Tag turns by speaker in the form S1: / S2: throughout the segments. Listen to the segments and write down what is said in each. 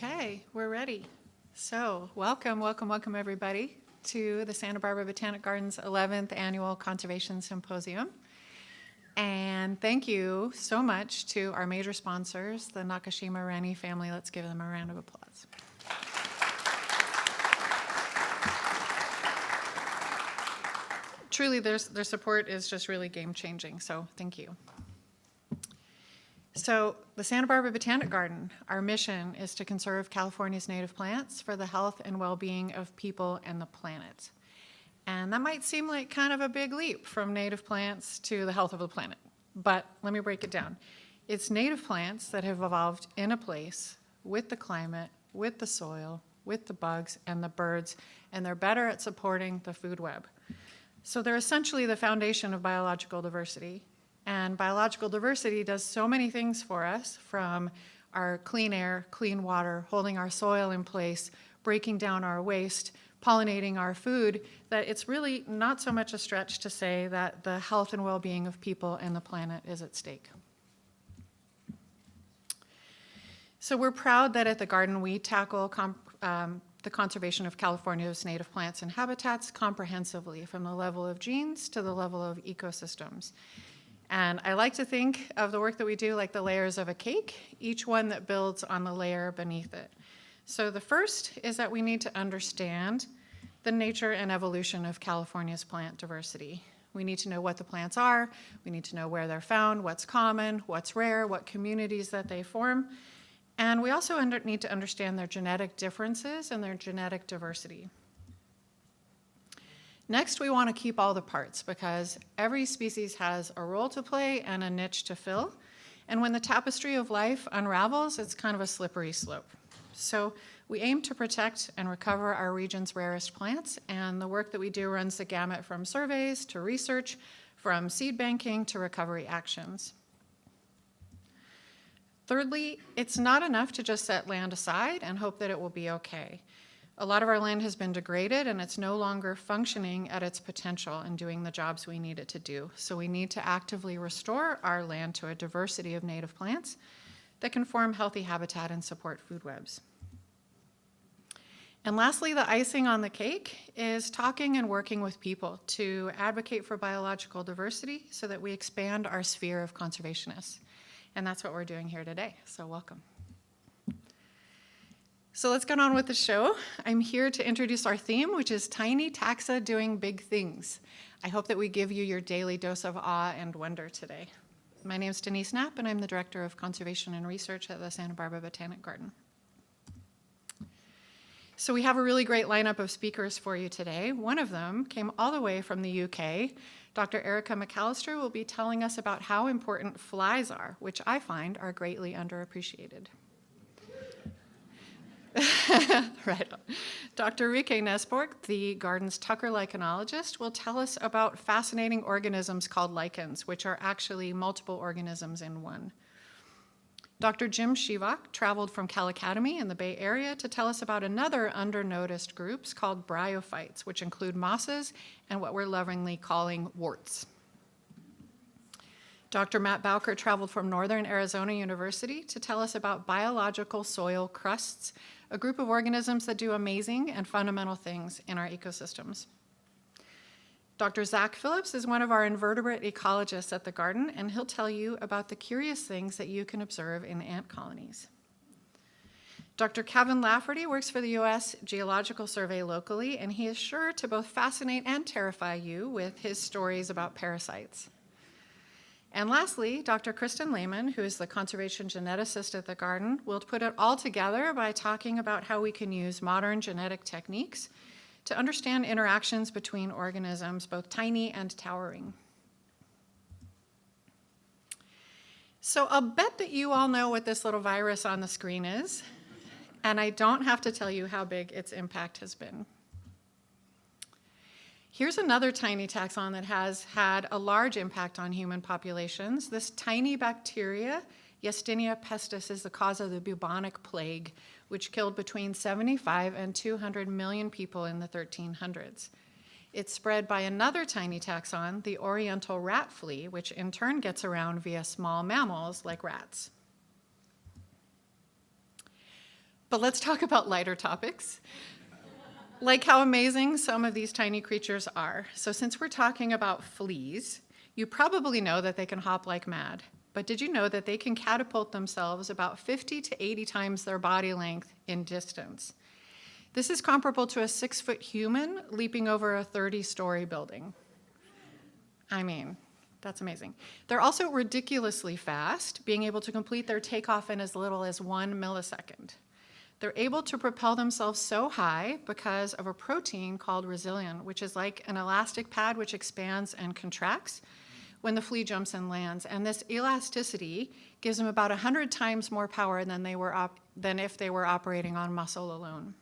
S1: Okay, we're ready. So welcome everybody to the Santa Barbara Botanic Gardens 11th Annual Conservation Symposium. And thank you so much to our major sponsors, the Nakashima-Reni family. Let's give them a round of applause. Truly, their support is just really game-changing, so thank you. So the Santa Barbara Botanic Garden, our mission is to conserve California's native plants for the health and well-being of people and the planet. And that might seem like kind of a big leap from native plants to the health of the planet. But let me break it down. It's native plants that have evolved in a place with the climate, with the soil, with the bugs and the birds, and they're better at supporting the food web. So they're essentially the foundation of biological diversity. And biological diversity does so many things for us, from our clean air, clean water, holding our soil in place, breaking down our waste, pollinating our food, that it's really not so much a stretch to say that the health and well-being of people and the planet is at stake. So we're proud that at the garden we tackle the conservation of California's native plants and habitats comprehensively, from the level of genes to the level of ecosystems. And I like to think of the work that we do like the layers of a cake, each one that builds on the layer beneath it. So the first is that we need to understand the nature and evolution of California's plant diversity. We need to know what the plants are, we need to know where they're found, what's common, what's rare, what communities that they form. And we also need to understand their genetic differences and their genetic diversity. Next, we want to keep all the parts because every species has a role to play and a niche to fill. And when the tapestry of life unravels, it's kind of a slippery slope. So we aim to protect and recover our region's rarest plants, and the work that we do runs the gamut from surveys to research, from seed banking to recovery actions. Thirdly, it's not enough to just set land aside and hope that it will be okay. A lot of our land has been degraded and it's no longer functioning at its potential and doing the jobs we need it to do. So we need to actively restore our land to a diversity of native plants that can form healthy habitat and support food webs. And lastly, the icing on the cake is talking and working with people to advocate for biological diversity so that we expand our sphere of conservationists. And that's what we're doing here today, so welcome. So let's get on with the show. I'm here to introduce our theme, which is Tiny Taxa Doing Big Things. I hope that we give you your daily dose of awe and wonder today. My name is Denise Knapp, and I'm the Director of Conservation and Research at the Santa Barbara Botanic Garden. So we have a really great lineup of speakers for you today. One of them came all the way from the UK. Dr. Erica McAllister will be telling us about how important flies are, which I find are greatly underappreciated. Right. Dr. Rike Nesborg, the garden's Tucker lichenologist, will tell us about fascinating organisms called lichens, which are actually multiple organisms in one. Dr. Jim Shivak traveled from Cal Academy in the Bay Area to tell us about another under-noticed groups called bryophytes, which include mosses and what we're lovingly calling warts. Dr. Matt Bowker traveled from Northern Arizona University to tell us about biological soil crusts, a group of organisms that do amazing and fundamental things in our ecosystems. Dr. Zach Phillips is one of our invertebrate ecologists at the garden, and he'll tell you about the curious things that you can observe in ant colonies. Dr. Kevin Lafferty works for the U.S. Geological Survey locally, and he is sure to both fascinate and terrify you with his stories about parasites. And lastly, Dr. Kristen Lehman, who is the conservation geneticist at the garden, will put it all together by talking about how we can use modern genetic techniques to understand interactions between organisms, both tiny and towering. So I'll bet that you all know what this little virus on the screen is, and I don't have to tell you how big its impact has been. Here's another tiny taxon that has had a large impact on human populations. This tiny bacteria, Yersinia pestis, is the cause of the bubonic plague, which killed between 75 and 200 million people in the 1300s. It's spread by another tiny taxon, the oriental rat flea, which in turn gets around via small mammals like rats. But let's talk about lighter topics, like how amazing some of these tiny creatures are. So since we're talking about fleas, you probably know that they can hop like mad. But did you know that they can catapult themselves about 50 to 80 times their body length in distance? This is comparable to a 6-foot human leaping over a 30-story building. I mean, that's amazing. They're also ridiculously fast, being able to complete their takeoff in as little as 1 millisecond. They're able to propel themselves so high because of a protein called resilient, which is like an elastic pad which expands and contracts when the flea jumps and lands. And this elasticity gives them about 100 times more power than if they were operating on muscle alone.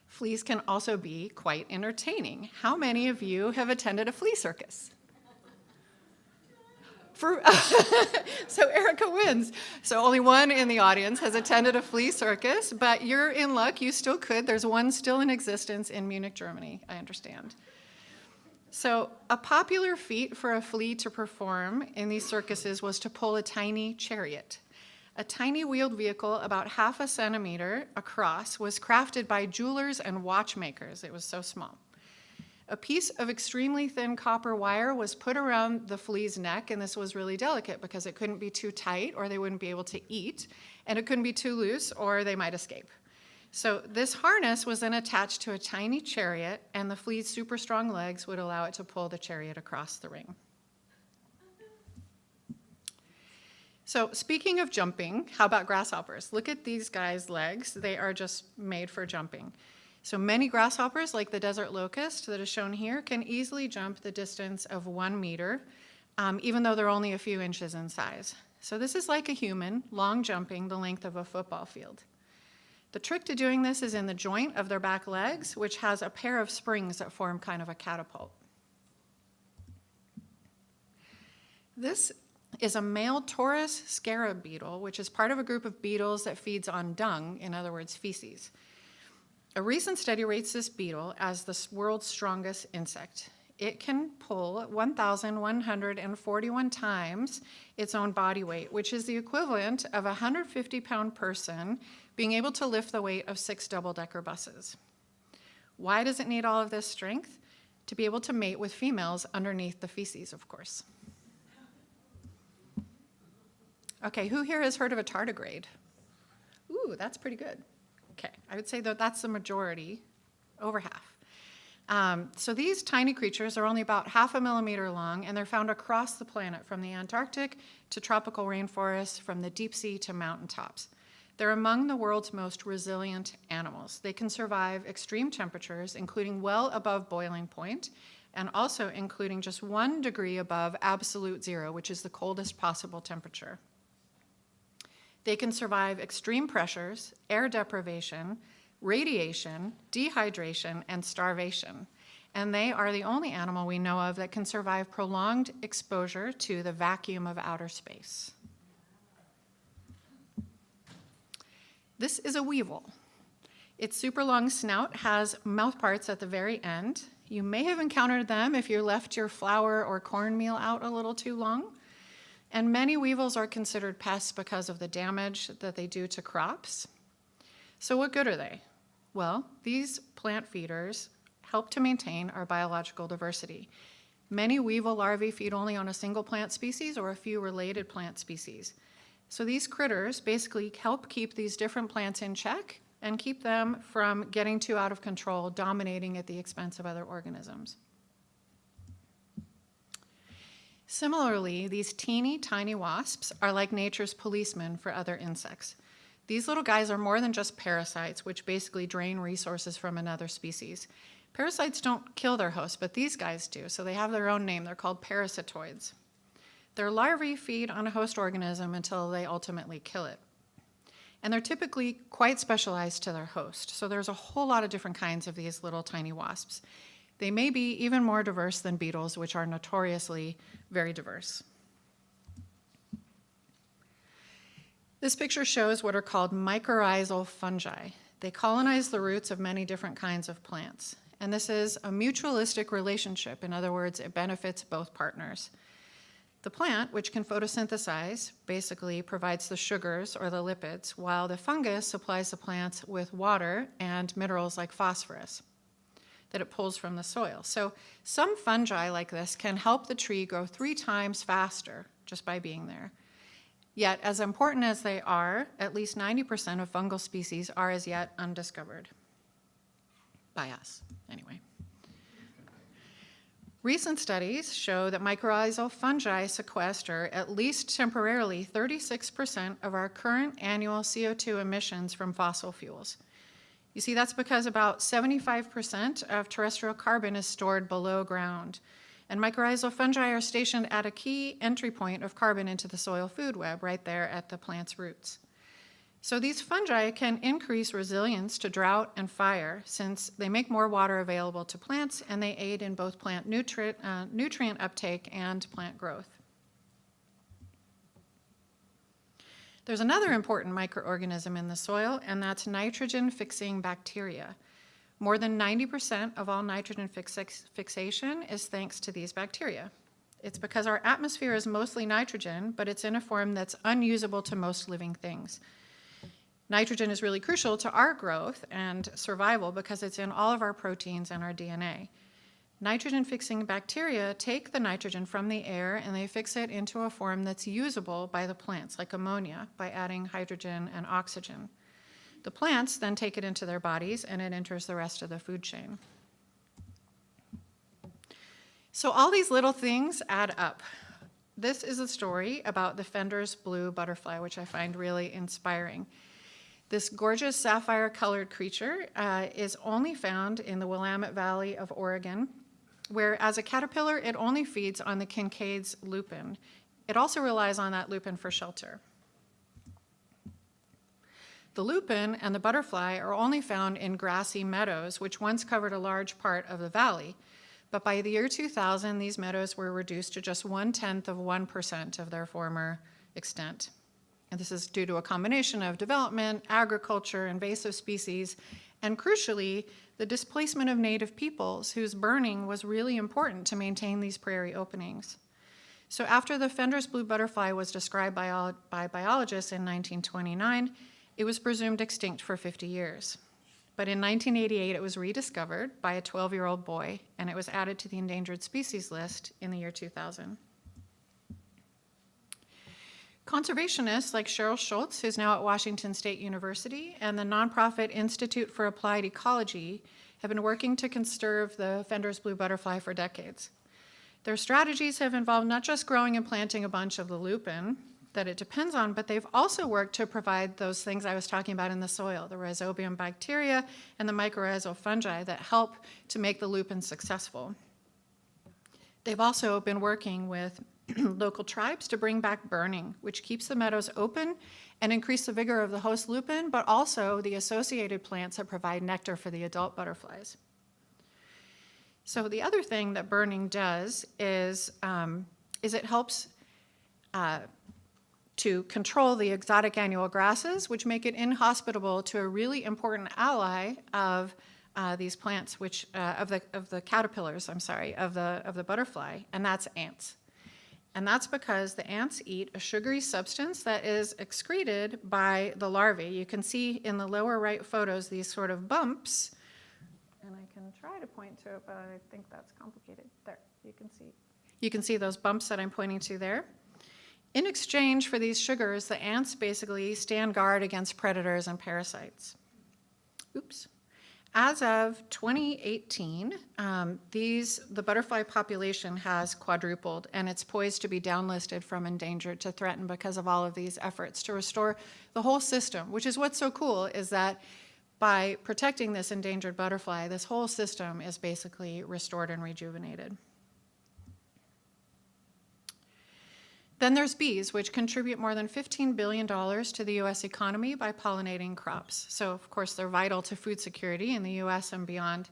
S1: Fleas can also be quite entertaining. How many of you have attended a flea circus? So Erica wins. So only one in the audience has attended a flea circus, but you're in luck, you still could. There's one still in existence in Munich, Germany, I understand. So a popular feat for a flea to perform in these circuses was to pull a tiny chariot. A tiny wheeled vehicle about 0.5 centimeter across was crafted by jewelers and watchmakers. It was so small. A piece of extremely thin copper wire was put around the flea's neck, and this was really delicate because it couldn't be too tight or they wouldn't be able to eat, and it couldn't be too loose or they might escape. So this harness was then attached to a tiny chariot, and the flea's super strong legs would allow it to pull the chariot across the ring. So speaking of jumping, how about grasshoppers? Look at these guys' legs. They are just made for jumping. So many grasshoppers, like the desert locust that is shown here, can easily jump the distance of 1 meter, even though they're only a few inches in size. So this is like a human, long jumping the length of a football field. The trick to doing this is in the joint of their back legs, which has a pair of springs that form kind of a catapult. This is a male Taurus scarab beetle, which is part of a group of beetles that feeds on dung, in other words, feces. A recent study rates this beetle as the world's strongest insect. It can pull 1,141 times its own body weight, which is the equivalent of a 150-pound person being able to lift the weight of 6 double-decker buses. Why does it need all of this strength? To be able to mate with females underneath the feces, of course. Okay, who here has heard of a tardigrade? Ooh, that's pretty good. Okay, I would say that that's the majority, over half. So these tiny creatures are only about 0.5 millimeter long, and they're found across the planet, from the Antarctic to tropical rainforests, from the deep sea to mountaintops. They're among the world's most resilient animals. They can survive extreme temperatures, including well above boiling point, and also including just 1 degree above absolute zero, which is the coldest possible temperature. They can survive extreme pressures, air deprivation, radiation, dehydration, and starvation. And they are the only animal we know of that can survive prolonged exposure to the vacuum of outer space. This is a weevil. Its super long snout has mouth parts at the very end. You may have encountered them if you left your flour or cornmeal out a little too long. And many weevils are considered pests because of the damage that they do to crops. So what good are they? Well, these plant feeders help to maintain our biological diversity. Many weevil larvae feed only on a single plant species or a few related plant species. So these critters basically help keep these different plants in check and keep them from getting too out of control, dominating at the expense of other organisms. Similarly, these teeny tiny wasps are like nature's policemen for other insects. These little guys are more than just parasites, which basically drain resources from another species. Parasites don't kill their host, but these guys do, so they have their own name. They're called parasitoids. Their larvae feed on a host organism until they ultimately kill it. And they're typically quite specialized to their host, so there's a whole lot of different kinds of these little tiny wasps. They may be even more diverse than beetles, which are notoriously very diverse. This picture shows what are called mycorrhizal fungi. They colonize the roots of many different kinds of plants. And this is a mutualistic relationship. In other words, it benefits both partners. The plant, which can photosynthesize, basically provides the sugars or the lipids, while the fungus supplies the plants with water and minerals like phosphorus that it pulls from the soil. So some fungi like this can help the tree grow 3 times faster just by being there. Yet, as important as they are, at least 90% of fungal species are as yet undiscovered. By us, anyway. Recent studies show that mycorrhizal fungi sequester, at least temporarily, 36% of our current annual CO2 emissions from fossil fuels. You see, that's because about 75% of terrestrial carbon is stored below ground, and mycorrhizal fungi are stationed at a key entry point of carbon into the soil food web, right there at the plant's roots. So these fungi can increase resilience to drought and fire since they make more water available to plants and they aid in both plant nutrient uptake and plant growth. There's another important microorganism in the soil, and that's nitrogen-fixing bacteria. More than 90% of all nitrogen fixation is thanks to these bacteria. It's because our atmosphere is mostly nitrogen, but it's in a form that's unusable to most living things. Nitrogen is really crucial to our growth and survival because it's in all of our proteins and our DNA. Nitrogen-fixing bacteria take the nitrogen from the air and they fix it into a form that's usable by the plants, like ammonia, by adding hydrogen and oxygen. The plants then take it into their bodies and it enters the rest of the food chain. So all these little things add up. This is a story about the Fender's blue butterfly, which I find really inspiring. This gorgeous sapphire-colored creature is only found in the Willamette Valley of Oregon, where as a caterpillar, it only feeds on the Kincaid's lupin. It also relies on that lupin for shelter. The lupin and the butterfly are only found in grassy meadows, which once covered a large part of the valley. But by the year 2000, these meadows were reduced to just 0.1% of their former extent. And this is due to a combination of development, agriculture, invasive species, and crucially, the displacement of native peoples whose burning was really important to maintain these prairie openings. So after the Fender's blue butterfly was described by biologists in 1929, it was presumed extinct for 50 years. But in 1988, it was rediscovered by a 12-year-old boy, and it was added to the endangered species list in the year 2000. Conservationists like Cheryl Schultz, who's now at Washington State University, and the nonprofit Institute for Applied Ecology have been working to conserve the Fender's blue butterfly for decades. Their strategies have involved not just growing and planting a bunch of the lupin that it depends on, but they've also worked to provide those things I was talking about in the soil, the rhizobium bacteria and the mycorrhizal fungi that help to make the lupin successful. They've also been working with local tribes to bring back burning, which keeps the meadows open and increase the vigor of the host lupin, but also the associated plants that provide nectar for the adult butterflies. So the other thing that burning does is it helps to control the exotic annual grasses, which make it inhospitable to a really important ally of these plants, which of the caterpillars, of the butterfly, and that's ants. And that's because the ants eat a sugary substance that is excreted by the larvae. You can see in the lower right photos these sort of bumps, and I can try to point to it, but I think that's complicated. There, you can see. You can see those bumps that I'm pointing to there. In exchange for these sugars, the ants basically stand guard against predators and parasites. Oops. As of 2018, the butterfly population has quadrupled, and it's poised to be downlisted from endangered to threatened because of all of these efforts to restore the whole system, which is what's so cool, is that by protecting this endangered butterfly, this whole system is basically restored and rejuvenated. Then there's bees, which contribute more than $15 billion to the U.S. economy by pollinating crops. So, of course, they're vital to food security in the U.S. and beyond.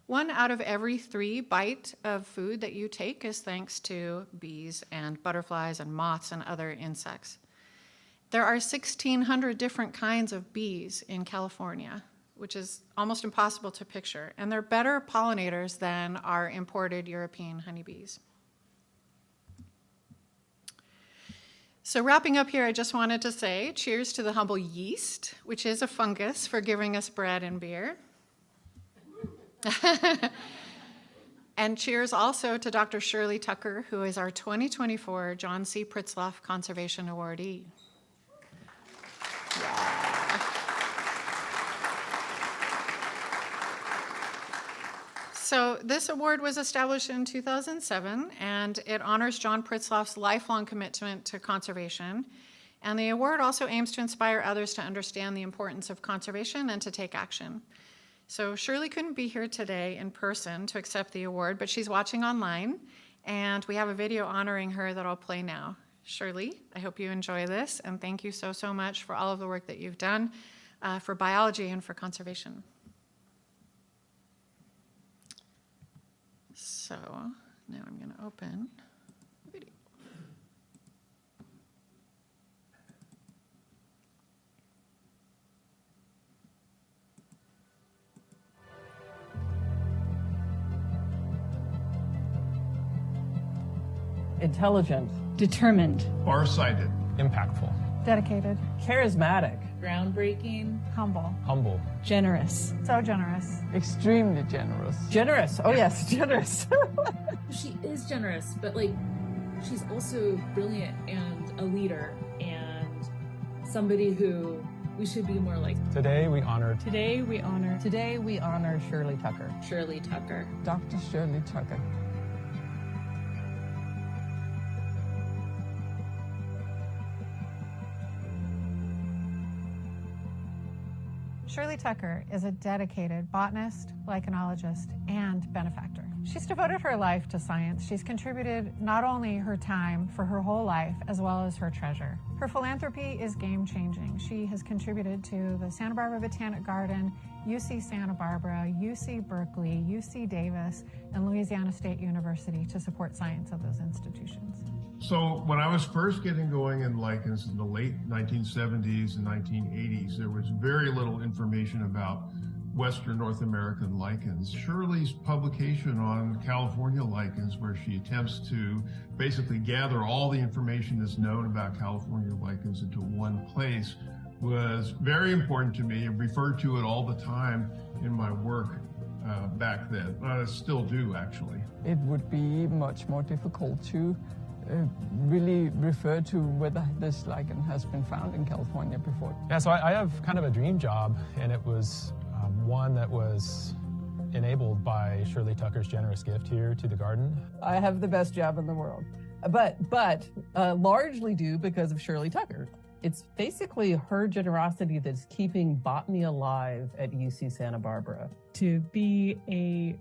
S1: 1 out of every 3 bites of food that you take is thanks to bees and butterflies and moths and other insects. There are 1,600 different kinds of bees in California, which is almost impossible to picture, and they're better pollinators than our imported European honeybees. So wrapping up here, I just wanted to say cheers to the humble yeast, which is a fungus, for giving us bread and beer. And cheers also to Dr. Shirley Tucker, who is our 2024 John C. Pritzloff Conservation Awardee. Yeah. So this award was established in 2007, and it honors John Pritzloff's lifelong commitment to conservation. And the award also aims to inspire others to understand the importance of conservation and to take action. So Shirley couldn't be here today in person to accept the award, but she's watching online, and we have a video honoring her that I'll play now. Shirley, I hope you enjoy this, and thank you so, so much for all of the work that you've done for biology and for conservation. So now I'm going to open the video.
S2: Intelligent,
S3: Determined.
S4: Farsighted.
S5: Impactful.
S3: Dedicated.
S2: charismatic,
S6: Groundbreaking.
S3: Humble.
S5: Humble.
S3: Generous.
S1: So generous.
S7: Extremely generous.
S2: generous. Oh yes, generous.
S6: She is generous, but like she's also brilliant and a leader and somebody who we should be more like.
S5: Today we honor
S3: Today we honor
S2: Today we honor Shirley Tucker.
S6: Shirley Tucker.
S7: Dr. Shirley Tucker.
S1: Shirley Tucker is a dedicated botanist, lichenologist, and benefactor. She's devoted her life to science. She's contributed not only her time for her whole life, as well as her treasure. Her philanthropy is game-changing. She has contributed to the Santa Barbara Botanic Garden, UC Santa Barbara, UC Berkeley, UC Davis, and Louisiana State University to support science of those institutions.
S4: So when I was first getting going in lichens in the late 1970s and 1980s, there was very little information about Western North American lichens. Shirley's publication on California lichens, where she attempts to basically gather all the information that's known about California lichens into one place, was very important to me. I referred to it all the time in my work back then. I still do, actually.
S7: It would be much more difficult to really refer to whether this lichen has been found in California before.
S5: Yeah, so I have kind of a dream job, and it was one that was enabled by Shirley Tucker's generous gift here to the garden.
S2: I have the best job in the world, but largely due because of Shirley Tucker. It's basically her generosity that's keeping botany alive at UC Santa Barbara.
S3: to be a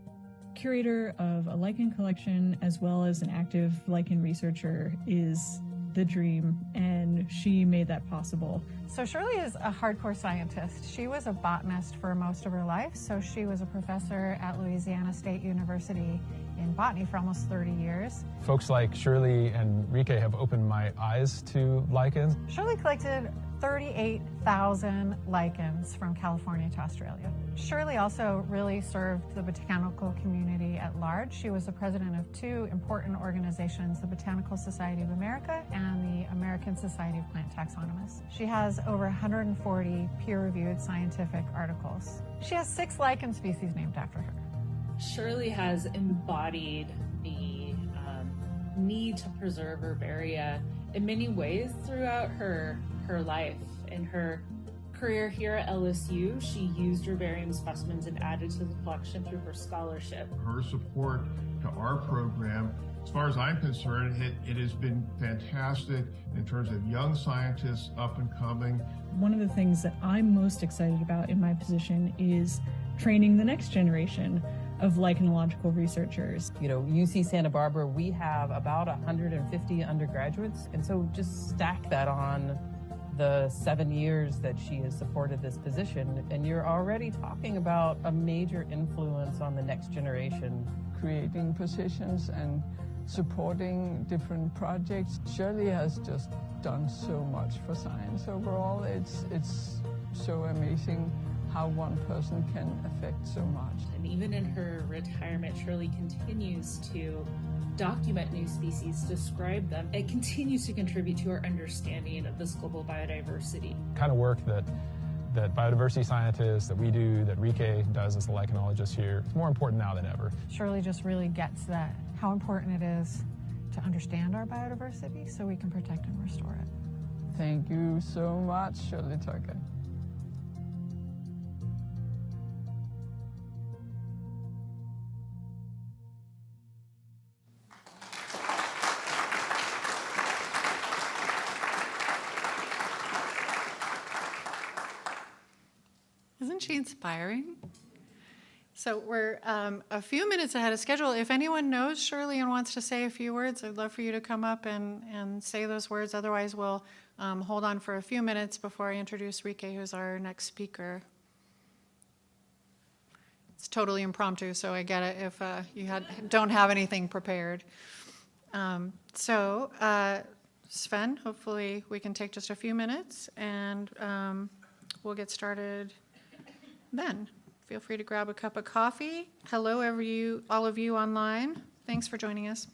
S3: curator of a lichen collection as well as an active lichen researcher is the dream, and she made that possible.
S1: So Shirley is a hardcore scientist. She was a botanist for most of her life, so she was a professor at Louisiana State University in botany for almost 30 years.
S5: Folks like Shirley and Rike have opened my eyes to lichens.
S1: Shirley collected 38,000 lichens from California to Australia. Shirley also really served the botanical community at large. She was the president of two important organizations, the Botanical Society of America and the American Society of Plant Taxonomists. She has over 140 peer-reviewed scientific articles. She has 6 lichen species named after her.
S6: Shirley has embodied the need to preserve herbaria in many ways throughout her life. In her career here at LSU, she used herbarium specimens and added to the collection through her scholarship.
S4: Her support to our program, as far as I'm concerned, it has been fantastic in terms of young scientists up and coming.
S3: One of the things that I'm most excited about in my position is training the next generation of lichenological researchers.
S2: You know, UC Santa Barbara, we have about 150 undergraduates, and so just stack that on the 7 years that she has supported this position, and you're already talking about a major influence on the next generation.
S7: Creating positions and supporting different projects. Shirley has just done so much for science overall. It's so amazing how one person can affect so much.
S6: And even in her retirement, Shirley continues to document new species, describe them. It continues to contribute to our understanding of this global biodiversity.
S5: Kind of work that biodiversity scientists, that we do, that Rike does as a lichenologist here, it's more important now than ever.
S8: Shirley just really gets that, how important it is to understand our biodiversity so we can protect and restore it.
S7: Thank you so much, Shirley Tucker.
S1: Isn't she inspiring? So we're a few minutes ahead of schedule. If anyone knows Shirley and wants to say a few words, I'd love for you to come up and say those words. Otherwise, we'll hold on for a few minutes before I introduce Rike, who's our next speaker. It's totally impromptu, so I get it if you don't have anything prepared. Sven, hopefully we can take just a few minutes, and we'll get started then. Feel free to grab a cup of coffee. Hello, all of you online. Thanks for joining us.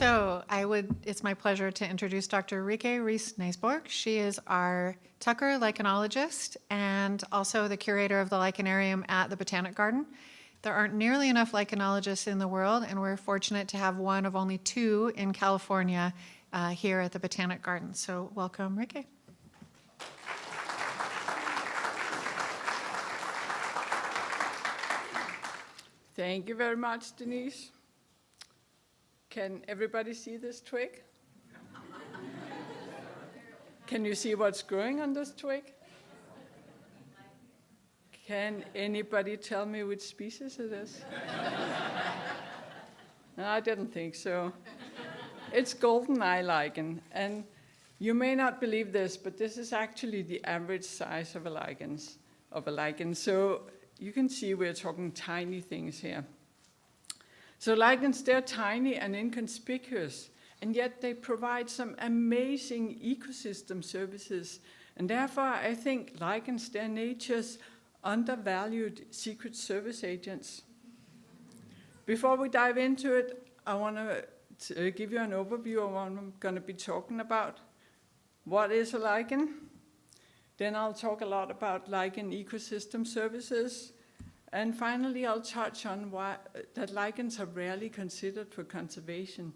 S1: So it's my pleasure to introduce Dr. Rike Rees-Naesborg. She is our Tucker lichenologist and also the curator of the Lichenarium at the Botanic Garden. There aren't nearly enough lichenologists in the world, and we're fortunate to have one of only two in California here at the Botanic Garden. So welcome, Rike.
S7: Thank you very much, Denise. Can everybody see this twig? Can you see what's growing on this twig? Can anybody tell me which species it is? No, I didn't think so. It's golden eye lichen, and you may not believe this, but this is actually the average size of a lichen. So you can see we're talking tiny things here. So lichens, they're tiny and inconspicuous, and yet they provide some amazing ecosystem services. And therefore, I think lichens, they're nature's undervalued secret service agents. Before we dive into it, I want to give you an overview of what I'm going to be talking about. What is a lichen? Then I'll talk a lot about lichen ecosystem services. And finally, I'll touch on why that lichens are rarely considered for conservation.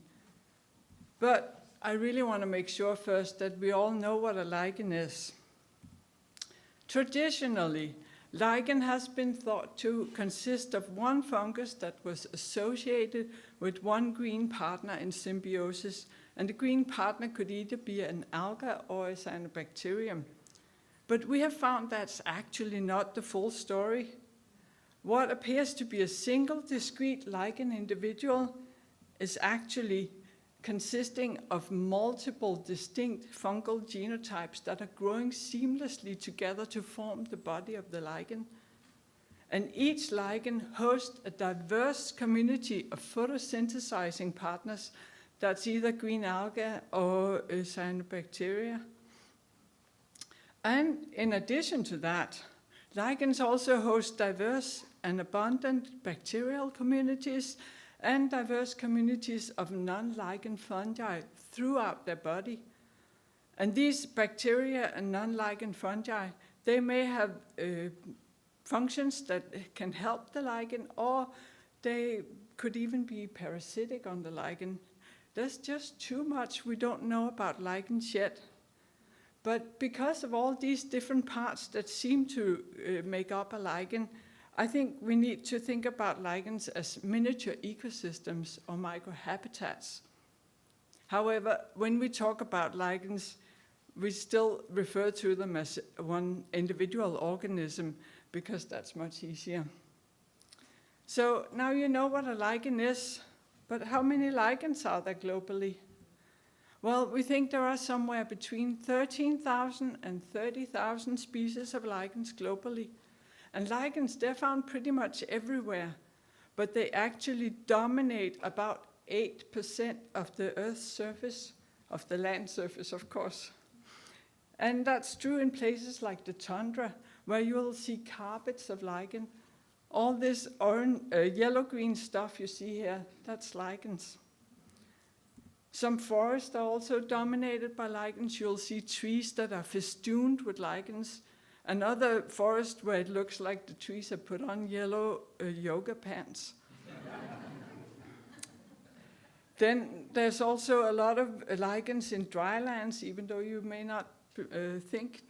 S7: But I really want to make sure first that we all know what a lichen is. Traditionally, lichen has been thought to consist of one fungus that was associated with one green partner in symbiosis, and the green partner could either be an alga or a cyanobacterium. But we have found that's actually not the full story. What appears to be a single discrete lichen individual is actually consisting of multiple distinct fungal genotypes that are growing seamlessly together to form the body of the lichen. And each lichen hosts a diverse community of photosynthesizing partners that's either green algae or cyanobacteria. And in addition to that, lichens also host diverse and abundant bacterial communities and diverse communities of non-lichen fungi throughout their body. And these bacteria and non-lichen fungi, they may have functions that can help the lichen, or they could even be parasitic on the lichen. There's just too much we don't know about lichens yet. But because of all these different parts that seem to make up a lichen, I think we need to think about lichens as miniature ecosystems or microhabitats. However, when we talk about lichens, we still refer to them as one individual organism because that's much easier. So now you know what a lichen is, but how many lichens are there globally? Well, we think there are somewhere between 13,000 and 30,000 species of lichens globally. And lichens, they're found pretty much everywhere, but they actually dominate about 8% of the Earth's surface, of the land surface, of course. And that's true in places like the tundra, where you'll see carpets of lichen. All this yellow-green stuff you see here, that's lichens. Some forests are also dominated by lichens. You'll see trees that are festooned with lichens. Another forest where it looks like the trees have put on yellow yoga pants. Then there's also a lot of lichens in drylands, even though you may not think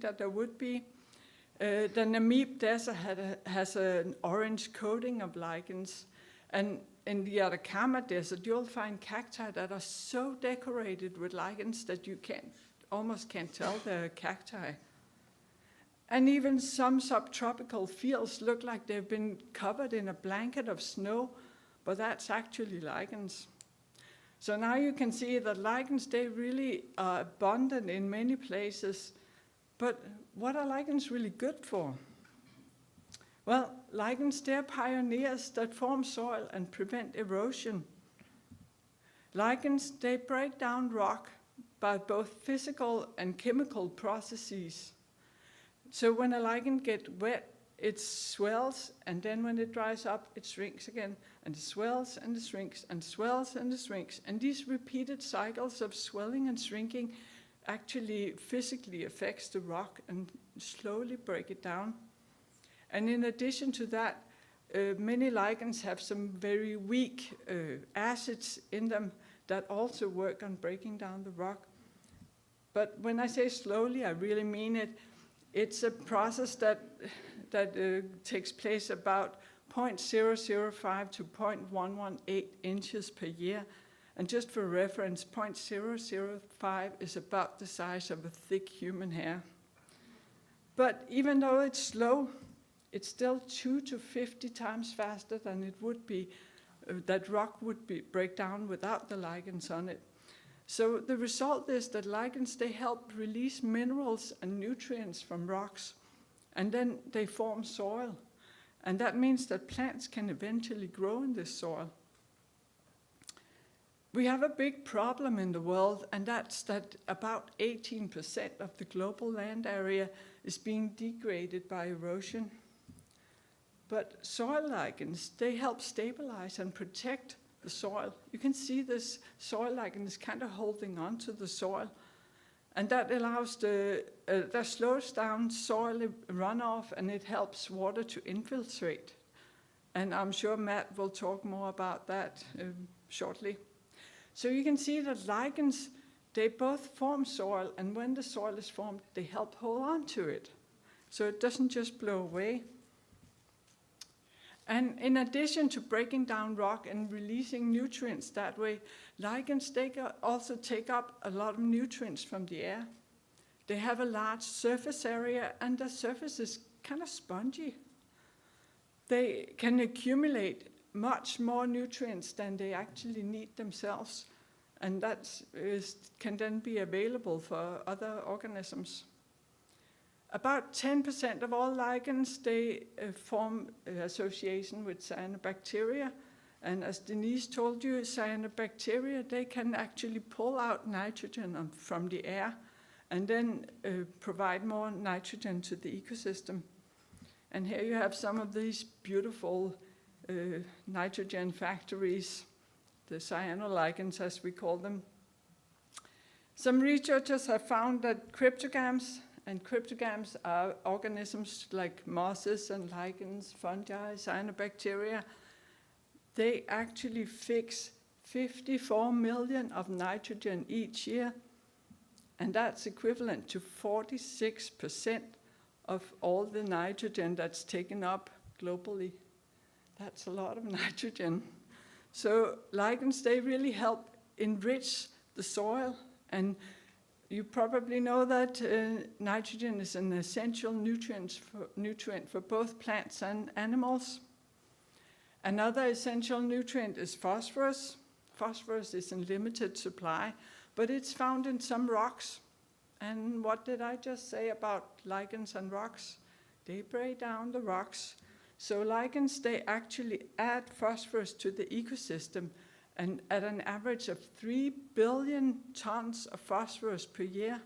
S7: that there would be. The Namib Desert has an orange coating of lichens. And in the Atacama Desert, you'll find cacti that are so decorated with lichens that you almost can't tell they're cacti. And even some subtropical fields look like they've been covered in a blanket of snow, but that's actually lichens. So now you can see that lichens, they really are abundant in many places. But what are lichens really good for? Well, lichens, they're pioneers that form soil and prevent erosion. Lichens, they break down rock by both physical and chemical processes. So when a lichen gets wet, it swells, and then when it dries up, it shrinks again. and it swells and it shrinks and swells and it shrinks. And these repeated cycles of swelling and shrinking actually physically affects the rock and slowly break it down. And in addition to that, many lichens have some very weak acids in them that also work on breaking down the rock. But when I say slowly, I really mean it. It's a process that takes place about 0.005 to 0.118 inches per year. And just for reference, 0.005 is about the size of a thick human hair. But even though it's slow, it's still 2 to 50 times faster than it would be, that rock would break down without the lichens on it. So the result is that lichens, they help release minerals and nutrients from rocks, and then they form soil. And that means that plants can eventually grow in this soil. We have a big problem in the world, and that's that about 18% of the global land area is being degraded by erosion. But soil lichens, they help stabilize and protect the soil. You can see this soil lichen is kind of holding on to the soil, and that allows that slows down soil runoff, and it helps water to infiltrate. And I'm sure Matt will talk more about that shortly. So you can see that lichens, they both form soil, and when the soil is formed, they help hold on to it, so it doesn't just blow away. And in addition to breaking down rock and releasing nutrients that way, lichens, they also take up a lot of nutrients from the air. They have a large surface area, and the surface is kind of spongy. They can accumulate much more nutrients than they actually need themselves, and that can then be available for other organisms. About 10% of all lichens, they form association with cyanobacteria, and as Denise told you, cyanobacteria, they can actually pull out nitrogen from the air and then provide more nitrogen to the ecosystem. And here you have some of these beautiful nitrogen factories, the cyanolichens as we call them. Some researchers have found that cryptogams, and cryptogams are organisms like mosses and lichens, fungi, cyanobacteria, they actually fix 54 million of nitrogen each year, and that's equivalent to 46% of all the nitrogen that's taken up globally. That's a lot of nitrogen. So lichens, they really help enrich the soil, and you probably know that nitrogen is an essential nutrient for both plants and animals. Another essential nutrient is phosphorus. Phosphorus is in limited supply, but it's found in some rocks. And what did I just say about lichens and rocks? They break down the rocks. So lichens, they actually add phosphorus to the ecosystem, and at an average of 3 billion tons of phosphorus per year.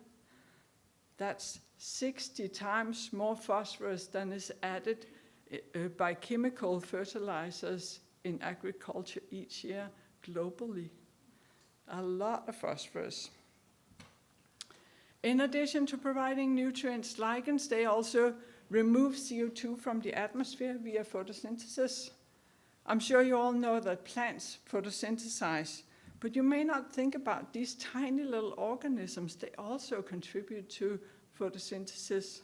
S7: That's 60 times more phosphorus than is added by chemical fertilizers in agriculture each year globally. A lot of phosphorus. In addition to providing nutrients, lichens, they also remove CO2 from the atmosphere via photosynthesis. I'm sure you all know that plants photosynthesize, but you may not think about these tiny little organisms. They also contribute to photosynthesis.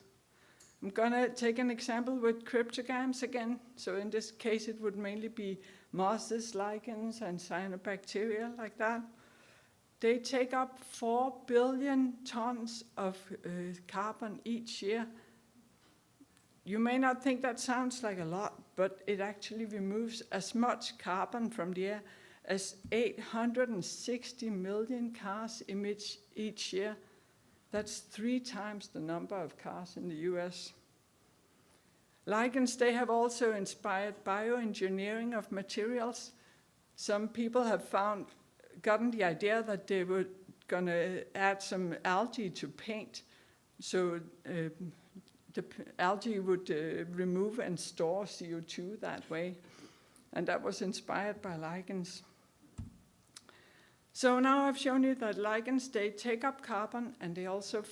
S7: I'm gonna take an example with cryptogams again. So in this case, it would mainly be mosses, lichens, and cyanobacteria like that. They take up 4 billion tons of carbon each year. You may not think that sounds like a lot, but it actually removes as much carbon from the air as 860 million cars emit each year. That's 3 times the number of cars in the US. Lichens, they have also inspired bioengineering of materials. Some people have gotten the idea that they were gonna add some algae to paint. So the algae would remove and store CO2 that way. And that was inspired by lichens. So now I've shown you that lichens, they take up carbon and they also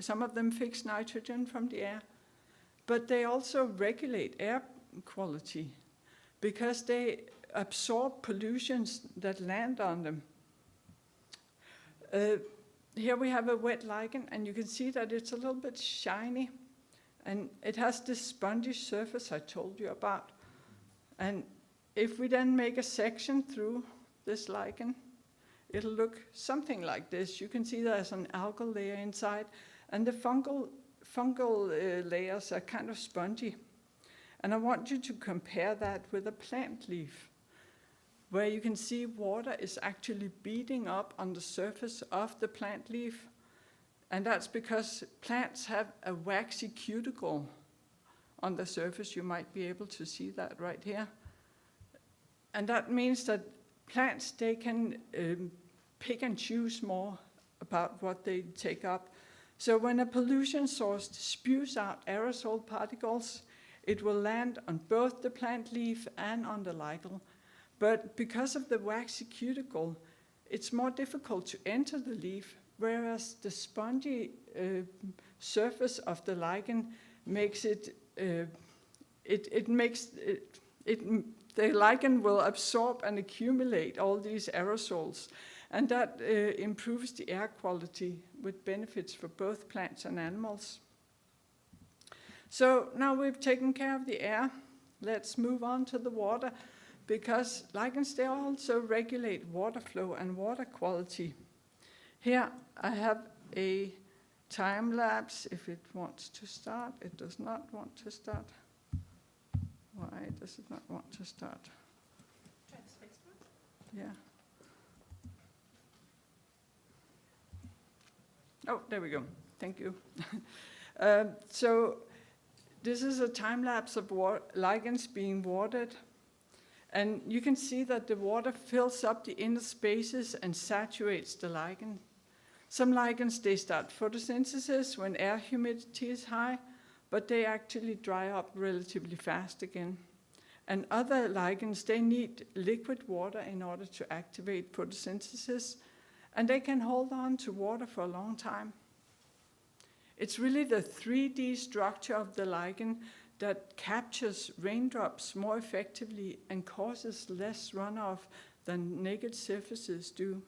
S7: some of them fix nitrogen from the air, but they also regulate air quality because they absorb pollutions that land on them. Here we have a wet lichen, and you can see that it's a little bit shiny, and it has this spongy surface I told you about. And if we then make a section through this lichen, it'll look something like this. You can see there's an algal layer inside, and the fungal layers are kind of spongy. And I want you to compare that with a plant leaf, where you can see water is actually beating up on the surface of the plant leaf. And that's because plants have a waxy cuticle on the surface. You might be able to see that right here. And that means that plants, they can pick and choose more about what they take up. So when a pollution source spews out aerosol particles, it will land on both the plant leaf and on the lichen. But because of the waxy cuticle, it's more difficult to enter the leaf, whereas the spongy surface of the lichen makes the lichen will absorb and accumulate all these aerosols, and that improves the air quality with benefits for both plants and animals. So now we've taken care of the air, let's move on to the water, because lichens, they also regulate water flow and water quality. Here I have a time lapse. If it wants to start, it does not want to start. Why does it not want to start? Yeah. Oh, there we go. Thank you. So this is a time lapse of lichens being watered. And you can see that the water fills up the inner spaces and saturates the lichen. Some lichens, they start photosynthesis when air humidity is high, but they actually dry up relatively fast again. And other lichens, they need liquid water in order to activate photosynthesis, and they can hold on to water for a long time. It's really the 3D structure of the lichen that captures raindrops more effectively and causes less runoff than naked surfaces do.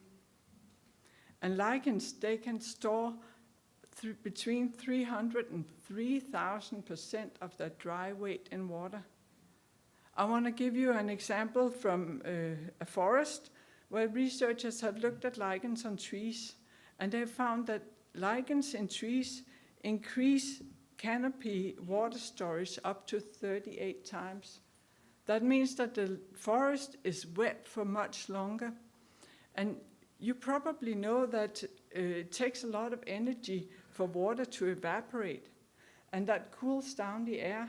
S7: And lichens, they can store between 300 and 3,000% of their dry weight in water. I want to give you an example from a forest where researchers have looked at lichens on trees, and they've found that lichens in trees increase canopy water storage up to 38 times. That means that the forest is wet for much longer. And you probably know that it takes a lot of energy for water to evaporate, and that cools down the air.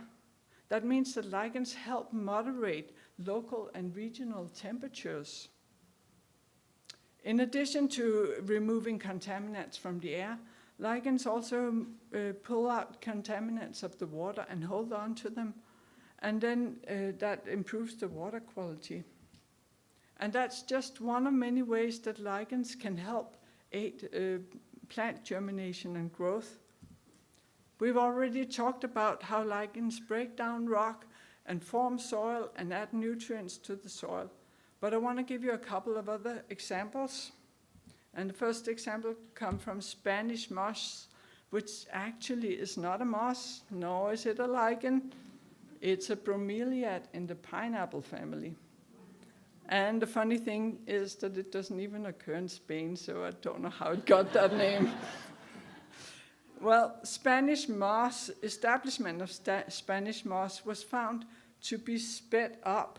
S7: That means that lichens help moderate local and regional temperatures. In addition to removing contaminants from the air, lichens also pull out contaminants of the water and hold on to them, and then that improves the water quality. And that's just one of many ways that lichens can help aid plant germination and growth. We've already talked about how lichens break down rock and form soil and add nutrients to the soil, but I want to give you a couple of other examples. And the first example comes from Spanish moss, which actually is not a moss, nor is it a lichen. It's a bromeliad in the pineapple family. And the funny thing is that it doesn't even occur in Spain, so I don't know how it got that name. Well, Spanish moss, establishment of Spanish moss was found to be sped up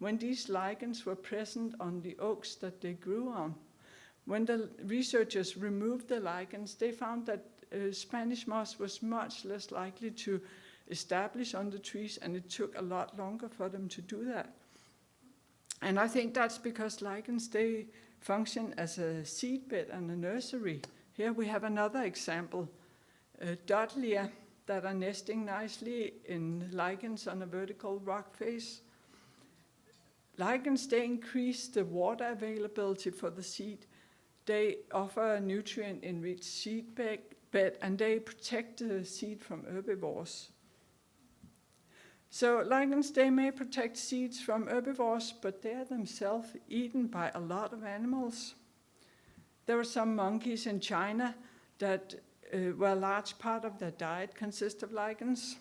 S7: when these lichens were present on the oaks that they grew on. When the researchers removed the lichens, they found that Spanish moss was much less likely to establish on the trees, and it took a lot longer for them to do that. And I think that's because lichens, they function as a seedbed and a nursery. Here we have another example, Dodlia, that are nesting nicely in lichens on a vertical rock face. lichens, they increase the water availability for the seed. They offer a nutrient-enriched seed bed, and they protect the seed from herbivores. So lichens, they may protect seeds from herbivores, but they are themselves eaten by a lot of animals. There are some monkeys in China that where a large part of their diet consists of lichens.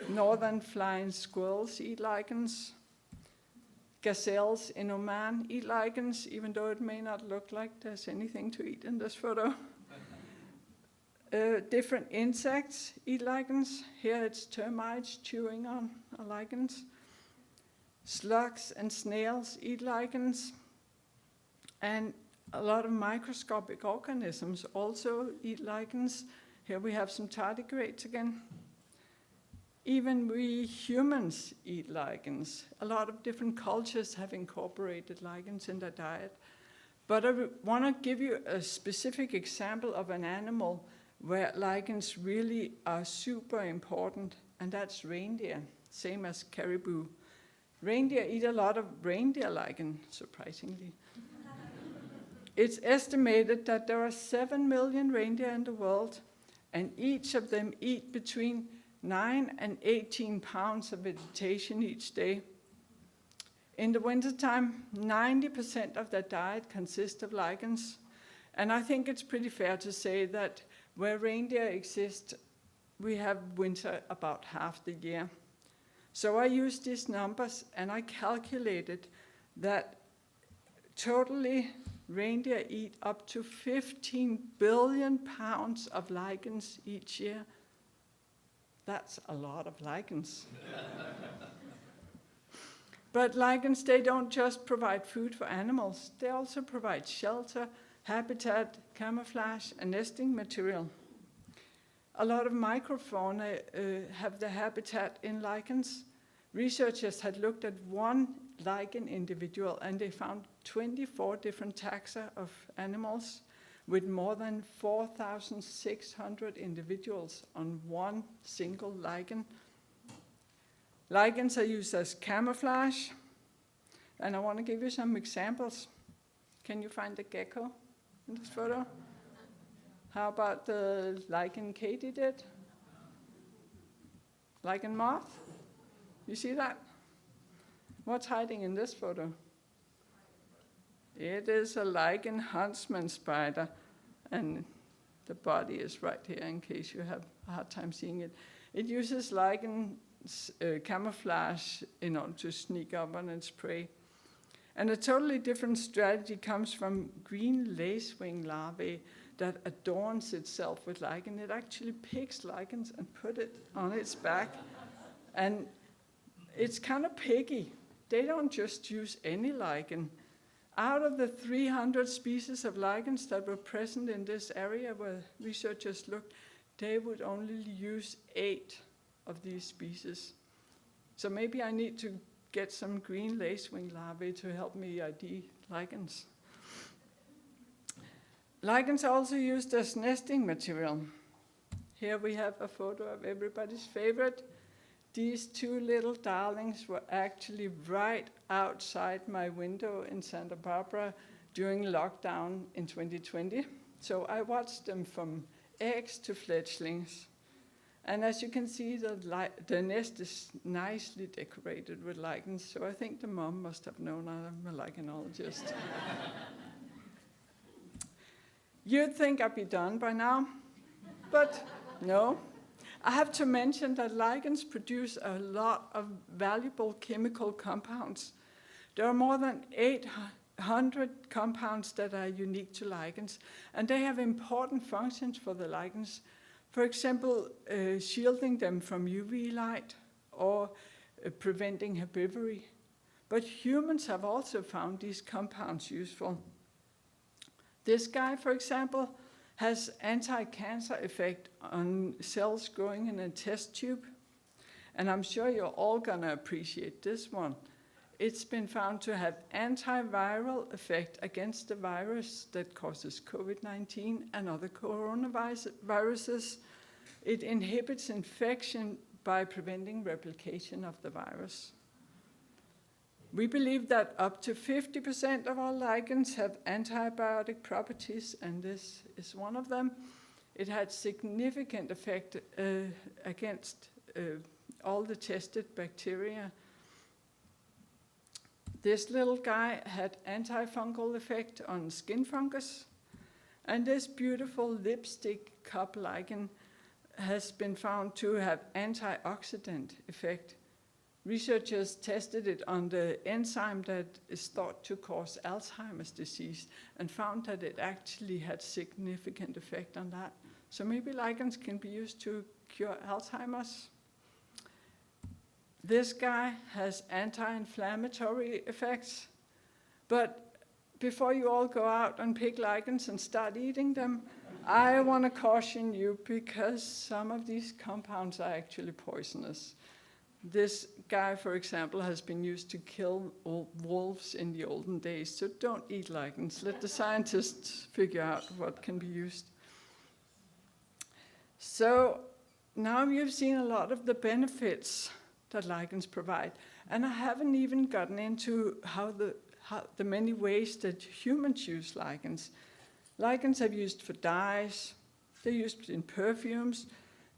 S7: Northern flying squirrels eat lichens. Gazelles in Oman eat lichens, even though it may not look like there's anything to eat in this photo. Different insects eat lichens. Here it's termites chewing on lichens. Slugs and snails eat lichens. And a lot of microscopic organisms also eat lichens. Here we have some tardigrades again. Even we humans eat lichens. A lot of different cultures have incorporated lichens in their diet. But I want to give you a specific example of an animal where lichens really are super important, and that's reindeer, same as caribou. Reindeer eat a lot of reindeer lichen, surprisingly. It's estimated that there are 7 million reindeer in the world, and each of them eat between 9 and 18 pounds of vegetation each day. In the wintertime, 90% of their diet consists of lichens, and I think it's pretty fair to say that where reindeer exist, we have winter about half the year. So I used these numbers and I calculated that totally reindeer eat up to 15 billion pounds of lichens each year. That's a lot of lichens. But lichens, they don't just provide food for animals, they also provide shelter, habitat, camouflage, and nesting material. A lot of microfauna have their habitat in lichens. Researchers had looked at one lichen individual and they found 24 different taxa of animals with more than 4,600 individuals on one single lichen. Lichens are used as camouflage, and I want to give you some examples. Can you find the gecko in this photo? How about the lichen katydid? Lichen moth? You see that? What's hiding in this photo? It is a lichen huntsman spider, and the body is right here in case you have a hard time seeing it. It uses lichen camouflage in order to sneak up on its prey. And a totally different strategy comes from green lacewing larvae that adorns itself with lichen. It actually picks lichens and put it on its back. And it's kind of picky. They don't just use any lichen. Out of the 300 species of lichens that were present in this area where researchers looked, they would only use 8 of these species. So maybe I need to get some green lacewing larvae to help me ID lichens. Lichens are also used as nesting material. Here we have a photo of everybody's favorite. These 2 little darlings were actually right outside my window in Santa Barbara during lockdown in 2020. So I watched them from eggs to fledglings. And as you can see, the nest is nicely decorated with lichens, so I think the mom must have known I'm a lichenologist. You'd think I'd be done by now, but no. I have to mention that lichens produce a lot of valuable chemical compounds. There are more than 800 compounds that are unique to lichens, and they have important functions for the lichens. For example, shielding them from UV light or preventing herbivory. But humans have also found these compounds useful. This guy, for example, has anti-cancer effect on cells growing in a test tube. And I'm sure you're all gonna appreciate this one. It's been found to have antiviral effect against the virus that causes COVID-19 and other coronaviruses. It inhibits infection by preventing replication of the virus. We believe that up to 50% of all lichens have antibiotic properties, and this is one of them. It had significant effect against all the tested bacteria. This little guy had antifungal effect on skin fungus, and this beautiful lipstick cup lichen has been found to have antioxidant effect. Researchers tested it on the enzyme that is thought to cause Alzheimer's disease and found that it actually had significant effect on that. So maybe lichens can be used to cure Alzheimer's. This guy has anti-inflammatory effects, but before you all go out and pick lichens and start eating them, I want to caution you because some of these compounds are actually poisonous. This guy, for example, has been used to kill wolves in the olden days, so don't eat lichens. Let the scientists figure out what can be used. So now you've seen a lot of the benefits that lichens provide, and I haven't even gotten into how the many ways that humans use lichens. Lichens are used for dyes, they're used in perfumes,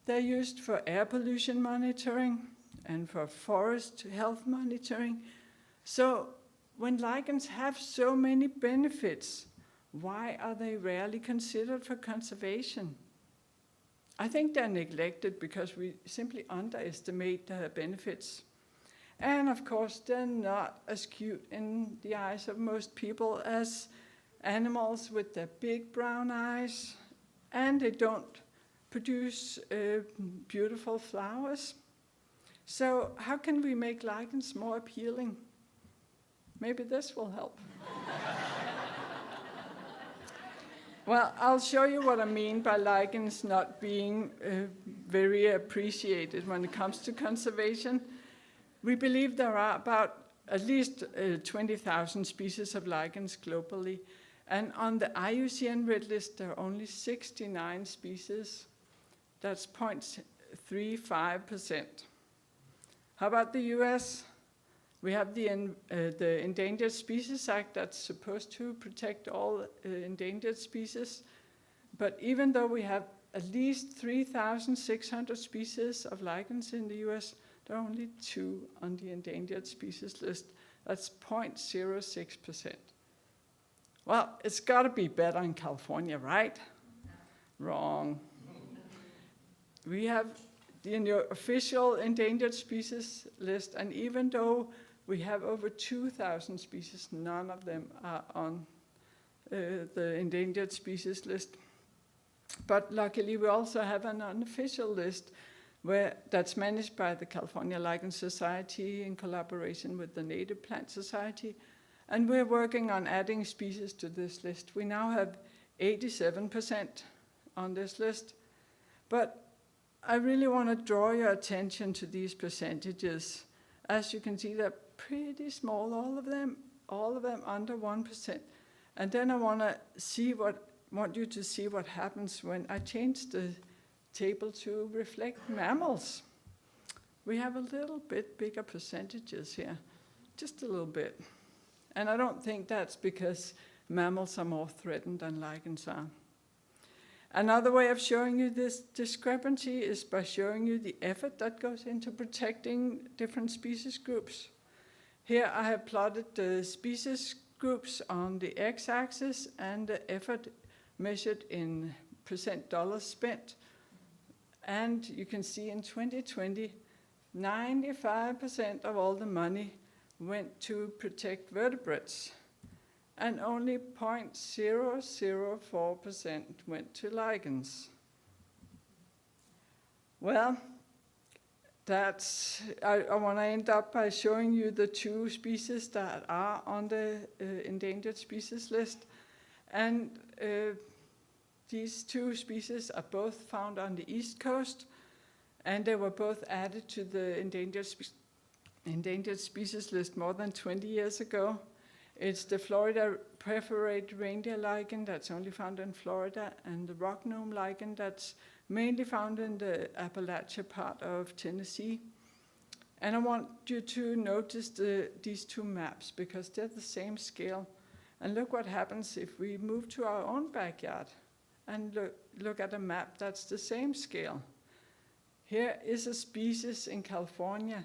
S7: they're used for air pollution monitoring, and for forest health monitoring. So when lichens have so many benefits, why are they rarely considered for conservation? I think they're neglected because we simply underestimate the benefits. And of course, they're not as cute in the eyes of most people as animals with their big brown eyes, and they don't produce beautiful flowers. So how can we make lichens more appealing? Maybe this will help. Well, I'll show you what I mean by lichens not being very appreciated when it comes to conservation. We believe there are about at least 20,000 species of lichens globally, and on the IUCN Red List there are only 69 species. That's 0.35%. How about the US? We have the Endangered Species Act that's supposed to protect all endangered species. But even though we have at least 3,600 species of lichens in the US, there are only 2 on the endangered species list. That's 0.06%. Well, it's got to be better in California, right? Wrong. We have the official endangered species list, and even though we have over 2,000 species, none of them are on the endangered species list. But luckily, we also have an unofficial list that's managed by the California Lichen Society in collaboration with the Native Plant Society, and we're working on adding species to this list. We now have 87% on this list, but I really want to draw your attention to these percentages. As you can see, they're pretty small, all of them under 1%. And then I want you to see what happens when I change the table to reflect mammals. We have a little bit bigger percentages here, just a little bit. And I don't think that's because mammals are more threatened than lichens are. Another way of showing you this discrepancy is by showing you the effort that goes into protecting different species groups. Here I have plotted the species groups on the x-axis and the effort measured in % spent. And you can see in 2020, 95% of all the money went to protect vertebrates, and only 0.004% went to lichens. Well, I want to end up by showing you the 2 species that are on the endangered species list. And these 2 species are both found on the East Coast, and they were both added to the endangered species list more than 20 years ago. It's the Florida perforate reindeer lichen that's only found in Florida, and the rock gnome lichen that's mainly found in the Appalachia part of Tennessee. And I want you to notice these two maps because they're the same scale. And look what happens if we move to our own backyard and look at a map that's the same scale. Here is a species in California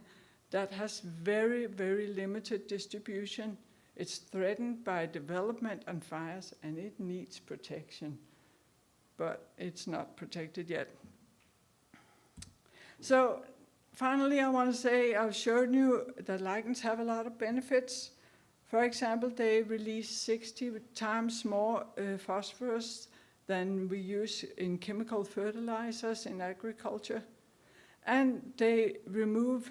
S7: that has very, very limited distribution. It's threatened by development and fires, and it needs protection. But it's not protected yet. So finally, I want to say I've shown you that lichens have a lot of benefits. For example, they release 60 times more phosphorus than we use in chemical fertilizers in agriculture. And they remove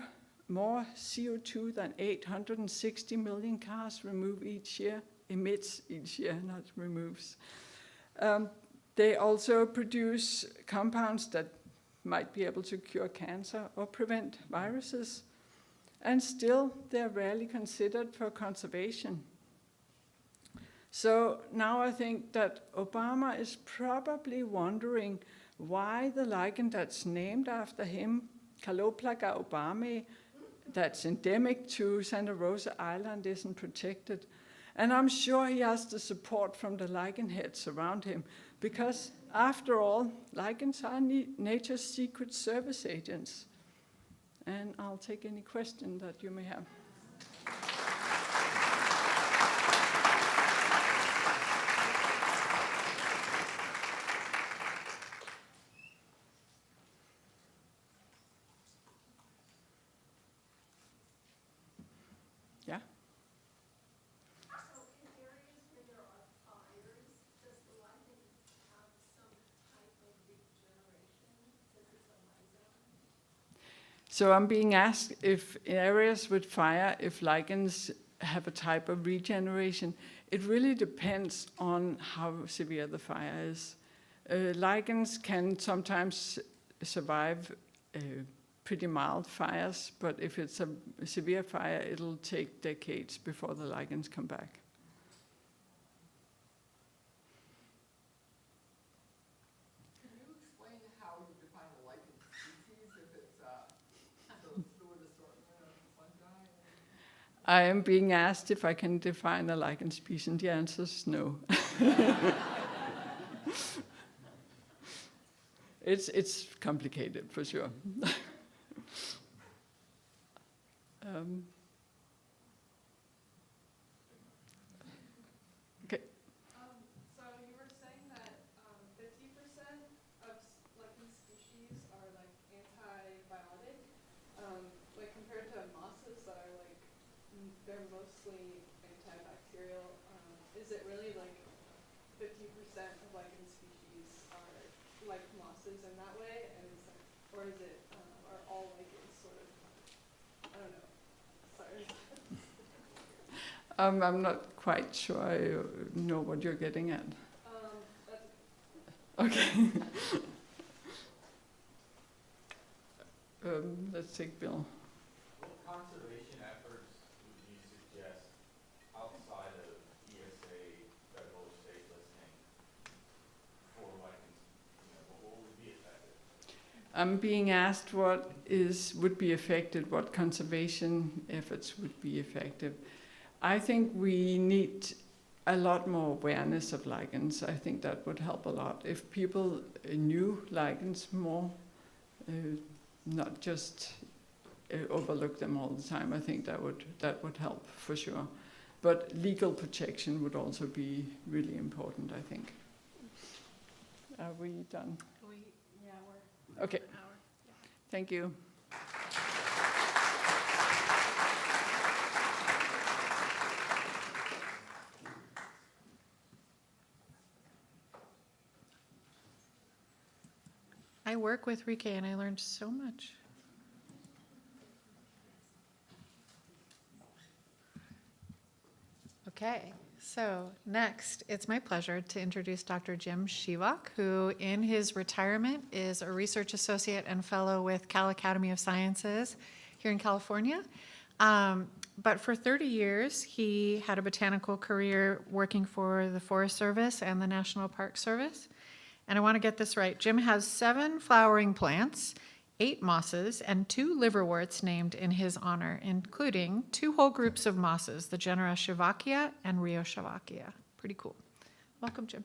S7: more CO2 than 860 million cars remove each year, emits each year, not removes. They also produce compounds that might be able to cure cancer or prevent viruses. And still, they're rarely considered for conservation. So now I think that Obama is probably wondering why the lichen that's named after him, Caloplaga obamei, that's endemic to Santa Rosa Island, isn't protected. And I'm sure he has the support from the lichen heads around him, because after all, lichens are nature's secret service agents. And I'll take any question that you may have. Yeah?
S9: So in areas where there are fires, does the lichen have some type of regeneration because it's a rhizome?
S7: So I'm being asked if in areas with fire, if lichens have a type of regeneration. It really depends on how severe the fire is. Lichens can sometimes survive pretty mild fires, but if it's a severe fire, it'll take decades before the lichens come back.
S2: Can you explain how you define a lichen species if it's a fluid assortment of fungi?
S7: I am being asked if I can define a lichen species, and the answer is no. It's complicated for sure. Okay.
S10: So you were saying that 50% of lichen species are like antibiotic, like compared to mosses that are like they're mostly antibacterial. Is it really like 50% of lichen species are like mosses in that way, and or is it are all lichens sort of? I don't know. Sorry.
S7: I'm not quite sure I know what you're getting at. Okay. Let's take Bill.
S11: What conservation efforts would you suggest outside of ESA federal or state listing for lichens? What would be effective?
S7: I'm being asked what would be affected, what conservation efforts would be effective. I think we need a lot more awareness of lichens. I think that would help a lot. If people knew lichens more, not just overlook them all the time, I think that would help for sure. But legal protection would also be really important, I think. Are we done?
S1: Yeah, we're
S7: Okay.
S1: an hour. Yeah.
S7: Thank you.
S1: I work with Rike and I learned so much. Okay, so next, it's my pleasure to introduce Dr. Jim Shivak, who in his retirement is a research associate and fellow with Cal Academy of Sciences here in California. But for 30 years, he had a botanical career working for the Forest Service and the National Park Service. And I want to get this right. Jim has 7 flowering plants 8 mosses, and 2 liverworts named in his honor, including 2 whole groups of mosses, the genera Shivakia and Rheoshivakia. Pretty cool. Welcome, Jim.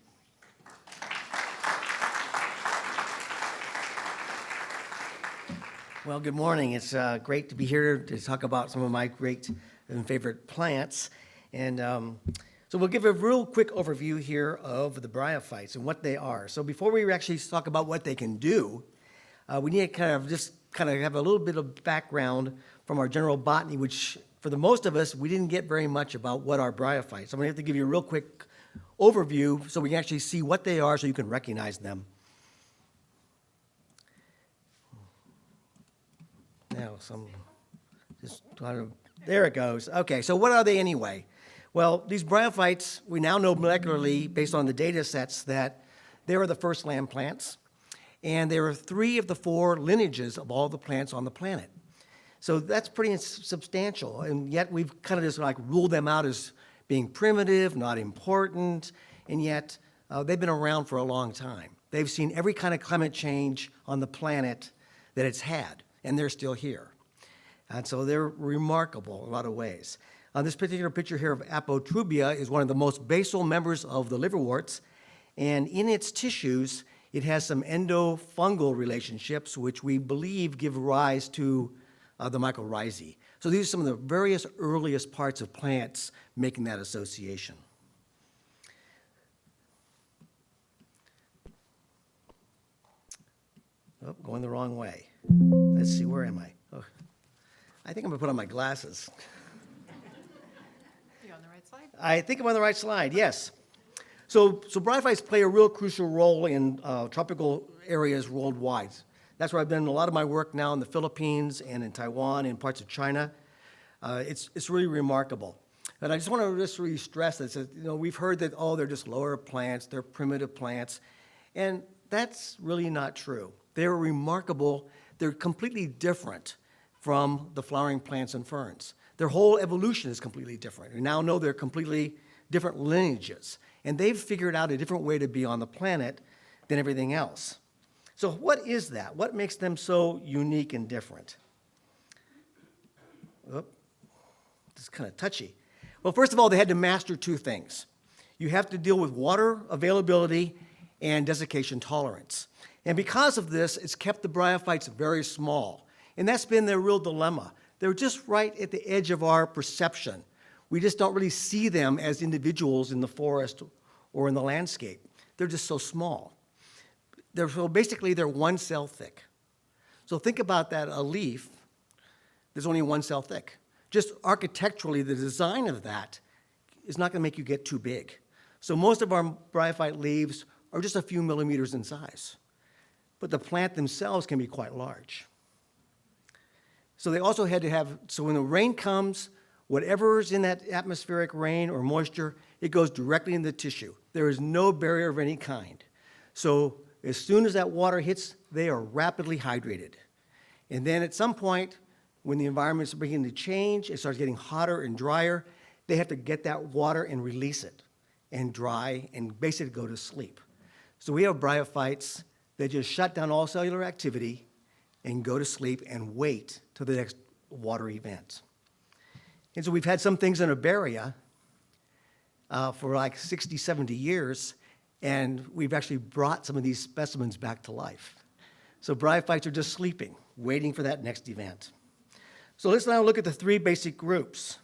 S12: Well, good morning. It's great to be here to talk about some of my great and favorite plants. And so we'll give a real quick overview here of the bryophytes and what they are. So before we actually talk about what they can do, we need to kind of have a little bit of background from our general botany, which for the most of us, we didn't get very much about what are bryophytes. So I'm going to have to give you a real quick overview so we can actually see what they are so you can recognize them. Now, there it goes. Okay, so what are they anyway? Well, these bryophytes, we now know molecularly, based on the data sets, that they are the first land plants, and there are 3 of the 4 lineages of all the plants on the planet. So that's pretty substantial, and yet we've kind of just like ruled them out as being primitive, not important, and yet they've been around for a long time. They've seen every kind of climate change on the planet that it's had, and they're still here. And so they're remarkable in a lot of ways. This particular picture here of Apotrubia is one of the most basal members of the liverworts, and in its tissues, it has some endofungal relationships, which we believe give rise to the mycorrhizae. So these are some of the various earliest parts of plants making that association. Oh, going the wrong way. Let's see, where am I? Oh, I think I'm gonna put on my glasses.
S1: You on the right slide?
S12: I think I'm on the right slide, yes. So bryophytes play a real crucial role in tropical areas worldwide. That's where I've done a lot of my work now in the Philippines and in Taiwan and parts of China. It's really remarkable. And I just want to just really stress that, we've heard that, they're just lower plants, they're primitive plants, and that's really not true. They're remarkable. They're completely different from the flowering plants and ferns. Their whole evolution is completely different. We now know they're completely different lineages, and they've figured out a different way to be on the planet than everything else. So what is that? What makes them so unique and different? Oh, this is kind of touchy. Well, first of all, they had to master 2 things. You have to deal with water availability and desiccation tolerance. And because of this, it's kept the bryophytes very small. And that's been their real dilemma. They're just right at the edge of our perception. We just don't really see them as individuals in the forest or in the landscape. They're just so small. So basically, they're 1 cell thick. So think about that, a leaf, there's only 1 cell thick. Just architecturally, the design of that is not gonna make you get too big. So most of our bryophyte leaves are just a few millimeters in size. But the plant themselves can be quite large. So they also had to have, so when the rain comes, whatever's in that atmospheric rain or moisture, it goes directly in the tissue. There is no barrier of any kind. So as soon as that water hits, they are rapidly hydrated. And then at some point, when the environment's beginning to change, it starts getting hotter and drier, they have to get that water and release it and dry and basically go to sleep. So we have bryophytes that just shut down all cellular activity and go to sleep and wait till the next water event. And so we've had some things in Iberia for like 60, 70 years, and we've actually brought some of these specimens back to life. So bryophytes are just sleeping, waiting for that next event. So let's now look at the 3 basic groups.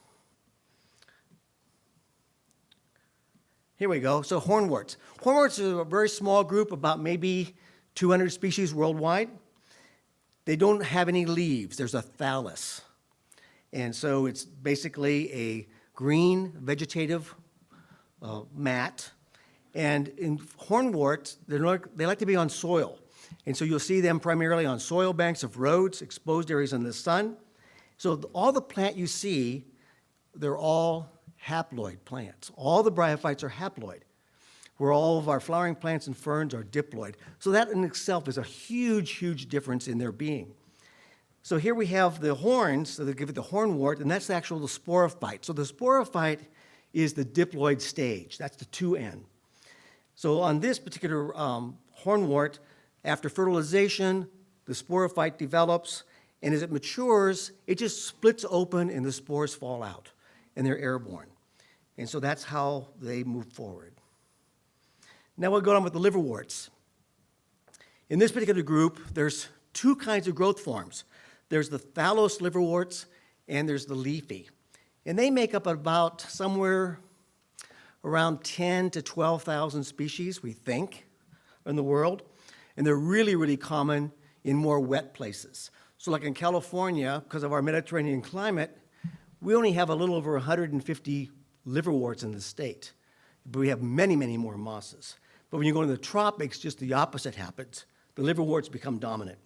S12: Here we go. So hornworts. Hornworts are a very small group, about maybe 200 species worldwide. They don't have any leaves. There's a thallus. And so it's basically a green vegetative mat. And in hornworts, they like to be on soil. And so you'll see them primarily on soil banks of roads, exposed areas in the sun. So all the plant you see, they're all haploid plants. All the bryophytes are haploid, where all of our flowering plants and ferns are diploid. So that in itself is a huge, huge difference in their being. So here we have the horns, so they give it the hornwort, and that's the actual sporophyte. So the sporophyte is the diploid stage. That's the 2N. So on this particular hornwort, after fertilization, the sporophyte develops, and as it matures, it just splits open and the spores fall out, and they're airborne. And so that's how they move forward. Now we'll go on with the liverworts. In this particular group, there's two kinds of growth forms. There's the thallus liverworts, and there's the leafy. And they make up about somewhere around 10 to 12,000 species, we think, in the world. And they're really, really common in more wet places. So like in California, because of our Mediterranean climate, we only have a little over 150 liverworts in the state. But we have many, many more mosses. But when you go into the tropics, just the opposite happens. The liverworts become dominant.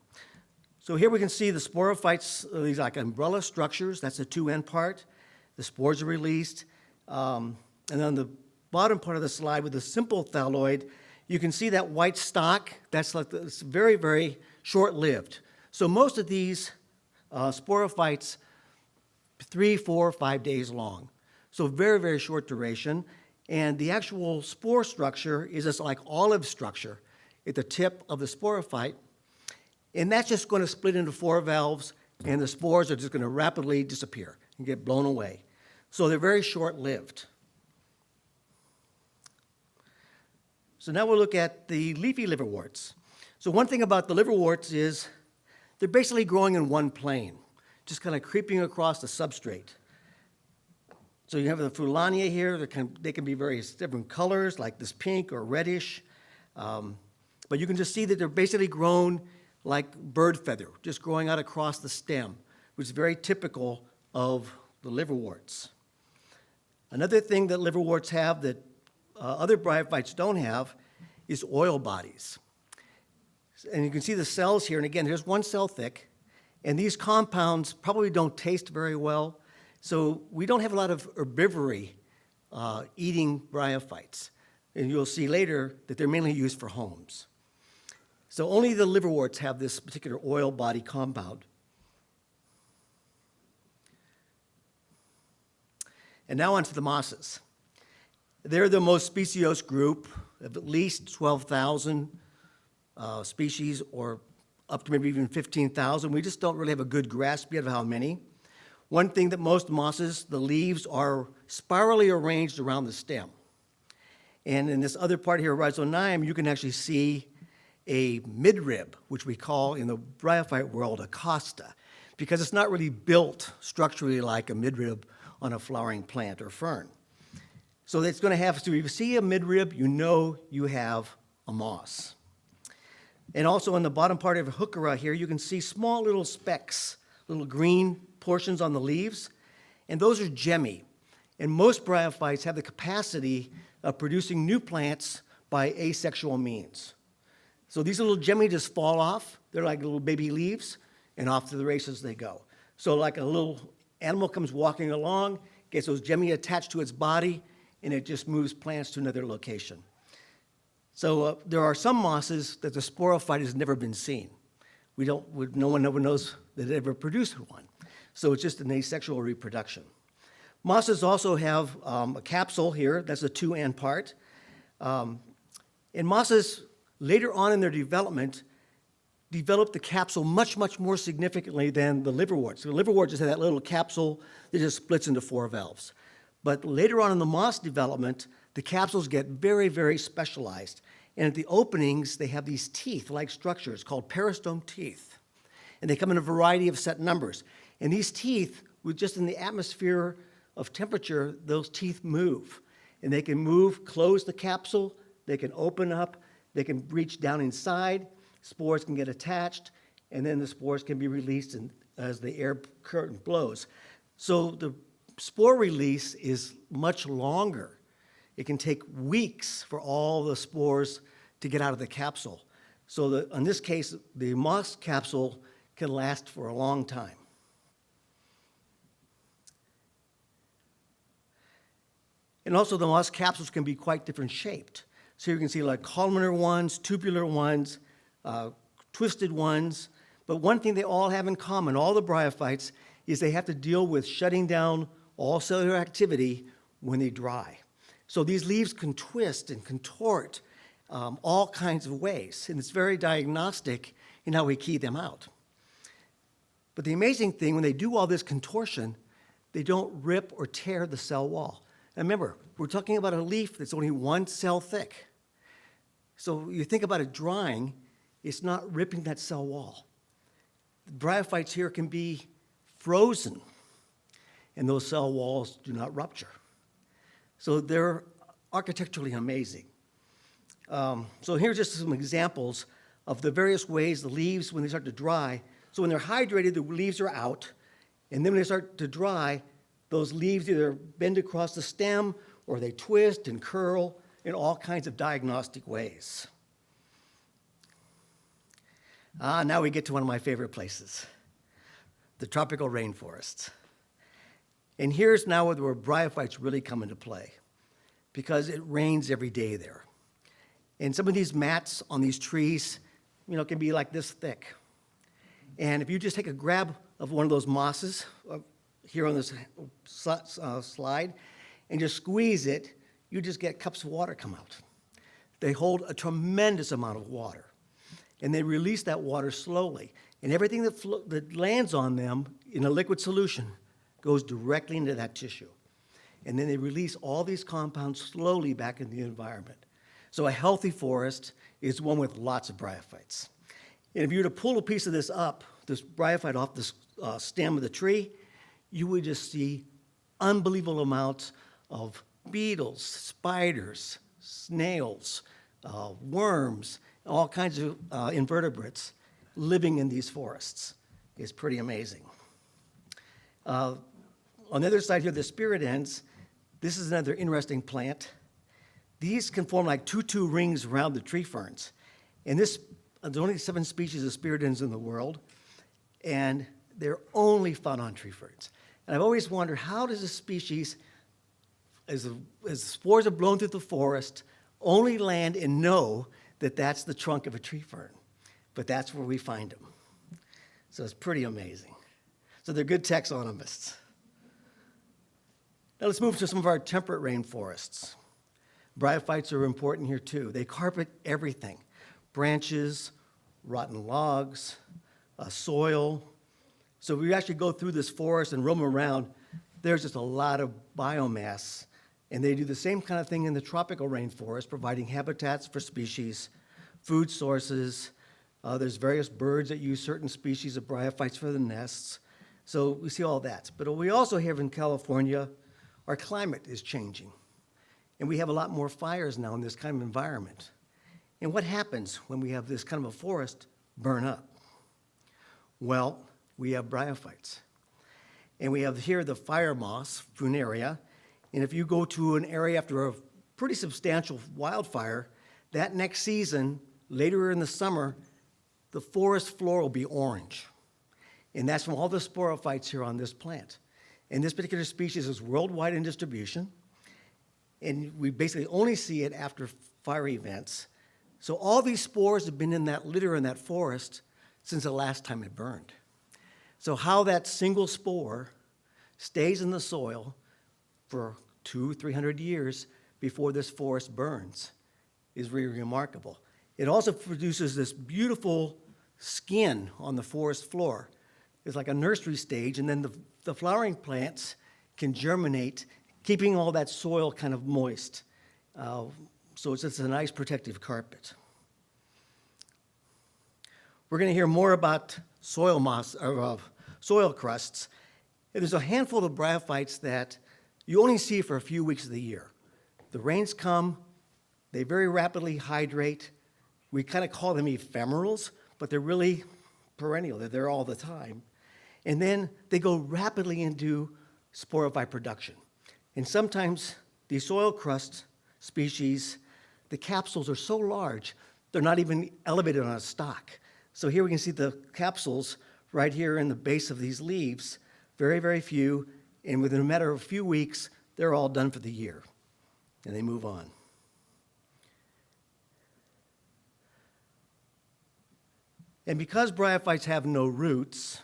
S12: So here we can see the sporophytes, these like umbrella structures. That's the two-end part. The spores are released. And on the bottom part of the slide with the simple thalloid, you can see that white stalk. That's like it's very, very short-lived. So most of these sporophytes, 3, 4, 5 days long. So very, very short duration. And the actual spore structure is this like olive structure at the tip of the sporophyte. And that's just going to split into 4 valves, and the spores are just going to rapidly disappear and get blown away. So they're very short-lived. So now we'll look at the leafy liverworts. So one thing about the liverworts is they're basically growing in one plane, just kind of creeping across the substrate. So you have the Fulania here. They can be various different colors, like this pink or reddish. But you can just see that they're basically grown like bird feather, just growing out across the stem, which is very typical of the liverworts. Another thing that liverworts have that other bryophytes don't have is oil bodies. And you can see the cells here, and again, there's one cell thick, and these compounds probably don't taste very well, so we don't have a lot of herbivory eating bryophytes. And you'll see later that they're mainly used for homes. So only the liverworts have this particular oil body compound. And now onto the mosses. They're the most speciose group of at least 12,000 species, or up to maybe even 15,000. We just don't really have a good grasp yet of how many. One thing that most mosses, the leaves are spirally arranged around the stem. And in this other part here, rhizonyme, you can actually see a midrib, which we call in the bryophyte world a costa, because it's not really built structurally like a midrib on a flowering plant or fern. So it's going to have, so if you see a midrib, you know you have a moss. And also on the bottom part of Heuchera here, you can see small little specks, little green portions on the leaves, and those are gemmy. And most bryophytes have the capacity of producing new plants by asexual means. So these little gemmy just fall off. They're like little baby leaves, and off to the races they go. So like a little animal comes walking along, gets those gemmy attached to its body, and it just moves plants to another location. So there are some mosses that the sporophyte has never been seen. No one ever knows that it ever produced one. So it's just an asexual reproduction. Mosses also have a capsule here. That's the two-end part. And mosses, later on in their development, develop the capsule much, much more significantly than the liverworts. The liverworts just have that little capsule that just splits into 4 valves. But later on in the moss development, the capsules get very, very specialized. And at the openings, they have these teeth-like structures called peristome teeth. And they come in a variety of set numbers. And these teeth, with just in the atmosphere of temperature, those teeth move. And they can move, close the capsule, they can open up, they can reach down inside, spores can get attached, and then the spores can be released as the air current blows. So the spore release is much longer. It can take weeks for all the spores to get out of the capsule. So in this case, the moss capsule can last for a long time. And also the moss capsules can be quite different shaped. So you can see like columnar ones, tubular ones, twisted ones. But one thing they all have in common, all the bryophytes, is they have to deal with shutting down all cellular activity when they dry. So these leaves can twist and contort all kinds of ways. And it's very diagnostic in how we key them out. But the amazing thing, when they do all this contortion, they don't rip or tear the cell wall. And remember, we're talking about a leaf that's only 1 cell thick. So you think about it drying, it's not ripping that cell wall. The bryophytes here can be frozen, and those cell walls do not rupture. So they're architecturally amazing. So here's just some examples of the various ways the leaves, when they start to dry, so when they're hydrated, the leaves are out, and then when they start to dry, those leaves either bend across the stem or they twist and curl in all kinds of diagnostic ways. Now we get to one of my favorite places, the tropical rainforests. And here's now where bryophytes really come into play, because it rains every day there. And some of these mats on these trees, can be like this thick. And if you just take a grab of one of those mosses here on this slide and just squeeze it, you just get cups of water come out. They hold a tremendous amount of water, and they release that water slowly. And everything that lands on them in a liquid solution goes directly into that tissue. And then they release all these compounds slowly back in the environment. So a healthy forest is one with lots of bryophytes. And if you were to pull a piece of this bryophyte off the stem of the tree, you would just see unbelievable amounts of beetles, spiders, snails, worms, all kinds of invertebrates living in these forests. It's pretty amazing. On the other side here, the spirit ends. This is another interesting plant. These can form like tutu rings around the tree ferns. And there's only 7 species of spirit ends in the world, and they're only found on tree ferns. And I've always wondered, how does a species, as spores are blown through the forest, only land and know that that's the trunk of a tree fern? But that's where we find them. So it's pretty amazing. So they're good taxonomists. Now let's move to some of our temperate rainforests. Bryophytes are important here too. They carpet everything: branches, rotten logs, soil. So we actually go through this forest and roam around. There's just a lot of biomass. And they do the same kind of thing in the tropical rainforest, providing habitats for species, food sources. There's various birds that use certain species of bryophytes for the nests. So we see all that. But what we also have in California, our climate is changing. And we have a lot more fires now in this kind of environment. And what happens when we have this kind of a forest burn up? Well, we have bryophytes. And we have here the fire moss, Funaria. And if you go to an area after a pretty substantial wildfire, that next season, later in the summer, the forest floor will be orange. And that's from all the sporophytes here on this plant. And this particular species is worldwide in distribution. And we basically only see it after fire events. So all these spores have been in that litter in that forest since the last time it burned. So how that single spore stays in the soil for 200-300 years before this forest burns is really remarkable. It also produces this beautiful skin on the forest floor. It's like a nursery stage, and then the flowering plants can germinate, keeping all that soil kind of moist. So it's just a nice protective carpet. We're going to hear more about soil moss, or soil crusts. There's a handful of bryophytes that you only see for a few weeks of the year. The rains come, they very rapidly hydrate. We kind of call them ephemerals, but they're really perennial. They're there all the time. And then they go rapidly into sporophyte production. And sometimes these soil crust species, the capsules are so large, they're not even elevated on a stalk. So here we can see the capsules right here in the base of these leaves, very, very few, and within a matter of a few weeks, they're all done for the year, and they move on. And because bryophytes have no roots,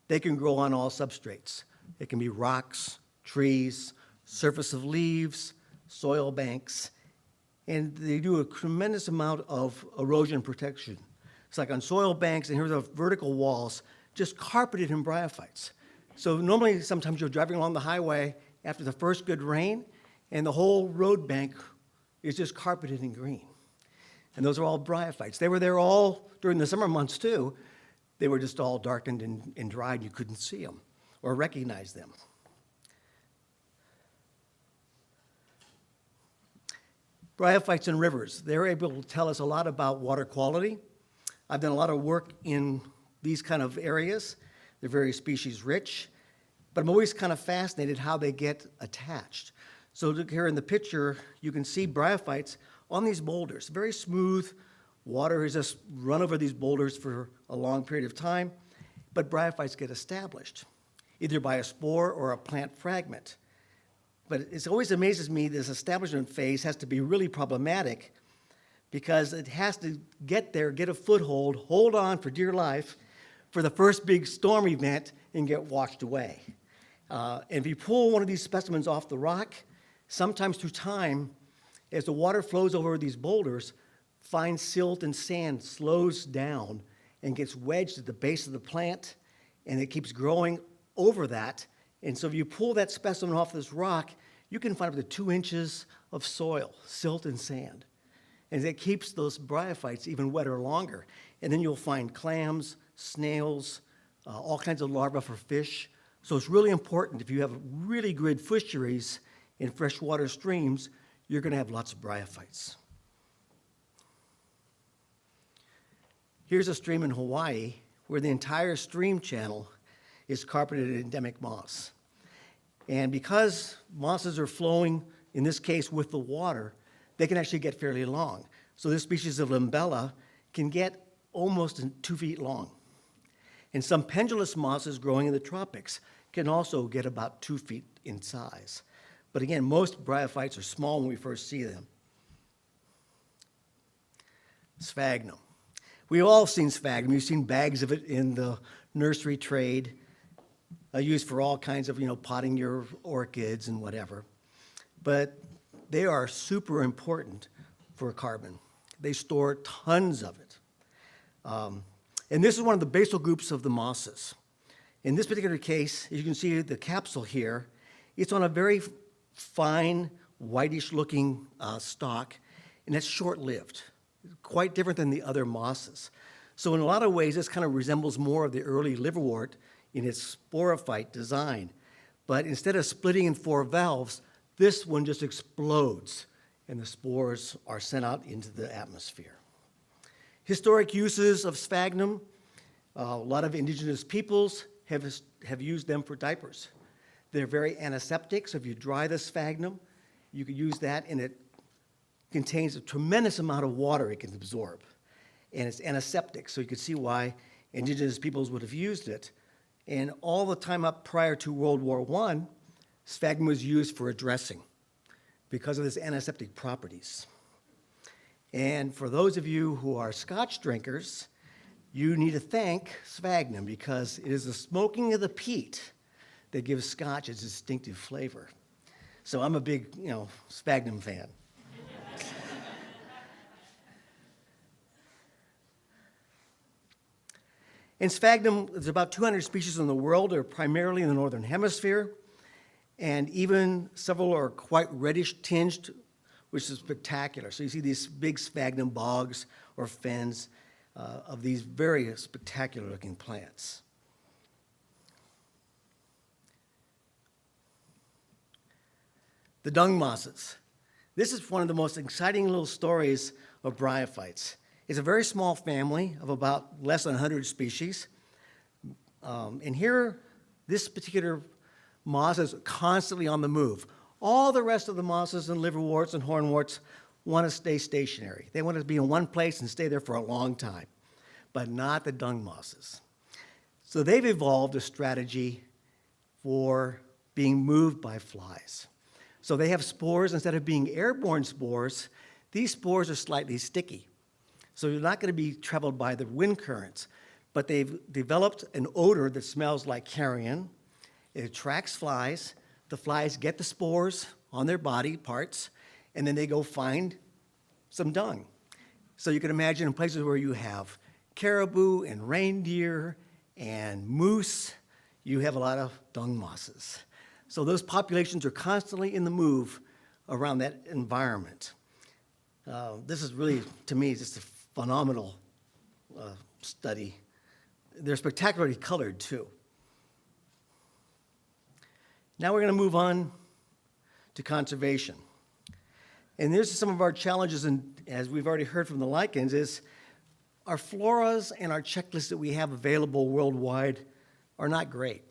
S12: they can grow on all substrates. It can be rocks, trees, surface of leaves, soil banks, and they do a tremendous amount of erosion protection. It's like on soil banks, and here's the vertical walls, just carpeted in bryophytes. So normally, sometimes you're driving along the highway after the first good rain, and the whole road bank is just carpeted in green. And those are all bryophytes. They were there all during the summer months, too. They were just all darkened and dried. You couldn't see them or recognize them. Bryophytes in rivers. They're able to tell us a lot about water quality. I've done a lot of work in these kind of areas. They're very species rich, but I'm always kind of fascinated how they get attached. So look here in the picture, you can see bryophytes on these boulders. Very smooth. Water has just run over these boulders for a long period of time, but bryophytes get established, either by a spore or a plant fragment. But it always amazes me this establishment phase has to be really problematic because it has to get there, get a foothold, hold on for dear life for the first big storm event and get washed away. And if you pull one of these specimens off the rock, sometimes through time, as the water flows over these boulders, fine silt and sand slows down and gets wedged at the base of the plant, and it keeps growing over that. And so if you pull that specimen off this rock, you can find up to 2 inches of soil, silt and sand. And it keeps those bryophytes even wetter longer. And then you'll find clams, snails, all kinds of larvae for fish. So it's really important if you have really good fisheries in freshwater streams, you're going to have lots of bryophytes. Here's a stream in Hawaii where the entire stream channel is carpeted in endemic moss. And because mosses are flowing, in this case with the water, they can actually get fairly long. So this species of limbella can get almost 2 feet long. And some pendulous mosses growing in the tropics can also get about 2 feet in size. But again, most bryophytes are small when we first see them. Sphagnum. We've all seen sphagnum. You've seen bags of it in the nursery trade, used for all kinds of, potting your orchids and whatever. But they are super important for carbon. They store tons of it. And this is one of the basal groups of the mosses. In this particular case, as you can see the capsule here, it's on a very fine, whitish-looking stalk, and it's short-lived, quite different than the other mosses. So in a lot of ways, this kind of resembles more of the early liverwort in its sporophyte design. But instead of splitting in 4 valves, this one just explodes, and the spores are sent out into the atmosphere. Historic uses of sphagnum. A lot of indigenous peoples have used them for diapers. They're very antiseptic, so if you dry the sphagnum, you can use that, and it contains a tremendous amount of water it can absorb. And it's antiseptic, so you can see why indigenous peoples would have used it. And all the time up prior to World War I, sphagnum was used for a dressing because of its antiseptic properties. And for those of you who are Scotch drinkers, you need to thank sphagnum because it is the smoking of the peat that gives Scotch its distinctive flavor. So I'm a big, sphagnum fan. In sphagnum, there's about 200 species in the world. They're primarily in the northern hemisphere, and even several are quite reddish tinged, which is spectacular. So you see these big sphagnum bogs or fens of these very spectacular looking plants. The dung mosses. This is one of the most exciting little stories of bryophytes. It's a very small family of about less than 100 species. And here, this particular moss is constantly on the move. All the rest of the mosses and liverworts and hornworts want to stay stationary. They want to be in one place and stay there for a long time, but not the dung mosses. So they've evolved a strategy for being moved by flies. So they have spores. Instead of being airborne spores, these spores are slightly sticky. So you're not going to be traveled by the wind currents, but they've developed an odor that smells like carrion. It attracts flies. The flies get the spores on their body parts, and then they go find some dung. So you can imagine in places where you have caribou and reindeer and moose, you have a lot of dung mosses. So those populations are constantly in the move around that environment. This is really, to me, just a phenomenal study. They're spectacularly colored, too. Now we're going to move on to conservation. And there's some of our challenges, and as we've already heard from the lichens, is our floras and our checklists that we have available worldwide are not great.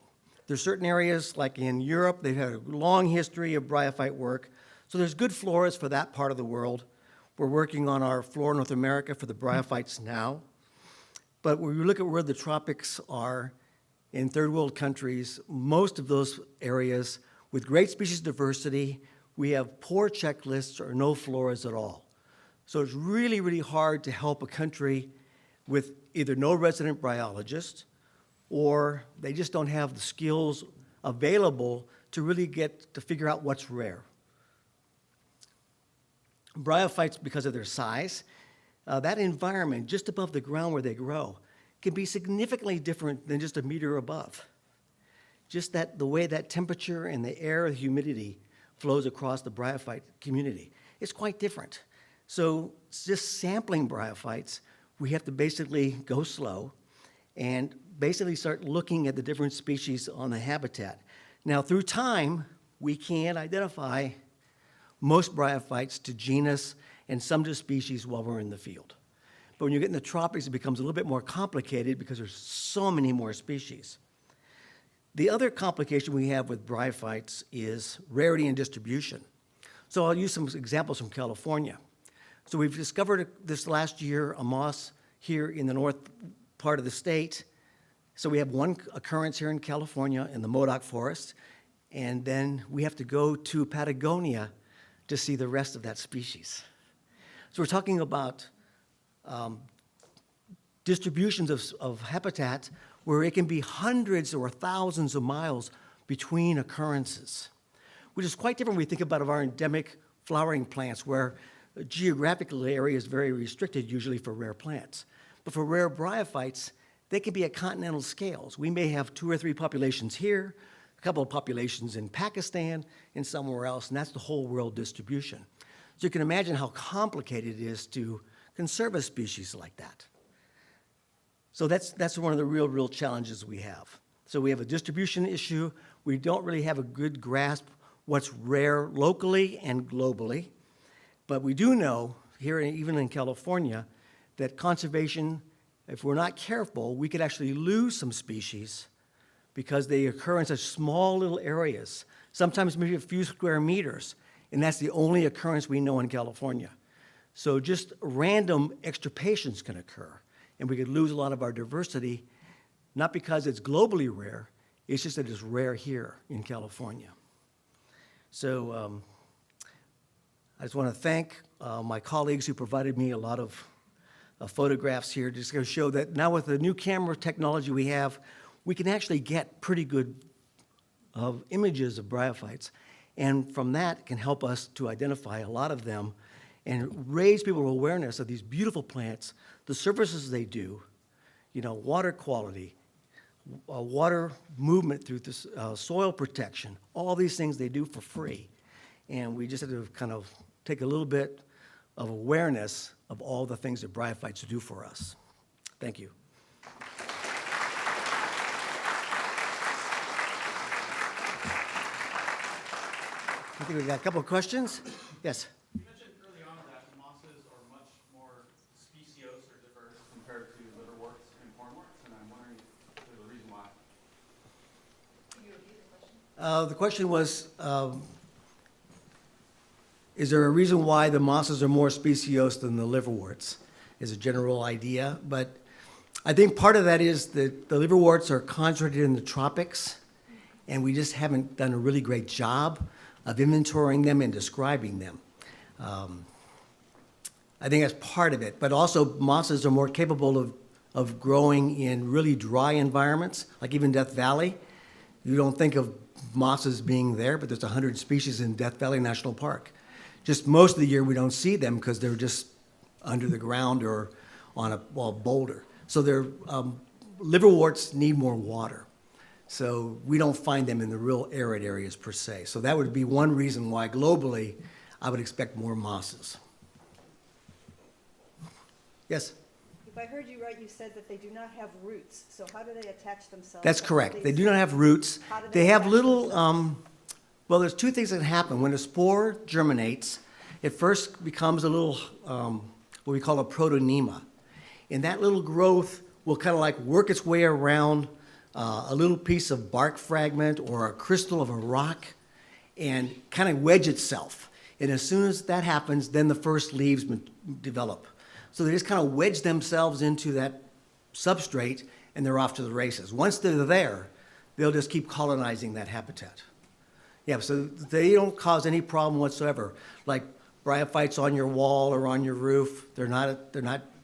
S12: There's certain areas, like in Europe, they've had a long history of bryophyte work, so there's good floras for that part of the world. We're working on our flora North America for the bryophytes now. But when you look at where the tropics are in third world countries, most of those areas with great species diversity, we have poor checklists or no floras at all. So it's really, really hard to help a country with either no resident bryologist or they just don't have the skills available to really get to figure out what's rare. Bryophytes, because of their size, that environment just above the ground where they grow can be significantly different than just a meter above. Just that the way that temperature and the air, the humidity flows across the bryophyte community, it's quite different. So just sampling bryophytes, we have to basically go slow and basically start looking at the different species on the habitat. Now, through time, we can identify most bryophytes to genus and some to species while we're in the field. But when you get in the tropics, it becomes a little bit more complicated because there's so many more species. The other complication we have with bryophytes is rarity and distribution. So I'll use some examples from California. So we've discovered this last year a moss here in the north part of the state. So we have one occurrence here in California in the Modoc Forest, and then we have to go to Patagonia to see the rest of that species. So we're talking about distributions of habitat where it can be hundreds or thousands of miles between occurrences, which is quite different when we think about our endemic flowering plants where a geographical area is very restricted usually for rare plants. But for rare bryophytes, they can be at continental scales. We may have 2 or 3 populations here, a couple of populations in Pakistan and somewhere else, and that's the whole world distribution. So you can imagine how complicated it is to conserve a species like that. So that's one of the real challenges we have. So we have a distribution issue. We don't really have a good grasp what's rare locally and globally. But we do know, here even in California, that conservation, if we're not careful, we could actually lose some species because they occur in such small little areas, sometimes maybe a few square meters, and that's the only occurrence we know in California. So just random extirpations can occur, and we could lose a lot of our diversity, not because it's globally rare, it's just that it's rare here in California. So I just want to thank my colleagues who provided me a lot of photographs here just to show that now with the new camera technology we have, we can actually get pretty good images of bryophytes. And from that can help us to identify a lot of them and raise people's awareness of these beautiful plants, the services they do, you know, water quality, water movement through this, soil protection, all these things they do for free. And we just have to kind of take a little bit of awareness of all the things that bryophytes do for us. Thank you. I think we've got a couple of questions. Yes?
S11: You mentioned early on that mosses are much more speciose or diverse compared to liverworts and hornworts, and I'm wondering if there's a reason why. Can you repeat the question?
S12: The question was, is there a reason why the mosses are more speciose than the liverworts? Is a general idea, but I think part of that is that the liverworts are concentrated in the tropics, and we just haven't done a really great job of inventorying them and describing them. I think that's part of it, but also mosses are more capable of growing in really dry environments, like even Death Valley. You don't think of mosses being there, but there's 100 species in Death Valley National Park. Just most of the year we don't see them because they're just under the ground or on a boulder. So their liverworts need more water. So we don't find them in the real arid areas per se. So that would be one reason why globally I would expect more mosses. Yes?
S13: If I heard you right, you said that they do not have roots. So how do they attach themselves?
S12: That's correct. They do not have roots.
S13: How do
S12: They
S13: they
S12: have
S13: attach
S12: little,
S13: themselves?
S12: well, there's two things that happen. When a spore germinates, it first becomes a little, what we call a protonema. And that little growth will kind of like work its way around a little piece of bark fragment or a crystal of a rock and kind of wedge itself. And as soon as that happens, then the first leaves develop. So they just kind of wedge themselves into that substrate and they're off to the races. Once they're there, they'll just keep colonizing that habitat. Yeah, so they don't cause any problem whatsoever. Like bryophytes on your wall or on your roof, they're not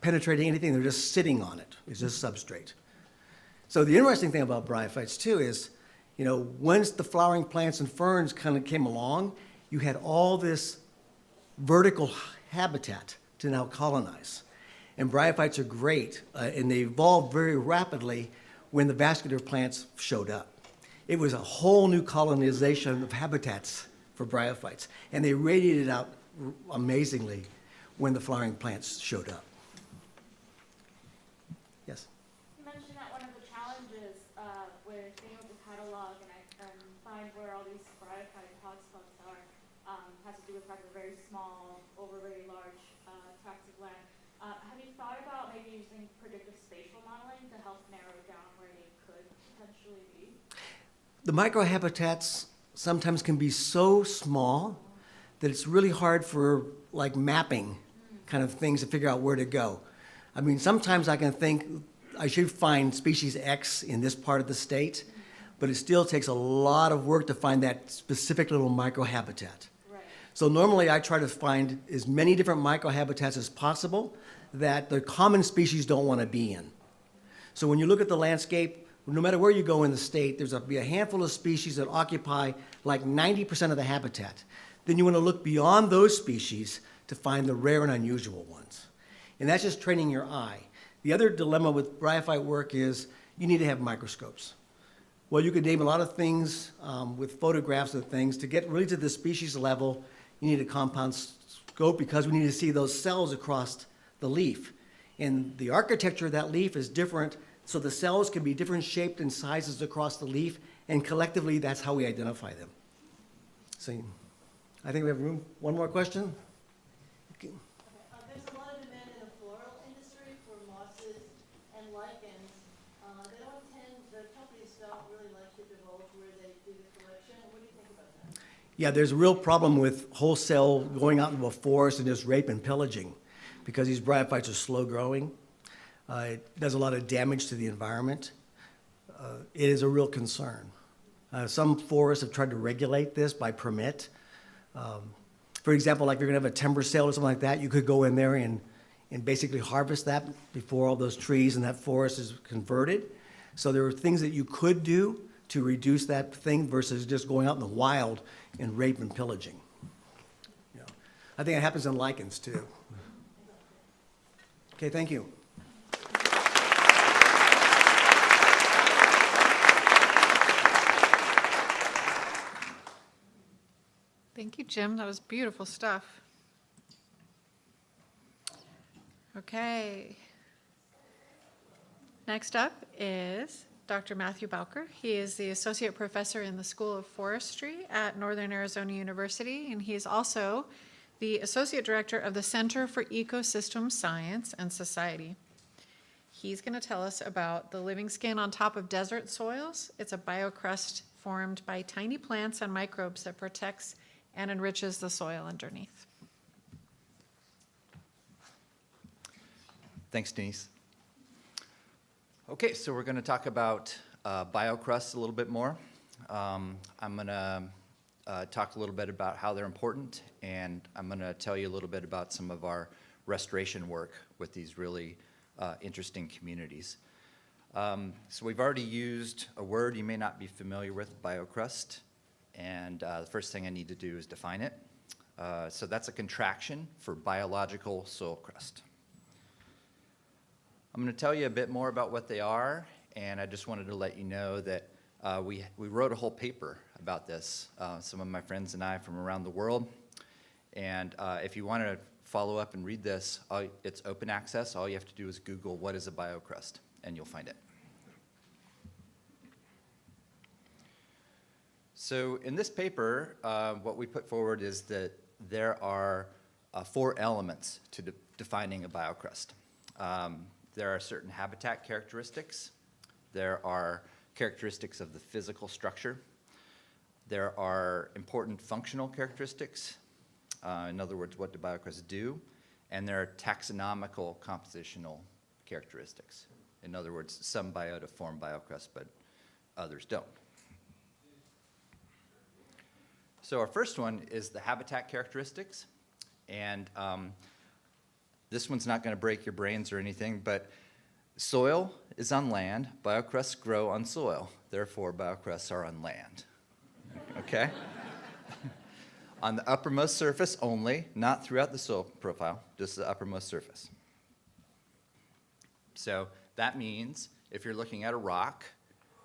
S12: penetrating anything, they're just sitting on it. It's just substrate. So the interesting thing about bryophytes too is, you know, once the flowering plants and ferns kind of came along, you had all this vertical habitat to now colonize. And bryophytes are great, and they evolved very rapidly when the vascular plants showed up. It was a whole new colonization of habitats for bryophytes, and they radiated out amazingly when the flowering plants showed up. Yes?
S14: You mentioned that one of the challenges with being able to catalog and find where all these bryophyte hotspots are has to do with the fact that they're very small over very large tracts of land. Have you thought about maybe using predictive spatial modeling to help narrow down where they could potentially be?
S12: The microhabitats sometimes can be so small that it's really hard for like mapping kind of things to figure out where to go. I mean, sometimes I can think I should find species X in this part of the state, but it still takes a lot of work to find that specific little microhabitat.
S14: Right.
S12: So normally I try to find as many different microhabitats as possible that the common species don't want to be in. So when you look at the landscape, no matter where you go in the state, there's be a handful of species that occupy like 90% of the habitat. Then you want to look beyond those species to find the rare and unusual ones. And that's just training your eye. The other dilemma with bryophyte work is you need to have microscopes. Well, you could name a lot of things with photographs of things. To get really to the species level, you need a compound scope because we need to see those cells across the leaf. And the architecture of that leaf is different, so the cells can be different shaped and sizes across the leaf, and collectively, that's how we identify them. So I think we have room. One more question? Okay.
S13: There's a lot of demand in the floral industry for mosses and lichens. The companies don't really like to divulge where they do the collection. What do you think about that?
S12: Yeah, there's a real problem with wholesale going out into a forest and just rape and pillaging because these bryophytes are slow growing. It does a lot of damage to the environment. It is a real concern. Some forests have tried to regulate this by permit. For example, like if you're gonna have a timber sale or something like that, you could go in there and basically harvest that before all those trees and that forest is converted. So there are things that you could do to reduce that thing versus just going out in the wild and rape and pillaging. You know, I think it happens in lichens too. Okay, thank you.
S1: Thank you, Jim. That was beautiful stuff. Okay. Next up is Dr. Matthew Bowker. He is the Associate Professor in the School of Forestry at Northern Arizona University, and he is also the Associate Director of the Center for Ecosystem Science and Society. He's going to tell us about the living skin on top of desert soils. It's a biocrust formed by tiny plants and microbes that protects and enriches the soil underneath.
S15: Thanks, Denise. Okay, so we're going to talk about biocrusts a little bit more. I'm going to talk a little bit about how they're important, and I'm going to tell you a little bit about some of our restoration work with these really interesting communities. So we've already used a word you may not be familiar with, biocrust, and the first thing I need to do is define it. So that's a contraction for biological soil crust. I'm going to tell you a bit more about what they are, and I just wanted to let you know that we wrote a whole paper about this, some of my friends and I from around the world. And if you want to follow up and read this, it's open access. All you have to do is Google what is a biocrust, and you'll find it. So in this paper, what we put forward is that there are 4 elements to defining a biocrust. There are certain habitat characteristics. There are characteristics of the physical structure. There are important functional characteristics. In other words, what do biocrusts do? And there are taxonomical compositional characteristics. In other words, some biota form biocrusts, but others don't. So our first one is the habitat characteristics. And this one's not going to break your brains or anything, but soil is on land. Biocrusts grow on soil. Therefore, biocrusts are on land. Okay? On the uppermost surface only, not throughout the soil profile, just the uppermost surface. So that means if you're looking at a rock,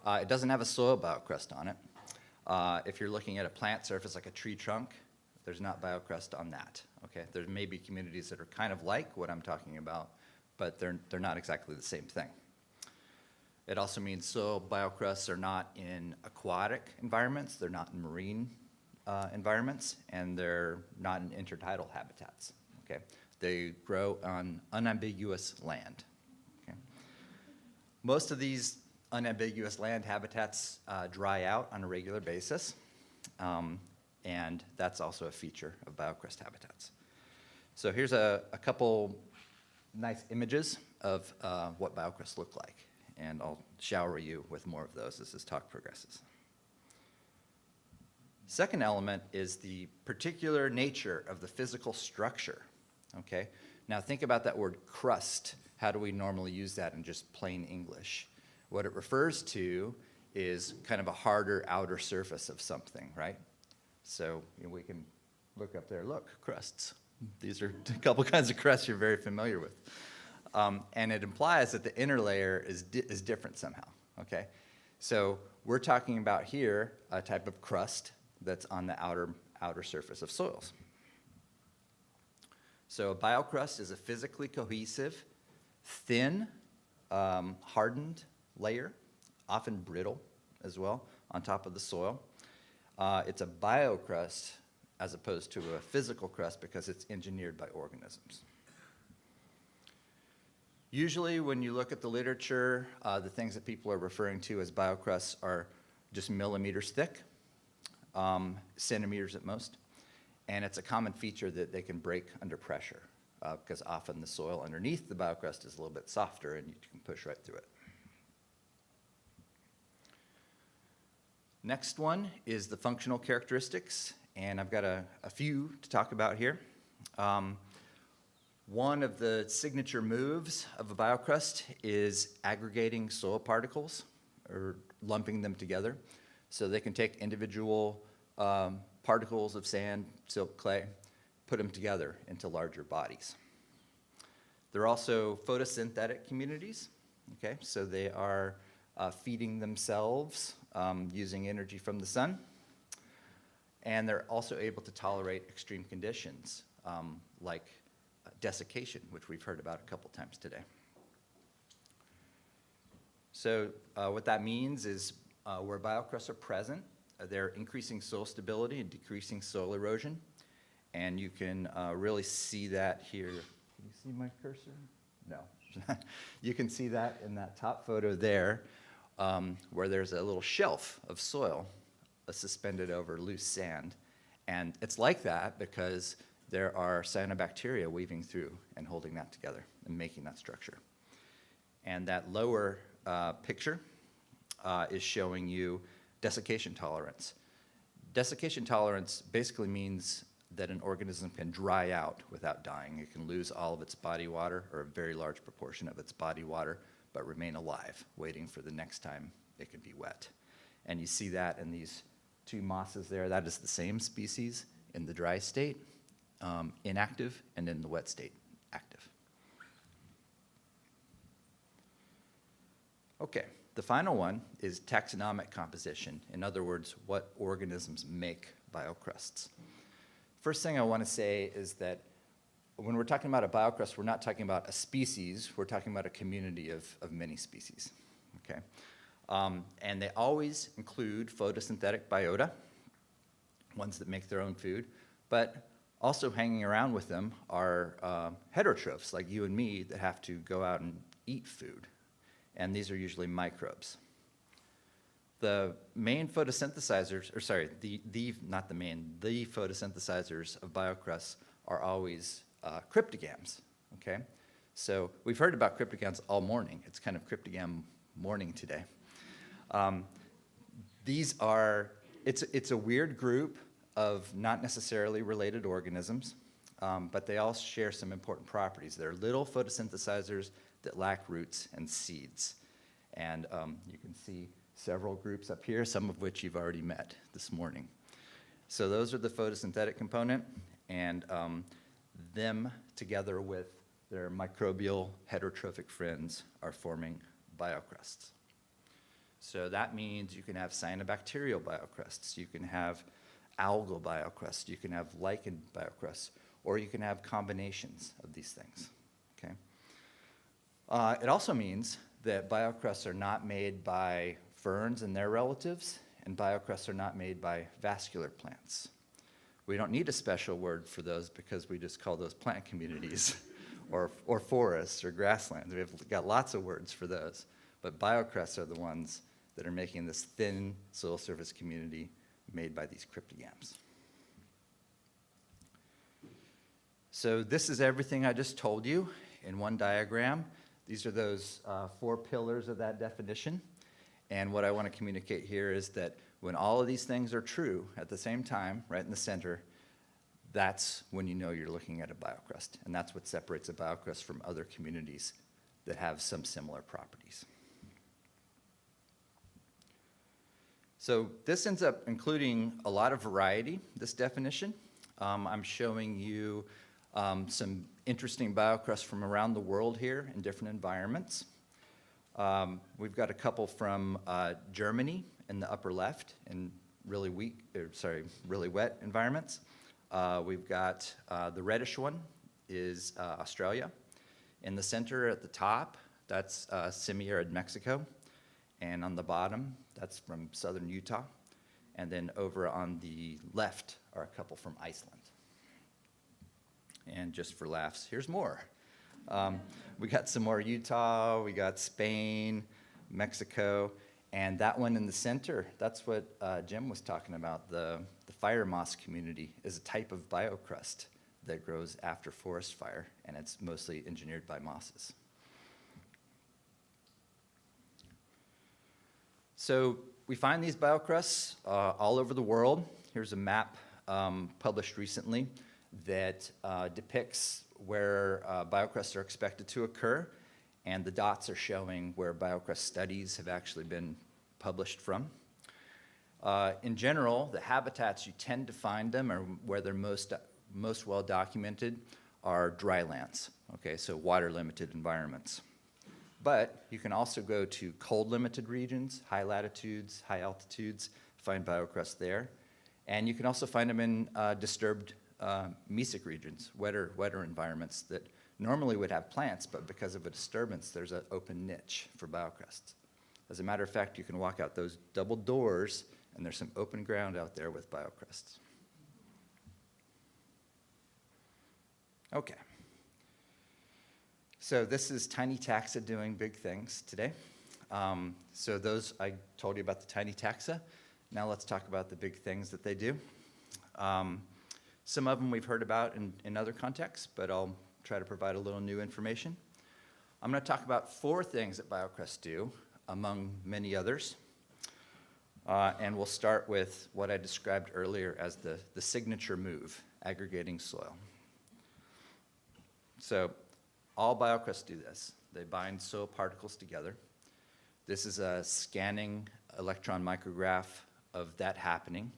S15: it doesn't have a soil biocrust on it. If you're looking at a plant surface like a tree trunk, there's not biocrust on that. Okay? There may be communities that are kind of like what I'm talking about, but they're not exactly the same thing. It also means soil biocrusts are not in aquatic environments, they're not in marine environments, and they're not in intertidal habitats. Okay? They grow on unambiguous land. Okay? Most of these unambiguous land habitats dry out on a regular basis, and that's also a feature of biocrust habitats. So here's a couple nice images of what biocrusts look like, and I'll shower you with more of those as this talk progresses. Second element is the particular nature of the physical structure. Okay? Now think about that word crust. How do we normally use that in just plain English? What it refers to is kind of a harder outer surface of something, right? So we can look up there, look, crusts. These are a couple kinds of crusts you're very familiar with. And it implies that the inner layer is different somehow, okay? So we're talking about here a type of crust that's on the outer surface of soils. So a biocrust is a physically cohesive, thin, hardened layer, often brittle as well, on top of the soil. It's a biocrust as opposed to a physical crust because it's engineered by organisms. Usually when you look at the literature, the things that people are referring to as biocrusts are just millimeters thick, centimeters at most, and it's a common feature that they can break under pressure because often the soil underneath the biocrust is a little bit softer and you can push right through it. Next one is the functional characteristics, and I've got a few to talk about here. One of the signature moves of a biocrust is aggregating soil particles or lumping them together. So they can take individual particles of sand, silt, clay, put them together into larger bodies. They're also photosynthetic communities, okay? So they are feeding themselves using energy from the sun. And they're also able to tolerate extreme conditions like desiccation, which we've heard about a couple times today. So what that means is where biocrusts are present, they're increasing soil stability and decreasing soil erosion. And you can really see that here. Can you see my cursor? No. You can see that in that top photo there, where there's a little shelf of soil suspended over loose sand. And it's like that because there are cyanobacteria weaving through and holding that together and making that structure. And that lower picture is showing you desiccation tolerance. Desiccation tolerance basically means that an organism can dry out without dying. It can lose all of its body water, or a very large proportion of its body water, but remain alive, waiting for the next time it can be wet. And you see that in these two mosses there. That is the same species in the dry state, inactive, and in the wet state, active. Okay, the final one is taxonomic composition. In other words, what organisms make biocrusts. First thing I want to say is that when we're talking about a biocrust, we're not talking about a species, we're talking about a community of many species, okay? And they always include photosynthetic biota, ones that make their own food, but also hanging around with them are heterotrophs, like you and me, that have to go out and eat food. And these are usually microbes. The main photosynthesizers, or sorry, the photosynthesizers of biocrusts are always cryptogams, okay? So we've heard about cryptogams all morning. It's kind of cryptogam morning today. It's a weird group of not necessarily related organisms, but they all share some important properties. They're little photosynthesizers that lack roots and seeds. And you can see several groups up here, some of which you've already met this morning. So those are the photosynthetic component, and them together with their microbial heterotrophic friends are forming biocrusts. So that means you can have cyanobacterial biocrusts, you can have algal biocrusts, you can have lichen biocrusts, or you can have combinations of these things, okay? It also means that biocrusts are not made by ferns and their relatives, and biocrusts are not made by vascular plants. We don't need a special word for those because we just call those plant communities or forests or grasslands. We've got lots of words for those, but biocrusts are the ones that are making this thin soil surface community made by these cryptogams. So this is everything I just told you in one diagram. These are those 4 pillars of that definition. And what I want to communicate here is that when all of these things are true at the same time, right in the center, that's when you know you're looking at a biocrust. And that's what separates a biocrust from other communities that have some similar properties. So this ends up including a lot of variety, this definition. I'm showing you some interesting biocrusts from around the world here in different environments. We've got a couple from Germany in the upper left in really wet environments. We've got the reddish one is Australia. In the center at the top, that's semi-arid Mexico. And on the bottom, that's from southern Utah. And then over on the left are a couple from Iceland. And just for laughs, here's more. We got some more Utah, we got Spain, Mexico, and that one in the center, that's what Jim was talking about. The fire moss community is a type of biocrust that grows after forest fire, and it's mostly engineered by mosses. So we find these biocrusts all over the world. Here's a map published recently that depicts where biocrusts are expected to occur, and the dots are showing where biocrust studies have actually been published from. In general, the habitats you tend to find them, or where they're most well documented, are dry lands, okay, so water-limited environments. But you can also go to cold-limited regions, high latitudes, high altitudes, find biocrusts there. And you can also find them in disturbed mesic regions, wetter environments that normally would have plants, but because of a disturbance, there's an open niche for biocrusts. As a matter of fact, you can walk out those double doors, and there's some open ground out there with biocrusts. Okay. So this is tiny taxa doing big things today. So those, I told you about the tiny taxa. Now let's talk about the big things that they do. Some of them we've heard about in other contexts, but I'll try to provide a little new information. I'm going to talk about 4 things that biocrusts do, among many others. And we'll start with what I described earlier as the signature move, aggregating soil. So all biocrusts do this. They bind soil particles together. This is a scanning electron micrograph of that happening.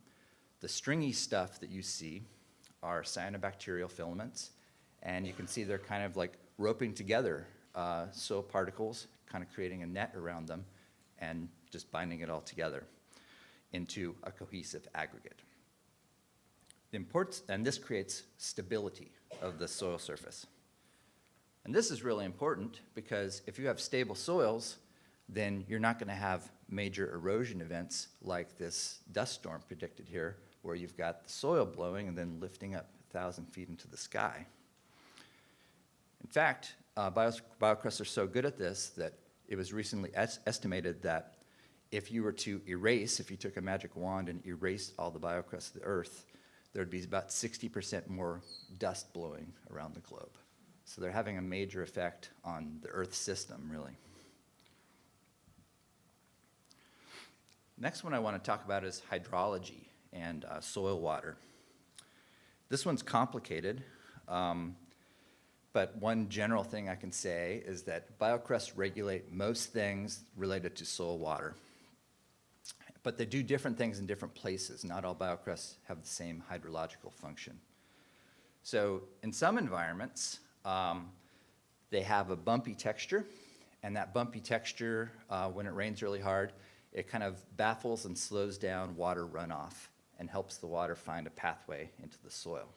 S15: The stringy stuff that you see are cyanobacterial filaments, and you can see they're kind of like roping together soil particles, kind of creating a net around them, and just binding it all together into a cohesive aggregate. And this creates stability of the soil surface. And this is really important because if you have stable soils, then you're not going to have major erosion events like this dust storm predicted here, where you've got the soil blowing and then lifting up 1,000 feet into the sky. In fact, biocrusts are so good at this that it was recently estimated that if you were to erase, if you took a magic wand and erased all the biocrusts of the Earth, there'd be about 60% more dust blowing around the globe. So they're having a major effect on the Earth system, really. Next one I want to talk about is hydrology and soil water. This one's complicated, but one general thing I can say is that biocrusts regulate most things related to soil water. But they do different things in different places. Not all biocrusts have the same hydrological function. So in some environments, they have a bumpy texture, and that bumpy texture, when it rains really hard, it kind of baffles and slows down water runoff and helps the water find a pathway into the soil.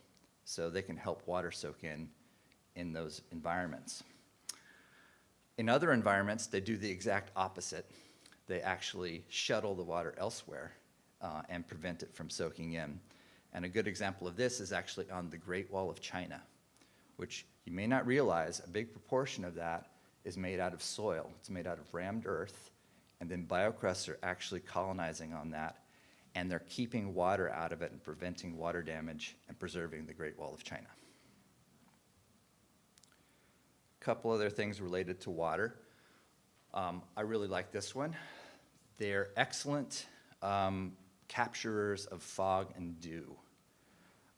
S15: So they can help water soak in those environments. In other environments, they do the exact opposite. They actually shuttle the water elsewhere and prevent it from soaking in. And a good example of this is actually on the Great Wall of China, which you may not realize a big proportion of that is made out of soil. It's made out of rammed earth, and then biocrusts are actually colonizing on that, and they're keeping water out of it and preventing water damage and preserving the Great Wall of China. A couple other things related to water. I really like this one. They're excellent capturers of fog and dew.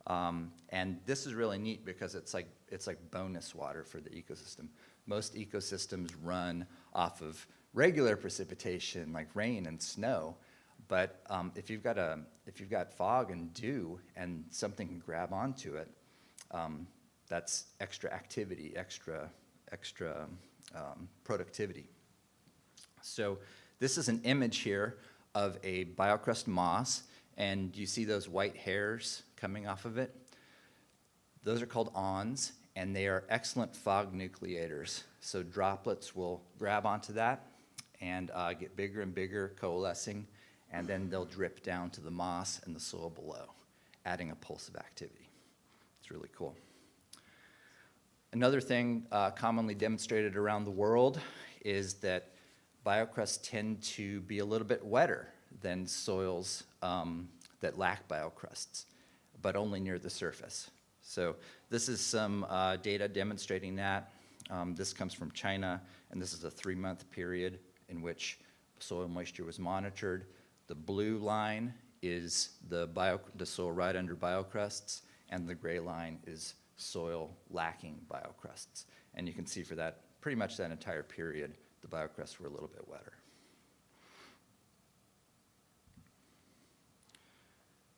S15: And this is really neat because it's like bonus water for the ecosystem. Most ecosystems run off of regular precipitation like rain and snow, but if you've got fog and dew and something can grab onto it, that's extra activity, extra productivity. So this is an image here of a biocrust moss, and you see those white hairs coming off of it. Those are called awns, and they are excellent fog nucleators. So droplets will grab onto that and get bigger and bigger, coalescing, and then they'll drip down to the moss and the soil below, adding a pulse of activity. It's really cool. Another thing commonly demonstrated around the world is that biocrusts tend to be a little bit wetter than soils that lack biocrusts, but only near the surface. So this is some data demonstrating that. This comes from China, and this is a 3-month period in which soil moisture was monitored. The blue line is the soil right under biocrusts, and the gray line is soil lacking biocrusts. And you can see for that, pretty much that entire period, the biocrusts were a little bit wetter.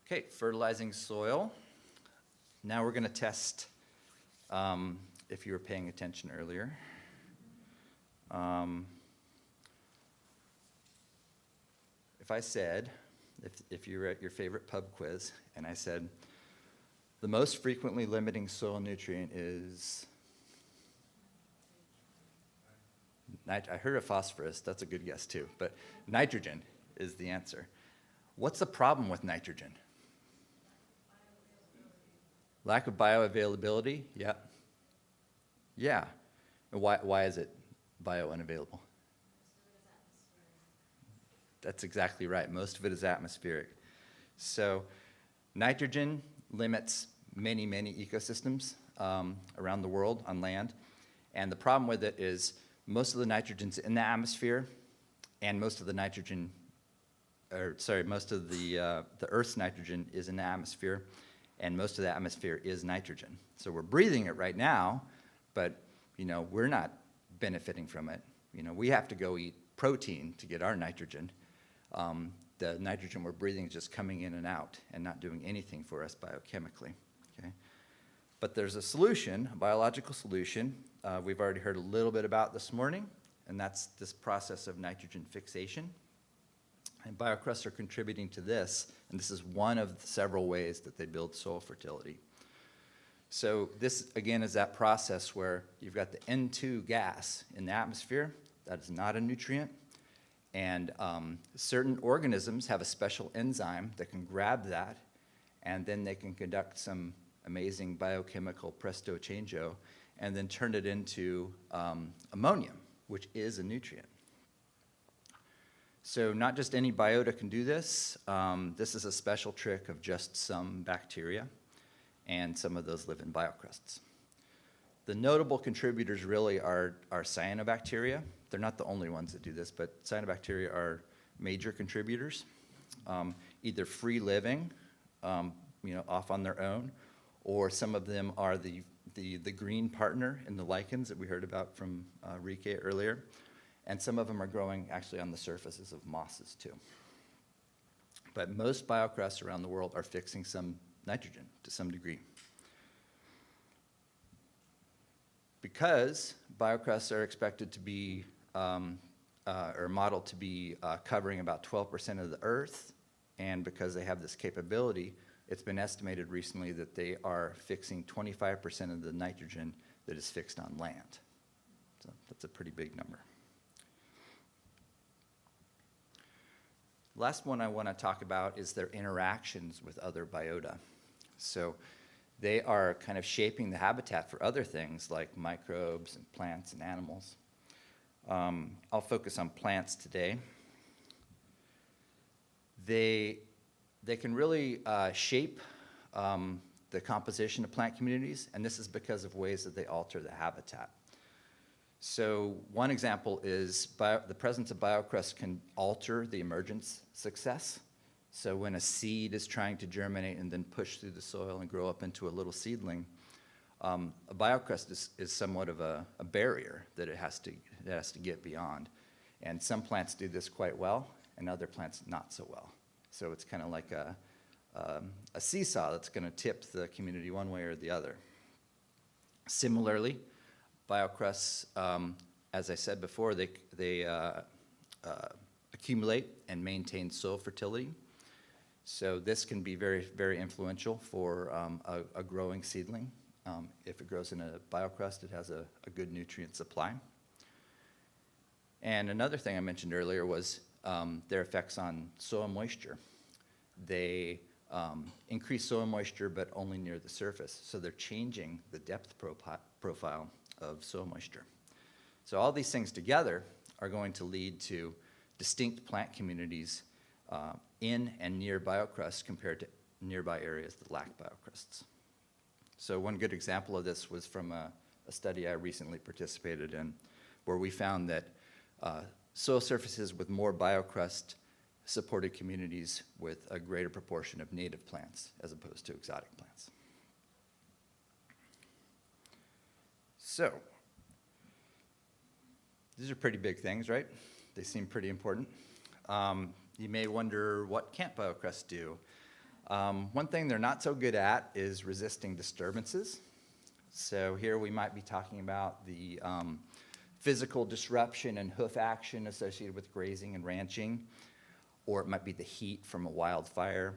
S15: Okay, fertilizing soil. Now we're going to test, if you were paying attention earlier. If I said, if you were at your favorite pub quiz, and I said, the most frequently limiting soil nutrient is, I heard a phosphorus, that's a good guess too, but nitrogen is the answer. What's the problem with nitrogen? Lack of bioavailability, yeah. Yeah, and why is it bio-unavailable? That's exactly right, most of it is atmospheric. So nitrogen limits many, many ecosystems around the world on land, and the problem with it is most of the nitrogen's in the atmosphere, and most of the nitrogen, most of the Earth's nitrogen is in the atmosphere, and most of the atmosphere is nitrogen. So we're breathing it right now, but we're not benefiting from it. We have to go eat protein to get our nitrogen. The nitrogen we're breathing is just coming in and out and not doing anything for us biochemically. Okay? But there's a solution, a biological solution, we've already heard a little bit about this morning, and that's this process of nitrogen fixation. And biocrusts are contributing to this, and this is one of several ways that they build soil fertility. So this, again, is that process where you've got the N2 gas in the atmosphere. That is not a nutrient. And certain organisms have a special enzyme that can grab that, and then they can conduct some amazing biochemical presto changeo, and then turn it into ammonium, which is a nutrient. So not just any biota can do this. This is a special trick of just some bacteria, and some of those live in biocrusts. The notable contributors really are cyanobacteria. They're not the only ones that do this, but cyanobacteria are major contributors, either free living, off on their own, or some of them are the green partner in the lichens that we heard about from Rike earlier, and some of them are growing actually on the surfaces of mosses too. But most biocrusts around the world are fixing some nitrogen to some degree. Because biocrusts are expected to be, or modeled to be covering about 12% of the earth, and because they have this capability, it's been estimated recently that they are fixing 25% of the nitrogen that is fixed on land. So that's a pretty big number. Last one I want to talk about is their interactions with other biota. So they are kind of shaping the habitat for other things like microbes and plants and animals. I'll focus on plants today. They can really shape the composition of plant communities, and this is because of ways that they alter the habitat. So one example is the presence of biocrusts can alter the emergence success. So when a seed is trying to germinate and then push through the soil and grow up into a little seedling, a biocrust is somewhat of a barrier that it has to get beyond. And some plants do this quite well, and other plants not so well. So it's kind of like a seesaw that's going to tip the community one way or the other. Similarly, biocrusts, as I said before, they accumulate and maintain soil fertility. So this can be very, very influential for a growing seedling. If it grows in a biocrust, it has a good nutrient supply. And another thing I mentioned earlier was their effects on soil moisture. They increase soil moisture, but only near the surface. So they're changing the depth profile of soil moisture. So all these things together are going to lead to distinct plant communities in and near biocrusts compared to nearby areas that lack biocrusts. So one good example of this was from a study I recently participated in, where we found that soil surfaces with more biocrust supported communities with a greater proportion of native plants as opposed to exotic plants. So, these are pretty big things, right? They seem pretty important. You may wonder, what can't biocrusts do? One thing they're not so good at is resisting disturbances. So here we might be talking about the physical disruption and hoof action associated with grazing and ranching, or it might be the heat from a wildfire,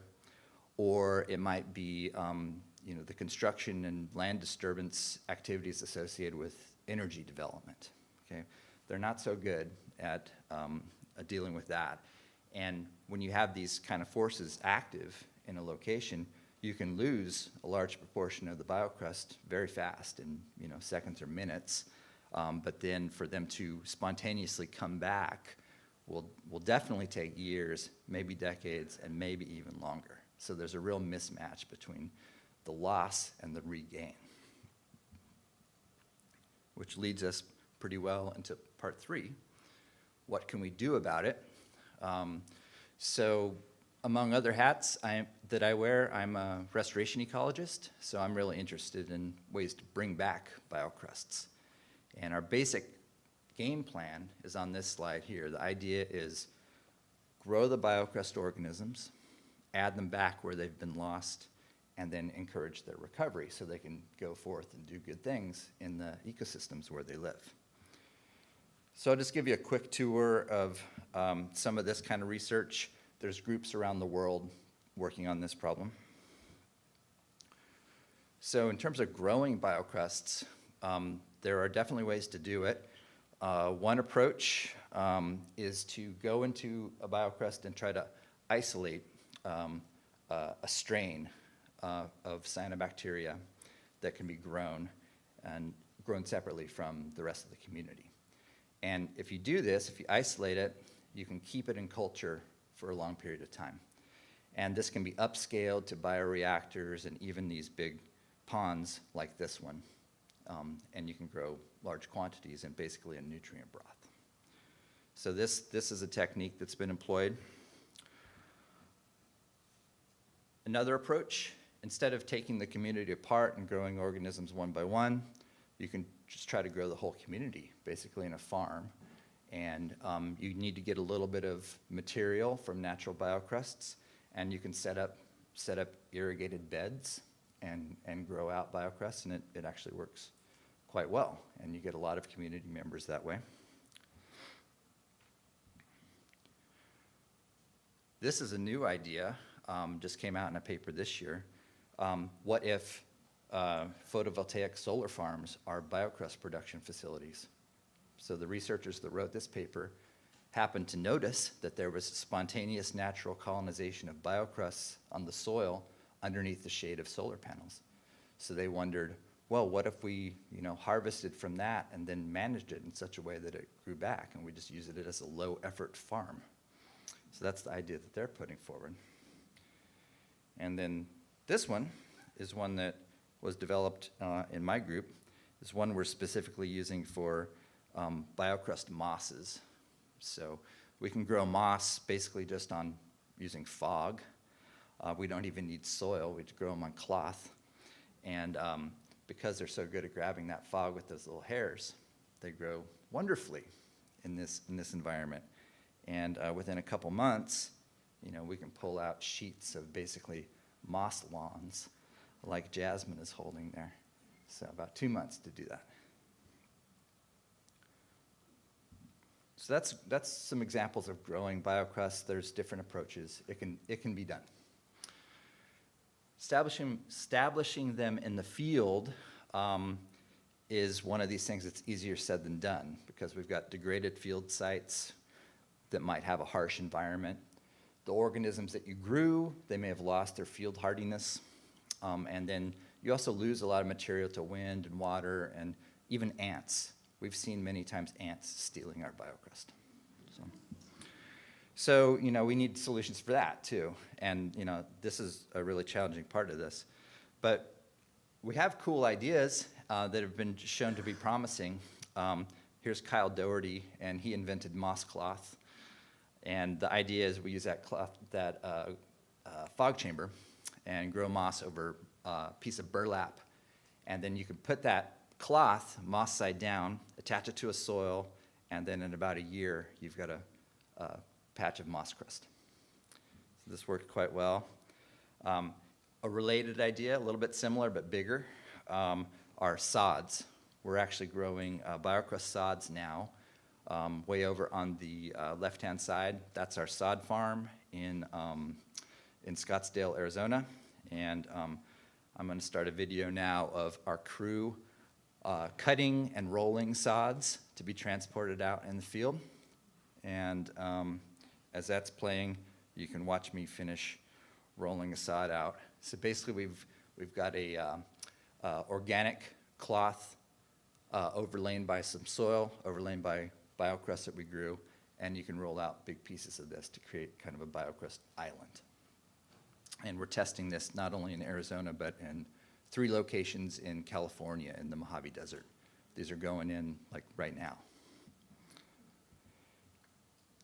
S15: or it might be the construction and land disturbance activities associated with energy development. Okay? They're not so good at dealing with that. And when you have these kind of forces active in a location, you can lose a large proportion of the biocrust very fast in seconds or minutes. But then for them to spontaneously come back will definitely take years, maybe decades, and maybe even longer. So there's a real mismatch between the loss and the regain, which leads us pretty well into part 3. What can we do about it? So among other hats that I wear, I'm a restoration ecologist, so I'm really interested in ways to bring back biocrusts. And our basic game plan is on this slide here. The idea is grow the biocrust organisms, add them back where they've been lost, and then encourage their recovery so they can go forth and do good things in the ecosystems where they live. So I'll just give you a quick tour of some of this kind of research. There's groups around the world working on this problem. So in terms of growing biocrusts, there are definitely ways to do it. One approach is to go into a biocrust and try to isolate a strain of cyanobacteria that can be grown and grown separately from the rest of the community. And if you do this, if you isolate it, you can keep it in culture for a long period of time. And this can be upscaled to bioreactors and even these big ponds like this one. And you can grow large quantities in basically a nutrient broth. So this is a technique that's been employed. Another approach, instead of taking the community apart and growing organisms one by one, you can just try to grow the whole community, basically in a farm. And you need to get a little bit of material from natural biocrusts, and you can set up irrigated beds and grow out biocrusts, and it actually works quite well, and you get a lot of community members that way. This is a new idea, just came out in a paper this year. What if photovoltaic solar farms are biocrust production facilities? So the researchers that wrote this paper happened to notice that there was spontaneous natural colonization of biocrusts on the soil underneath the shade of solar panels. So they wondered, well, what if we, harvested from that and then managed it in such a way that it grew back, and we just used it as a low-effort farm? So that's the idea that they're putting forward. And then this one is one that was developed in my group. This one we're specifically using for biocrust mosses. So we can grow moss basically just on using fog. We don't even need soil. We just grow them on cloth. And because they're so good at grabbing that fog with those little hairs, they grow wonderfully in this environment. And within a couple months, we can pull out sheets of basically moss lawns like Jasmine is holding there. So about 2 months to do that. So that's some examples of growing biocrusts. There's different approaches. It can be done. Establishing them in the field is one of these things that's easier said than done, because we've got degraded field sites that might have a harsh environment. The organisms that you grew, they may have lost their field hardiness. And then you also lose a lot of material to wind and water and even ants. We've seen many times ants stealing our biocrust. So we need solutions for that too. And this is a really challenging part of this. But we have cool ideas that have been shown to be promising. Here's Kyle Doherty, and he invented moss cloth. And the idea is we use that cloth, that fog chamber, and grow moss over a piece of burlap. And then you can put that cloth, moss side down, attach it to a soil, and then in about a year, you've got a patch of moss crust. So this worked quite well. A related idea, a little bit similar but bigger, are sods. We're actually growing biocrust sods now. Way over on the left-hand side, that's our sod farm in Scottsdale, Arizona. And I'm going to start a video now of our crew cutting and rolling sods to be transported out in the field. And as that's playing, you can watch me finish rolling a sod out. So basically, we've got a organic cloth overlain by some soil, overlain by biocrust that we grew, and you can roll out big pieces of this to create kind of a biocrust island. And we're testing this not only in Arizona, but in 3 locations in California in the Mojave Desert. These are going in like right now.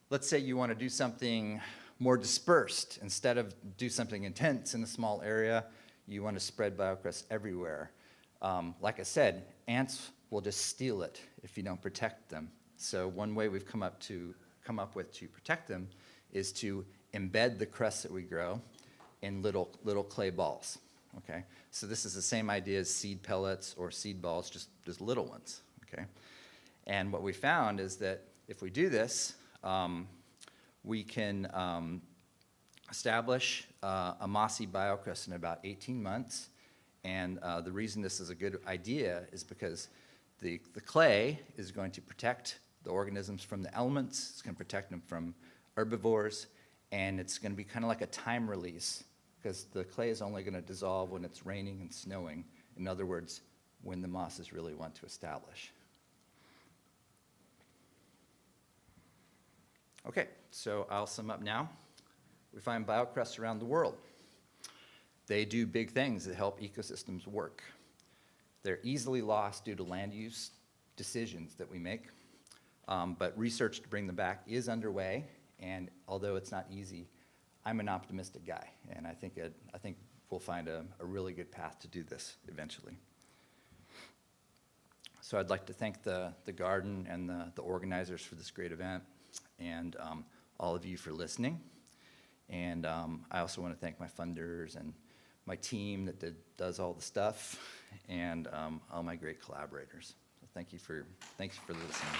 S15: Let's say you want to do something more dispersed. Instead of do something intense in a small area, you want to spread biocrust everywhere. Like I said, ants will just steal it if you don't protect them. So one way we've come up with to protect them is to embed the crusts that we grow in little clay balls. Okay, so this is the same idea as seed pellets or seed balls, just little ones. Okay, And what we found is that if we do this, we can establish a mossy biocrust in about 18 months. And the reason this is a good idea is because the clay is going to protect the organisms from the elements, it's going to protect them from herbivores, and it's going to be kind of like a time release, because the clay is only going to dissolve when it's raining and snowing. In other words, when the mosses really want to establish. Okay, so I'll sum up now. We find biocrusts around the world. They do big things that help ecosystems work. They're easily lost due to land use decisions that we make, but research to bring them back is underway, and although it's not easy, I'm an optimistic guy, and I think we'll find a really good path to do this eventually. So I'd like to thank the garden and the organizers for this great event, and all of you for listening. And I also want to thank my funders and my team that does all the stuff, and all my great collaborators. So thanks for listening.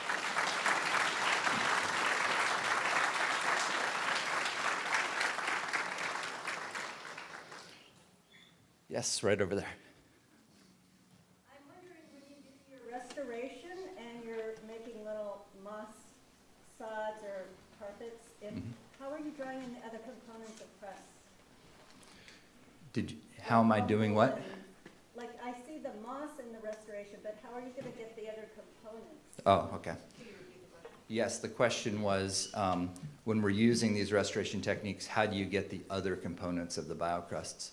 S15: Yes, right over there.
S13: I'm wondering, when you do your restoration and you're making little moss sods or carpets, how are you drawing in the other components of crust?
S15: How am I doing what?
S13: Like, I see the moss in the restoration, but how are you going to get the other components?
S15: Oh, okay. Yes, the question was, when we're using these restoration techniques, how do you get the other components of the biocrusts?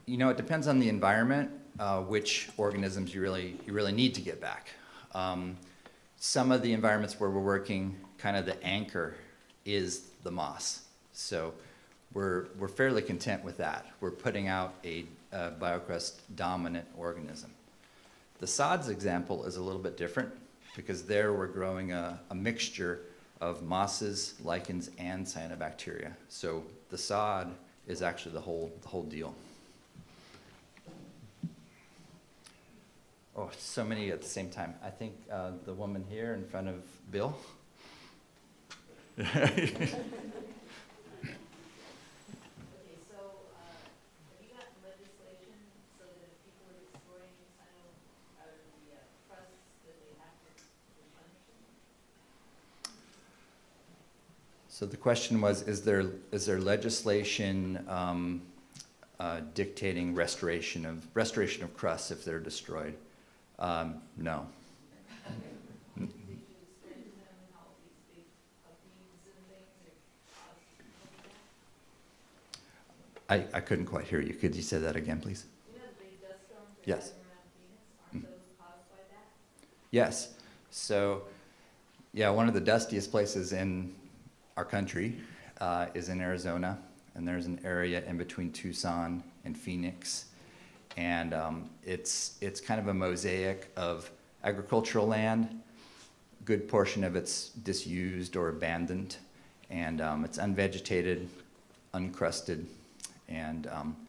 S15: You know, it depends on the environment, which organisms you really need to get back. Some of the environments where we're working, kind of the anchor is the moss. So we're fairly content with that. We're putting out a biocrust dominant organism. The sods example is a little bit different, because there we're growing a mixture of mosses, lichens, and cyanobacteria. So the sod is actually the whole deal. Oh, so many at the same time. I think the woman here in front of Bill. So the question was, is there legislation dictating restoration of crusts if they're destroyed? No. I couldn't quite hear you. Could you say that again, please? Yes. Yes. So, yeah, one of the dustiest places in our country is in Arizona, and there's an area in between Tucson and Phoenix, and it's kind of a mosaic of agricultural land. A good portion of it's disused or abandoned, and it's unvegetated, uncrusted, and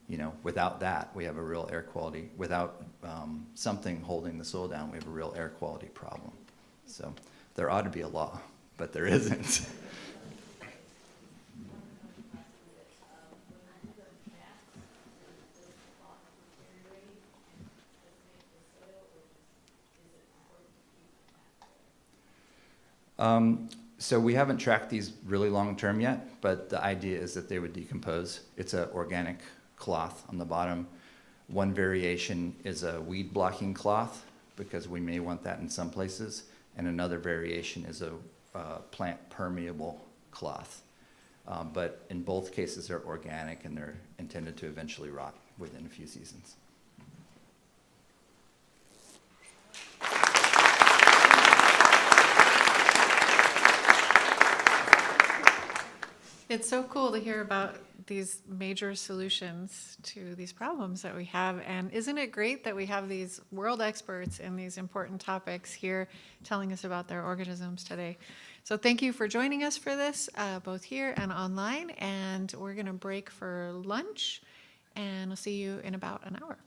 S15: you know, without that, we have a real air quality. Without something holding the soil down, we have a real air quality problem. So there ought to be a law, but there isn't. So we haven't tracked these really long term yet, but the idea is that they would decompose. It's an organic cloth on the bottom. One variation is a weed blocking cloth, because we may want that in some places, and another variation is a plant permeable cloth. But in both cases they're organic, and they're intended to eventually rot within a few seasons.
S1: It's so cool to hear about these major solutions to these problems that we have. And isn't it great that we have these world experts in these important topics here telling us about their organisms today? So thank you for joining us for this, both here and online. And we're going to break for lunch, and I'll see you in about an hour.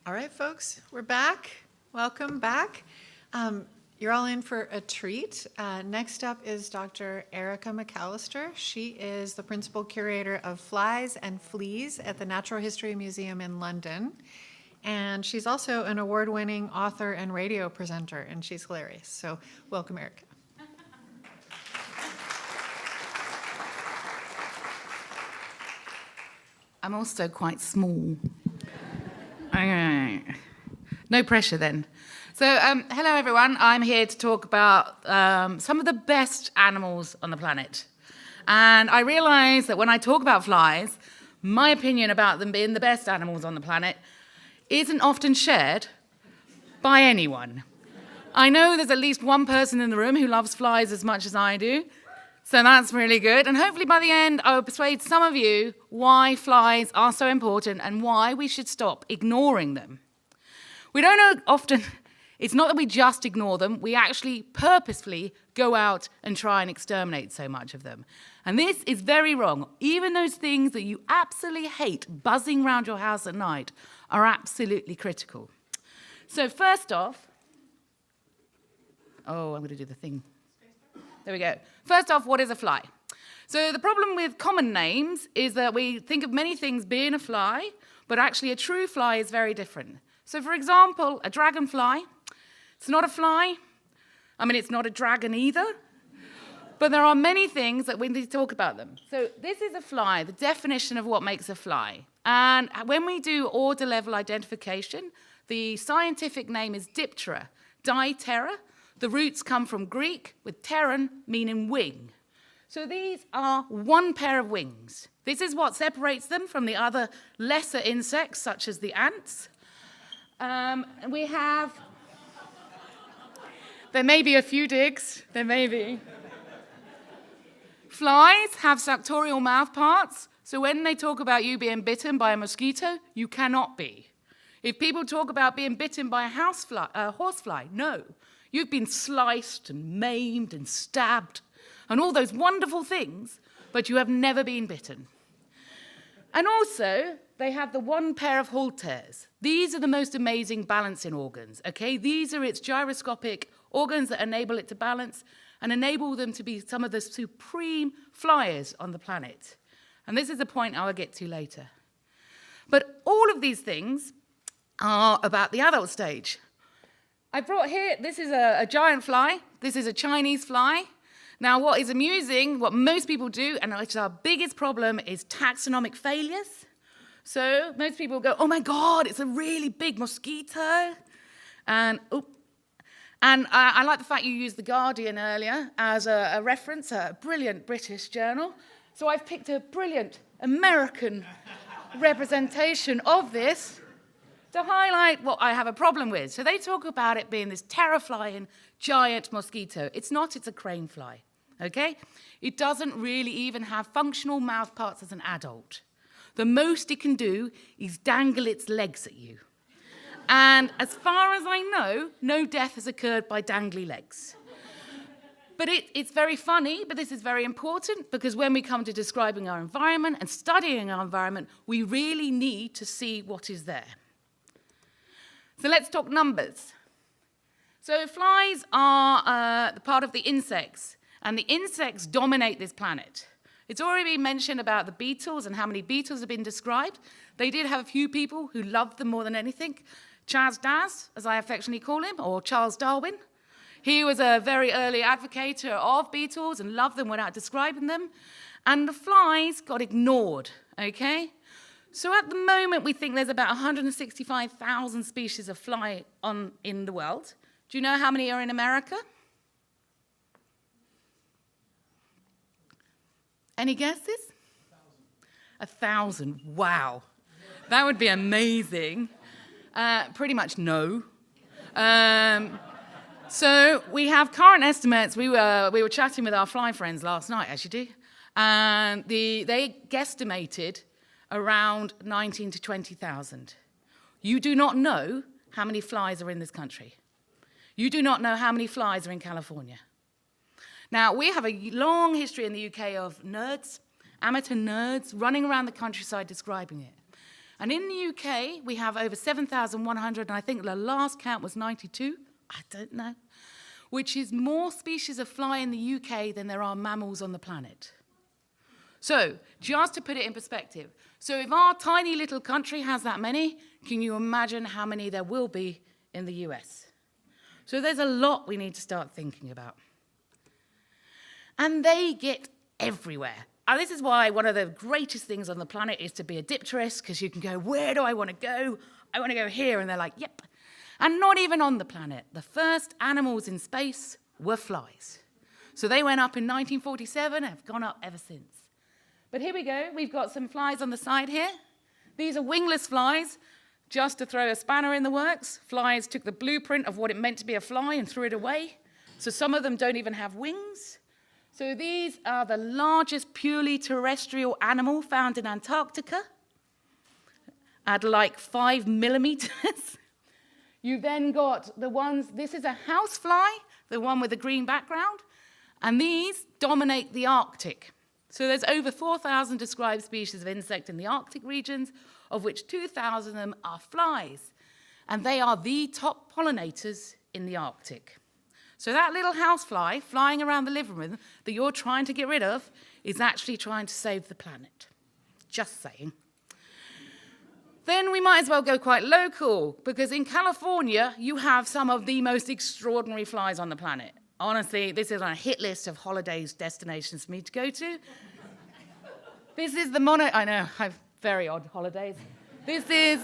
S1: All right, folks, we're back. Welcome back. You're all in for a treat. Next up is Dr. Erica McAllister. She is the principal curator of flies and fleas at the Natural History Museum in London. And she's also an award-winning author and radio presenter, and she's hilarious. So welcome, Erica.
S16: I'm also quite small. No pressure then. So, hello everyone. I'm here to talk about some of the best animals on the planet. And I realize that when I talk about flies, my opinion about them being the best animals on the planet isn't often shared by anyone. I know there's at least one person in the room who loves flies as much as I do. So that's really good. And hopefully by the end, I will persuade some of you why flies are so important and why we should stop ignoring them. We don't know often, it's not that we just ignore them, we actually purposefully go out and try and exterminate so much of them. And this is very wrong. Even those things that you absolutely hate buzzing around your house at night are absolutely critical. So first off, I'm going to do the thing. There we go. First off, what is a fly? So the problem with common names is that we think of many things being a fly, but actually a true fly is very different. So for example, a dragonfly, it's not a fly. I mean, it's not a dragon either. But there are many things that we need to talk about them. So this is a fly, the definition of what makes a fly. And when we do order level identification, the scientific name is Diptera, Diptera. The roots come from Greek, with pteron meaning wing. So these are one pair of wings. This is what separates them from the other lesser insects, such as the ants. We have, there may be a few digs, there may be. Flies have suctorial mouthparts, so when they talk about you being bitten by a mosquito, you cannot be. If people talk about being bitten by a horsefly, no. You've been sliced and maimed and stabbed and all those wonderful things, but you have never been bitten. And also, they have the one pair of halteres. These are the most amazing balancing organs, okay? These are its gyroscopic organs that enable it to balance and enable them to be some of the supreme flyers on the planet. And this is a point I will get to later. But all of these things are about the adult stage. I brought here, this is a giant fly. This is a Chinese fly. Now, what is amusing, what most people do, and which is our biggest problem, is taxonomic failures. So most people go, oh my God, it's a really big mosquito. And I like the fact you used The Guardian earlier as a reference, a brilliant British journal. So I've picked a brilliant American representation of this to highlight what I have a problem with. So they talk about it being this terrifying giant mosquito. It's not, it's a crane fly, okay? It doesn't really even have functional mouth parts as an adult. The most it can do is dangle its legs at you. And as far as I know, no death has occurred by dangly legs. But it's very funny, but this is very important, because when we come to describing our environment and studying our environment, we really need to see what is there. So let's talk numbers. So flies are part of the insects, and the insects dominate this planet. It's already been mentioned about the beetles and how many beetles have been described. They did have a few people who loved them more than anything. Charles Daz, as I affectionately call him, or Charles Darwin. He was a very early advocate of beetles and loved them without describing them. And the flies got ignored, okay? So at the moment, we think there's about 165,000 species of fly in the world. Do you know how many are in America? Any guesses? 1,000. Wow. That would be amazing. Pretty much no. So we have current estimates. We were chatting with our fly friends last night, as you do, and they guesstimated around 19 to 20,000. You do not know how many flies are in this country. You do not know how many flies are in California. Now, we have a long history in the UK of nerds, amateur nerds, running around the countryside describing it. And in the UK, we have over 7,100, and I think the last count was 92, I don't know, which is more species of fly in the UK than there are mammals on the planet. So, just to put it in perspective, so if our tiny little country has that many, can you imagine how many there will be in the US? So there's a lot we need to start thinking about. And they get everywhere. And this is why one of the greatest things on the planet is to be a dipterist, because you can go, where do I want to go? I want to go here. And they're like, yep. And not even on the planet. The first animals in space were flies. So they went up in 1947 and have gone up ever since. But here we go. We've got some flies on the side here. These are wingless flies. Just to throw a spanner in the works, flies took the blueprint of what it meant to be a fly and threw it away. So some of them don't even have wings. So these are the largest purely terrestrial animal found in Antarctica at like 5 millimeters. You then got the ones, this is a housefly, the one with the green background, and these dominate the Arctic. So there's over 4,000 described species of insect in the Arctic regions, of which 2,000 of them are flies. And they are the top pollinators in the Arctic. So that little housefly flying around the living room that you're trying to get rid of is actually trying to save the planet. Just saying. Then we might as well go quite local, because in California, you have some of the most extraordinary flies on the planet. Honestly, this is on a hit list of holidays, destinations for me to go to. This is the I know, I have very odd holidays. This is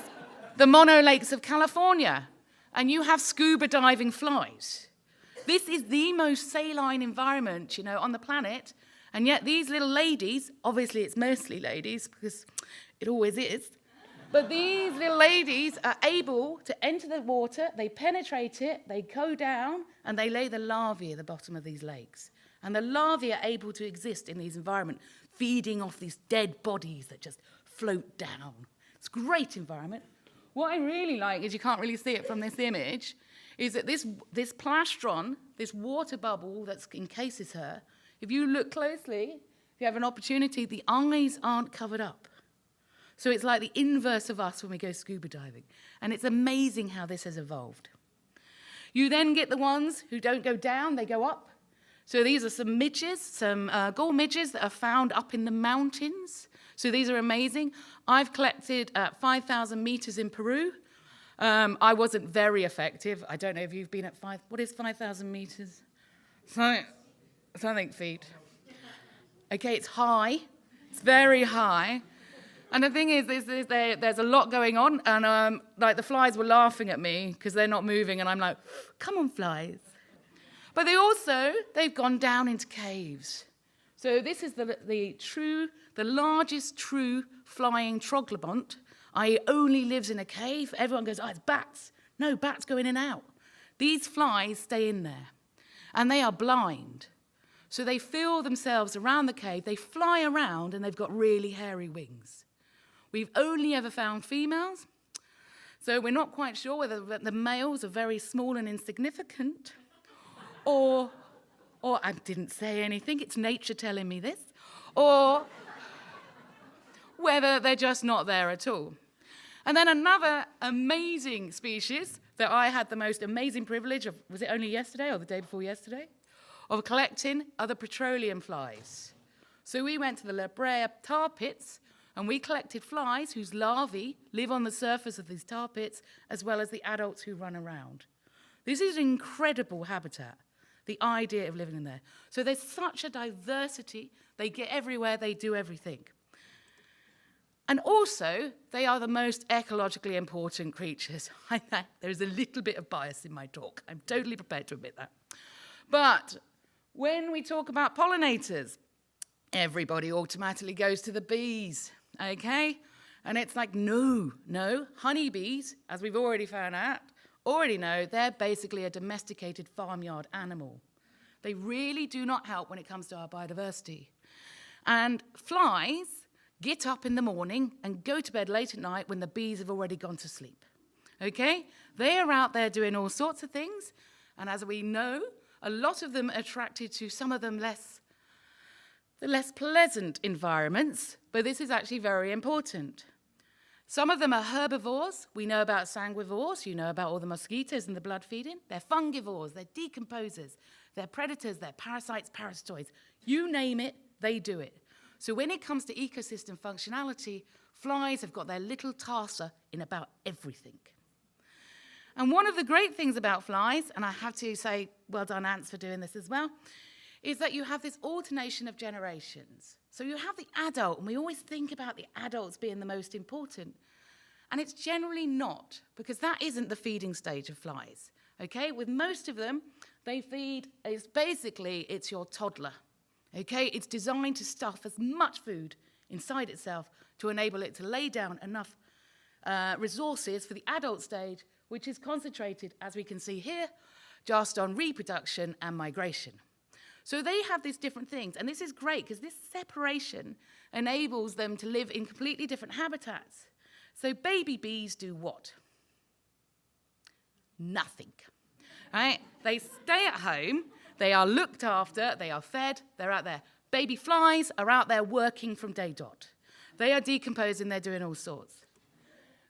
S16: the Mono Lakes of California, and you have scuba diving flies. This is the most saline environment, you know, on the planet, and yet these little ladies, obviously it's mostly ladies, because it always is, but these little ladies are able to enter the water, they penetrate it, they go down, and they lay the larvae at the bottom of these lakes. And the larvae are able to exist in these environments, feeding off these dead bodies that just float down. It's a great environment. What I really like is, you can't really see it from this image, is that this plastron, this water bubble that encases her, if you look closely, if you have an opportunity, the eyes aren't covered up. So it's like the inverse of us when we go scuba diving. And it's amazing how this has evolved. You then get the ones who don't go down, they go up. So these are some midges, some gall midges that are found up in the mountains. So these are amazing. I've collected 5,000 meters in Peru. I wasn't very effective. I don't know if you've been at what is 5,000 meters? Something feet. Okay, it's high. It's very high. And the thing is there's a lot going on, and like the flies were laughing at me because they're not moving, and I'm like, come on, flies. But they've gone down into caves. So this is the largest true flying troglobont. Only lives in a cave. Everyone goes, oh, it's bats. No, bats go in and out. These flies stay in there, and they are blind. So they feel themselves around the cave, they fly around, and they've got really hairy wings. We've only ever found females, so we're not quite sure whether the males are very small and insignificant, or I didn't say anything, it's nature telling me this, or whether they're just not there at all. And then another amazing species that I had the most amazing privilege of, was it only yesterday or the day before yesterday, of collecting are the petroleum flies. So we went to the La Brea tar pits, and we collected flies whose larvae live on the surface of these tar pits, as well as the adults who run around. This is an incredible habitat, the idea of living in there. So there's such a diversity. They get everywhere, they do everything. And also, they are the most ecologically important creatures. There's a little bit of bias in my talk. I'm totally prepared to admit that. But when we talk about pollinators, everybody automatically goes to the bees, okay? And it's like, no, honeybees, as we've already found out, already know they're basically a domesticated farmyard animal. They really do not help when it comes to our biodiversity. And flies get up in the morning and go to bed late at night when the bees have already gone to sleep, okay? They are out there doing all sorts of things, and as we know, a lot of them are attracted to some of them the less pleasant environments, but this is actually very important. Some of them are herbivores. We know about sanguivores. You know about all the mosquitoes and the blood feeding. They're fungivores. They're decomposers. They're predators. They're parasites, parasitoids. You name it, they do it. So when it comes to ecosystem functionality, flies have got their little Taxa in about everything. And one of the great things about flies, and I have to say, well done, ants, for doing this as well, is that you have this alternation of generations. So you have the adult, and we always think about the adults being the most important. And it's generally not, because that isn't the feeding stage of flies. Okay, with most of them, they feed, it's your toddler. Okay, it's designed to stuff as much food inside itself to enable it to lay down enough resources for the adult stage, which is concentrated, as we can see here, just on reproduction and migration. So they have these different things, and this is great because this separation enables them to live in completely different habitats. So baby bees do what? Nothing, right? They stay at home, they are looked after, they are fed, they're out there. Baby flies are out there working from day dot. They are decomposing, they're doing all sorts.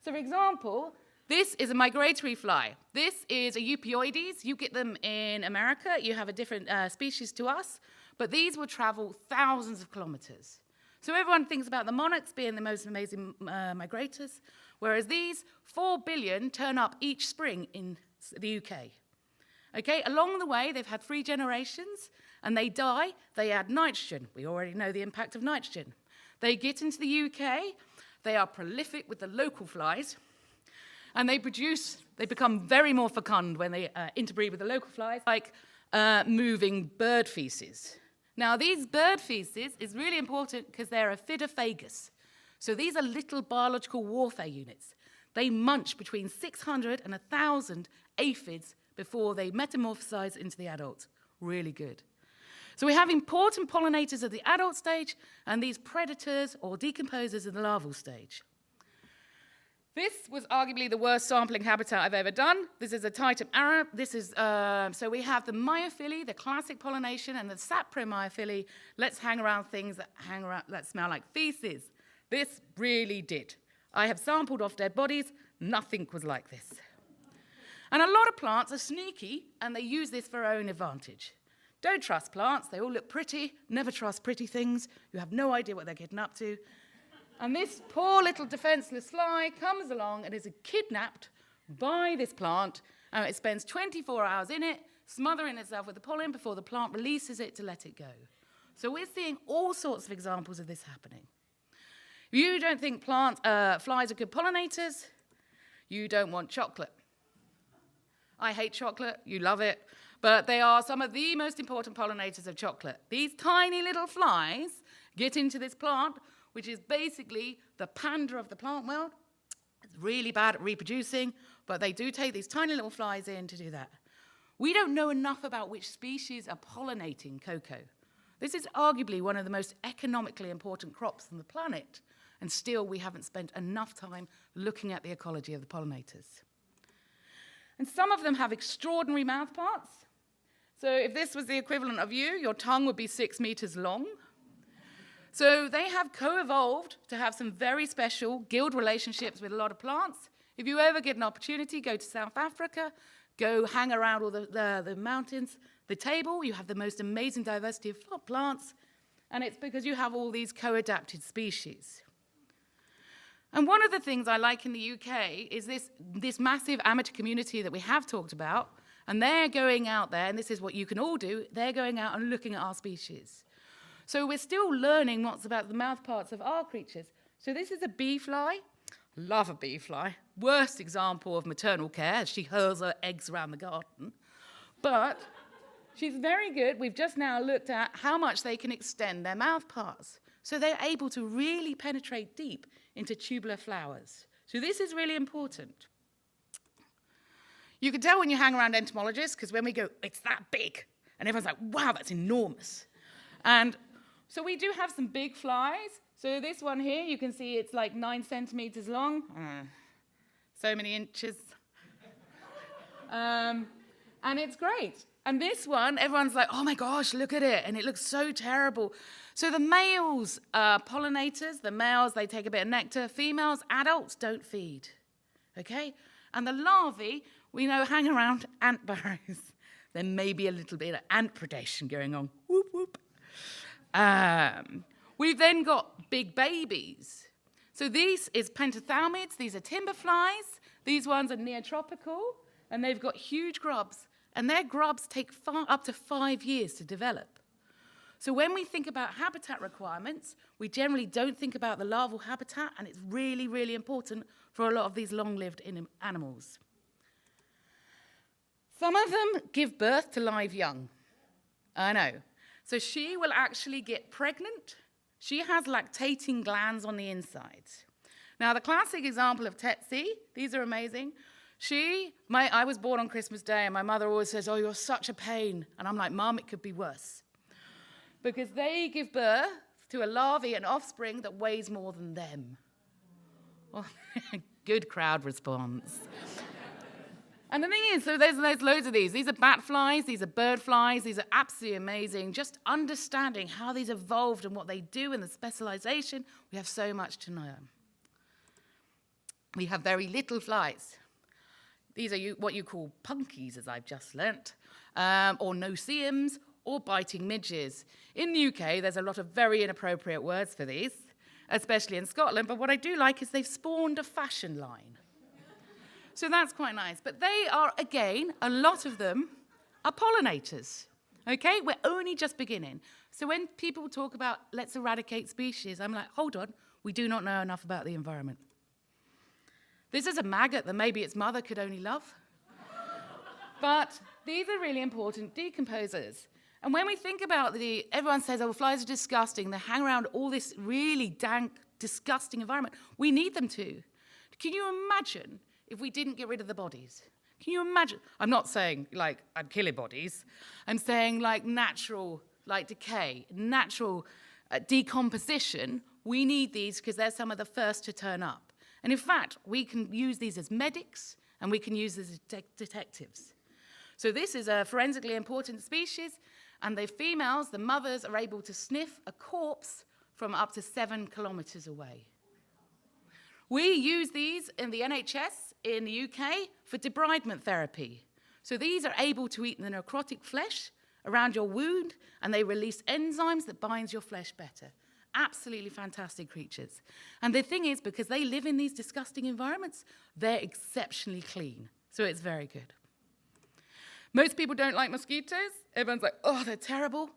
S16: So for example, this is a migratory fly. This is a Eupioides. You get them in America. You have a different species to us. But these will travel thousands of kilometers. So everyone thinks about the monarchs being the most amazing migrators, whereas these 4 billion turn up each spring in the UK. Okay, along the way, they've had 3 generations, and they die. They add nitrogen. We already know the impact of nitrogen. They get into the UK. They are prolific with the local flies. And they become very more fecund when they interbreed with the local flies, like moving bird feces. Now, these bird feces is really important because they're aphidophagous. So these are little biological warfare units. They munch between 600 and 1,000 aphids before they metamorphosize into the adults. Really good. So we have important pollinators at the adult stage and these predators or decomposers at the larval stage. This was arguably the worst sampling habitat I've ever done. This is a Titan Arab. This is, so we have the myophyllae, the classic pollination, and the sapromyophyllae. Let's hang around things that smell like feces. This really did. I have sampled off dead bodies. Nothing was like this. And a lot of plants are sneaky, and they use this for their own advantage. Don't trust plants. They all look pretty. Never trust pretty things. You have no idea what they're getting up to. And this poor little defenseless fly comes along and is kidnapped by this plant, and it spends 24 hours in it, smothering itself with the pollen before the plant releases it to let it go. So we're seeing all sorts of examples of this happening. You don't think flies are good pollinators? You don't want chocolate. I hate chocolate, you love it, but they are some of the most important pollinators of chocolate. These tiny little flies get into this plant, which is basically the panda of the plant world. It's really bad at reproducing, but they do take these tiny little flies in to do that. We don't know enough about which species are pollinating cocoa. This is arguably one of the most economically important crops on the planet, and still we haven't spent enough time looking at the ecology of the pollinators. And some of them have extraordinary mouth parts. So if this was the equivalent of you, your tongue would be 6 meters long. So they have co-evolved to have some very special guild relationships with a lot of plants. If you ever get an opportunity, go to South Africa, go hang around all the mountains, the table, you have the most amazing diversity of plants, and it's because you have all these co-adapted species. And one of the things I like in the UK is this massive amateur community that we have talked about, and they're going out there, and this is what you can all do, they're going out and looking at our species. So we're still learning what's about the mouth parts of our creatures. So this is a bee fly. Love a bee fly. Worst example of maternal care, as she hurls her eggs around the garden. But she's very good. We've just now looked at how much they can extend their mouth parts. So they're able to really penetrate deep into tubular flowers. So this is really important. You can tell when you hang around entomologists, because when we go, it's that big. And everyone's like, wow, that's enormous. And so we do have some big flies. So this one here, you can see it's like 9 centimeters long. So many inches. And it's great. And this one, everyone's like, oh my gosh, look at it. And it looks so terrible. So the males are pollinators. The males, they take a bit of nectar. Females, adults, don't feed. Okay? And the larvae, we know, hang around ant burrows. There may be a little bit of ant predation going on. Whoop, whoop. We've then got big babies. So these is pentathalmids. These are timber flies. These ones are neotropical. And they've got huge grubs. And their grubs take up to 5 years to develop. So when we think about habitat requirements, we generally don't think about the larval habitat, and it's really, really important for a lot of these long-lived animals. Some of them give birth to live young. I know. So she will actually get pregnant. She has lactating glands on the inside. Now, the classic example of Tetsi, these are amazing. I was born on Christmas Day, and my mother always says, oh, you're such a pain. And I'm like, Mom, it could be worse. Because they give birth to a larvae, an offspring that weighs more than them. Well, good crowd response. And the thing is, so there's loads of these. These are bat flies, these are bird flies, these are absolutely amazing. Just understanding how these evolved and what they do and the specialization, we have so much to know. We have very little flies. These are what you call punkies, as I've just learnt, or no-see-ums, or biting midges. In the UK, there's a lot of very inappropriate words for these, especially in Scotland, but what I do like is they've spawned a fashion line. So that's quite nice. But they are, again, a lot of them are pollinators. Okay? We're only just beginning. So when people talk about let's eradicate species, I'm like, hold on, we do not know enough about the environment. This is a maggot that maybe its mother could only love. But these are really important decomposers. And when we think about everyone says, oh, flies are disgusting. They hang around all this really dank, disgusting environment. We need them to. Can you imagine if we didn't get rid of the bodies? Can you imagine? I'm not saying, like, I'm killing bodies. I'm saying, like, natural, like, decay, natural decomposition. We need these because they're some of the first to turn up. And in fact, we can use these as medics, and we can use these as detectives. So this is a forensically important species, and the females, the mothers, are able to sniff a corpse from up to 7 kilometers away. We use these in the NHS in the UK for debridement therapy. So these are able to eat the necrotic flesh around your wound, and they release enzymes that binds your flesh better. Absolutely fantastic creatures. And the thing is, because they live in these disgusting environments, they're exceptionally clean. So it's very good. Most people don't like mosquitoes. Everyone's like, oh, they're terrible.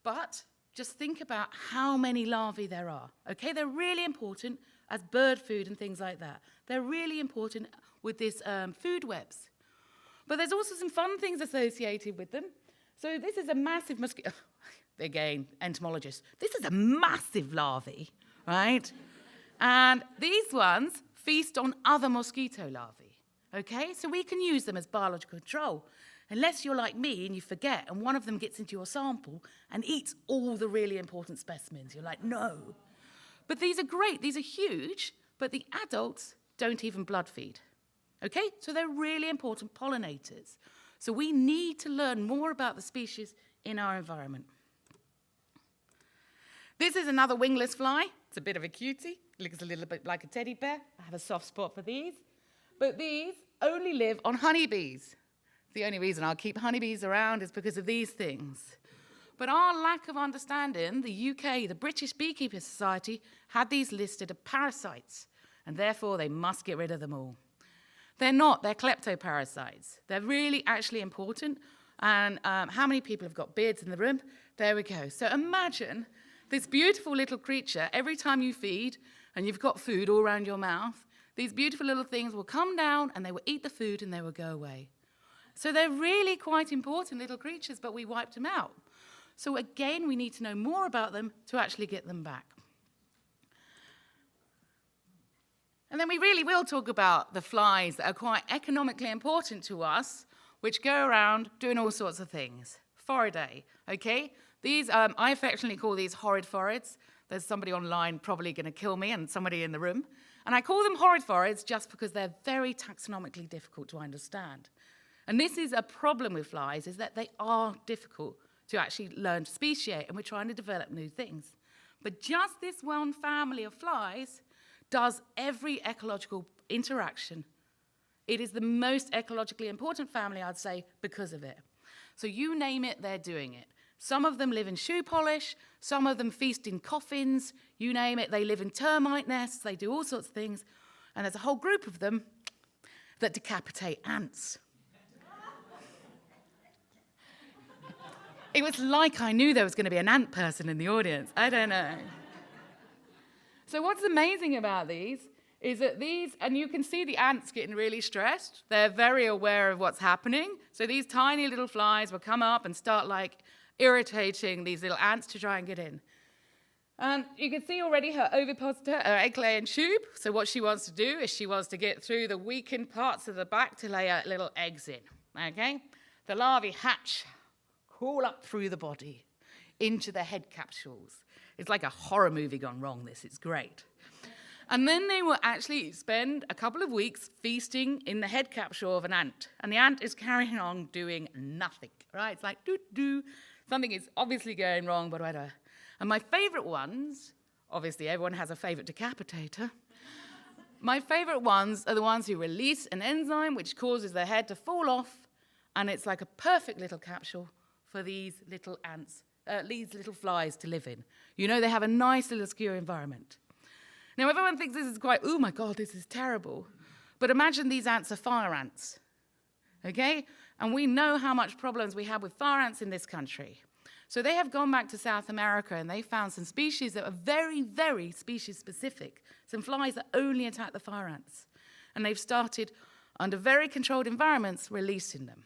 S16: But just think about how many larvae there are. Okay, they're really important as bird food and things like that. They're really important with these food webs. But there's also some fun things associated with them. So this is a massive mosquito. Again, entomologists. This is a massive larvae, right? And these ones feast on other mosquito larvae, okay? So we can use them as biological control. Unless you're like me and you forget, and one of them gets into your sample and eats all the really important specimens. You're like, no. But these are great. These are huge, but the adults don't even blood feed, okay? So they're really important pollinators. So we need to learn more about the species in our environment. This is another wingless fly. It's a bit of a cutie. Looks a little bit like a teddy bear. I have a soft spot for these. But these only live on honeybees. The only reason I'll keep honeybees around is because of these things. But our lack of understanding, the UK, the British Beekeepers Society, had these listed as parasites, and therefore they must get rid of them all. They're not. They're kleptoparasites. They're really actually important. And how many people have got beards in the room? There we go. So imagine this beautiful little creature, every time you feed and you've got food all around your mouth, these beautiful little things will come down and they will eat the food and they will go away. So they're really quite important little creatures, but we wiped them out. So again, we need to know more about them to actually get them back. And then we really will talk about the flies that are quite economically important to us, which go around doing all sorts of things. Foridae, okay? These, I affectionately call these horrid phorids. There's somebody online probably going to kill me and somebody in the room. And I call them horrid phorids just because they're very taxonomically difficult to understand. And this is a problem with flies, is that they are difficult to actually learn to speciate, and we're trying to develop new things. But just this one family of flies does every ecological interaction. It is the most ecologically important family, I'd say, because of it. So you name it, they're doing it. Some of them live in shoe polish, some of them feast in coffins, you name it, they live in termite nests, they do all sorts of things. And there's a whole group of them that decapitate ants. It was like I knew there was going to be an ant person in the audience. I don't know. So what's amazing about these is that these, and you can see the ants getting really stressed. They're very aware of what's happening. So these tiny little flies will come up and start like irritating these little ants to try and get in. And you can see already her ovipositor, her egg-laying tube. So what she wants to do is she wants to get through the weakened parts of the back to lay her little eggs in, okay? The larvae hatch, crawl up through the body into the head capsules. It's like a horror movie gone wrong, this. It's great. And then they will actually spend a couple of weeks feasting in the head capsule of an ant. And the ant is carrying on doing nothing, right? It's like, doo-doo. Something is obviously going wrong, but whatever. And my favorite ones, obviously everyone has a favorite decapitator. My favorite ones are the ones who release an enzyme which causes their head to fall off, and it's like a perfect little capsule for these little ants, these little flies to live in. You know, they have a nice little secure environment. Now, everyone thinks this is quite, oh my God, this is terrible. But imagine these ants are fire ants, okay? And we know how much problems we have with fire ants in this country. So they have gone back to South America and they found some species that are very, very species specific, some flies that only attack the fire ants. And they've started, under very controlled environments, releasing them.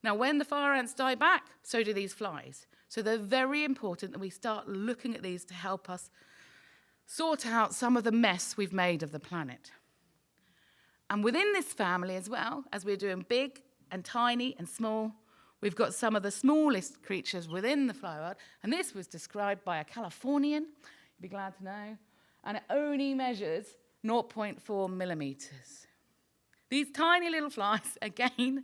S16: Now, when the fire ants die back, so do these flies. So they're very important that we start looking at these to help us sort out some of the mess we've made of the planet. And within this family as well, as we're doing big and tiny and small, we've got some of the smallest creatures within the fly world. And this was described by a Californian, you'd be glad to know, and it only measures 0.4 millimeters. These tiny little flies, again,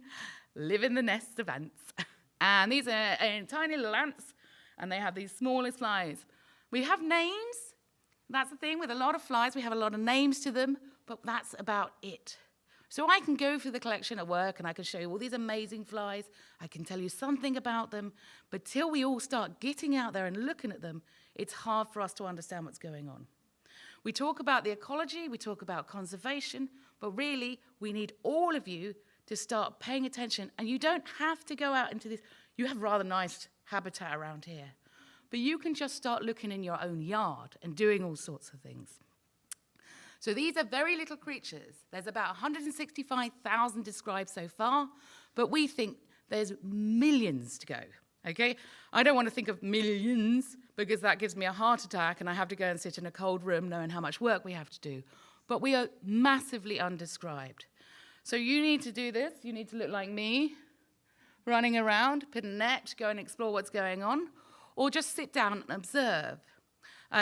S16: live in the nests of ants. And these are tiny little ants, and they have these smallest flies. We have names. That's the thing with a lot of flies. We have a lot of names to them, but that's about it. So I can go through the collection at work, and I can show you all these amazing flies. I can tell you something about them, but till we all start getting out there and looking at them, it's hard for us to understand what's going on. We talk about the ecology, we talk about conservation, but really, we need all of you to start paying attention. And you don't have to go out into this. You have rather nice habitat around here. But you can just start looking in your own yard and doing all sorts of things. So these are very little creatures. There's about 165,000 described so far, but we think there's millions to go, okay? I don't want to think of millions because that gives me a heart attack and I have to go and sit in a cold room knowing how much work we have to do. But we are massively undescribed. So you need to do this. You need to look like me, running around, put a net, go and explore what's going on, or just sit down and observe.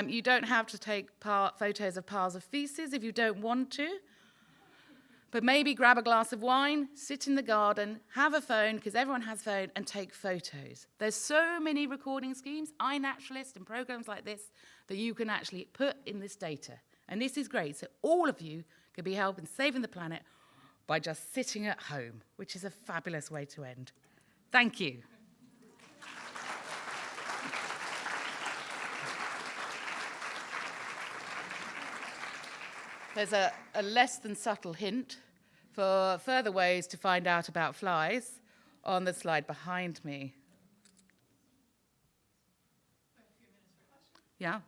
S16: You don't have to take photos of piles of feces if you don't want to, but maybe grab a glass of wine, sit in the garden, have a phone, because everyone has a phone, and take photos. There's so many recording schemes, iNaturalist and programs like this, that you can actually put in this data. And this is great, so all of you could be helping saving the planet by just sitting at home, which is a fabulous way to end. Thank you. There's a less than subtle hint for further ways to find out about flies on the slide behind me. Yeah?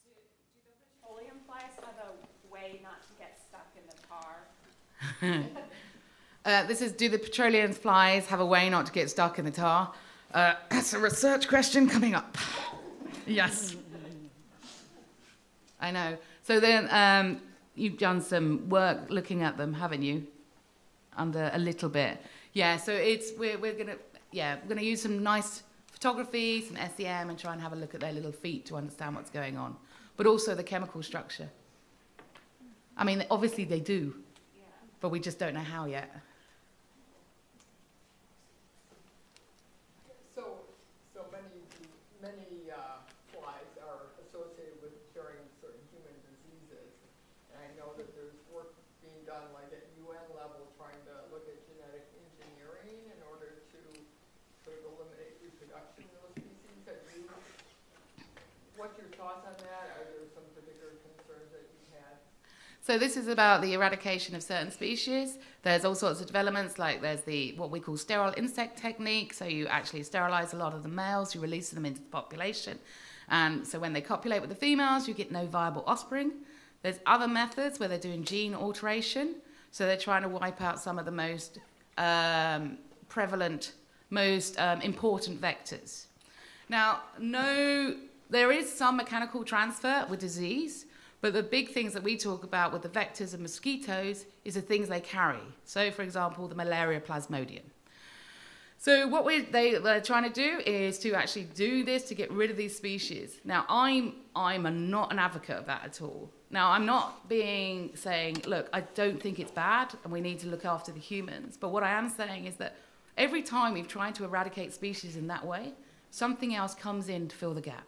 S14: Do the petroleum flies have a way not to get stuck in the tar?
S16: This is, do the petroleum flies have a way not to get stuck in the tar? That's a research question coming up. Yes. I know. So then you've done some work looking at them, haven't you? Under a little bit. Yeah, so we're gonna use some nice photography, some SEM, and try and have a look at their little feet to understand what's going on. But also the chemical structure. I mean, obviously they do, but we just don't know how yet.
S17: So many flies are associated with curing certain human diseases, and I know that there's work being done like at UN level trying to look at genetic engineering in order to sort of eliminate reproduction of those species. What's your thoughts on that? Are there some particular concerns that you've had?
S16: So this is about the eradication of certain species. There's all sorts of developments, like there's what we call sterile insect technique. So you actually sterilize a lot of the males, you release them into the population. And so when they copulate with the females, you get no viable offspring. There's other methods where they're doing gene alteration. So they're trying to wipe out some of the most prevalent, most important vectors. Now, there is some mechanical transfer with disease, but the big things that we talk about with the vectors and mosquitoes is the things they carry. So, for example, the malaria plasmodium. So what they're trying to do is to actually do this to get rid of these species. Now, I'm not an advocate of that at all. Now, I'm not saying, look, I don't think it's bad and we need to look after the humans. But what I am saying is that every time we've tried to eradicate species in that way, something else comes in to fill the gap.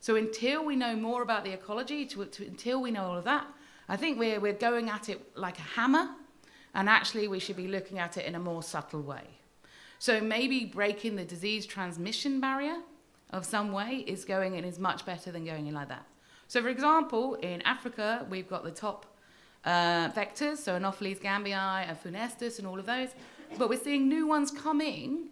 S16: So until we know more about the ecology, until we know all of that, I think we're going at it like a hammer, and actually we should be looking at it in a more subtle way. So maybe breaking the disease transmission barrier of some way is much better than going in like that. So for example, in Africa, we've got the top vectors, so Anopheles gambii and Funestus and all of those, but we're seeing new ones come in,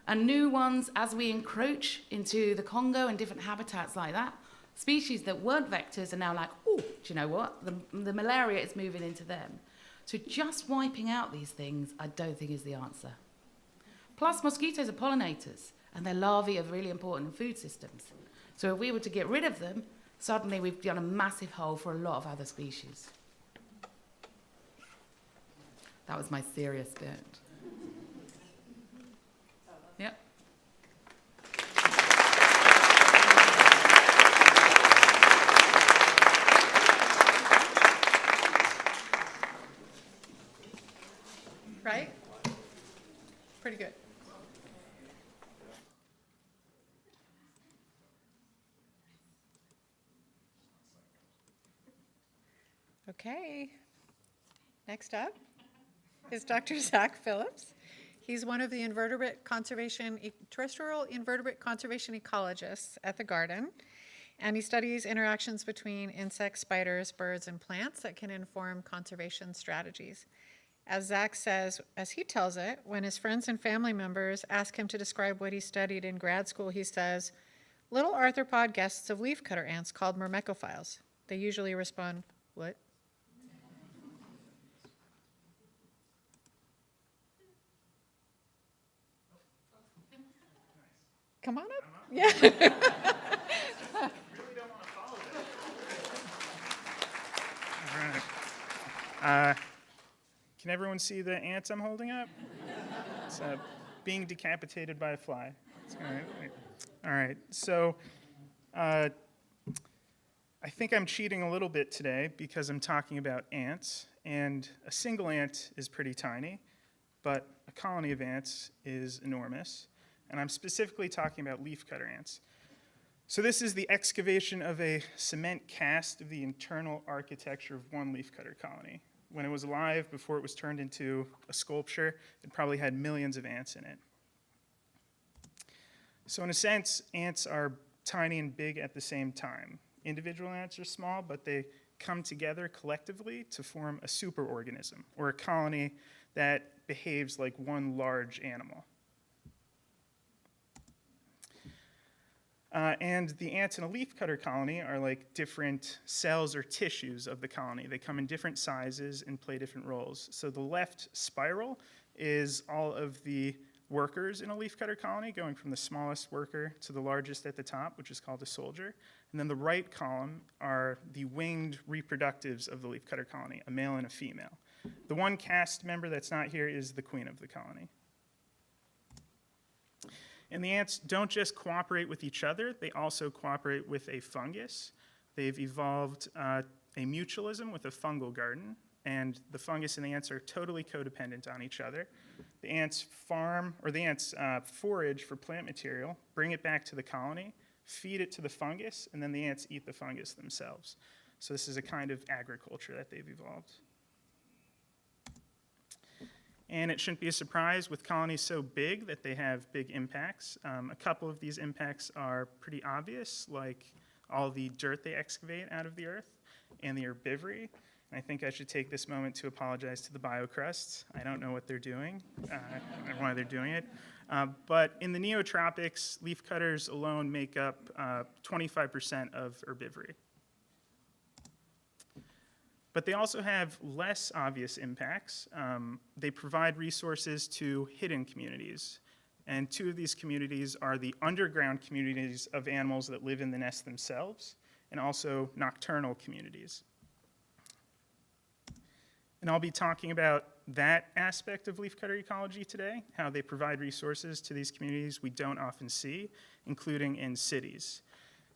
S16: and new ones as we encroach into the Congo and different habitats like that. Species that weren't vectors are now like, oh, do you know what? The malaria is moving into them. So just wiping out these things, I don't think is the answer. Plus, mosquitoes are pollinators, and their larvae are really important in food systems. So if we were to get rid of them, suddenly we've done a massive hole for a lot of other species. That was my serious bit. Yep.
S1: Right? Pretty good. Okay. Next up is Dr. Zach Phillips. He's one of the terrestrial invertebrate conservation ecologists at the Garden, and he studies interactions between insects, spiders, birds, and plants that can inform conservation strategies. As Zach says, as he tells it, when his friends and family members ask him to describe what he studied in grad school, he says, little arthropod guests of leafcutter ants called myrmecophiles. They usually respond, what? Come on up. Yeah.
S18: Really don't want to follow that. All right. Can everyone see the ants I'm holding up? It's being decapitated by a fly. All right. So I think I'm cheating a little bit today because I'm talking about ants. And a single ant is pretty tiny, but a colony of ants is enormous. And I'm specifically talking about leafcutter ants. So this is the excavation of a cement cast of the internal architecture of one leafcutter colony. When it was alive, before it was turned into a sculpture, it probably had millions of ants in it. So in a sense, ants are tiny and big at the same time. Individual ants are small, but they come together collectively to form a superorganism, or a colony that behaves like one large animal. And the ants in a leafcutter colony are like different cells or tissues of the colony. They come in different sizes and play different roles. So the left spiral is all of the workers in a leafcutter colony, going from the smallest worker to the largest at the top, which is called a soldier. And then the right column are the winged reproductives of the leafcutter colony, a male and a female. The one cast member that's not here is the queen of the colony. And the ants don't just cooperate with each other, they also cooperate with a fungus. They've evolved a mutualism with a fungal garden, and the fungus and the ants are totally codependent on each other. The ants forage for plant material, bring it back to the colony, feed it to the fungus, and then the ants eat the fungus themselves. So this is a kind of agriculture that they've evolved. And it shouldn't be a surprise with colonies so big that they have big impacts. A couple of these impacts are pretty obvious, like all the dirt they excavate out of the earth and the herbivory. And I think I should take this moment to apologize to the biocrusts. I don't know what they're doing or why they're doing it. But in the neotropics, leafcutters alone make up 25% of herbivory. But they also have less obvious impacts. They provide resources to hidden communities. And two of these communities are the underground communities of animals that live in the nest themselves, and also nocturnal communities. And I'll be talking about that aspect of leafcutter ecology today, how they provide resources to these communities we don't often see, including in cities.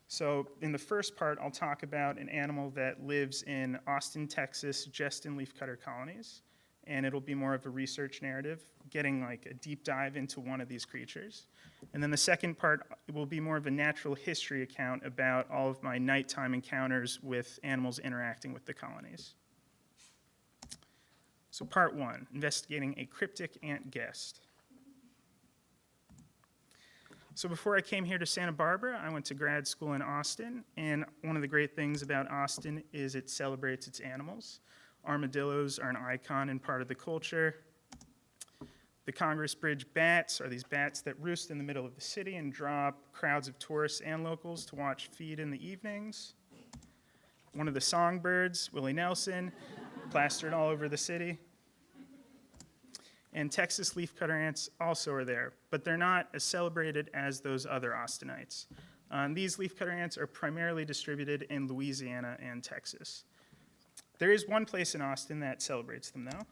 S18: So in the first part, I'll talk about an animal that lives in Austin, Texas, just in leafcutter colonies. And it'll be more of a research narrative, getting like a deep dive into one of these creatures. And then the second part will be more of a natural history account about all of my nighttime encounters with animals interacting with the colonies. So part one, investigating a cryptic ant guest. So before I came here to Santa Barbara, I went to grad school in Austin, and one of the great things about Austin is it celebrates its animals. Armadillos are an icon and part of the culture. The Congress Bridge bats are these bats that roost in the middle of the city and draw crowds of tourists and locals to watch feed in the evenings. One of the songbirds, Willie Nelson, plastered all over the city. And Texas leafcutter ants also are there, but they're not as celebrated as those other Austinites. These leafcutter ants are primarily distributed in Louisiana and Texas. There is one place in Austin that celebrates them, though,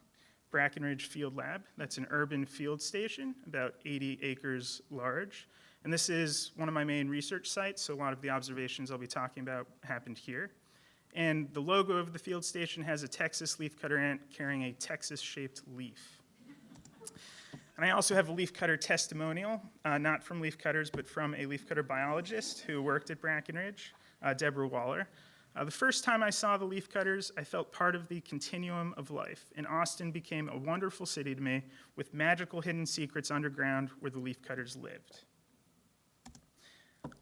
S18: Brackenridge Field Lab. That's an urban field station, about 80 acres large. And this is one of my main research sites, so a lot of the observations I'll be talking about happened here. And the logo of the field station has a Texas leafcutter ant carrying a Texas-shaped leaf. And I also have a leafcutter testimonial, not from leafcutters, but from a leafcutter biologist who worked at Brackenridge, Deborah Waller. The first time I saw the leafcutters, I felt part of the continuum of life, and Austin became a wonderful city to me with magical hidden secrets underground where the leafcutters lived.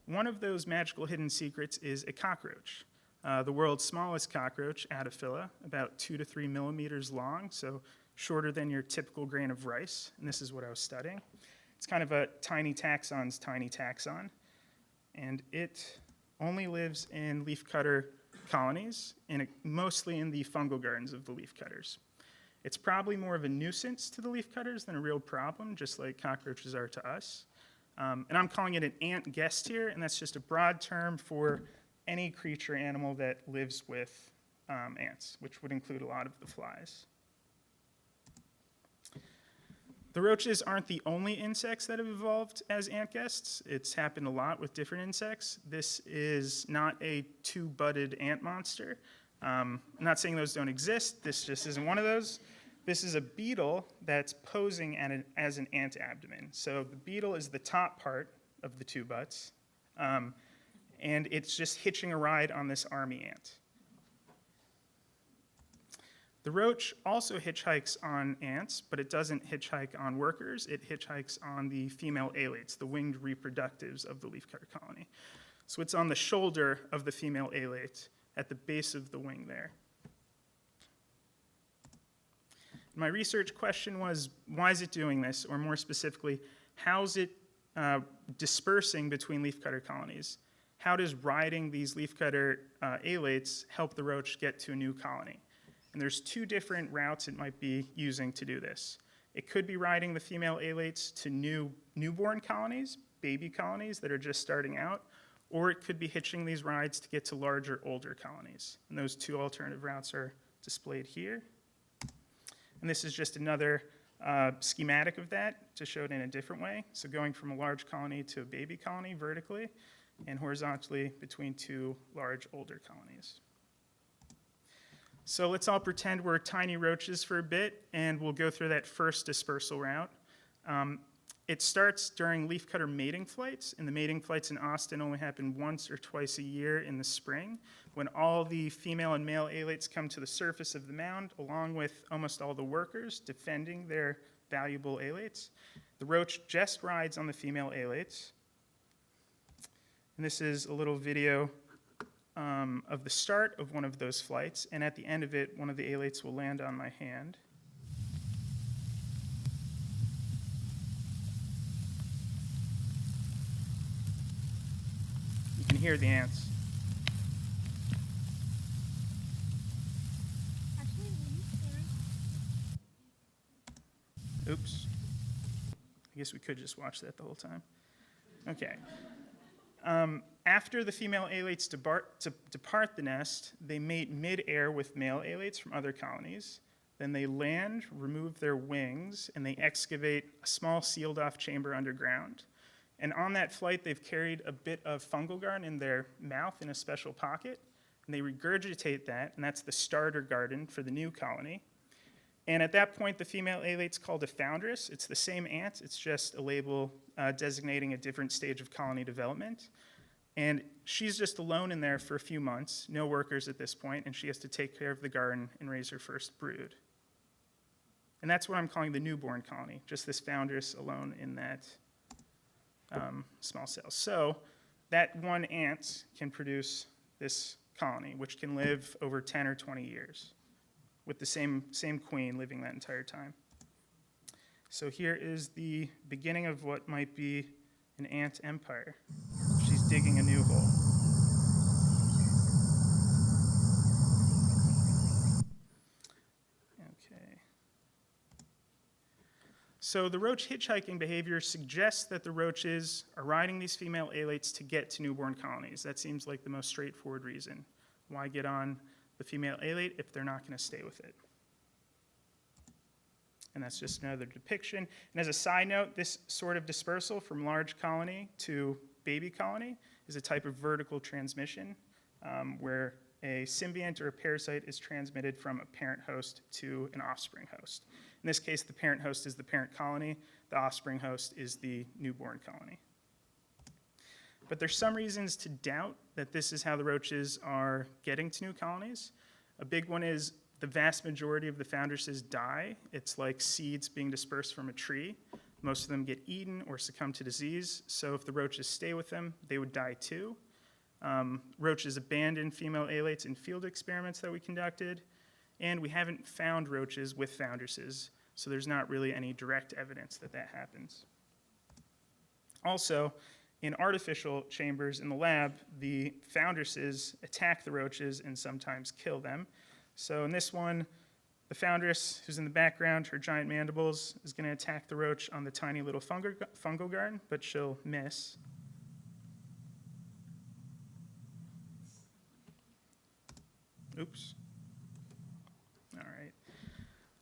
S18: One of those magical hidden secrets is a cockroach. The world's smallest cockroach, Adophila, about 2 to 3 millimeters long, so shorter than your typical grain of rice, and this is what I was studying. It's kind of a tiny taxon's tiny taxon, and it only lives in leafcutter colonies, and mostly in the fungal gardens of the leafcutters. It's probably more of a nuisance to the leafcutters than a real problem, just like cockroaches are to us. And I'm calling it an ant guest here, and that's just a broad term for any creature animal that lives with ants, which would include a lot of the flies. The roaches aren't the only insects that have evolved as ant guests. It's happened a lot with different insects. This is not a two-butted ant monster. I'm not saying those don't exist. This just isn't one of those. This is a beetle that's posing as an ant abdomen. So the beetle is the top part of the two butts, and it's just hitching a ride on this army ant. The roach also hitchhikes on ants, but it doesn't hitchhike on workers. It hitchhikes on the female alates, the winged reproductives of the leafcutter colony. So it's on the shoulder of the female alate at the base of the wing there. My research question was, why is it doing this? Or more specifically, how is it dispersing between leafcutter colonies? How does riding these leafcutter alates help the roach get to a new colony? And there's two different routes it might be using to do this. It could be riding the female alates to newborn colonies, baby colonies that are just starting out, or it could be hitching these rides to get to larger, older colonies. And those two alternative routes are displayed here. And this is just another schematic of that to show it in a different way. So going from a large colony to a baby colony vertically, and horizontally between two large, older colonies. So let's all pretend we're tiny roaches for a bit, and we'll go through that first dispersal route. It starts during leafcutter mating flights, and the mating flights in Austin only happen once or twice a year in the spring, when all the female and male alates come to the surface of the mound, along with almost all the workers defending their valuable alates. The roach just rides on the female alates. And this is a little video of the start of one of those flights, and at the end of it, one of the alates will land on my hand. You can hear the ants. Oops. I guess we could just watch that the whole time. Okay. After the female alates depart the nest, they mate mid-air with male alates from other colonies. Then they land, remove their wings, and they excavate a small sealed-off chamber underground. And on that flight, they've carried a bit of fungal garden in their mouth in a special pocket, and they regurgitate that, and that's the starter garden for the new colony. And at that point, the female alate's called a foundress. It's the same ant, it's just a label designating a different stage of colony development. And she's just alone in there for a few months, no workers at this point, and she has to take care of the garden and raise her first brood. And that's what I'm calling the newborn colony, just this foundress alone in that small cell. So that one ant can produce this colony, which can live over 10 or 20 years, with the same queen living that entire time. So here is the beginning of what might be an ant empire. She's digging a new hole. Okay. So the roach hitchhiking behavior suggests that the roaches are riding these female alates to get to newborn colonies. That seems like the most straightforward reason. Why get on the female alate if they're not going to stay with it? And that's just another depiction. And as a side note, this sort of dispersal from large colony to baby colony is a type of vertical transmission where a symbiont or a parasite is transmitted from a parent host to an offspring host. In this case, the parent host is the parent colony. The offspring host is the newborn colony. But there's some reasons to doubt that this is how the roaches are getting to new colonies. A big one is the vast majority of the foundresses die. It's like seeds being dispersed from a tree. Most of them get eaten or succumb to disease, so if the roaches stay with them, they would die too. Roaches abandon female alates in field experiments that we conducted, and we haven't found roaches with foundresses, so there's not really any direct evidence that that happens. Also, in artificial chambers in the lab, the foundresses attack the roaches and sometimes kill them. So in this one, the foundress, who's in the background, her giant mandibles, is going to attack the roach on the tiny little fungal garden, but she'll miss. Oops. All right.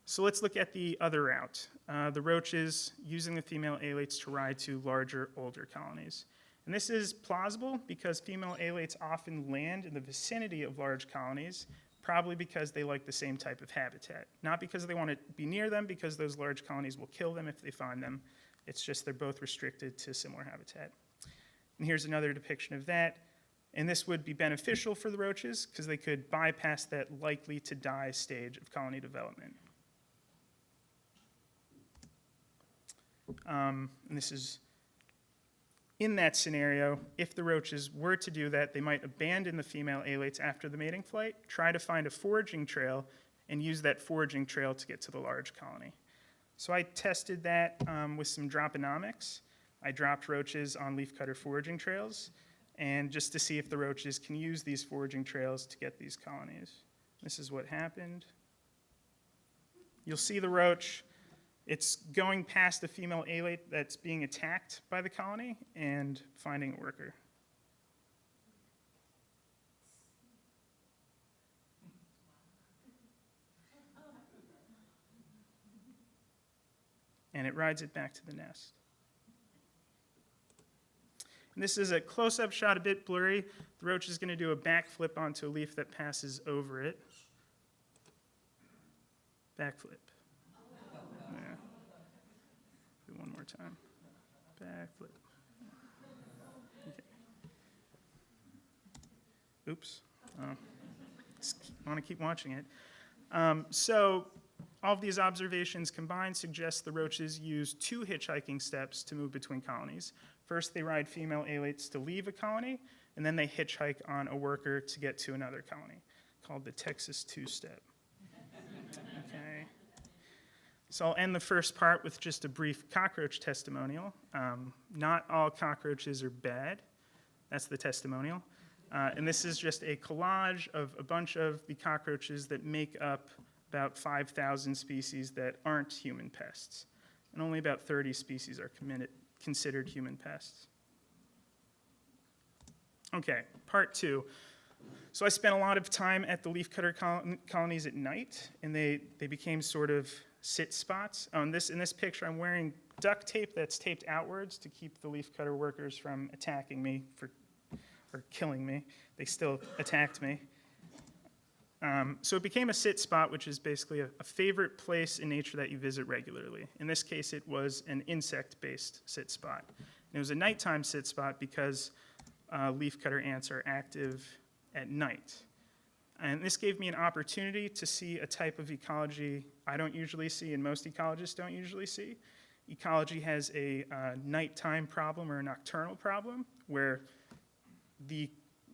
S18: So let's look at the other route. The roaches using the female alates to ride to larger, older colonies. And this is plausible because female alates often land in the vicinity of large colonies, probably because they like the same type of habitat. Not because they want to be near them, because those large colonies will kill them if they find them. It's just they're both restricted to similar habitat. And here's another depiction of that. And this would be beneficial for the roaches because they could bypass that likely to die stage of colony development. And this is in that scenario, if the roaches were to do that, they might abandon the female alates after the mating flight, try to find a foraging trail, and use that foraging trail to get to the large colony. So I tested that with some droponomics. I dropped roaches on leafcutter foraging trails, and just to see if the roaches can use these foraging trails to get these colonies. This is what happened. You'll see the roach. It's going past the female alate that's being attacked by the colony and finding a worker. And it rides it back to the nest. And this is a close-up shot, a bit blurry. The roach is going to do a backflip onto a leaf that passes over it. Backflip. Yeah. Do one more time. Backflip. Okay. Oops. I want to keep watching it. So all of these observations combined suggest the roaches use 2 hitchhiking steps to move between colonies. First, they ride female alates to leave a colony, and then they hitchhike on a worker to get to another colony, called the Texas 2-step. Okay. So I'll end the first part with just a brief cockroach testimonial. Not all cockroaches are bad. That's the testimonial. And this is just a collage of a bunch of the cockroaches that make up about 5,000 species that aren't human pests. And only about 30 species are considered human pests. Okay, part 2. So I spent a lot of time at the leafcutter colonies at night, and they became sort of sit spots. In this picture, I'm wearing duct tape that's taped outwards to keep the leafcutter workers from attacking me or killing me. They still attacked me. So it became a sit spot, which is basically a favorite place in nature that you visit regularly. In this case, it was an insect-based sit spot. And it was a nighttime sit spot because leafcutter ants are active at night. And this gave me an opportunity to see a type of ecology I don't usually see and most ecologists don't usually see. Ecology has a nighttime problem or a nocturnal problem where the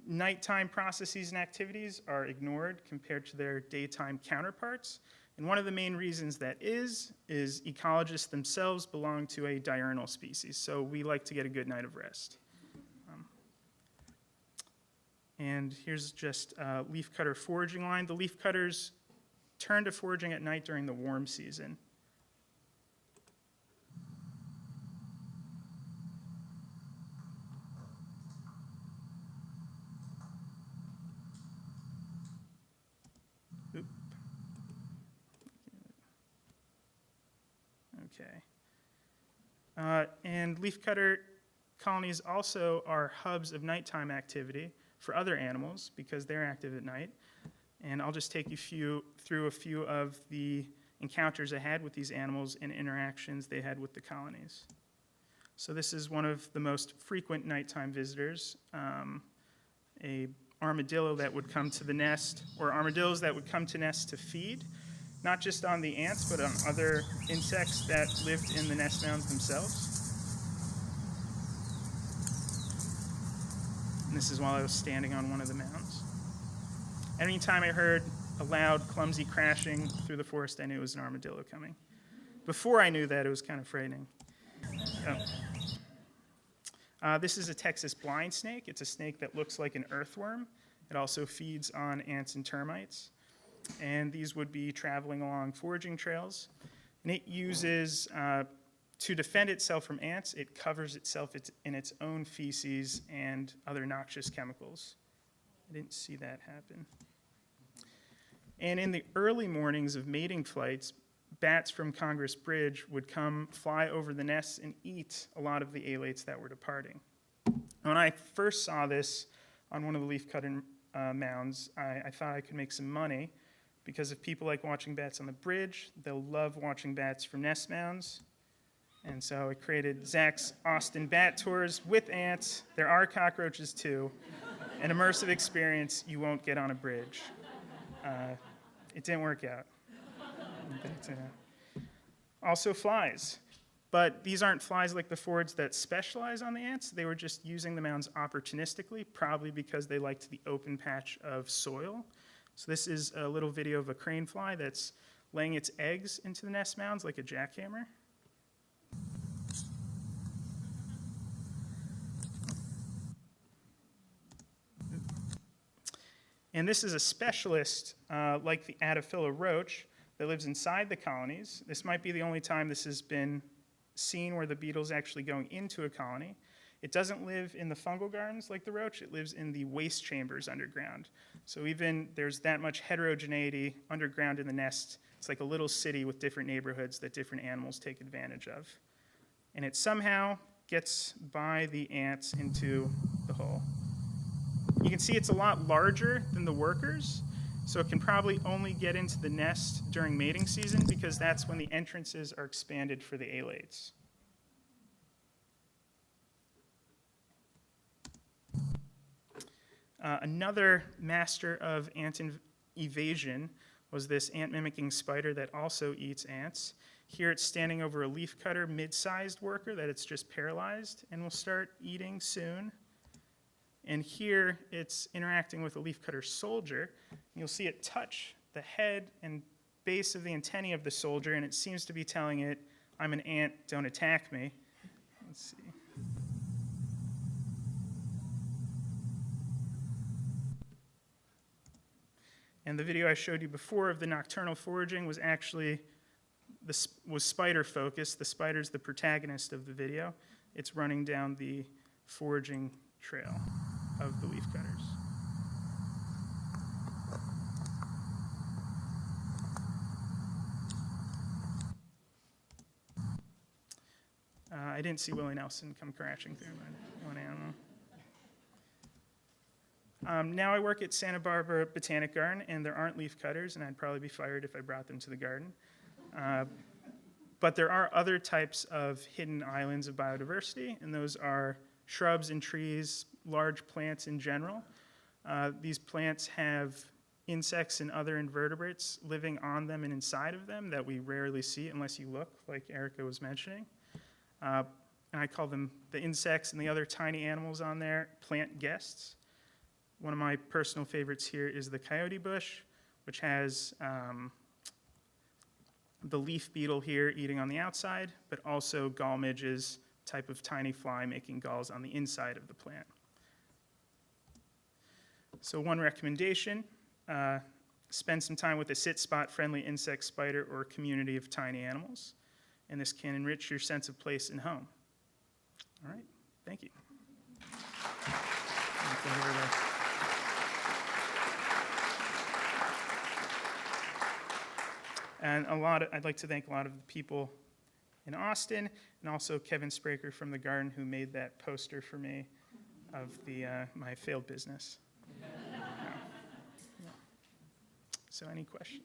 S18: nighttime processes and activities are ignored compared to their daytime counterparts. And one of the main reasons that is ecologists themselves belong to a diurnal species, so we like to get a good night of rest. And here's just a leafcutter foraging line. The leafcutters turn to foraging at night during the warm season. Oop. Okay. And leafcutter colonies also are hubs of nighttime activity for other animals because they're active at night. And I'll just take you through a few of the encounters I had with these animals and interactions they had with the colonies. So this is one of the most frequent nighttime visitors, a armadillo that would come to the nest, or armadillos that would come to nests to feed, not just on the ants, but on other insects that lived in the nest mounds themselves. And this is while I was standing on one of the mounds. Anytime I heard a loud, clumsy crashing through the forest, I knew it was an armadillo coming. Before I knew that, it was kind of frightening. This is a Texas blind snake. It's a snake that looks like an earthworm. It also feeds on ants and termites. And these would be traveling along foraging trails. And it uses, to defend itself from ants, it covers itself in its own feces and other noxious chemicals. I didn't see that happen. And in the early mornings of mating flights, bats from Congress Bridge would come fly over the nests and eat a lot of the alates that were departing. When I first saw this on one of the leaf-cutting mounds, I thought I could make some money because if people like watching bats on the bridge, they'll love watching bats from nest mounds. And so I created Zach's Austin Bat Tours with ants. There are cockroaches too. An immersive experience you won't get on a bridge. It didn't work out. Also flies. But these aren't flies like the Fords that specialize on the ants. They were just using the mounds opportunistically, probably because they liked the open patch of soil. So this is a little video of a crane fly that's laying its eggs into the nest mounds like a jackhammer. And this is a specialist, like the Adophila roach, that lives inside the colonies. This might be the only time this has been seen where the beetle's actually going into a colony. It doesn't live in the fungal gardens like the roach. It lives in the waste chambers underground. So even there's that much heterogeneity underground in the nest. It's like a little city with different neighborhoods that different animals take advantage of. And it somehow gets by the ants into the hole. You can see it's a lot larger than the workers, So it can probably only get into the nest during mating season because that's when the entrances are expanded for the alates. Another master of ant evasion was this ant-mimicking spider that also eats ants. Here it's standing over a leafcutter mid-sized worker that it's just paralyzed and will start eating soon. And here it's interacting with a leafcutter soldier. You'll see it touch the head and base of the antennae of the soldier, and it seems to be telling it, I'm an ant, don't attack me. Let's see. And the video I showed you before of the nocturnal foraging was actually was spider focused. The spider's the protagonist of the video. It's running down the foraging trail of the leafcutters. I didn't see Willie Nelson come crashing through one animal. Now I work at Santa Barbara Botanic Garden, and there aren't leaf cutters, and I'd probably be fired if I brought them to the garden. But there are other types of hidden islands of biodiversity, and those are shrubs and trees, large plants in general. These plants have insects and other invertebrates living on them and inside of them that we rarely see unless you look, like Erica was mentioning. And I call them the insects and the other tiny animals on there plant guests. One of my personal favorites here is the coyote bush, which has the leaf beetle here eating on the outside, but also gall midges, type of tiny fly making galls on the inside of the plant. So one recommendation, spend some time with a sit-spot-friendly insect spider or a community of tiny animals, and this can enrich your sense of place and home. All right, thank you. And I'd like to thank a lot of the people in Austin, and also Kevin Spraker from the garden who made that poster for me of my failed business. Yeah. So any questions?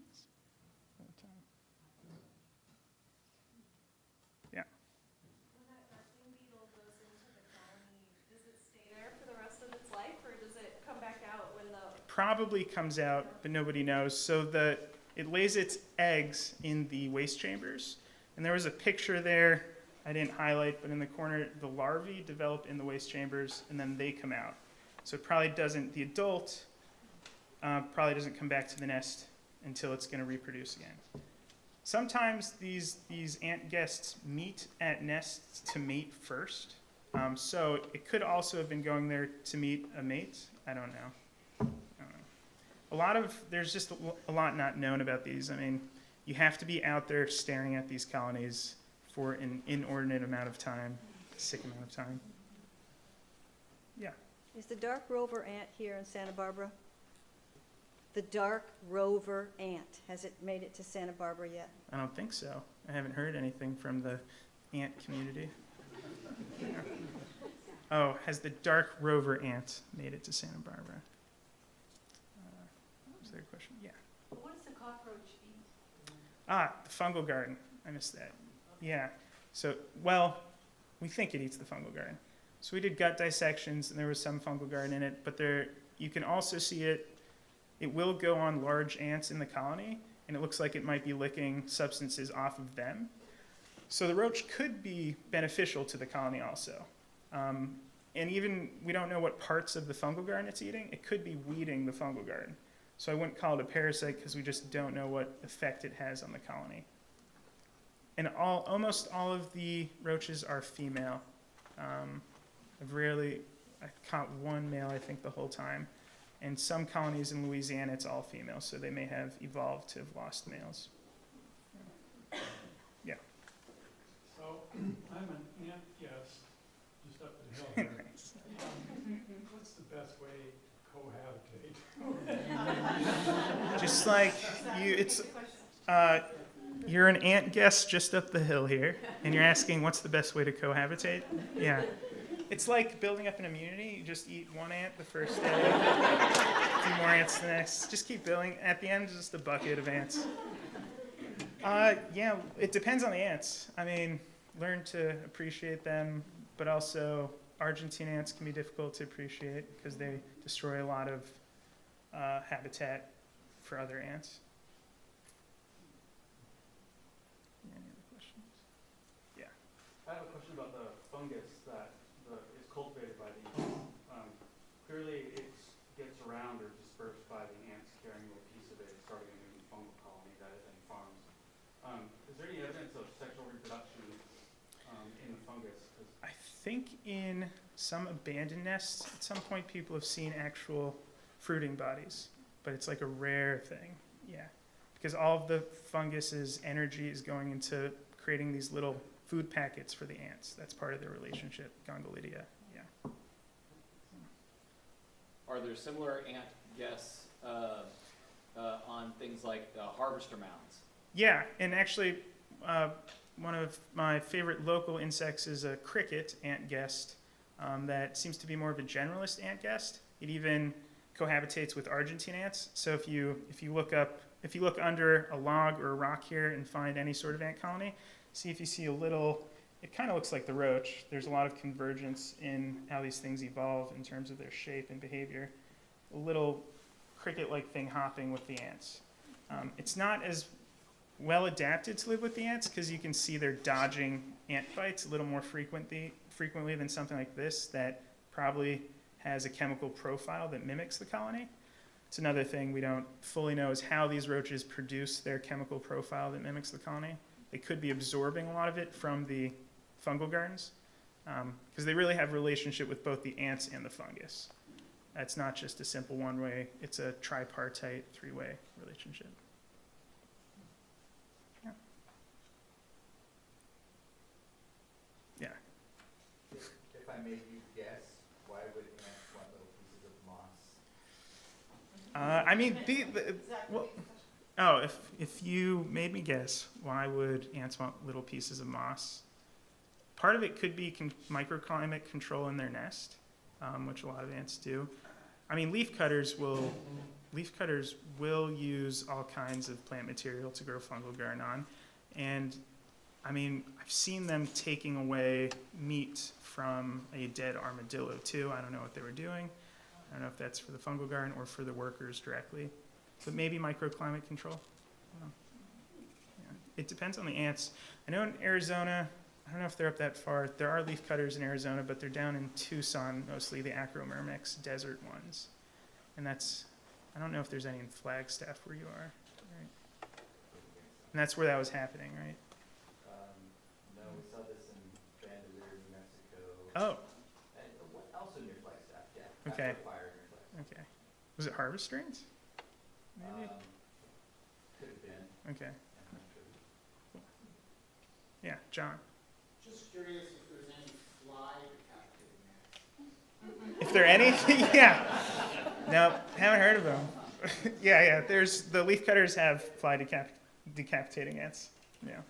S18: Yeah.
S10: When that nesting beetle goes into the colony, does it stay there for the rest of its life, or does it come back out when the...
S18: Probably comes out, but nobody knows. So it lays its eggs in the waste chambers. And there was a picture there I didn't highlight, but in the corner, the larvae develop in the waste chambers, and then they come out. So it probably doesn't, the adult probably doesn't come back to the nest until it's going to reproduce again. Sometimes these ant guests meet at nests to mate first. So it could also have been going there to meet a mate. I don't know. There's just a lot not known about these. I mean, you have to be out there staring at these colonies for an inordinate amount of time, a sick amount of time. Yeah.
S13: Is the dark rover ant here in Santa Barbara? The dark rover ant, has it made it to Santa Barbara yet?
S18: I don't think so. I haven't heard anything from the ant community. Yeah. Oh, has the dark rover ant made it to Santa Barbara? Was there a question? Yeah.
S10: What does the cockroach eat?
S18: The fungal garden. I missed that. Yeah. So, well, we think it eats the fungal garden. So we did gut dissections, and there was some fungal garden in it, but you can also see it will go on large ants in the colony, and it looks like it might be licking substances off of them. So the roach could be beneficial to the colony also. And even, we don't know what parts of the fungal garden it's eating. It could be weeding the fungal garden. So I wouldn't call it a parasite because we just don't know what effect it has on the colony. And almost all of the roaches are female. I caught one male, I think, the whole time. And some colonies in Louisiana, it's all female, so they may have evolved to have lost males. Yeah.
S19: So I'm an ant guest just up the hill here. What's the best way to cohabitate?
S18: Just like you're an ant guest just up the hill here, and you're asking what's the best way to cohabitate? Yeah. It's like building up an immunity. You just eat one ant the first day, a few more ants the next. Just keep building. At the end, just a bucket of ants. Yeah, it depends on the ants. I mean, learn to appreciate them, but also Argentine ants can be difficult to appreciate because they destroy a lot of habitat for other ants. Any other questions? Yeah.
S20: I have a question about the fungus that is cultivated by the ants. Clearly, it gets around or dispersed by the ants carrying a little piece of it, starting a new fungal colony that is in farms. Is there any evidence of sexual reproduction in the fungus?
S18: I think in some abandoned nests, at some point people have seen actual fruiting bodies, but it's like a rare thing, yeah. Because all of the fungus's energy is going into creating these little food packets for the ants. That's part of their relationship, Gongolidia, yeah.
S21: Are there similar ant guests on things like harvester mounds?
S18: Yeah, and actually, one of my favorite local insects is a cricket ant guest that seems to be more of a generalist ant guest. It even cohabitates with Argentine ants. So if you look under a log or a rock here and find any sort of ant colony, see if you see a little. It kind of looks like the roach. There's a lot of convergence in how these things evolve in terms of their shape and behavior. A little cricket-like thing hopping with the ants. It's not as well adapted to live with the ants because you can see they're dodging ant bites a little more frequently than something like this that probably has a chemical profile that mimics the colony. It's another thing we don't fully know is how these roaches produce their chemical profile that mimics the colony. They could be absorbing a lot of it from the fungal gardens because they really have a relationship with both the ants and the fungus. That's not just a simple one-way, it's a tripartite, three-way relationship. Yeah. Yeah.
S15: If I made you guess, why would ants want little pieces of moss?
S18: I mean, well, if you made me guess, why would ants want little pieces of moss? Part of it could be microclimate control in their nest, which a lot of ants do. I mean, leaf cutters will use all kinds of plant material to grow fungal garden on, and I mean, I've seen them taking away meat from a dead armadillo too. I don't know what they were doing. I don't know if that's for the fungal garden or for the workers directly, but maybe microclimate control. Yeah. It depends on the ants. I know in Arizona, I don't know if they're up that far. There are leaf cutters in Arizona, but they're down in Tucson, mostly the acromyrmex desert ones. And I don't know if there's any in Flagstaff where you are. Right? And that's where that was happening, right?
S15: No, we saw this in Bandelier, New Mexico.
S18: Oh.
S15: And also near Flagstaff, yeah.
S18: Okay.
S15: After a fire near Flagstaff.
S18: Okay. Was it harvest strains? Maybe?
S15: Could have been.
S18: Okay. Yeah, John.
S22: Just curious if there's any fly decapitating ants.
S18: If there are anything, yeah. No, haven't heard of them. Yeah. The leaf cutters have fly decapitating ants. Yeah.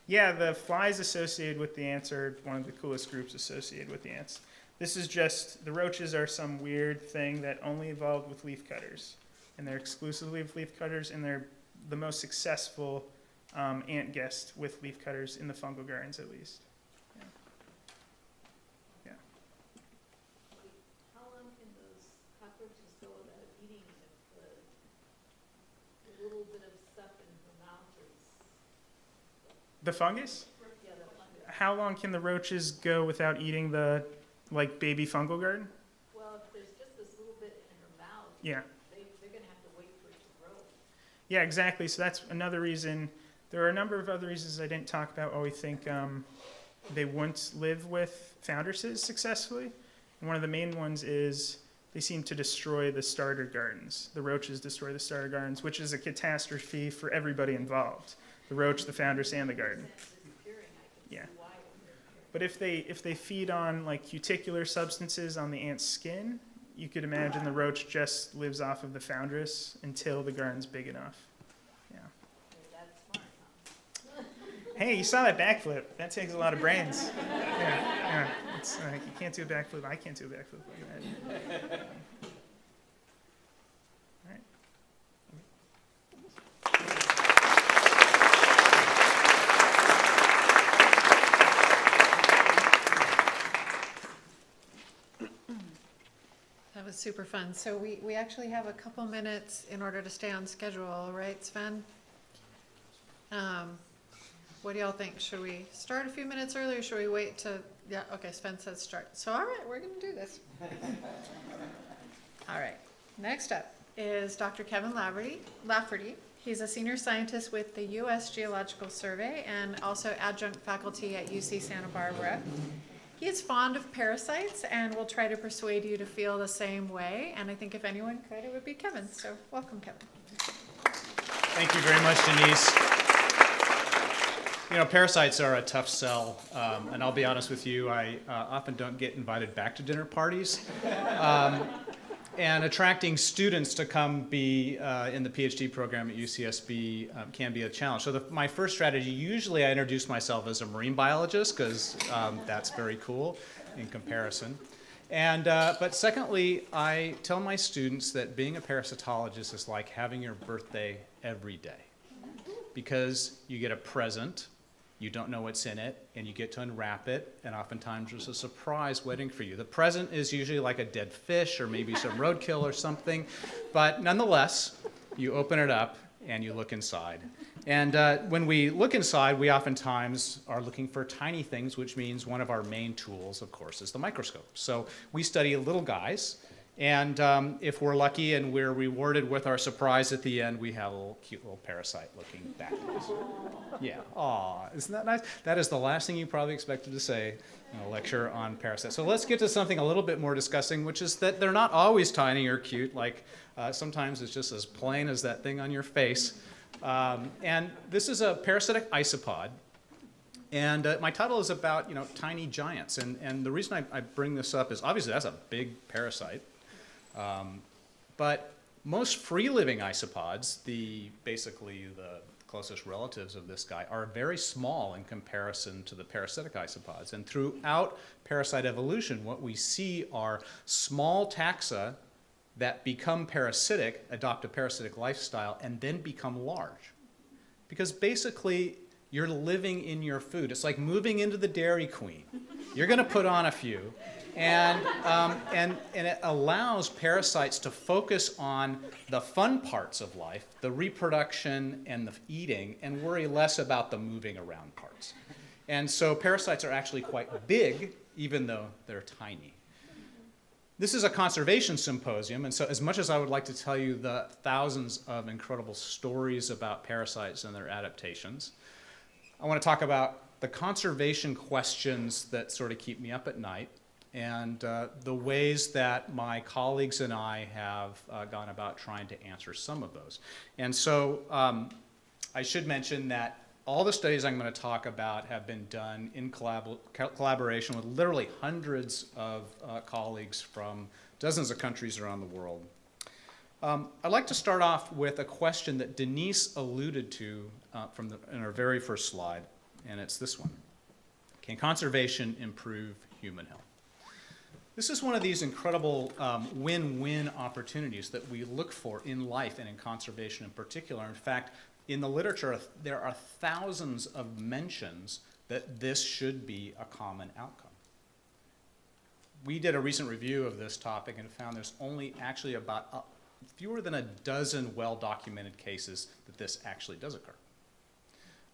S18: Yeah, the flies associated with the ants are one of the coolest groups associated with the ants. This is just, the roaches are some weird thing that only evolved with leaf cutters. And they're exclusively with leaf cutters, and they're the most successful ant guest with leaf cutters in the fungal gardens, at least. Yeah.
S9: How long can those cockroaches go without eating if the little bit of stuff in the mouth is?
S18: The fungus?
S9: Yeah, the fungus.
S18: How long can the roaches go without eating the, baby fungal garden?
S9: Well, if there's just this little bit in her mouth,
S18: Yeah.
S9: they're going to have to wait for it to grow.
S18: Yeah, exactly. So that's another reason. There are a number of other reasons I didn't talk about why we think they wouldn't live with foundresses successfully. And one of the main ones is they seem to destroy the starter gardens. The roaches destroy the starter gardens, which is a catastrophe for everybody involved. The roach, the foundress, and the garden. Yeah. But if they feed on cuticular substances on the ant's skin, you could imagine the roach just lives off of the foundress until the garden's big enough. Yeah. Hey, you saw that backflip. That takes a lot of brains. Yeah. It's like you can't do a backflip. I can't do a backflip like that. All right.
S1: That was super fun. So we actually have a couple minutes in order to stay on schedule, right, Sven? What do y'all think? Should we start a few minutes early or should we wait to, yeah, okay, Sven says start. So all right, we're gonna do this. All right, next up is Dr. Kevin Lafferty. He's a senior scientist with the U.S. Geological Survey and also adjunct faculty at UC Santa Barbara. He is fond of parasites and will try to persuade you to feel the same way. And I think if anyone could, it would be Kevin. So welcome, Kevin.
S3: Thank you very much, Denise. You know, parasites are a tough sell, and I'll be honest with you, I often don't get invited back to dinner parties. And attracting students to come be in the PhD program at UCSB can be a challenge. So my first strategy, usually I introduce myself as a marine biologist, because that's very cool in comparison. And, but secondly, I tell my students that being a parasitologist is like having your birthday every day, because you get a present, you don't know what's in it, and you get to unwrap it, and oftentimes there's a surprise waiting for you. The present is usually like a dead fish or maybe some roadkill or something, but nonetheless, you open it up and you look inside. And when we look inside, we oftentimes are looking for tiny things, which means one of our main tools, of course, is the microscope. So we study little guys, and if we're lucky and we're rewarded with our surprise at the end, we have a little cute little parasite looking back at us. Yeah, aw, isn't that nice? That is the last thing you probably expected to say in a lecture on parasites. So let's get to something a little bit more disgusting, which is that they're not always tiny or cute. Like sometimes it's just as plain as that thing on your face. And this is a parasitic isopod. And my title is about, you know, tiny giants. And the reason I bring this up is obviously that's a big parasite. But most free-living isopods, basically the closest relatives of this guy, are very small in comparison to the parasitic isopods. And throughout parasite evolution, what we see are small taxa that become parasitic, adopt a parasitic lifestyle, and then become large. Because basically, you're living in your food. It's like moving into the Dairy Queen. You're going to put on a few. And it allows parasites to focus on the fun parts of life, the reproduction and the eating, and worry less about the moving around parts. And so parasites are actually quite big, even though they're tiny. This is a conservation symposium, and so as much as I would like to tell you the thousands of incredible stories about parasites and their adaptations, I want to talk about the conservation questions that sort of keep me up at night, and the ways that my colleagues and I have gone about trying to answer some of those. And so I should mention that all the studies I'm going to talk about have been done in collaboration with literally hundreds of colleagues from dozens of countries around the world. I'd like to start off with a question that Denise alluded to in her very first slide, and it's this one. Can conservation improve human health? This is one of these incredible win-win opportunities that we look for in life and in conservation in particular. In fact, in the literature, there are thousands of mentions that this should be a common outcome. We did a recent review of this topic and found there's only actually about fewer than a dozen well-documented cases that this actually does occur.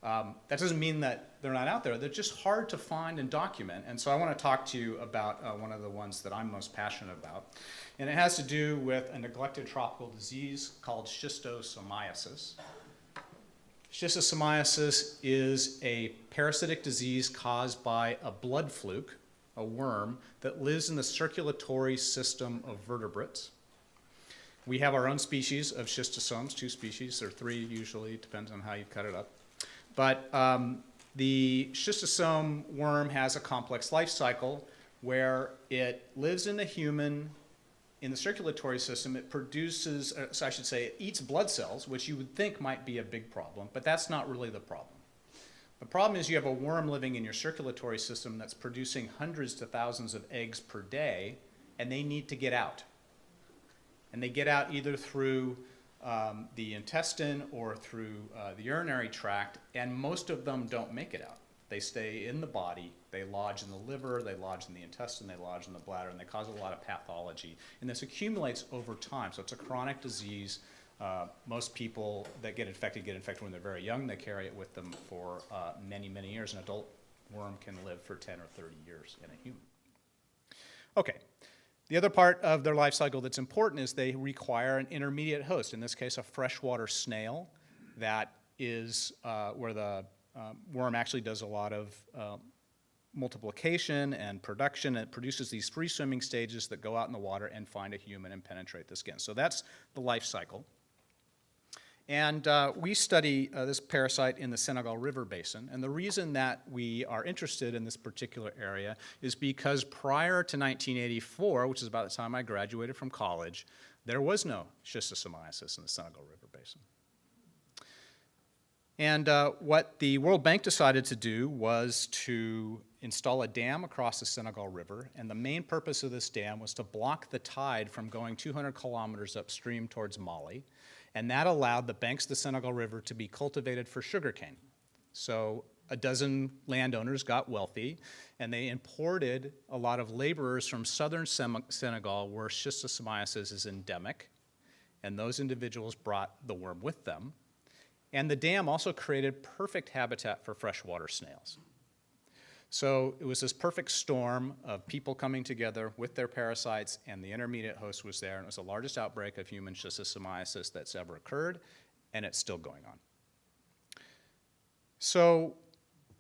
S3: That doesn't mean that they're not out there. They're just hard to find and document. And so I want to talk to you about one of the ones that I'm most passionate about. And it has to do with a neglected tropical disease called Schistosomiasis. Schistosomiasis is a parasitic disease caused by a blood fluke, a worm, that lives in the circulatory system of vertebrates. We have our own species of schistosomes, 2 species, or 3 usually, depends on how you cut it up. But the schistosome worm has a complex life cycle where it lives in the human, in the circulatory system. It produces, so I should say, it eats blood cells, which you would think might be a big problem, but that's not really the problem. The problem is you have a worm living in your circulatory system that's producing hundreds to thousands of eggs per day, and they need to get out. And they get out either through the intestine or through the urinary tract, and most of them don't make it out. They stay in the body, they lodge in the liver, they lodge in the intestine, they lodge in the bladder, and they cause a lot of pathology. And this accumulates over time, so it's a chronic disease. Most people that get infected when they're very young. They carry it with them for many, many years. An adult worm can live for 10 or 30 years in a human. Okay. The other part of their life cycle that's important is they require an intermediate host, in this case a freshwater snail. That is where the worm actually does a lot of multiplication and production. It produces these free swimming stages that go out in the water and find a human and penetrate the skin. So that's the life cycle. And we study this parasite in the Senegal River Basin. And the reason that we are interested in this particular area is because prior to 1984, which is about the time I graduated from college, there was no Schistosomiasis in the Senegal River Basin. And what the World Bank decided to do was to install a dam across the Senegal River. And the main purpose of this dam was to block the tide from going 200 kilometers upstream towards Mali. And that allowed the banks of the Senegal River to be cultivated for sugarcane. So a dozen landowners got wealthy, and they imported a lot of laborers from southern Senegal where Schistosomiasis is endemic, and those individuals brought the worm with them. And the dam also created perfect habitat for freshwater snails. So it was this perfect storm of people coming together with their parasites, and the intermediate host was there, and it was the largest outbreak of human Schistosomiasis that's ever occurred, and it's still going on. So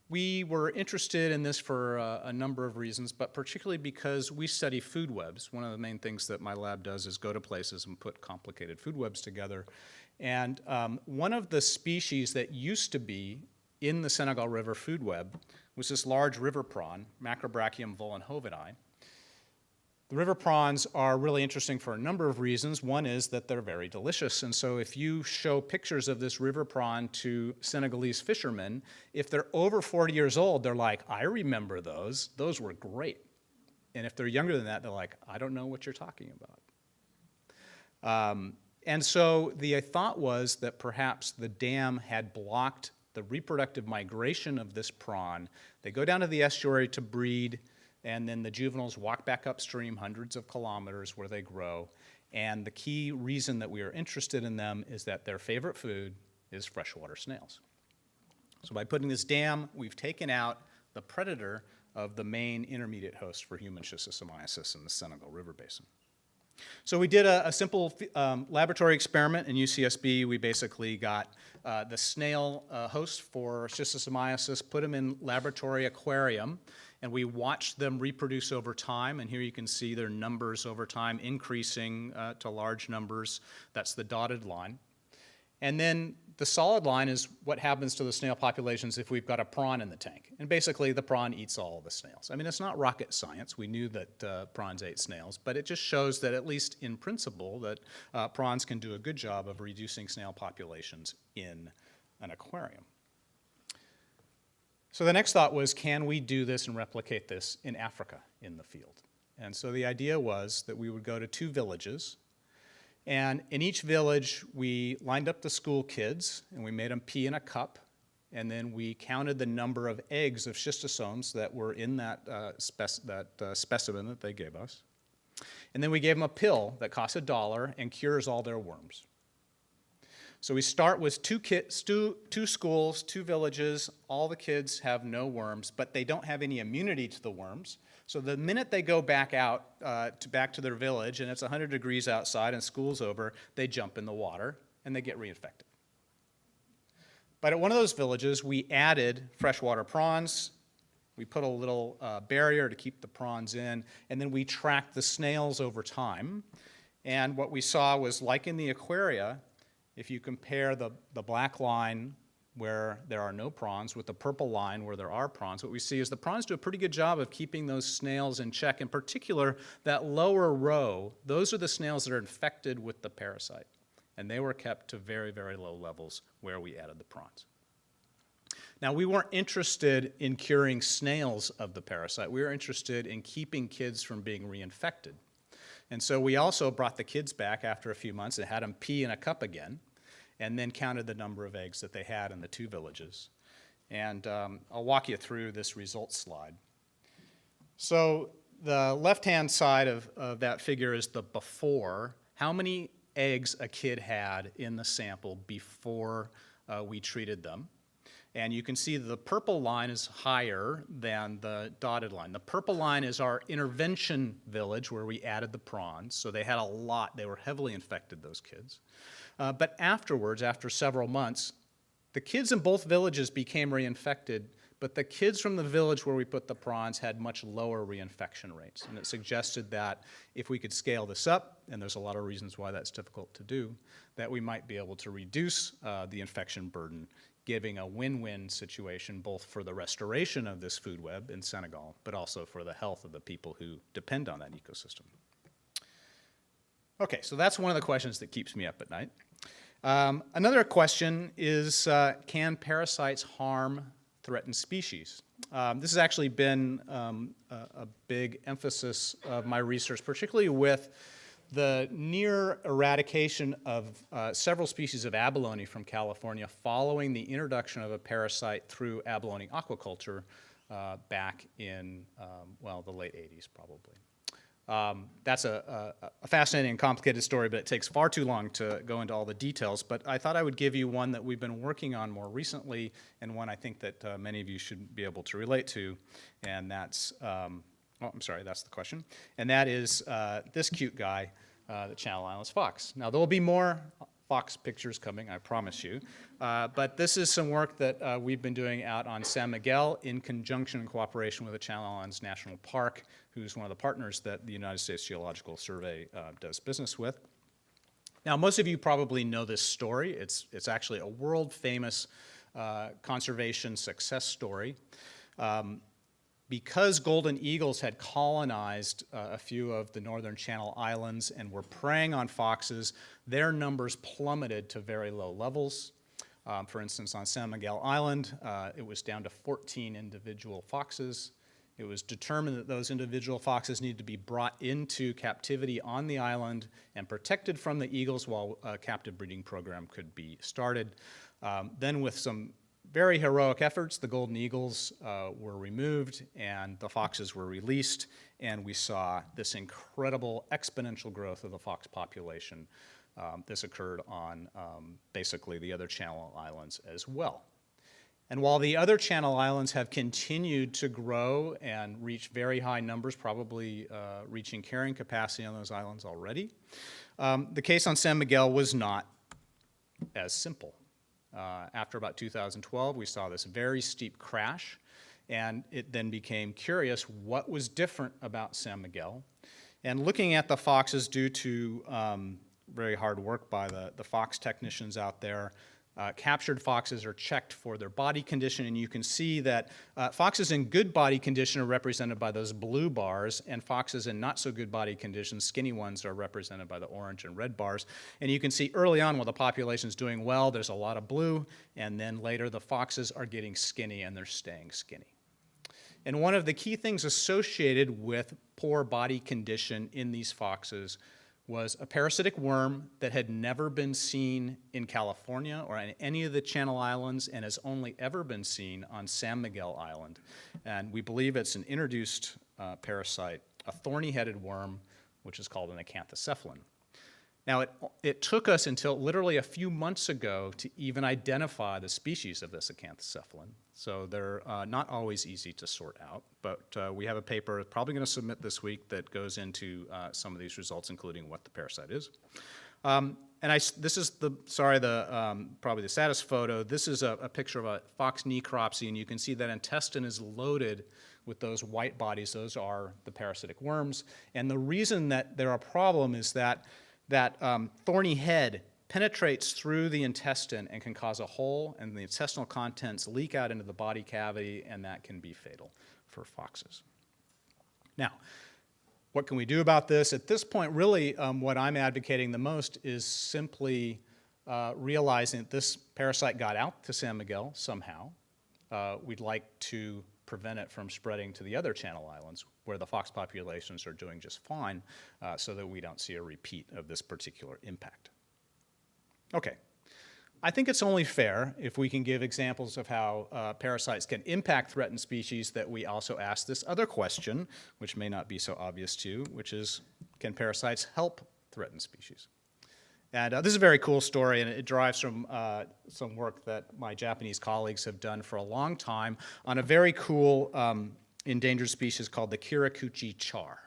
S3: we were interested in this for a number of reasons, but particularly because we study food webs. One of the main things that my lab does is go to places and put complicated food webs together. And one of the species that used to be in the Senegal River food web was this large river prawn, Macrobrachium vollenhovidae. The river prawns are really interesting for a number of reasons. One is that they're very delicious, and so if you show pictures of this river prawn to Senegalese fishermen, if they're over 40 years old, they're like, I remember those. Those were great. And if they're younger than that, they're like, I don't know what you're talking about. And so the thought was that perhaps the dam had blocked the reproductive migration of this prawn. They go down to the estuary to breed, and then the juveniles walk back upstream hundreds of kilometers where they grow. And the key reason that we are interested in them is that their favorite food is freshwater snails. So by putting this dam, we've taken out the predator of the main intermediate host for human Schistosomiasis in the Senegal River Basin. So we did a simple laboratory experiment in UCSB. We basically got the snail host for Schistosomiasis, put them in laboratory aquarium, and we watched them reproduce over time. And here you can see their numbers over time increasing to large numbers. That's the dotted line. And then the solid line is what happens to the snail populations if we've got a prawn in the tank. And basically, the prawn eats all of the snails. I mean, it's not rocket science. We knew that prawns ate snails, but it just shows that, at least in principle, that prawns can do a good job of reducing snail populations in an aquarium. So the next thought was, can we do this and replicate this in Africa in the field? And so the idea was that we would go to 2 villages. And in each village, we lined up the school kids, and we made them pee in a cup, and then we counted the number of eggs of schistosomes that were in that specimen that they gave us. And then we gave them a pill that costs $1 and cures all their worms. So we start with 2 schools, 2 villages. All the kids have no worms, but they don't have any immunity to the worms. So the minute they go back out, back to their village, and it's 100 degrees outside and school's over, they jump in the water and they get reinfected. But at one of those villages, we added freshwater prawns. We put a little barrier to keep the prawns in, and then we tracked the snails over time. And what we saw was, like in the aquaria, if you compare the black line where there are no prawns with the purple line where there are prawns, what we see is the prawns do a pretty good job of keeping those snails in check. In particular, that lower row, those are the snails that are infected with the parasite. And they were kept to very, very low levels where we added the prawns. Now, we weren't interested in curing snails of the parasite. We were interested in keeping kids from being reinfected. And so we also brought the kids back after a few months and had them pee in a cup again, and then counted the number of eggs that they had in the 2 villages. And I'll walk you through this results slide. So the left-hand side of that figure is the before. How many eggs a kid had in the sample before we treated them. And you can see the purple line is higher than the dotted line. The purple line is our intervention village where we added the prawns. So they had a lot. They were heavily infected, those kids. But afterwards, after several months, the kids in both villages became reinfected, but the kids from the village where we put the prawns had much lower reinfection rates. And it suggested that if we could scale this up, and there's a lot of reasons why that's difficult to do, that we might be able to reduce the infection burden, giving a win-win situation both for the restoration of this food web in Senegal, but also for the health of the people who depend on that ecosystem. Okay, so that's one of the questions that keeps me up at night. Another question is, can parasites harm threatened species? This has actually been a big emphasis of my research, particularly with the near eradication of several species of abalone from California following the introduction of a parasite through abalone aquaculture back in, well, the late 80s probably. That's a fascinating and complicated story, but it takes far too long to go into all the details. But I thought I would give you one that we've been working on more recently, and one I think that many of you should be able to relate to, and that's, oh, I'm sorry, that's the question. And that is this cute guy, the Channel Islands fox. Now, there will be more fox pictures coming, I promise you. But this is some work that we've been doing out on San Miguel in conjunction and cooperation with the Channel Islands National Park, who's one of the partners that the United States Geological Survey does business with. Now, most of you probably know this story. It's actually a world-famous conservation success story. Because golden eagles had colonized a few of the northern Channel Islands and were preying on foxes, their numbers plummeted to very low levels. For instance, on San Miguel Island, it was down to 14 individual foxes. It was determined that those individual foxes needed to be brought into captivity on the island and protected from the eagles while a captive breeding program could be started. Then with some very heroic efforts, the golden eagles were removed and the foxes were released, and we saw this incredible exponential growth of the fox population. This occurred on basically the other Channel Islands as well. And while the other Channel Islands have continued to grow and reach very high numbers, probably reaching carrying capacity on those islands already, the case on San Miguel was not as simple. After about 2012, we saw this very steep crash, and it then became curious what was different about San Miguel. And looking at the foxes due to very hard work by the fox technicians out there, captured foxes are checked for their body condition, and you can see that foxes in good body condition are represented by those blue bars, and foxes in not so good body condition, skinny ones, are represented by the orange and red bars. And you can see early on while the population is doing well, there's a lot of blue, and then later the foxes are getting skinny and they're staying skinny. And one of the key things associated with poor body condition in these foxes was a parasitic worm that had never been seen in California or in any of the Channel Islands and has only ever been seen on San Miguel Island. And we believe it's an introduced parasite, a thorny-headed worm, which is called an acanthocephalin. Now, it took us until literally a few months ago to even identify the species of this acanthocephalin. So they're not always easy to sort out, but we have a paper probably going to submit this week that goes into some of these results, including what the parasite is. This is probably the saddest photo. This is a picture of a fox necropsy, and you can see that intestine is loaded with those white bodies. Those are the parasitic worms. And the reason that they're a problem is that thorny head penetrates through the intestine and can cause a hole, and the intestinal contents leak out into the body cavity, and that can be fatal for foxes. Now, what can we do about this? At this point, really, what I'm advocating the most is simply realizing that this parasite got out to San Miguel somehow. we'd like to prevent it from spreading to the other Channel Islands where the fox populations are doing just fine, so that we don't see a repeat of this particular impact. Okay. I think it's only fair if we can give examples of how parasites can impact threatened species that we also ask this other question, which may not be so obvious to you, which is, can parasites help threatened species? And this is a very cool story, and it derives from some work that my Japanese colleagues have done for a long time on a very cool endangered species called the Kirakuchi char.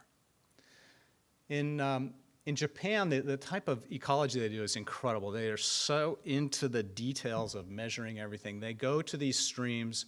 S3: In Japan, the type of ecology they do is incredible. They are so into the details of measuring everything. They go to these streams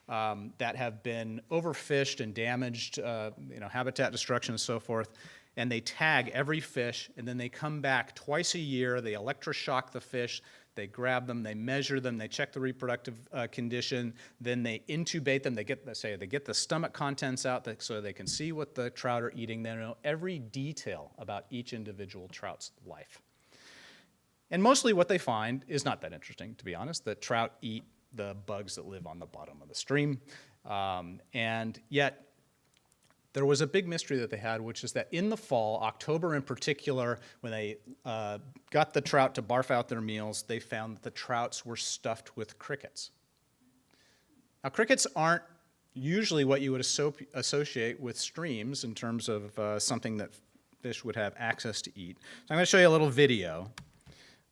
S3: that have been overfished and damaged, habitat destruction and so forth, and they tag every fish, and then they come back twice a year. They electroshock the fish. They grab them, they measure them, they check the reproductive condition, then they intubate them. They get the stomach contents out so they can see what the trout are eating. They know every detail about each individual trout's life. And mostly what they find is not that interesting, to be honest. The trout eat the bugs that live on the bottom of the stream. And yet, there was a big mystery that they had, which is that in the fall, October in particular, when they got the trout to barf out their meals, they found that the trouts were stuffed with crickets. Now, crickets aren't usually what you would associate with streams in terms of something that fish would have access to eat. So I'm going to show you a little video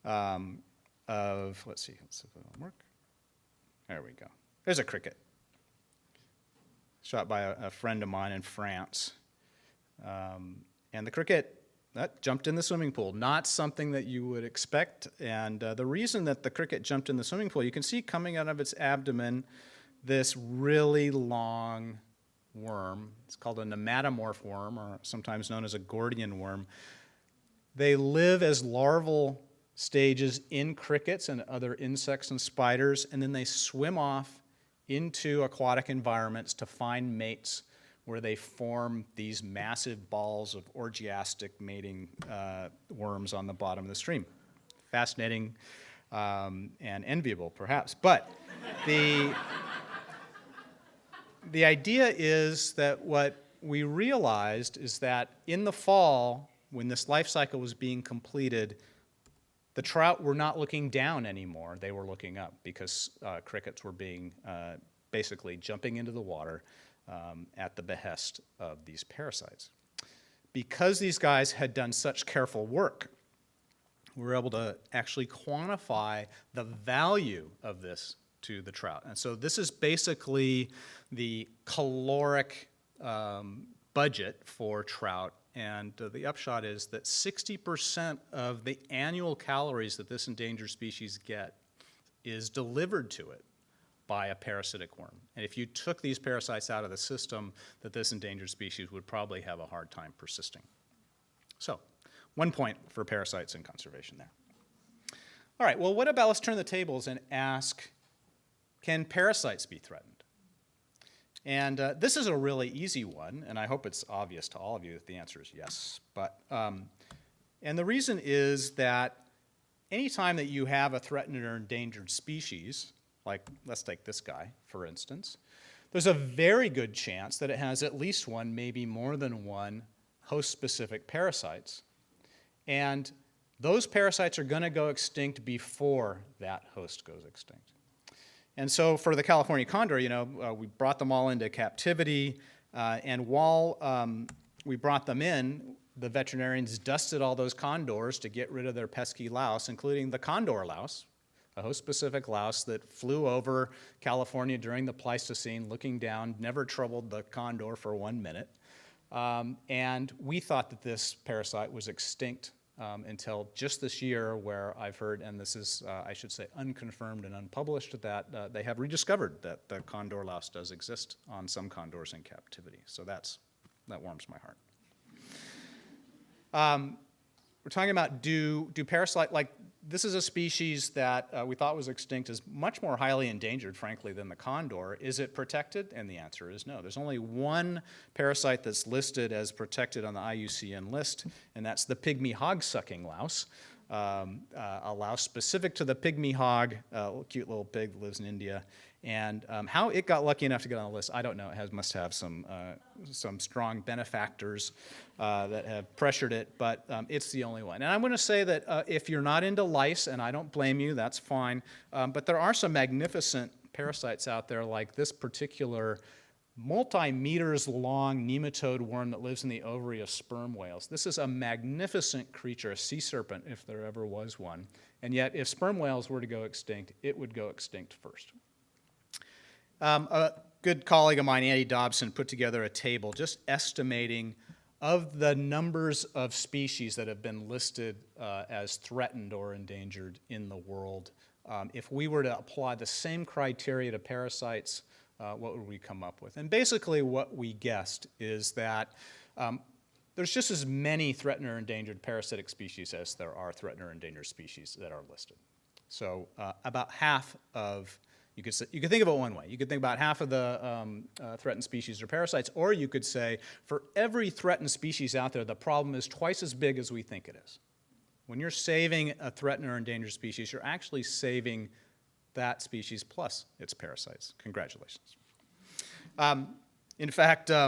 S3: of, let's see if it'll work. There we go. There's a cricket. Shot by a friend of mine in France. And the cricket, that jumped in the swimming pool. Not something that you would expect. And the reason that the cricket jumped in the swimming pool, you can see coming out of its abdomen this really long worm. It's called a nematomorph worm, or sometimes known as a Gordian worm. They live as larval stages in crickets and other insects and spiders, and then they swim off into aquatic environments to find mates where they form these massive balls of orgiastic mating worms on the bottom of the stream. Fascinating and enviable, perhaps. But the idea is that what we realized is that in the fall, when this life cycle was being completed, the trout were not looking down anymore. They were looking up because crickets were being basically jumping into the water at the behest of these parasites. Because these guys had done such careful work, we were able to actually quantify the value of this to the trout. And so this is basically the caloric budget for trout. And the upshot is that 60% of the annual calories that this endangered species get is delivered to it by a parasitic worm. And if you took these parasites out of the system, that this endangered species would probably have a hard time persisting. So, 1 point for parasites and conservation there. All right, well, what about, let's turn the tables and ask, can parasites be threatened? And this is a really easy one, and I hope it's obvious to all of you that the answer is yes. But, and the reason is that anytime that you have a threatened or endangered species, like let's take this guy, for instance, there's a very good chance that it has at least one, maybe more than one, host-specific parasites. And those parasites are going to go extinct before that host goes extinct. And so for the California condor, we brought them all into captivity, and while we brought them in, the veterinarians dusted all those condors to get rid of their pesky louse, including the condor louse, a host-specific louse that flew over California during the Pleistocene, looking down, never troubled the condor for 1 minute. And we thought that this parasite was extinct until just this year, where I've heard, and this is, I should say, unconfirmed and unpublished, that they have rediscovered that the condor louse does exist on some condors in captivity. So that warms my heart. We're talking about do parasite, like this is a species that we thought was extinct, is much more highly endangered, frankly, than the condor. Is it protected? And the answer is no. There's only one parasite that's listed as protected on the IUCN list, and that's the pygmy hog-sucking louse, a louse specific to the pygmy hog, a cute little pig that lives in India. And how it got lucky enough to get on the list, I don't know. It must have some strong benefactors that have pressured it, but it's the only one. And I'm going to say that if you're not into lice, and I don't blame you, that's fine, but there are some magnificent parasites out there, like this particular multi-meters long nematode worm that lives in the ovary of sperm whales. This is a magnificent creature, a sea serpent if there ever was one. And yet, if sperm whales were to go extinct, it would go extinct first. A good colleague of mine, Andy Dobson, put together a table just estimating of the numbers of species that have been listed as threatened or endangered in the world. If we were to apply the same criteria to parasites, what would we come up with? And basically what we guessed is that there's just as many threatened or endangered parasitic species as there are threatened or endangered species that are listed. So about half of, you could think of it one way. You could think about half of the threatened species are parasites, or you could say for every threatened species out there, the problem is twice as big as we think it is. When you're saving a threatened or endangered species, you're actually saving that species plus its parasites. Congratulations. In fact, I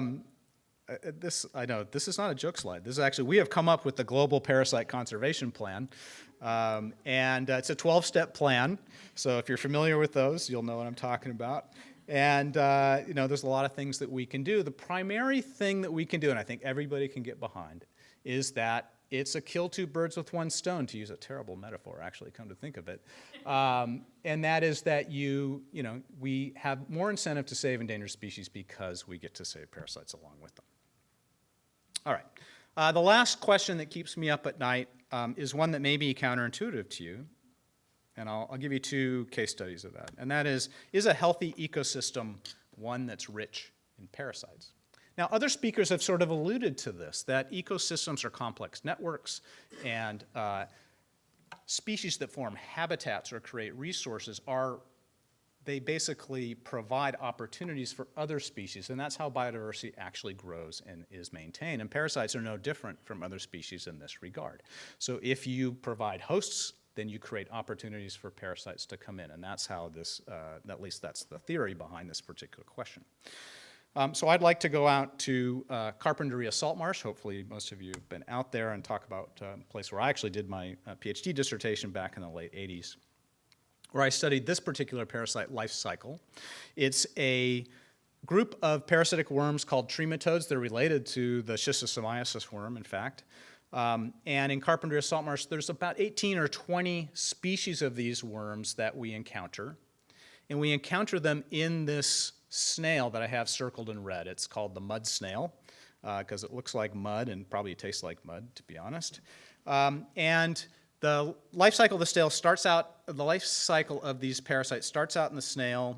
S3: know this is not a joke slide. This is actually, we have come up with the Global Parasite Conservation Plan, and it's a 12-step plan. So if you're familiar with those, you'll know what I'm talking about. And there's a lot of things that we can do. The primary thing that we can do, and I think everybody can get behind, is that it's a kill two birds with one stone, to use a terrible metaphor, actually, come to think of it. And that is that we have more incentive to save endangered species because we get to save parasites along with them. All right. The last question that keeps me up at night is one that may be counterintuitive to you. And I'll give you two case studies of that. And that is a healthy ecosystem one that's rich in parasites? Now, other speakers have sort of alluded to this, that ecosystems are complex networks, and species that form habitats or create resources they basically provide opportunities for other species, and that's how biodiversity actually grows and is maintained. And parasites are no different from other species in this regard. So if you provide hosts, then you create opportunities for parasites to come in, and that's how this, at least that's the theory behind this particular question. So I'd like to go out to Carpinteria Salt Marsh. Hopefully most of you have been out there, and talk about a place where I actually did my PhD dissertation back in the late 80s, where I studied this particular parasite life cycle. It's a group of parasitic worms called trematodes. They're related to the Schistosomiasis worm, in fact. And in Carpinteria Salt Marsh, there's about 18 or 20 species of these worms that we encounter. And we encounter them in this snail that I have circled in red. It's called the mud snail because it looks like mud and probably tastes like mud, to be honest. And the life cycle of the snail starts out, the life cycle of these parasites starts out in the snail,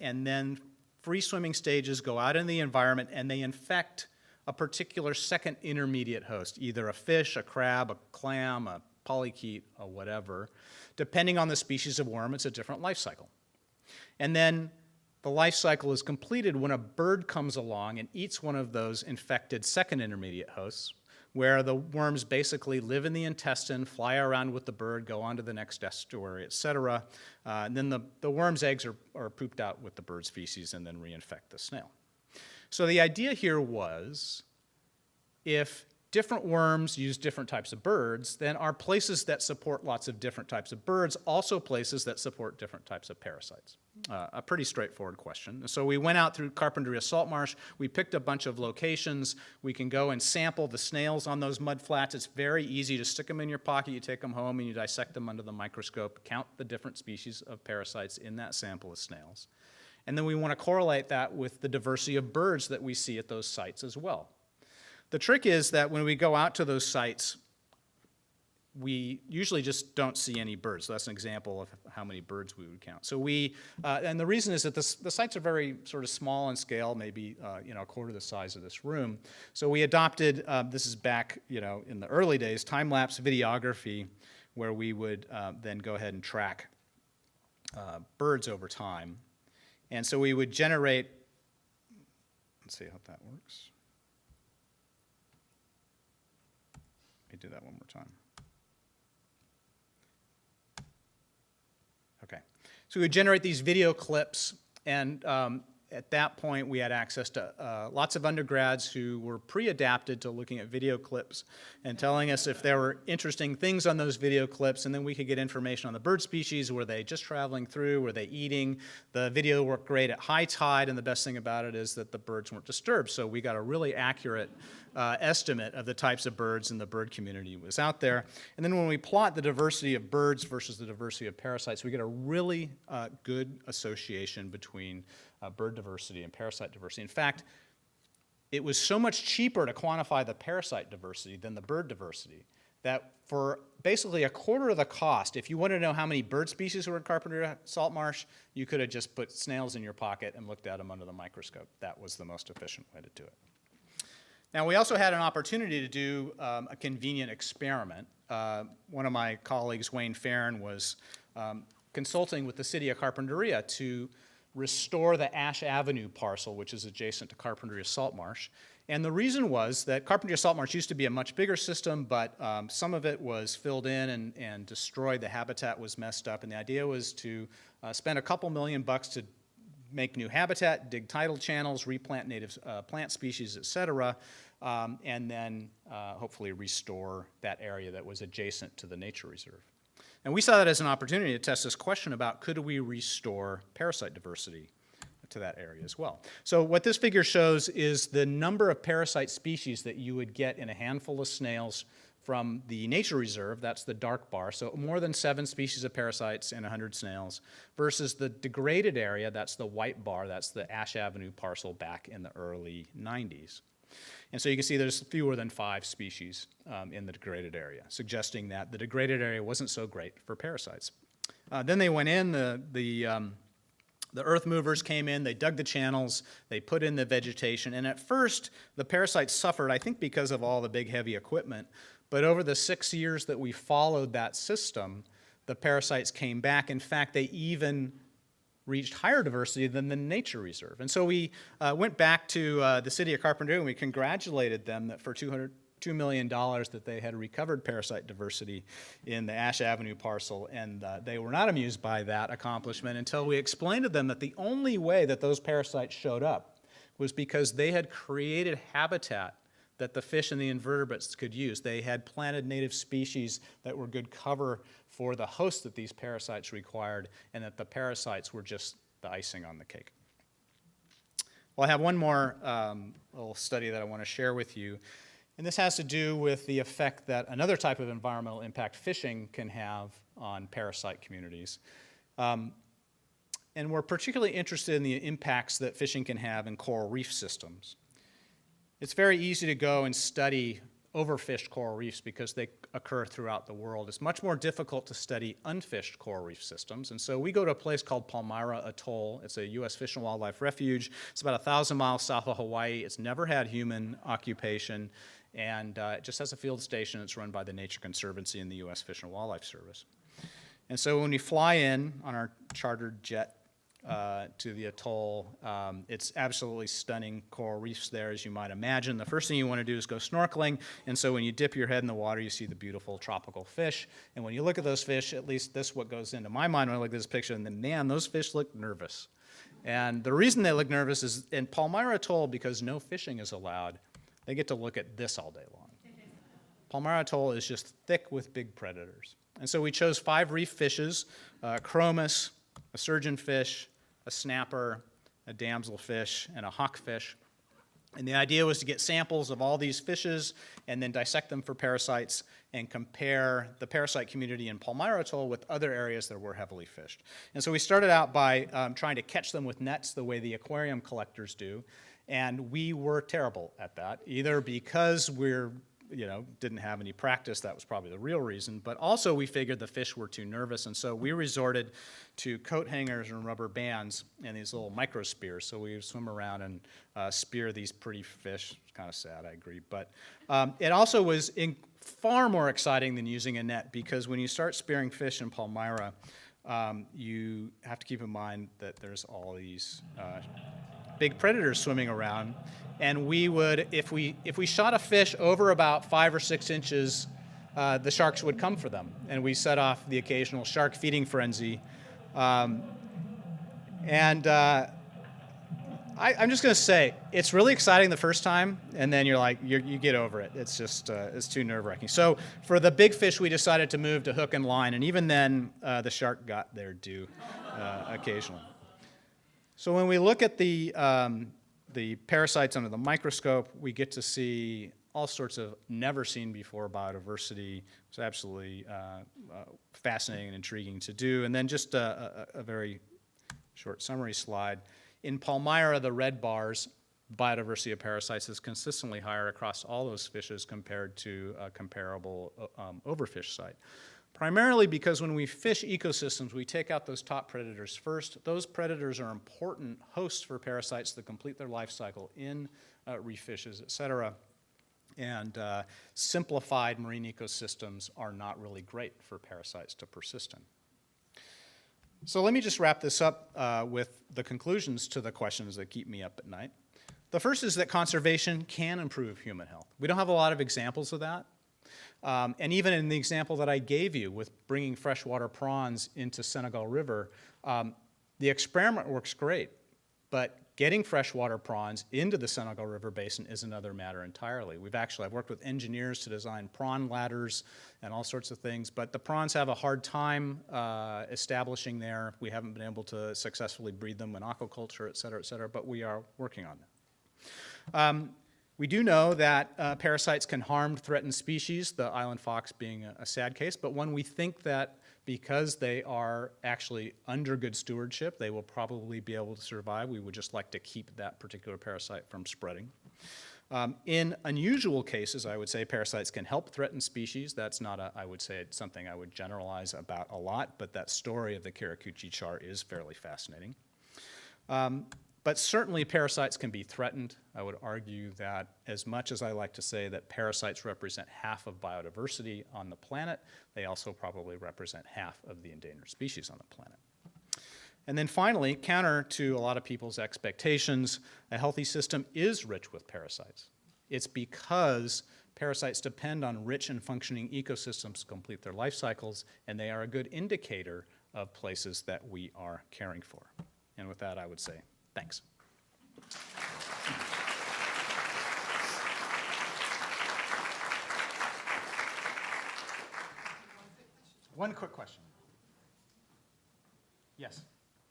S3: and then free swimming stages go out in the environment and they infect a particular second intermediate host, either a fish, a crab, a clam, a polychaete, or whatever. Depending on the species of worm, it's a different life cycle. And then the life cycle is completed when a bird comes along and eats one of those infected second intermediate hosts, where the worms basically live in the intestine, fly around with the bird, go on to the next estuary, et cetera. And then the worm's eggs are pooped out with the bird's feces and then reinfect the snail. So the idea here was, if different worms use different types of birds, then are places that support lots of different types of birds also places that support different types of parasites? A pretty straightforward question. So we went out through Carpinteria Salt Marsh. We picked a bunch of locations. We can go and sample the snails on those mud flats. It's very easy to stick them in your pocket. You take them home and you dissect them under the microscope, count the different species of parasites in that sample of snails. And then we want to correlate that with the diversity of birds that we see at those sites as well. The trick is that when we go out to those sites, we usually just don't see any birds. So that's an example of how many birds we would count. So and the reason is that the sites are very sort of small in scale, maybe a quarter the size of this room. So we adopted, this is back in the early days, time-lapse videography, where we would then go ahead and track birds over time. And so we would generate, let's see how that works. Let me do that one more time. Okay. So we would generate these video clips And at that point, we had access to lots of undergrads who were pre-adapted to looking at video clips and telling us if there were interesting things on those video clips, and then we could get information on the bird species. Were they just traveling through? Were they eating? The video worked great at high tide, and the best thing about it is that the birds weren't disturbed. So we got a really accurate estimate of the types of birds in the bird community was out there. And then when we plot the diversity of birds versus the diversity of parasites, we get a really good association between bird diversity and parasite diversity. In fact, it was so much cheaper to quantify the parasite diversity than the bird diversity that for basically a quarter of the cost, if you wanted to know how many bird species were in Carpenter Salt Marsh, you could have just put snails in your pocket and looked at them under the microscope. That was the most efficient way to do it. Now, we also had an opportunity to do a convenient experiment. One of my colleagues, Wayne Farron, was consulting with the city of Carpinteria to restore the Ash Avenue parcel, which is adjacent to Carpinteria Salt Marsh. And the reason was that Carpinteria Salt Marsh used to be a much bigger system, but some of it was filled in and destroyed. The habitat was messed up, and the idea was to spend a couple $1 million to make new habitat, dig tidal channels, replant native plant species, et cetera, and then hopefully restore that area that was adjacent to the nature reserve. And we saw that as an opportunity to test this question about could we restore parasite diversity to that area as well. So what this figure shows is the number of parasite species that you would get in a handful of snails from the nature reserve, that's the dark bar, so more than 7 species of parasites in 100 snails, versus the degraded area, that's the white bar, that's the Ash Avenue parcel back in the early 90s. And so you can see there's fewer than 5 species in the degraded area, suggesting that the degraded area wasn't so great for parasites. Then they went in, the earth movers came in, they dug the channels, they put in the vegetation, and at first the parasites suffered, I think because of all the big heavy equipment, but over the 6 years that we followed that system, the parasites came back. In fact, they even reached higher diversity than the nature reserve. And so we went back to the city of Carpinteria and we congratulated them that for $2 million that they had recovered parasite diversity in the Ash Avenue parcel, and they were not amused by that accomplishment until we explained to them that the only way that those parasites showed up was because they had created habitat that the fish and the invertebrates could use. They had planted native species that were good cover for the host that these parasites required, and that the parasites were just the icing on the cake. Well, I have one more little study that I want to share with you, and this has to do with the effect that another type of environmental impact fishing can have on parasite communities. And we're particularly interested in the impacts that fishing can have in coral reef systems. It's very easy to go and study overfished coral reefs because they occur throughout the world. It's much more difficult to study unfished coral reef systems. And so we go to a place called Palmyra Atoll. It's a U.S. Fish and Wildlife Refuge. It's about 1,000 miles south of Hawaii. It's never had human occupation. And it just has a field station. It's run by the Nature Conservancy and the U.S. Fish and Wildlife Service. And so when we fly in on our chartered jet to the atoll, it's absolutely stunning coral reefs there, as you might imagine. The first thing you want to do is go snorkeling, and so when you dip your head in the water, you see the beautiful tropical fish. And when you look at those fish, at least this is what goes into my mind when I look at this picture, and then, man, those fish look nervous. And the reason they look nervous is in Palmyra Atoll, because no fishing is allowed, they get to look at this all day long. Palmyra Atoll is just thick with big predators. And so we chose 5 reef fishes, chromis, a surgeonfish, a snapper, a damselfish, and a hawkfish. And the idea was to get samples of all these fishes and then dissect them for parasites and compare the parasite community in Palmyra Atoll with other areas that were heavily fished. And so we started out by trying to catch them with nets the way the aquarium collectors do, and we were terrible at that, either because didn't have any practice, that was probably the real reason, but also we figured the fish were too nervous, and so we resorted to coat hangers and rubber bands and these little micro spears. So we would swim around and spear these pretty fish. It's kind of sad, I agree, but it also was far more exciting than using a net, because when you start spearing fish in Palmyra, you have to keep in mind that there's all these big predators swimming around. And we would, if we shot a fish over about 5 or 6 inches, the sharks would come for them. And we set off the occasional shark feeding frenzy. And I'm just going to say, it's really exciting the first time, and then you're like, you get over it. It's just, it's too nerve-wracking. So for the big fish, we decided to move to hook and line, and even then, the shark got their due occasionally. So when we look at the parasites under the microscope, we get to see all sorts of never-seen-before biodiversity. It's absolutely fascinating and intriguing to do. And then just a very short summary slide. In Palmyra, the red bars, biodiversity of parasites is consistently higher across all those fishes compared to a comparable overfish site. Primarily because when we fish ecosystems, we take out those top predators first. Those predators are important hosts for parasites that complete their life cycle in reef fishes, et cetera. And simplified marine ecosystems are not really great for parasites to persist in. So let me just wrap this up with the conclusions to the questions that keep me up at night. The first is that conservation can improve human health. We don't have a lot of examples of that. And even in the example that I gave you with bringing freshwater prawns into Senegal River, the experiment works great, but getting freshwater prawns into the Senegal River basin is another matter entirely. I've worked with engineers to design prawn ladders and all sorts of things, but the prawns have a hard time establishing there. We haven't been able to successfully breed them in aquaculture, et cetera, but we are working on that. We do know that parasites can harm threatened species, the island fox being a sad case, but when we think that because they are actually under good stewardship, they will probably be able to survive. We would just like to keep that particular parasite from spreading. In unusual cases, I would say parasites can help threatened species. That's not, I would say, it's something I would generalize about a lot, but that story of the Karakuchi char is fairly fascinating. But certainly parasites can be threatened. I would argue that as much as I like to say that parasites represent half of biodiversity on the planet, they also probably represent half of the endangered species on the planet. And then finally, counter to a lot of people's expectations, a healthy system is rich with parasites. It's because parasites depend on rich and functioning ecosystems to complete their life cycles, and they are a good indicator of places that we are caring for. And with that, I would say, thanks. One quick question. Yes?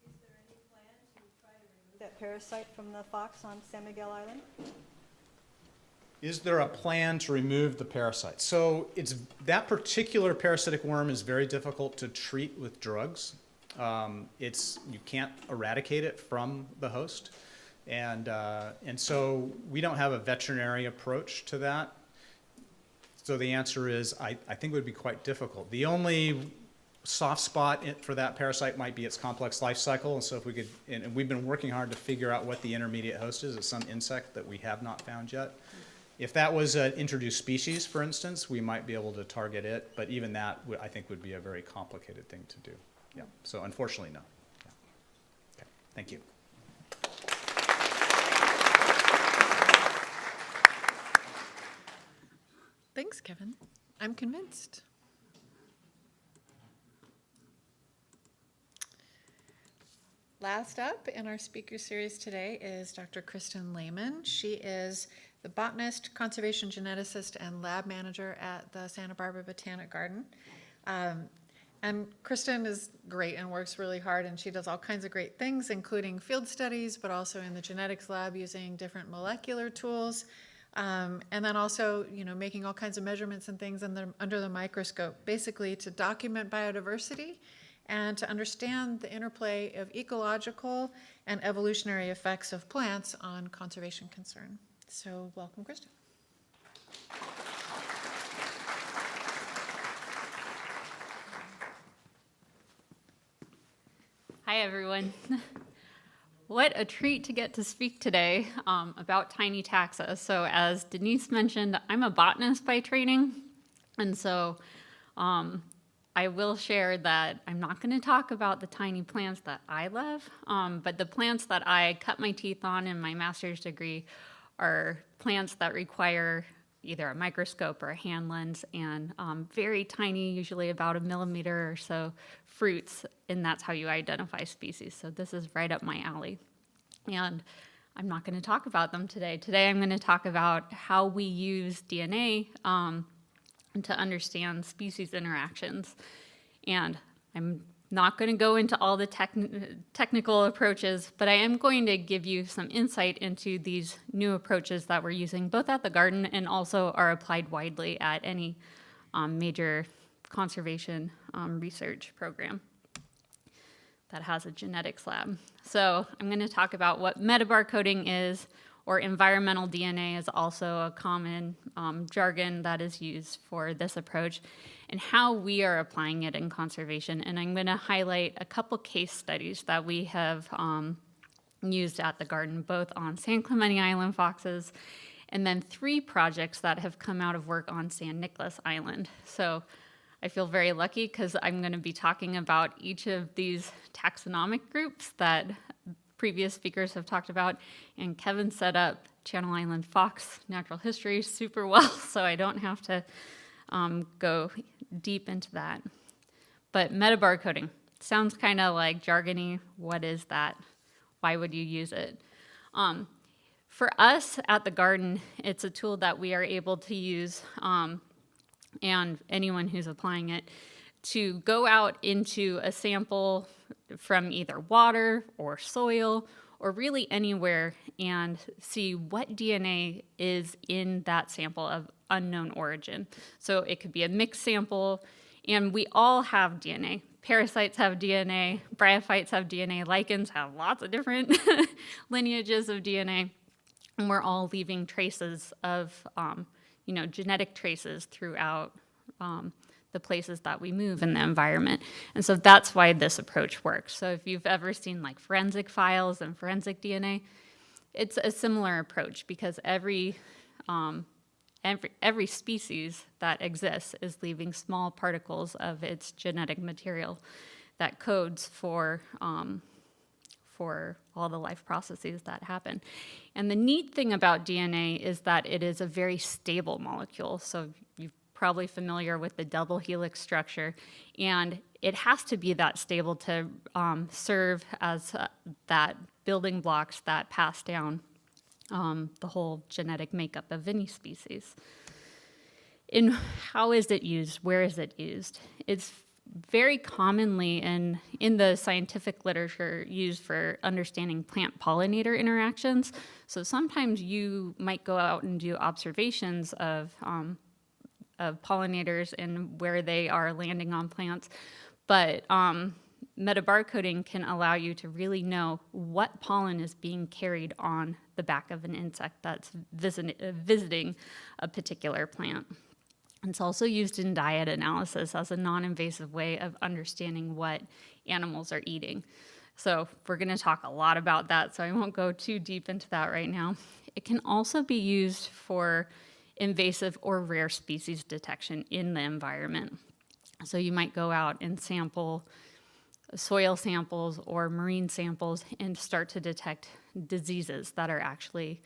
S13: Is there any plan to try to remove that parasite from the fox on San Miguel Island?
S3: Is there a plan to remove the parasite? So that particular parasitic worm is very difficult to treat with drugs. You can't eradicate it from the host. And so we don't have a veterinary approach to that. So the answer is, I think it would be quite difficult. The only soft spot for that parasite might be its complex life cycle. And so if we could, and we've been working hard to figure out what the intermediate host is. It's some insect that we have not found yet. If that was an introduced species, for instance, we might be able to target it. But even that, I think, would be a very complicated thing to do. Yeah. So unfortunately, no. Yeah. Okay. Thank you.
S1: Thanks, Kevin. I'm convinced. Last up in our speaker series today is Dr. Kristen Lehman. She is the botanist, conservation geneticist, and lab manager at the Santa Barbara Botanic Garden. And Kristen is great and works really hard, and she does all kinds of great things, including field studies, but also in the genetics lab using different molecular tools. And then also, making all kinds of measurements and things under the microscope, basically to document biodiversity and to understand the interplay of ecological and evolutionary effects of plants on conservation concern. So welcome, Kristen.
S4: Hi, everyone. What a treat to get to speak today about tiny taxa. So as Denise mentioned, I'm a botanist by training. And so I will share that I'm not going to talk about the tiny plants that I love, but the plants that I cut my teeth on in my master's degree are plants that require either a microscope or a hand lens, and very tiny, usually about 1 millimeter or so, fruits, and that's how you identify species. So this is right up my alley. And I'm not going to talk about them today. Today I'm going to talk about how we use DNA to understand species interactions. And I'm not going to go into all the technical approaches, but I am going to give you some insight into these new approaches that we're using both at the garden and also are applied widely at any major conservation research program that has a genetics lab. So I'm going to talk about what metabarcoding is, or environmental DNA is also a common jargon that is used for this approach, and how we are applying it in conservation. And I'm going to highlight a couple case studies that we have used at the garden, both on San Clemente Island foxes, and then 3 projects that have come out of work on San Nicolas Island. So I feel very lucky because I'm going to be talking about each of these taxonomic groups that previous speakers have talked about, and Kevin set up Channel Island fox natural history super well, so I don't have to go deep into that. But metabarcoding sounds kind of like jargony. What is that? Why would you use it? For us at the garden, it's a tool that we are able to use, and anyone who's applying it, to go out into a sample from either water or soil or really anywhere and see what DNA is in that sample of unknown origin. So it could be a mixed sample, and we all have DNA. Parasites have DNA, bryophytes have DNA, lichens have lots of different lineages of DNA, and we're all leaving traces of, genetic traces throughout the places that we move in the environment. And so that's why this approach works. So if you've ever seen like forensic files and forensic DNA, it's a similar approach, because every species that exists is leaving small particles of its genetic material that codes for all the life processes that happen. And the neat thing about DNA is that it is a very stable molecule. So you're probably familiar with the double helix structure, and it has to be that stable to serve as that building blocks that pass down the whole genetic makeup of any species. And how is it used? Where is it used? It's very commonly in the scientific literature used for understanding plant pollinator interactions. So sometimes you might go out and do observations of pollinators and where they are landing on plants, but metabarcoding can allow you to really know what pollen is being carried on the back of an insect that's visiting a particular plant. It's also used in diet analysis as a non-invasive way of understanding what animals are eating. So we're going to talk a lot about that, so I won't go too deep into that right now. It can also be used for invasive or rare species detection in the environment. So you might go out and sample soil samples or marine samples and start to detect diseases that are actually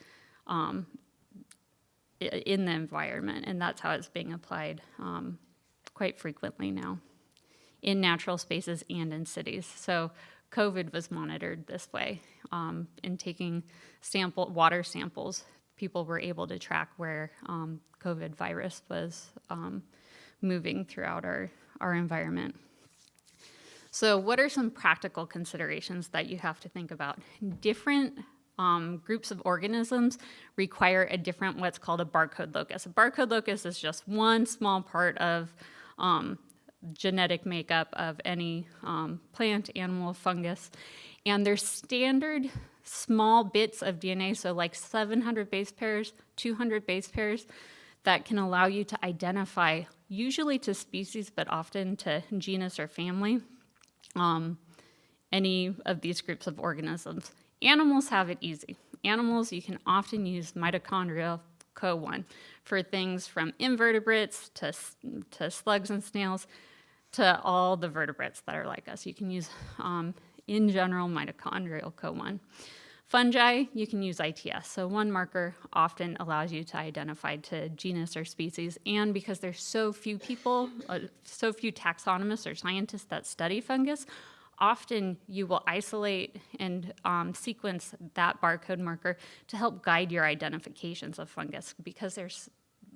S4: in the environment, and that's how it's being applied quite frequently now in natural spaces and in cities. So COVID was monitored this way. In taking water samples, people were able to track where COVID virus was moving throughout our environment. So what are some practical considerations that you have to think about? Different groups of organisms require a different, what's called a barcode locus. A barcode locus is just one small part of genetic makeup of any plant, animal, fungus. And there's standard small bits of DNA, so like 700 base pairs, 200 base pairs, that can allow you to identify, usually to species, but often to genus or family, any of these groups of organisms. Animals have it easy. Animals, you can often use mitochondrial Co1 for things from invertebrates to slugs and snails to all the vertebrates that are like us. You can use, in general, mitochondrial Co1. Fungi, you can use ITS. So one marker often allows you to identify to genus or species. And because there's so few people, so few taxonomists or scientists that study fungus, often you will isolate and sequence that barcode marker to help guide your identifications of fungus, because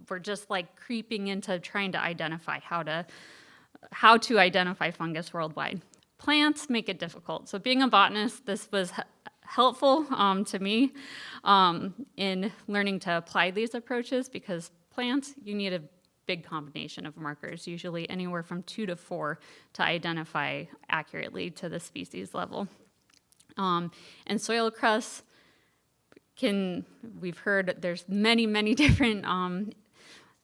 S4: we're just like creeping into trying to identify how to identify fungus worldwide. Plants make it difficult. So being a botanist, this was helpful to me in learning to apply these approaches, because plants, you need a big combination of markers, usually anywhere from 2 to 4 to identify accurately to the species level. And soil crusts we've heard there's many, many different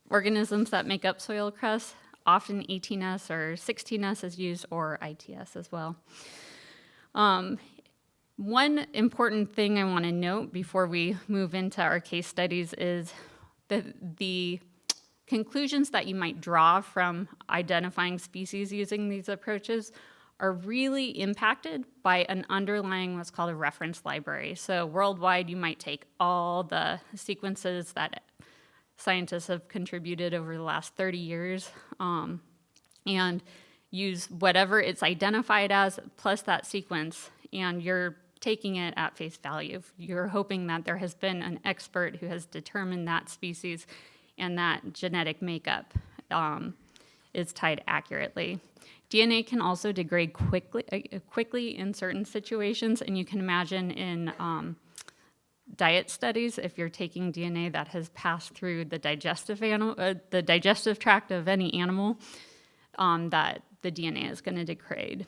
S4: organisms that make up soil crusts. Often 18S or 16S is used, or ITS as well. One important thing I want to note before we move into our case studies is that the conclusions that you might draw from identifying species using these approaches are really impacted by an underlying what's called a reference library. So worldwide, you might take all the sequences that scientists have contributed over the last 30 years and use whatever it's identified as plus that sequence, and you're taking it at face value. You're hoping that there has been an expert who has determined that species and that genetic makeup is tied accurately. DNA can also degrade quickly in certain situations, and you can imagine in diet studies, if you're taking DNA that has passed through the digestive tract of any animal, that the DNA is going to degrade.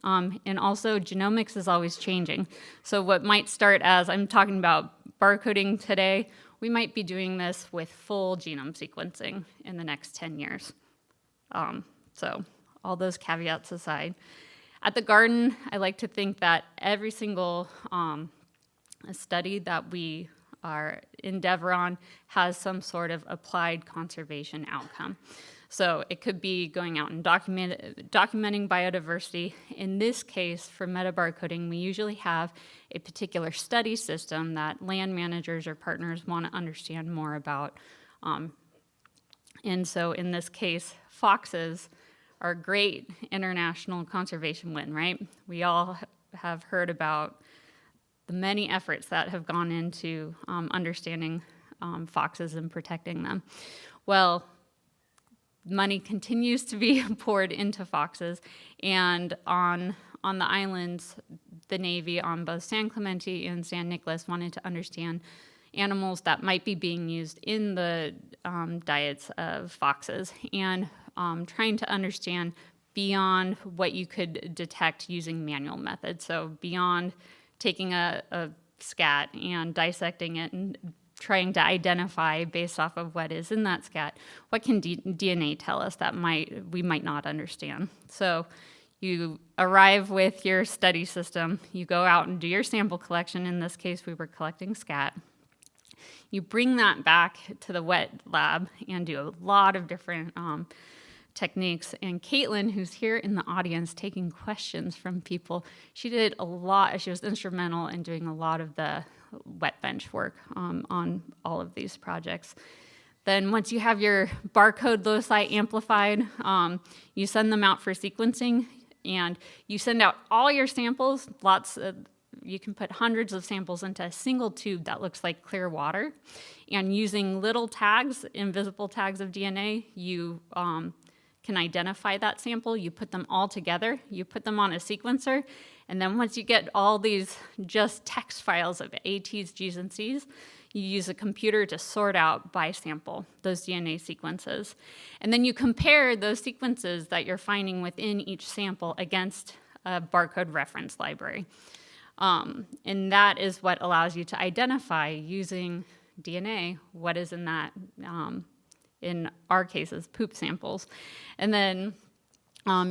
S4: And also, genomics is always changing. So what might start as, I'm talking about barcoding today, we might be doing this with full genome sequencing in the next 10 years. So all those caveats aside. At the garden, I like to think that every single study that we are endeavor on has some sort of applied conservation outcome. So it could be going out and documenting biodiversity. In this case, for metabarcoding, we usually have a particular study system that land managers or partners want to understand more about. And so in this case, foxes are a great international conservation win, right? We all have heard about the many efforts that have gone into understanding foxes and protecting them. Well, money continues to be poured into foxes, and on the islands, the Navy on both San Clemente and San Nicolas wanted to understand animals that might be being used in the diets of foxes, and trying to understand beyond what you could detect using manual methods. So beyond taking a scat and dissecting it and trying to identify based off of what is in that scat, what can DNA tell us that we might not understand. So you arrive with your study system, you go out and do your sample collection. In this case, we were collecting scat. You bring that back to the wet lab and do a lot of different techniques. And Caitlin, who's here in the audience taking questions from people, she did a lot. She was instrumental in doing a lot of the wet bench work on all of these projects. Then once you have your barcode loci amplified, you send them out for sequencing, and you send out all your samples. You can put hundreds of samples into a single tube that looks like clear water. And using little tags, invisible tags of DNA, you can identify that sample. You put them all together. You put them on a sequencer. And then once you get all these just text files of ATs, Gs, and Cs, you use a computer to sort out by sample those DNA sequences. And then you compare those sequences that you're finding within each sample against a barcode reference library. And that is what allows you to identify, using DNA, what is in that, in our cases, poop samples. And then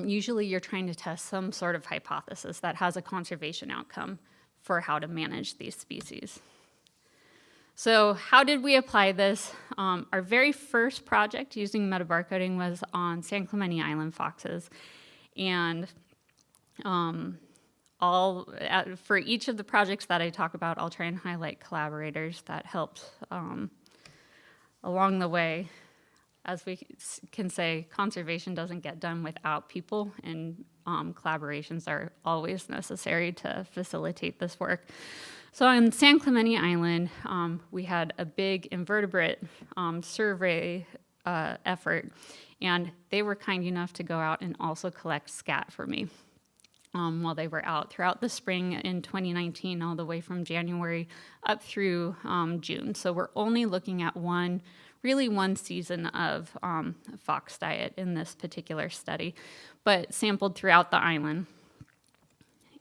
S4: usually you're trying to test some sort of hypothesis that has a conservation outcome for how to manage these species. So how did we apply this? Our very first project using metabarcoding was on San Clemente Island foxes. And for each of the projects that I talk about, I'll try and highlight collaborators that helped along the way. As we can say, conservation doesn't get done without people, and collaborations are always necessary to facilitate this work. So on San Clemente Island, we had a big invertebrate survey effort, and they were kind enough to go out and also collect scat for me while they were out throughout the spring in 2019, all the way from January up through June. So we're only looking at one season of fox diet in this particular study, but sampled throughout the island.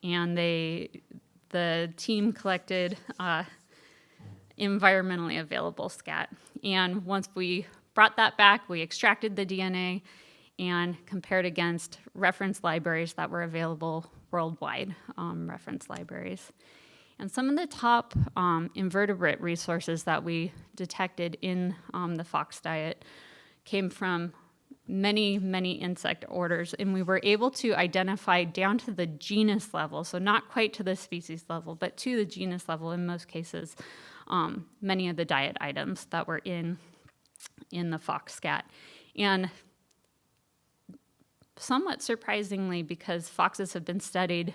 S4: And the team collected environmentally available scat. And once we brought that back, we extracted the DNA and compared against reference libraries that were available worldwide, reference libraries. And some of the top invertebrate resources that we detected in the fox diet came from many, many insect orders, and we were able to identify down to the genus level, so not quite to the species level, but to the genus level in most cases, many of the diet items that were in the fox scat. And somewhat surprisingly, because foxes have been studied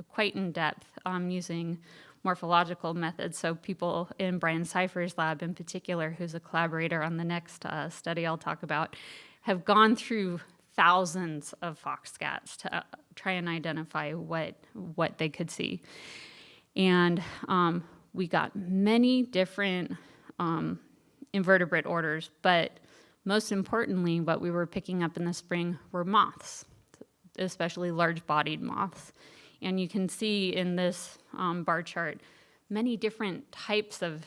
S4: quite in depth using morphological methods, so people in Brian Cypher's lab in particular, who's a collaborator on the next study I'll talk about, have gone through thousands of fox scats to try and identify what they could see. And we got many different invertebrate orders, but most importantly, what we were picking up in the spring were moths, especially large-bodied moths. And you can see in this bar chart, many different types of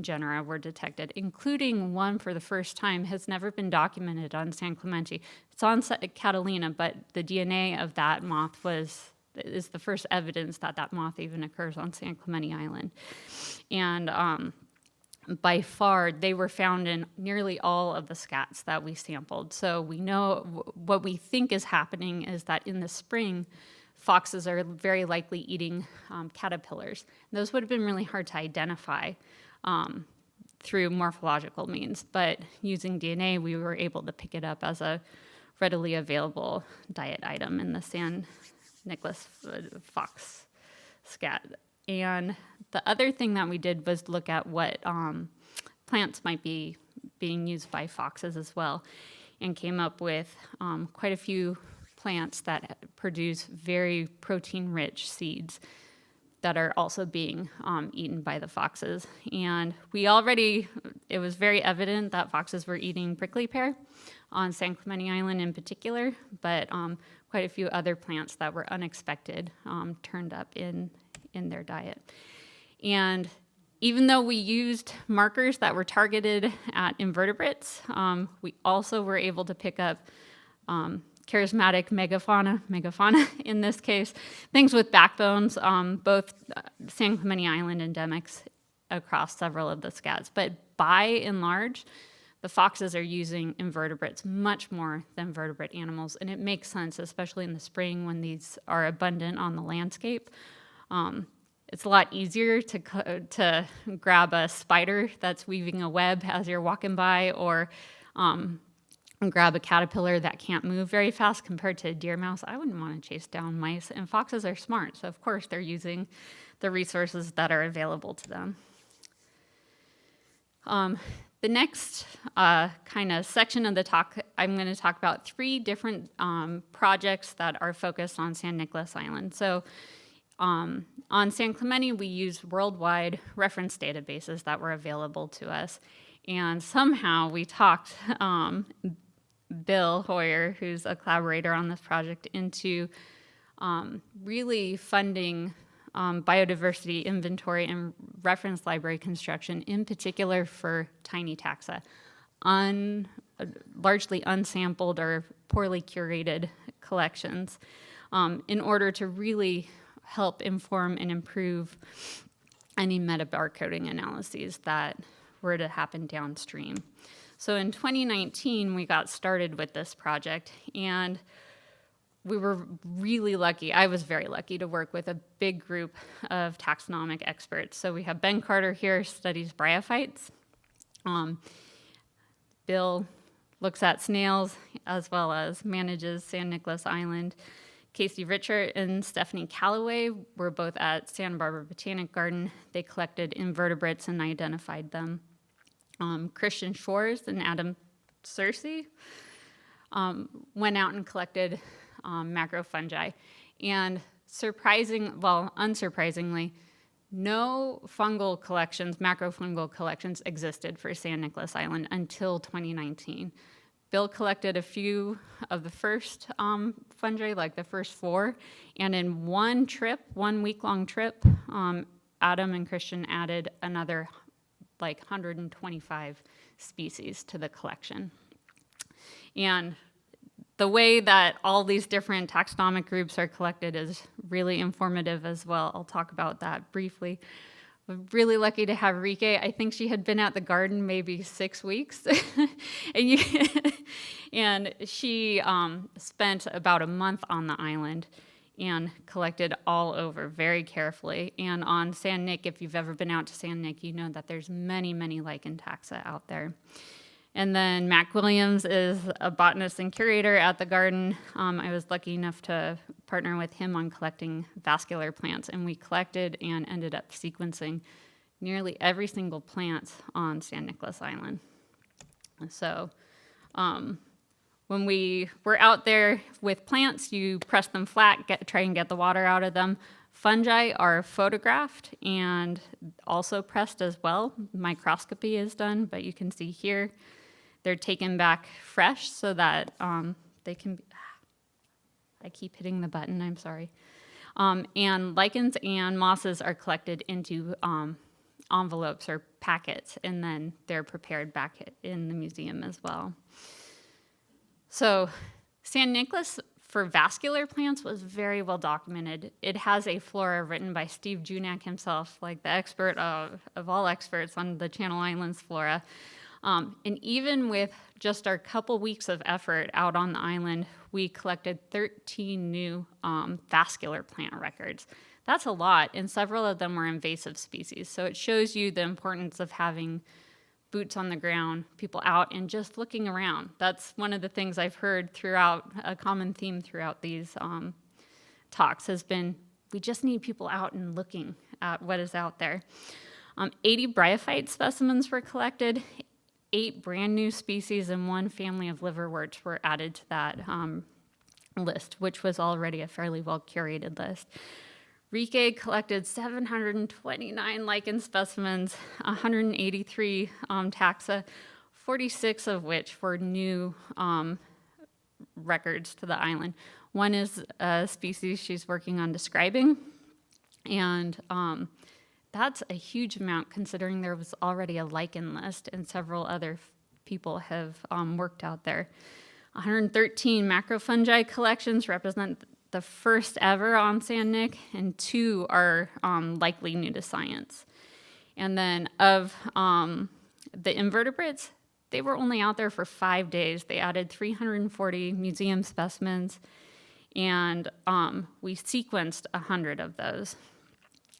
S4: genera were detected, including one for the first time has never been documented on San Clemente. It's on Catalina, but the DNA of that moth is the first evidence that that moth even occurs on San Clemente Island. And by far, they were found in nearly all of the scats that we sampled. So we know what we think is happening is that in the spring, foxes are very likely eating caterpillars. And those would have been really hard to identify through morphological means, but using DNA, we were able to pick it up as a readily available diet item in the San Nicolas fox scat. And the other thing that we did was look at what plants might be being used by foxes as well, and came up with quite a few plants that produce very protein-rich seeds that are also being eaten by the foxes. And it was very evident that foxes were eating prickly pear on San Clemente Island in particular, but quite a few other plants that were unexpected turned up in their diet. And even though we used markers that were targeted at invertebrates, we also were able to pick up charismatic megafauna in this case, things with backbones, both San Clemente Island endemics across several of the scats. But by and large, the foxes are using invertebrates much more than vertebrate animals, and it makes sense, especially in the spring when these are abundant on the landscape. It's a lot easier to grab a spider that's weaving a web as you're walking by, or grab a caterpillar that can't move very fast compared to a deer mouse. I wouldn't want to chase down mice, and foxes are smart, so of course they're using the resources that are available to them. The next kind of section of the talk, I'm going to talk about 3 different projects that are focused on San Nicolas Island. So on San Clemente, we used worldwide reference databases that were available to us. And somehow we talked Bill Hoyer, who's a collaborator on this project, into really funding biodiversity inventory and reference library construction, in particular for tiny taxa, largely unsampled or poorly curated collections, in order to really help inform and improve any metabarcoding analyses that were to happen downstream. So in 2019, we got started with this project, and we were really lucky. I was very lucky to work with a big group of taxonomic experts. So we have Ben Carter here, studies bryophytes. Bill looks at snails as well as manages San Nicolas Island. Casey Richard and Stephanie Calloway were both at Santa Barbara Botanic Garden. They collected invertebrates and identified them. Christian Shores and Adam Searcy went out and collected macrofungi. And unsurprisingly, no fungal collections, macrofungal collections existed for San Nicolas Island until 2019. Bill collected a few of the first fungi, like the first 4, and in one week-long trip, Adam and Christian added another like 125 species to the collection. And the way that all these different taxonomic groups are collected is really informative as well. I'll talk about that briefly. We're really lucky to have Rike. I think she had been at the garden maybe 6 weeks. and she spent about a month on the island and collected all over very carefully. And on San Nic, if you've ever been out to San Nic, you know that there's many, many lichen taxa out there. And then Mac Williams is a botanist and curator at the garden. I was lucky enough to partner with him on collecting vascular plants, and we collected and ended up sequencing nearly every single plant on San Nicolas Island. So when we were out there with plants, you press them flat, try and get the water out of them. Fungi are photographed and also pressed as well. Microscopy is done, but you can see here, they're taken back fresh so that they can be, I keep hitting the button, I'm sorry. And lichens and mosses are collected into envelopes or packets, and then they're prepared back in the museum as well. So San Nicolas for vascular plants was very well documented. It has a flora written by Steve Junak himself, like the expert of all experts on the Channel Islands flora. And even with just our couple weeks of effort out on the island, we collected 13 new vascular plant records. That's a lot, and several of them were invasive species. So it shows you the importance of having boots on the ground, people out and just looking around. That's one of the things I've heard throughout, a common theme throughout these talks has been, we just need people out and looking at what is out there. 80 bryophyte specimens were collected. 8 brand new species and 1 family of liverworts were added to that list, which was already a fairly well curated list. Rike collected 729 lichen specimens, 183 taxa, 46 of which were new records to the island. One is a species she's working on describing, and that's a huge amount considering there was already a lichen list and several other people have worked out there. 113 macrofungi collections represent the first ever on San Nic, and 2 are likely new to science. And then of the invertebrates, they were only out there for 5 days. They added 340 museum specimens, and we sequenced 100 of those,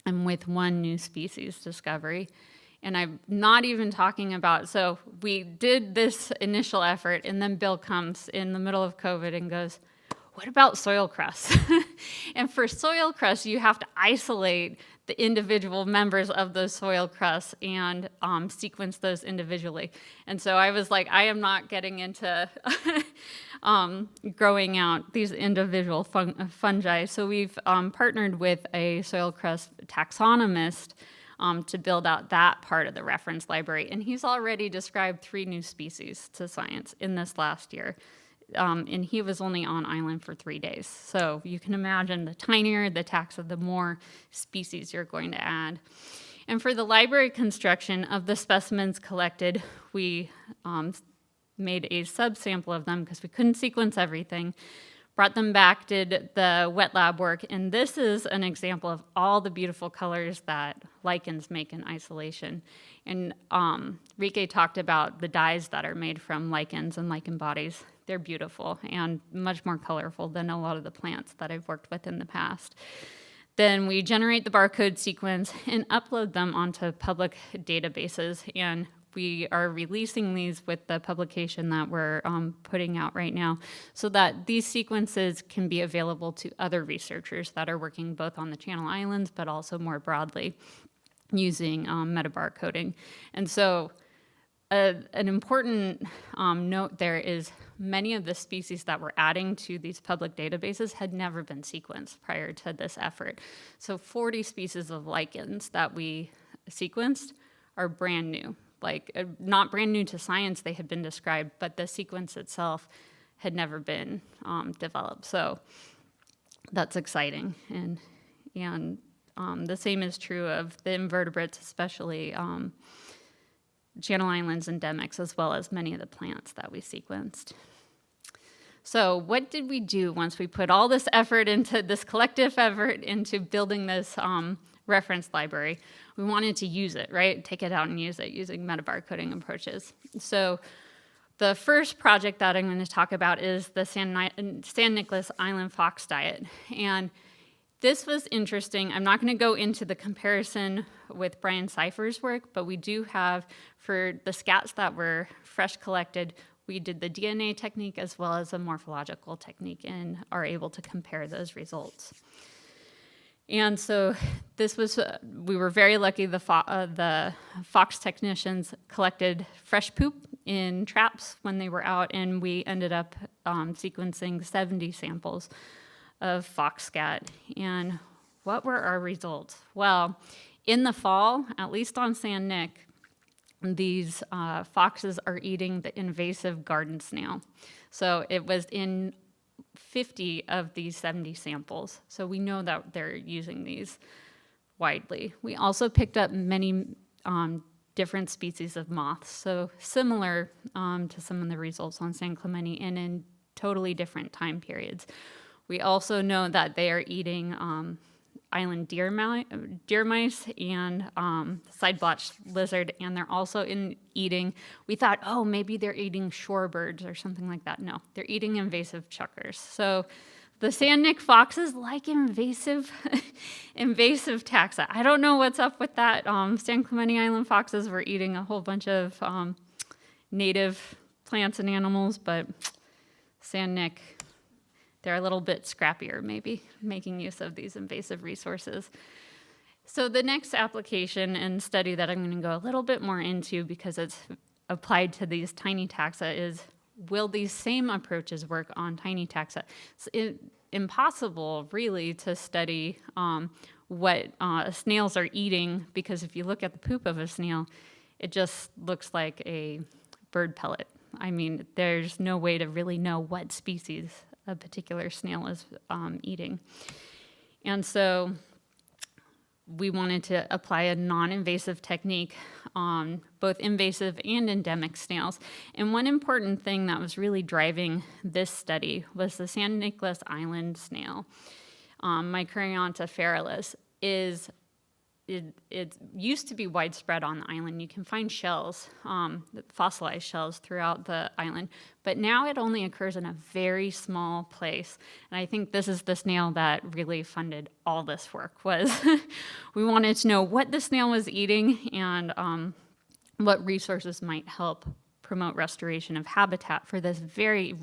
S4: and with 1 new species discovery. And I'm not even talking about, so we did this initial effort, and then Bill comes in the middle of COVID and goes, what about soil crusts? And for soil crusts, you have to isolate the individual members of those soil crusts and sequence those individually. And so I was like, I am not getting into growing out these individual fungi. So we've partnered with a soil crust taxonomist to build out that part of the reference library. And he's already described 3 new species to science in this last year. And he was only on island for 3 days. So you can imagine the tinier the taxa, the more species you're going to add. And for the library construction of the specimens collected, we made a subsample of them because we couldn't sequence everything, brought them back, did the wet lab work, and this is an example of all the beautiful colors that lichens make in isolation. And Rike talked about the dyes that are made from lichens and lichen bodies. They're beautiful and much more colorful than a lot of the plants that I've worked with in the past. Then we generate the barcode sequence and upload them onto public databases, and we are releasing these with the publication that we're putting out right now so that these sequences can be available to other researchers that are working both on the Channel Islands but also more broadly using metabarcoding. And so an important note there is many of the species that we're adding to these public databases had never been sequenced prior to this effort. So 40 species of lichens that we sequenced are brand new. Like, not brand new to science, they had been described, but the sequence itself had never been developed. So that's exciting. And the same is true of the invertebrates, especially Channel Islands endemics, as well as many of the plants that we sequenced. So what did we do once we put all this effort into this collective effort into building this reference library? We wanted to use it, right? Take it out and use it using metabarcoding approaches. So the first project that I'm going to talk about is the San Nicolas Island fox diet. And this was interesting. I'm not going to go into the comparison with Brian Cypher's work, but we do have, for the scats that were fresh collected, we did the DNA technique as well as a morphological technique and are able to compare those results. And so this was, we were very lucky, the fox technicians collected fresh poop in traps when they were out, and we ended up sequencing 70 samples of fox scat. And what were our results? Well, in the fall, at least on San Nic, these foxes are eating the invasive garden snail. So it was in 50 of these 70 samples. So we know that they're using these widely. We also picked up many different species of moths, so similar to some of the results on San Clemente and in totally different time periods. We also know that they are eating island deer mice and side-blotched lizard, and they're also eating, we thought, oh, maybe they're eating shorebirds or something like that. No, they're eating invasive chuckers. So the San Nic foxes like invasive taxa. I don't know what's up with that. San Clemente Island foxes were eating a whole bunch of native plants and animals, but San Nic, they're a little bit scrappier, maybe, making use of these invasive resources. So the next application and study that I'm going to go a little bit more into, because it's applied to these tiny taxa, is will these same approaches work on tiny taxa? It's impossible, really, to study what snails are eating, because if you look at the poop of a snail, it just looks like a bird pellet. I mean, there's no way to really know what species a particular snail is eating. And so we wanted to apply a non-invasive technique on both invasive and endemic snails. And one important thing that was really driving this study was the San Nicolas Island snail, Microorganisms feralis, it used to be widespread on the island. You can find shells, fossilized shells throughout the island, but now it only occurs in a very small place. And I think this is the snail that really funded all this work, was we wanted to know what the snail was eating and what resources might help promote restoration of habitat for this very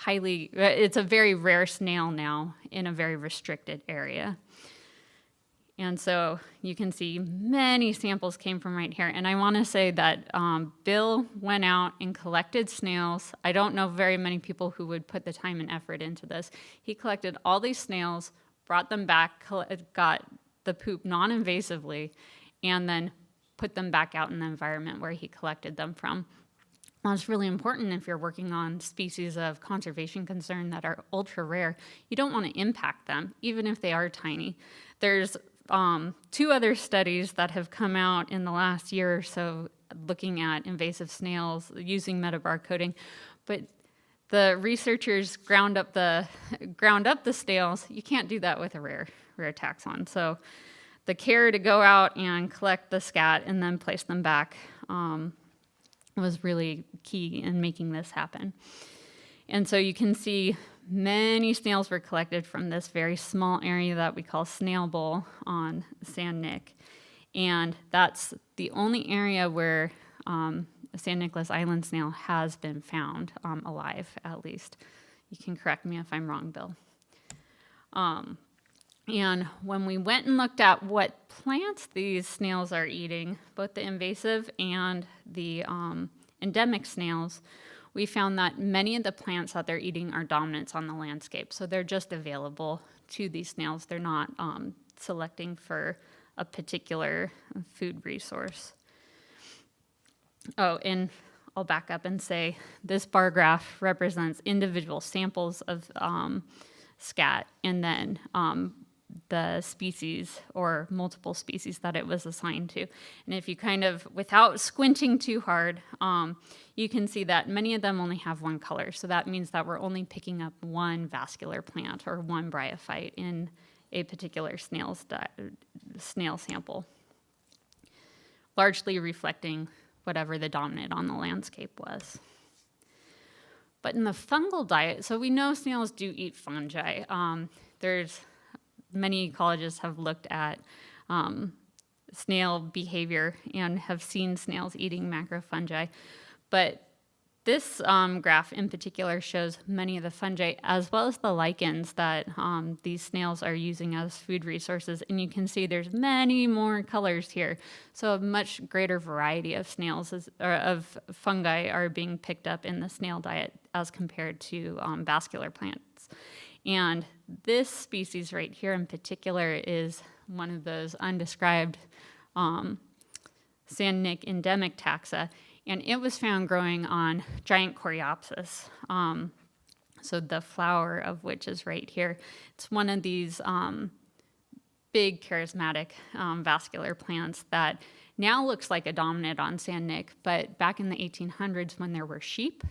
S4: it's a very rare snail now in a very restricted area. And so you can see many samples came from right here. And I want to say that Bill went out and collected snails. I don't know very many people who would put the time and effort into this. He collected all these snails, brought them back, got the poop non-invasively, and then put them back out in the environment where he collected them from. Well, it's really important if you're working on species of conservation concern that are ultra rare. You don't want to impact them, even if they are tiny. There's 2 other studies that have come out in the last year or so looking at invasive snails using metabarcoding, but the researchers ground up the snails. You can't do that with a rare taxon. So the care to go out and collect the scat and then place them back was really key in making this happen. And so you can see many snails were collected from this very small area that we call Snail Bowl on San Nic. And that's the only area where San Nicolas Island snail has been found alive, at least. You can correct me if I'm wrong, Bill. And when we went and looked at what plants these snails are eating, both the invasive and the endemic snails, we found that many of the plants that they're eating are dominants on the landscape. So they're just available to these snails. They're not selecting for a particular food resource. Oh, and I'll back up and say this bar graph represents individual samples of scat, and then the species or multiple species that it was assigned to. And if you kind of, without squinting too hard, you can see that many of them only have one color. So that means that we're only picking up one vascular plant or one bryophyte in a particular snail sample, largely reflecting whatever the dominant on the landscape was. But in the fungal diet, so we know snails do eat fungi. Many ecologists have looked at snail behavior and have seen snails eating macrofungi. But this graph in particular shows many of the fungi as well as the lichens that these snails are using as food resources. And you can see there's many more colors here. So a much greater variety of of fungi are being picked up in the snail diet as compared to vascular plants. And this species right here in particular is one of those undescribed San Nic endemic taxa, and it was found growing on giant Coreopsis. So the flower of which is right here. It's one of these big charismatic vascular plants that now looks like a dominant on San Nic, but back in the 1800s when there were sheep,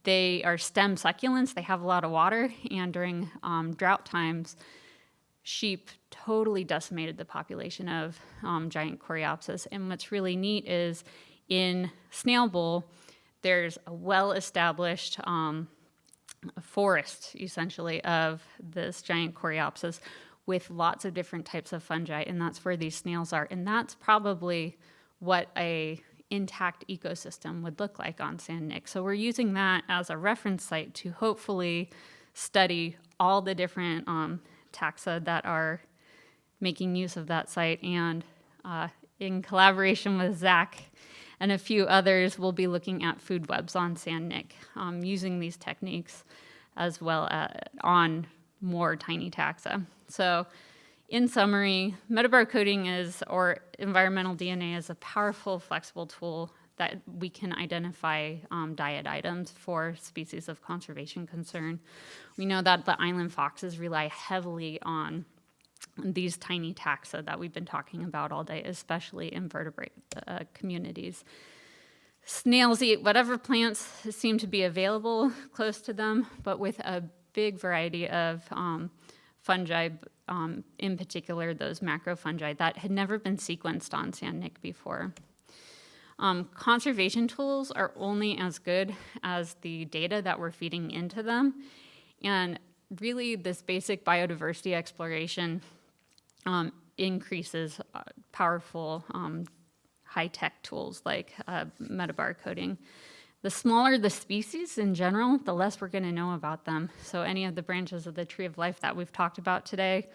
S4: they are stem succulents, they have a lot of water, and during drought times, sheep totally decimated the population of giant Coreopsis. And what's really neat is in Snail Bowl, there's a well-established forest, essentially, of this giant Coreopsis with lots of different types of fungi, and that's where these snails are. And that's probably what a intact ecosystem would look like on San Nic. So we're using that as a reference site to hopefully study all the different taxa that are making use of that site. And in collaboration with Zach and a few others, we'll be looking at food webs on San Nic, using these techniques as well on more tiny taxa. So in summary, metabarcoding or environmental DNA is a powerful, flexible tool that we can identify diet items for species of conservation concern. We know that the island foxes rely heavily on these tiny taxa that we've been talking about all day, especially invertebrate communities. Snails eat whatever plants seem to be available close to them, but with a big variety of fungi, in particular those macrofungi that had never been sequenced on San Nic before. Conservation tools are only as good as the data that we're feeding into them, and really this basic biodiversity exploration increases powerful high-tech tools like metabarcoding. The smaller the species in general, the less we're going to know about them. So any of the branches of the tree of life that we've talked about today,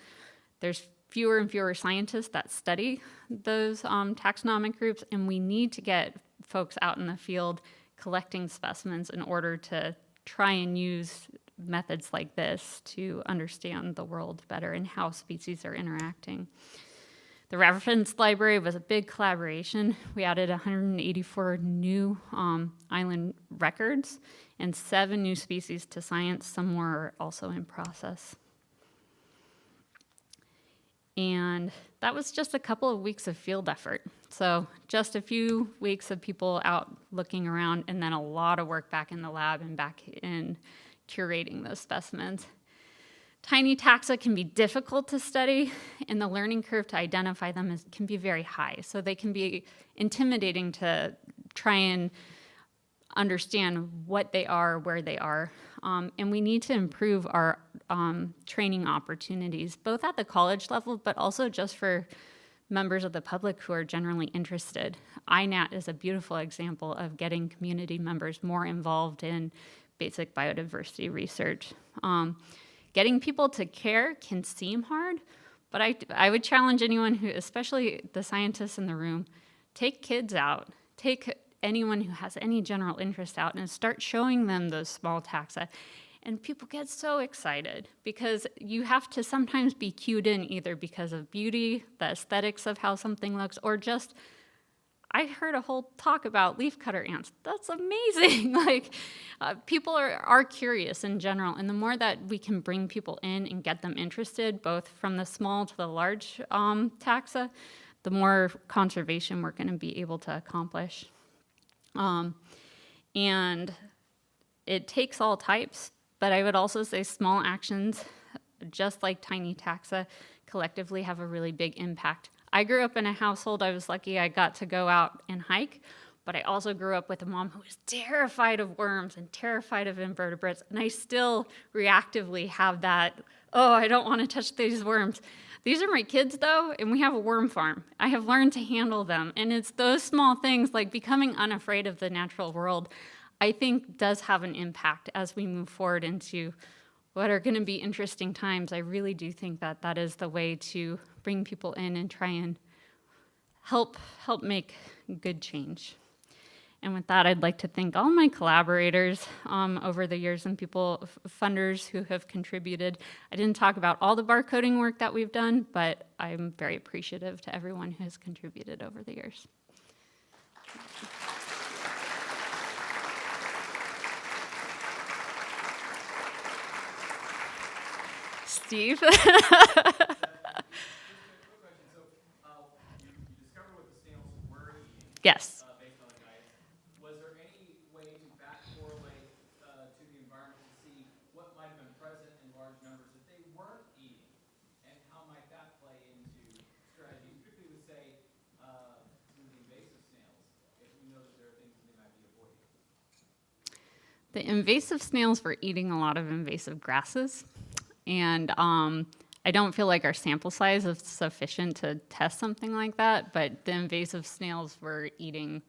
S4: there's fewer and fewer scientists that study those taxonomic groups, and we need to get folks out in the field collecting specimens in order to try and use methods like this to understand the world better and how species are interacting. The reference library was a big collaboration. We added 184 new island records and 7 new species to science. Some more are also in process. And that was just a couple of weeks of field effort. So just a few weeks of people out looking around, and then a lot of work back in the lab and back in curating those specimens. Tiny taxa can be difficult to study, and the learning curve to identify them can be very high. So they can be intimidating to try and understand what they are, where they are. And we need to improve our training opportunities, both at the college level, but also just for members of the public who are generally interested. INAT is a beautiful example of getting community members more involved in basic biodiversity research. Getting people to care can seem hard, but I would challenge anyone who, especially the scientists in the room, take kids out, take anyone who has any general interest out and start showing them those small taxa. And people get so excited because you have to sometimes be cued in either because of beauty, the aesthetics of how something looks, or just, I heard a whole talk about leafcutter ants. That's amazing. Like, people are curious in general, and the more that we can bring people in and get them interested, both from the small to the large taxa, the more conservation we're going to be able to accomplish. And it takes all types, but I would also say small actions, just like tiny taxa, collectively have a really big impact. I grew up in a household, I was lucky I got to go out and hike, but I also grew up with a mom who was terrified of worms and terrified of invertebrates, and I still reactively have that, oh, I don't want to touch these worms. These are my kids, though, and we have a worm farm. I have learned to handle them, and it's those small things, like becoming unafraid of the natural world, I think does have an impact as we move forward into what are going to be interesting times. I really do think that that is the way to bring people in and try and help make good change. And with that, I'd like to thank all my collaborators over the years and people, funders who have contributed. I didn't talk about all the barcoding work that we've done, but I'm very appreciative to everyone who has contributed over the years. Steve? Yes.
S21: Based on the diet. Was there any way to back correlate to the environment to see what might have been present in large numbers that they weren't eating, and how might that play into strategies, particularly with, say, some of the invasive snails, if we know that there are things that they might be avoiding?
S4: The invasive snails were eating a lot of invasive grasses, and I don't feel like our sample size is sufficient to test something like that, but the invasive snails were eating,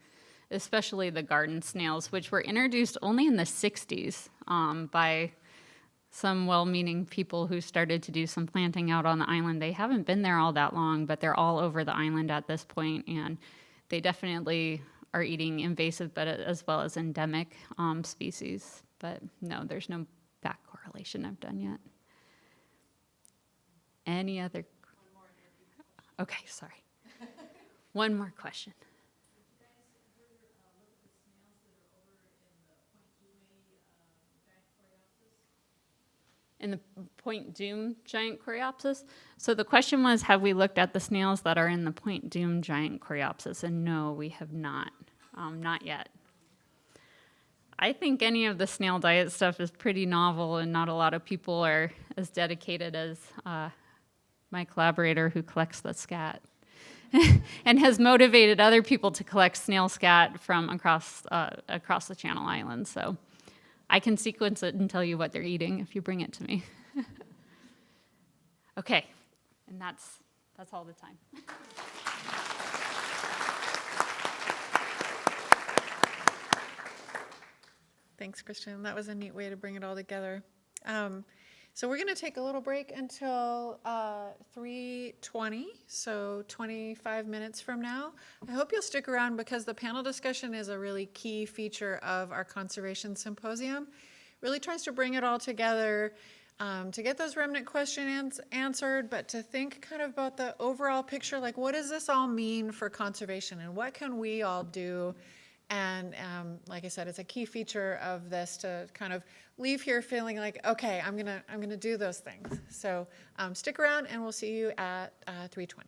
S4: especially the garden snails, which were introduced only in the 60s by some well-meaning people who started to do some planting out on the island. They haven't been there all that long, but they're all over the island at this point, and they definitely are eating invasive, but as well as endemic species. But no, there's no back correlation I've done yet. Any other? Okay, sorry. One more question. In the Point Doom giant coreopsis? So the question was, have we looked at the snails that are in the Point Doom giant coreopsis? And no, we have not. Not yet. I think any of the snail diet stuff is pretty novel, and not a lot of people are as dedicated as my collaborator who collects the scat and has motivated other people to collect snail scat from across the Channel Islands. So I can sequence it and tell you what they're eating if you bring it to me. Okay, and that's all the time.
S1: Thanks, Christian. That was a neat way to bring it all together. So we're going to take a little break until 3:20, so 25 minutes from now. I hope you'll stick around because the panel discussion is a really key feature of our conservation symposium. Really tries to bring it all together to get those remnant questions answered, but to think kind of about the overall picture, like what does this all mean for conservation and what can we all do? And like I said, it's a key feature of this to kind of leave here feeling like, okay, I'm gonna do those things. So stick around and we'll see you at 3:20.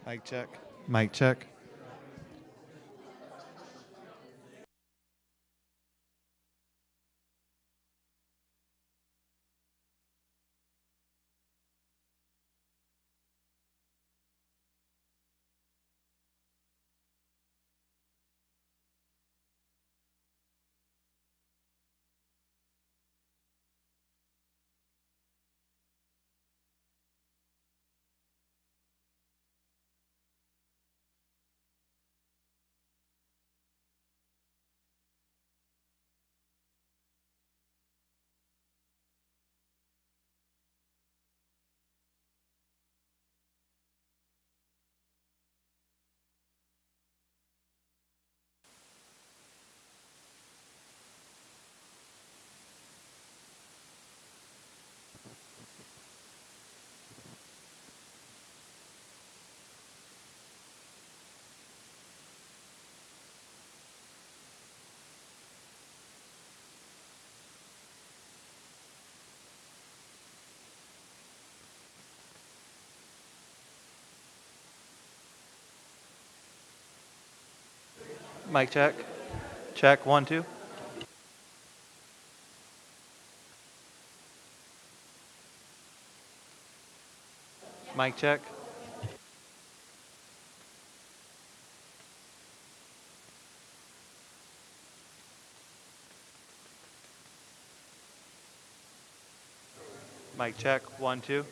S5: Mic check. Mic check. Mic check. Check, 1, 2. Mic check. Mic check, 1, 2.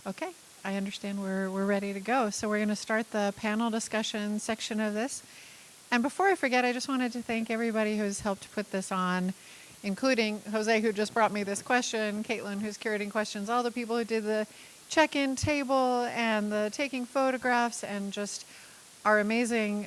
S1: Okay, I understand we're ready to go. So we're going to start the panel discussion section of this. And before I forget, I just wanted to thank everybody who's helped put this on, including Jose, who just brought me this question, Caitlin, who's curating questions, all the people who did the check-in table and the taking photographs, and just our amazing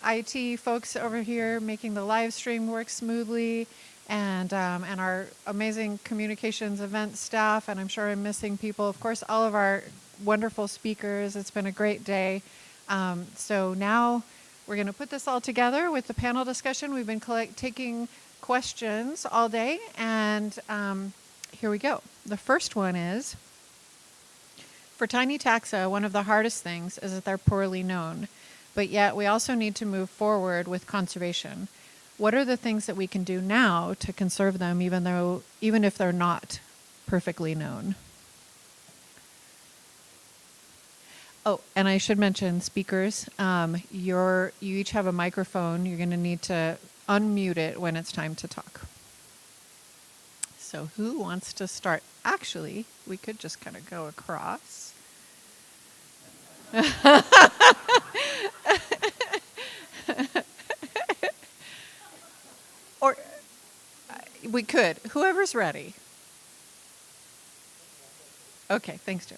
S1: IT folks over here making the live stream work smoothly, and our amazing communications event staff, and I'm sure I'm missing people. Of course, all of our wonderful speakers. It's been a great day. So now we're going to put this all together with the panel discussion. We've been taking questions all day, and here we go. The first one is, for tiny taxa, one of the hardest things is that they're poorly known, but yet we also need to move forward with conservation. What are the things that we can do now to conserve them, even if they're not perfectly known? Oh, and I should mention, speakers, you each have a microphone. You're going to need to unmute it when it's time to talk. So who wants to start? Actually, we could just kind of go across. Or we could. Whoever's ready. Okay, thanks, Joe.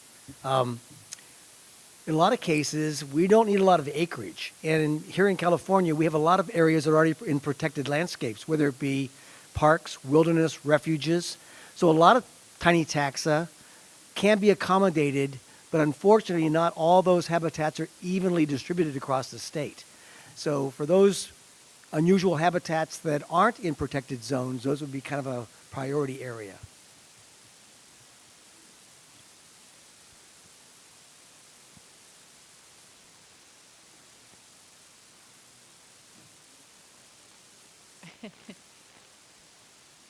S12: In a lot of cases, we don't need a lot of acreage. And here in California, we have a lot of areas that are already in protected landscapes, whether it be parks, wilderness, refuges. So a lot of tiny taxa can be accommodated, but unfortunately, not all those habitats are evenly distributed across the state. So for those unusual habitats that aren't in protected zones, those would be kind of a priority area.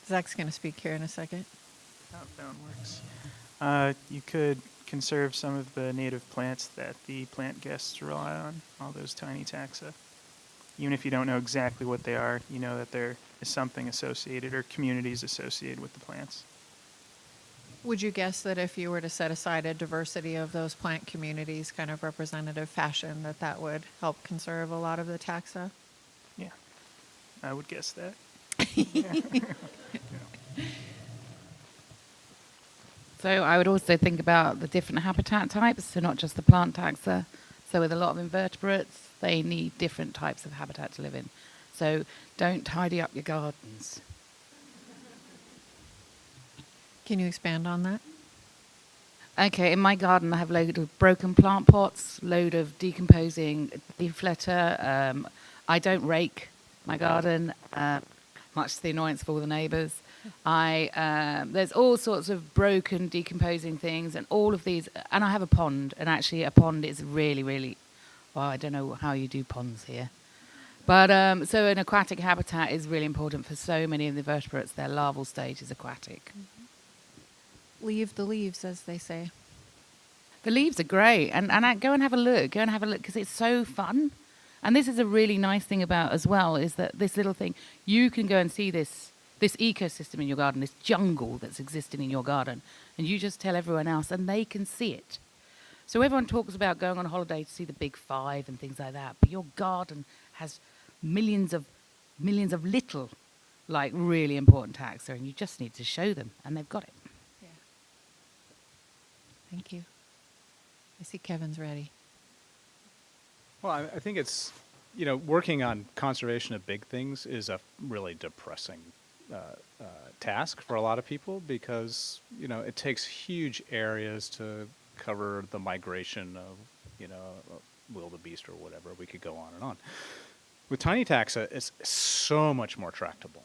S1: Zach's going to speak here in a second.
S18: Oh, that one works. You could conserve some of the native plants that the plant guests rely on, all those tiny taxa. Even if you don't know exactly what they are, you know that there is something associated or communities associated with the plants.
S1: Would you guess that if you were to set aside a diversity of those plant communities, kind of representative fashion, that would help conserve a lot of the taxa?
S18: Yeah, I would guess that.
S16: So I would also think about the different habitat types, so not just the plant taxa. So with a lot of invertebrates, they need different types of habitat to live in. So don't tidy up your gardens.
S1: Can you expand on that?
S16: Okay, in my garden I have a load of broken plant pots, load of decomposing leaf litter. I don't rake my garden, much to the annoyance of all the neighbours. There's all sorts of broken, decomposing things, and all of these. And I have a pond, and actually a pond is really, really. Well, I don't know how you do ponds here, but so an aquatic habitat is really important for so many of the vertebrates. Their larval stage is aquatic.
S1: Leave the leaves, as they say.
S16: The leaves are great, and go and have a look. Go and have a look because it's so fun. And this is a really nice thing about as well is that this little thing you can go and see this ecosystem in your garden, this jungle that's existing in your garden, and you just tell everyone else, and they can see it. So everyone talks about going on holiday to see the big five and things like that, but your garden has millions of little, like really important taxa, and you just need to show them, and they've got it.
S1: Yeah. Thank you. I see Kevin's ready.
S3: Well, I think it's, working on conservation of big things is a really depressing task for a lot of people because, it takes huge areas to cover the migration of, wildebeest or whatever. We could go on and on. With tiny taxa, it's so much more tractable,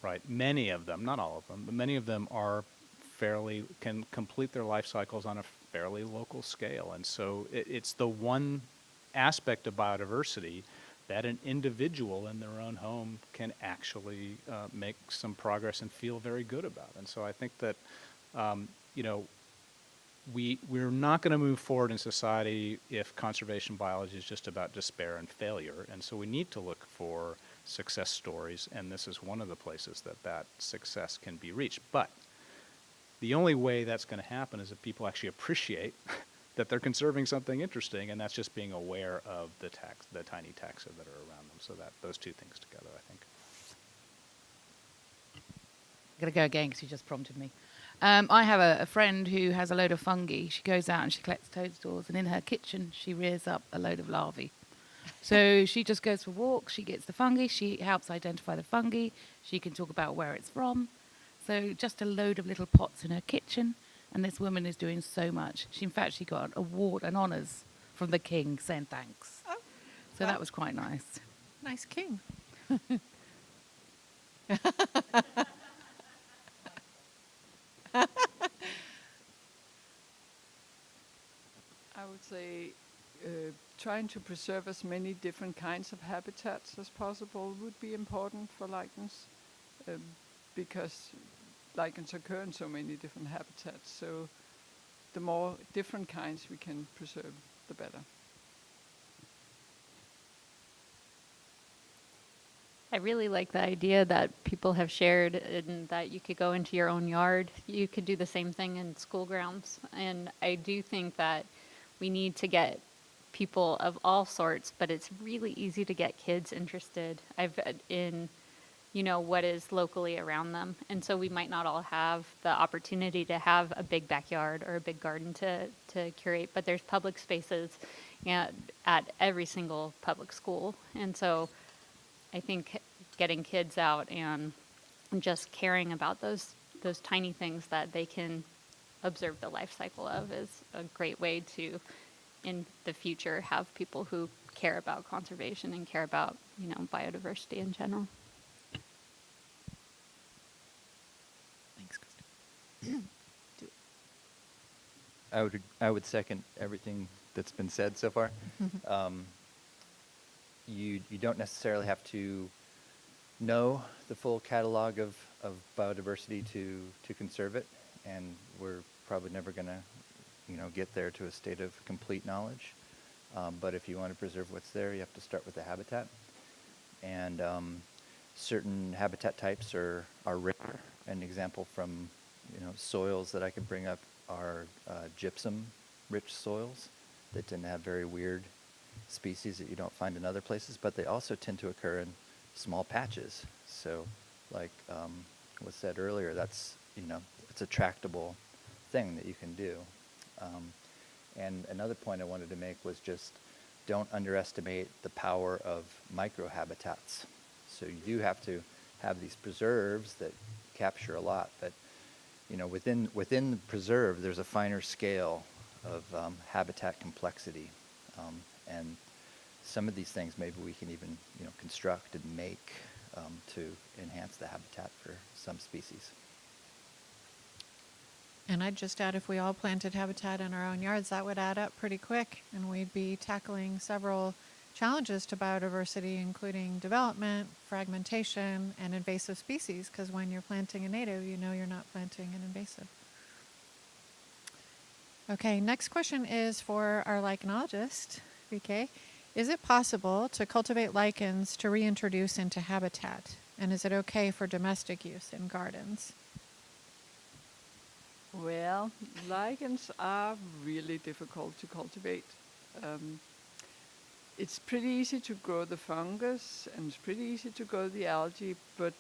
S3: right? Many of them, not all of them, but many of them can complete their life cycles on a fairly local scale. And so it's the one aspect of biodiversity that an individual in their own home can actually make some progress and feel very good about. And so I think that, we're not going to move forward in society if conservation biology is just about despair and failure. And so we need to look for success stories, and this is one of the places that success can be reached. But the only way that's going to happen is if people actually appreciate that they're conserving something interesting, and that's just being aware of the tiny taxa that are around them. So that those two things together, I think.
S16: I'm going to go again because you just prompted me. I have a friend who has a load of fungi. She goes out and she collects toadstools, and in her kitchen she rears up a load of larvae. So she just goes for walks, she gets the fungi, she helps identify the fungi, she can talk about where it's from. So just a load of little pots in her kitchen, and this woman is doing so much. In fact, she got an award and honours from the king saying thanks.
S1: Oh,
S16: so that was quite nice.
S1: Nice king.
S7: I would say trying to preserve as many different kinds of habitats as possible would be important for lichens, because lichens occur in so many different habitats. So the more different kinds we can preserve, the better.
S4: I really like the idea that people have shared, and that you could go into your own yard. You could do the same thing in school grounds. And I do think that we need to get people of all sorts, but it's really easy to get kids interested in, what is locally around them. And so we might not all have the opportunity to have a big backyard or a big garden to curate, but there's public spaces at every single public school. And so I think getting kids out and just caring about those tiny things that they can observe the life cycle of is a great way to, in the future, have people who care about conservation and care about, biodiversity in general.
S1: Thanks, Kristen.
S15: I would second everything that's been said so far. You don't necessarily have to know the full catalog of biodiversity to conserve it, and we're probably never going to get there to a state of complete knowledge. But if you want to preserve what's there, you have to start with the habitat. And certain habitat types are rare. An example from soils that I could bring up are gypsum-rich soils that tend to have very weird species that you don't find in other places, but they also tend to occur in small patches. So, like was said earlier, that's it's a tractable thing that you can do. And another point I wanted to make was just don't underestimate the power of microhabitats. So you do have to have these preserves that capture a lot, but within the preserve there's a finer scale of habitat complexity. And some of these things maybe we can even construct and make to enhance the habitat for some species.
S1: And I'd just add, if we all planted habitat in our own yards, that would add up pretty quick, and we'd be tackling several challenges to biodiversity, including development, fragmentation, and invasive species, because when you're planting a native, you're not planting an invasive. Okay, next question is for our lichenologist, VK. Is it possible to cultivate lichens to reintroduce into habitat? And is it okay for domestic use in gardens?
S7: Well, lichens are really difficult to cultivate. It's pretty easy to grow the fungus, and it's pretty easy to grow the algae, but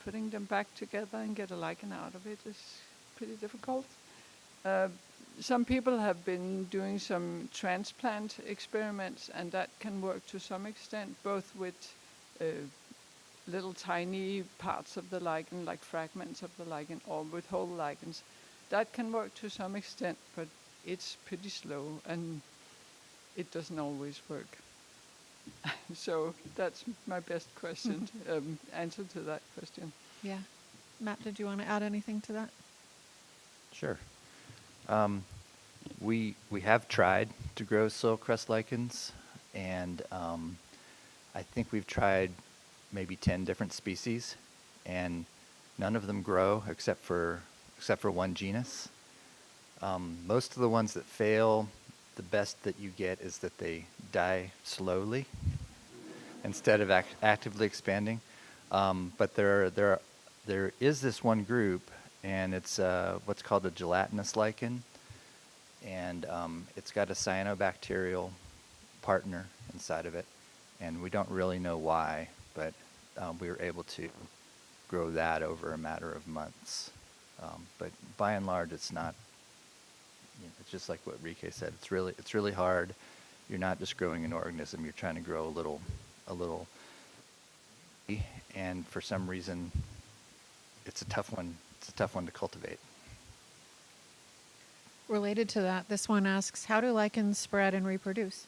S7: putting them back together and get a lichen out of it is pretty difficult. Some people have been doing some transplant experiments, and that can work to some extent, both with little tiny parts of the lichen, like fragments of the lichen, or with whole lichens. That can work to some extent, but it's pretty slow, and it doesn't always work. So that's my best question, answer to that question.
S1: Yeah. Matt, did you want to add anything to that?
S15: Sure. We have tried to grow soil crust lichens, and I think we've tried maybe 10 different species, and none of them grow except for one genus. Most of the ones that fail, the best that you get is that they die slowly instead of actively expanding. But there is this one group, and it's what's called a gelatinous lichen. and it's got a cyanobacterial partner inside of it, and we don't really know why, but we were able to grow that over a matter of months. But by and large, it's not. It's just like what Rike said. It's really hard. You're not just growing an organism. You're trying to grow a little, and for some reason, it's a tough one. It's a tough one to cultivate.
S1: Related to that, this one asks, how do lichens spread and reproduce?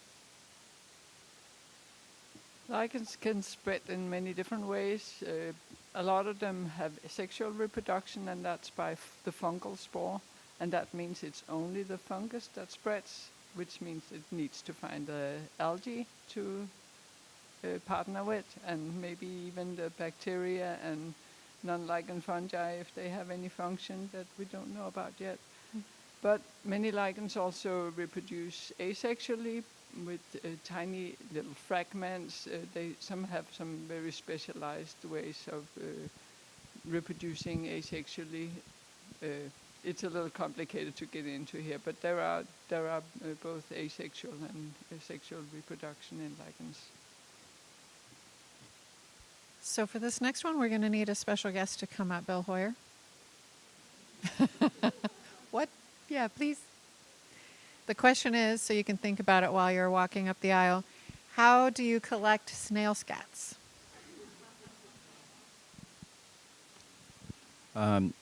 S7: Lichens can spread in many different ways. A lot of them have sexual reproduction, and that's by the fungal spore. And that means it's only the fungus that spreads, which means it needs to find the algae to partner with, and maybe even the bacteria and non-lichen fungi if they have any function that we don't know about yet. But many lichens also reproduce asexually with tiny little fragments. Some have some very specialized ways of reproducing asexually. It's a little complicated to get into here, but there are both asexual and sexual reproduction in lichens.
S1: So for this next one, we're going to need a special guest to come up, Bill Hoyer. What? Yeah, please. The question is, so you can think about it while you're walking up the aisle, how do you collect snail scats?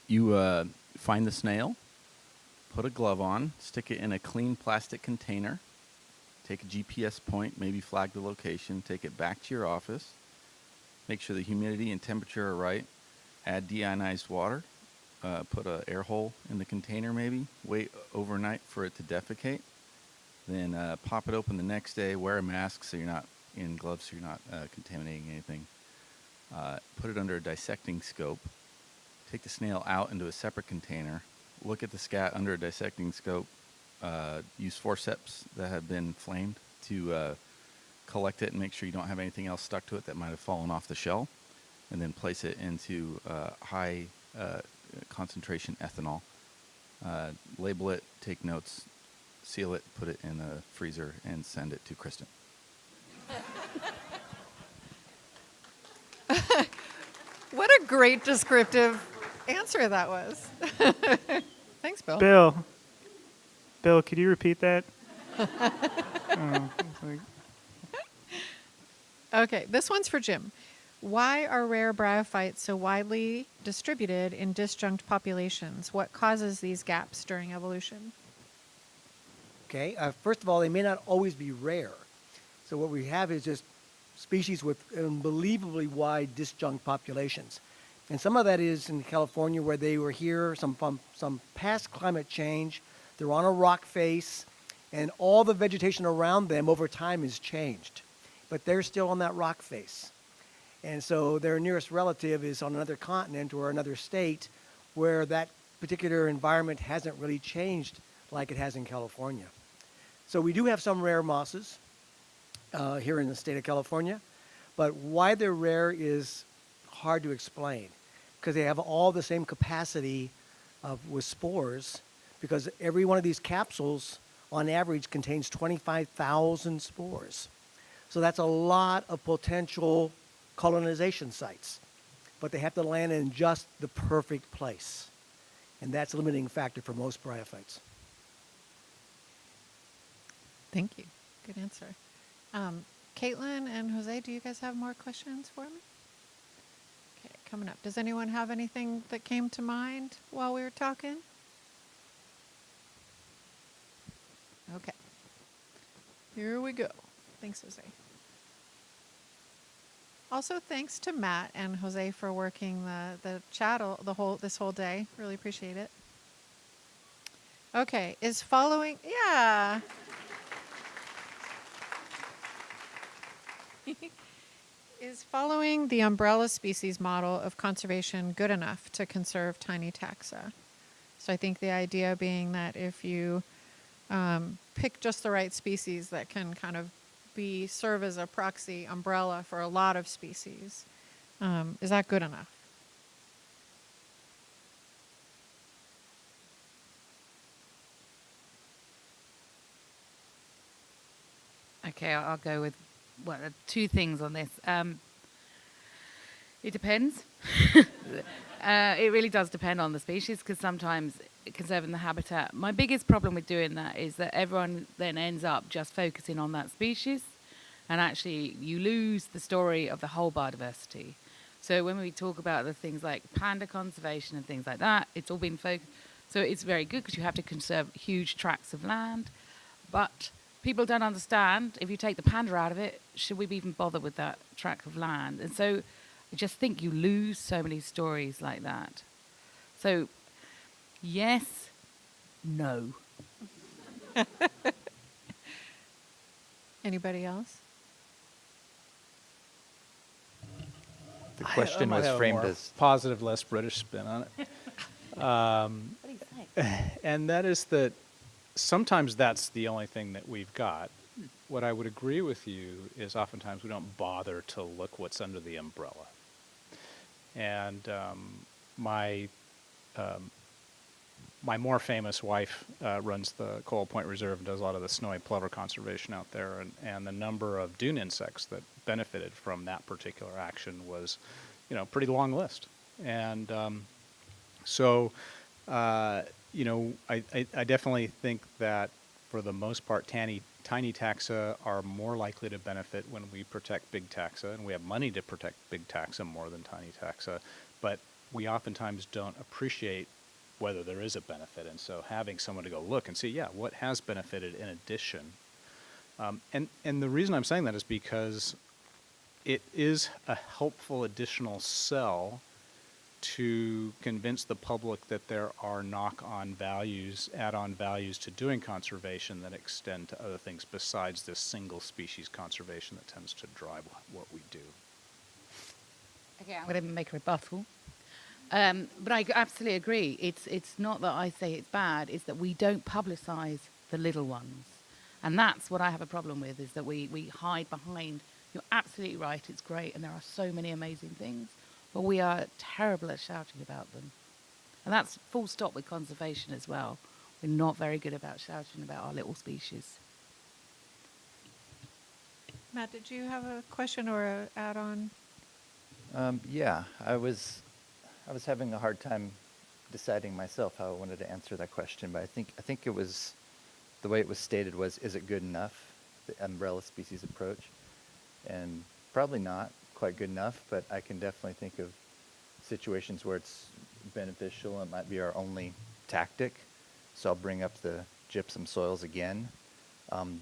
S6: You find the snail, put a glove on, stick it in a clean plastic container, take a GPS point, maybe flag the location, take it back to your office, make sure the humidity and temperature are right, add deionized water, put an air hole in the container maybe, wait overnight for it to defecate, then pop it open the next day, wear a mask so you're not in gloves so you're not contaminating anything, put it under a dissecting scope, take the snail out into a separate container, look at the scat under a dissecting scope, use forceps that have been flamed to collect it and make sure you don't have anything else stuck to it that might have fallen off the shell, and then place it into high concentration ethanol. Label it, take notes, seal it, put it in a freezer, and send it to Kristen.
S1: What a great descriptive answer that was. Thanks, Bill.
S18: Bill, could you repeat that?
S1: Okay, this one's for Jim. Why are rare bryophytes so widely distributed in disjunct populations? What causes these gaps during evolution?
S12: Okay, first of all, they may not always be rare. So what we have is just species with unbelievably wide disjunct populations. And some of that is in California where they were here, some past climate change. They're on a rock face, and all the vegetation around them over time has changed. But they're still on that rock face. And so their nearest relative is on another continent or another state where that particular environment hasn't really changed like it has in California. So we do have some rare mosses here in the state of California, but why they're rare is hard to explain because they have all the same capacity with spores, because every one of these capsules on average contains 25,000 spores. So that's a lot of potential colonization sites, but they have to land in just the perfect place. And that's a limiting factor for most bryophytes.
S1: Thank you. Good answer. Caitlin and Jose, do you guys have more questions for me? Okay, coming up. Does anyone have anything that came to mind while we were talking? Okay. Here we go. Thanks, Jose. Also, thanks to Matt and Jose for working the chat this whole day. Really appreciate it. Okay, is following Is following the umbrella species model of conservation good enough to conserve tiny taxa? So I think the idea being that if you pick just the right species that can kind of serve as a proxy umbrella for a lot of species, is that good enough?
S16: Okay, I'll go with two things on this. It depends. It really does depend on the species, because sometimes conserving the habitat, my biggest problem with doing that is that everyone then ends up just focusing on that species, and actually you lose the story of the whole biodiversity. So when we talk about the things like panda conservation and things like that, it's all been focused. So it's very good because you have to conserve huge tracts of land, but people don't understand, if you take the panda out of it, should we even bother with that tract of land? And so I just think you lose so many stories like that. So, yes, no.
S1: Anybody else?
S15: The question was framed as
S3: positive, less British spin on it. And that is that sometimes that's the only thing that we've got. What I would agree with you is oftentimes we don't bother to look what's under the umbrella. And my more famous wife runs the Coal Point Reserve and does a lot of the snowy plover conservation out there, and the number of dune insects that benefited from that particular action was, pretty long list. And I definitely think that for the most part, tiny taxa are more likely to benefit when we protect big taxa, and we have money to protect big taxa more than tiny taxa, but we oftentimes don't appreciate whether there is a benefit, and so having someone to go look and see, what has benefited in addition. And the reason I'm saying that is because it is a helpful additional sell to convince the public that there are knock-on values, add-on values to doing conservation that extend to other things besides this single species conservation that tends to drive what we do.
S16: Okay, I'm going to make a rebuttal. But I absolutely agree. It's not that I say it's bad, it's that we don't publicize the little ones. And that's what I have a problem with, is that we hide behind, you're absolutely right, it's great, and there are so many amazing things, but we are terrible at shouting about them. And that's full stop with conservation as well. We're not very good about shouting about our little species.
S1: Matt, did you have a question or an add-on?
S15: Yeah, I was having a hard time deciding myself how I wanted to answer that question, but I think it was, the way it was stated was, is it good enough, the umbrella species approach? And probably not quite good enough, but I can definitely think of situations where it's beneficial and it might be our only tactic. So I'll bring up the gypsum soils again.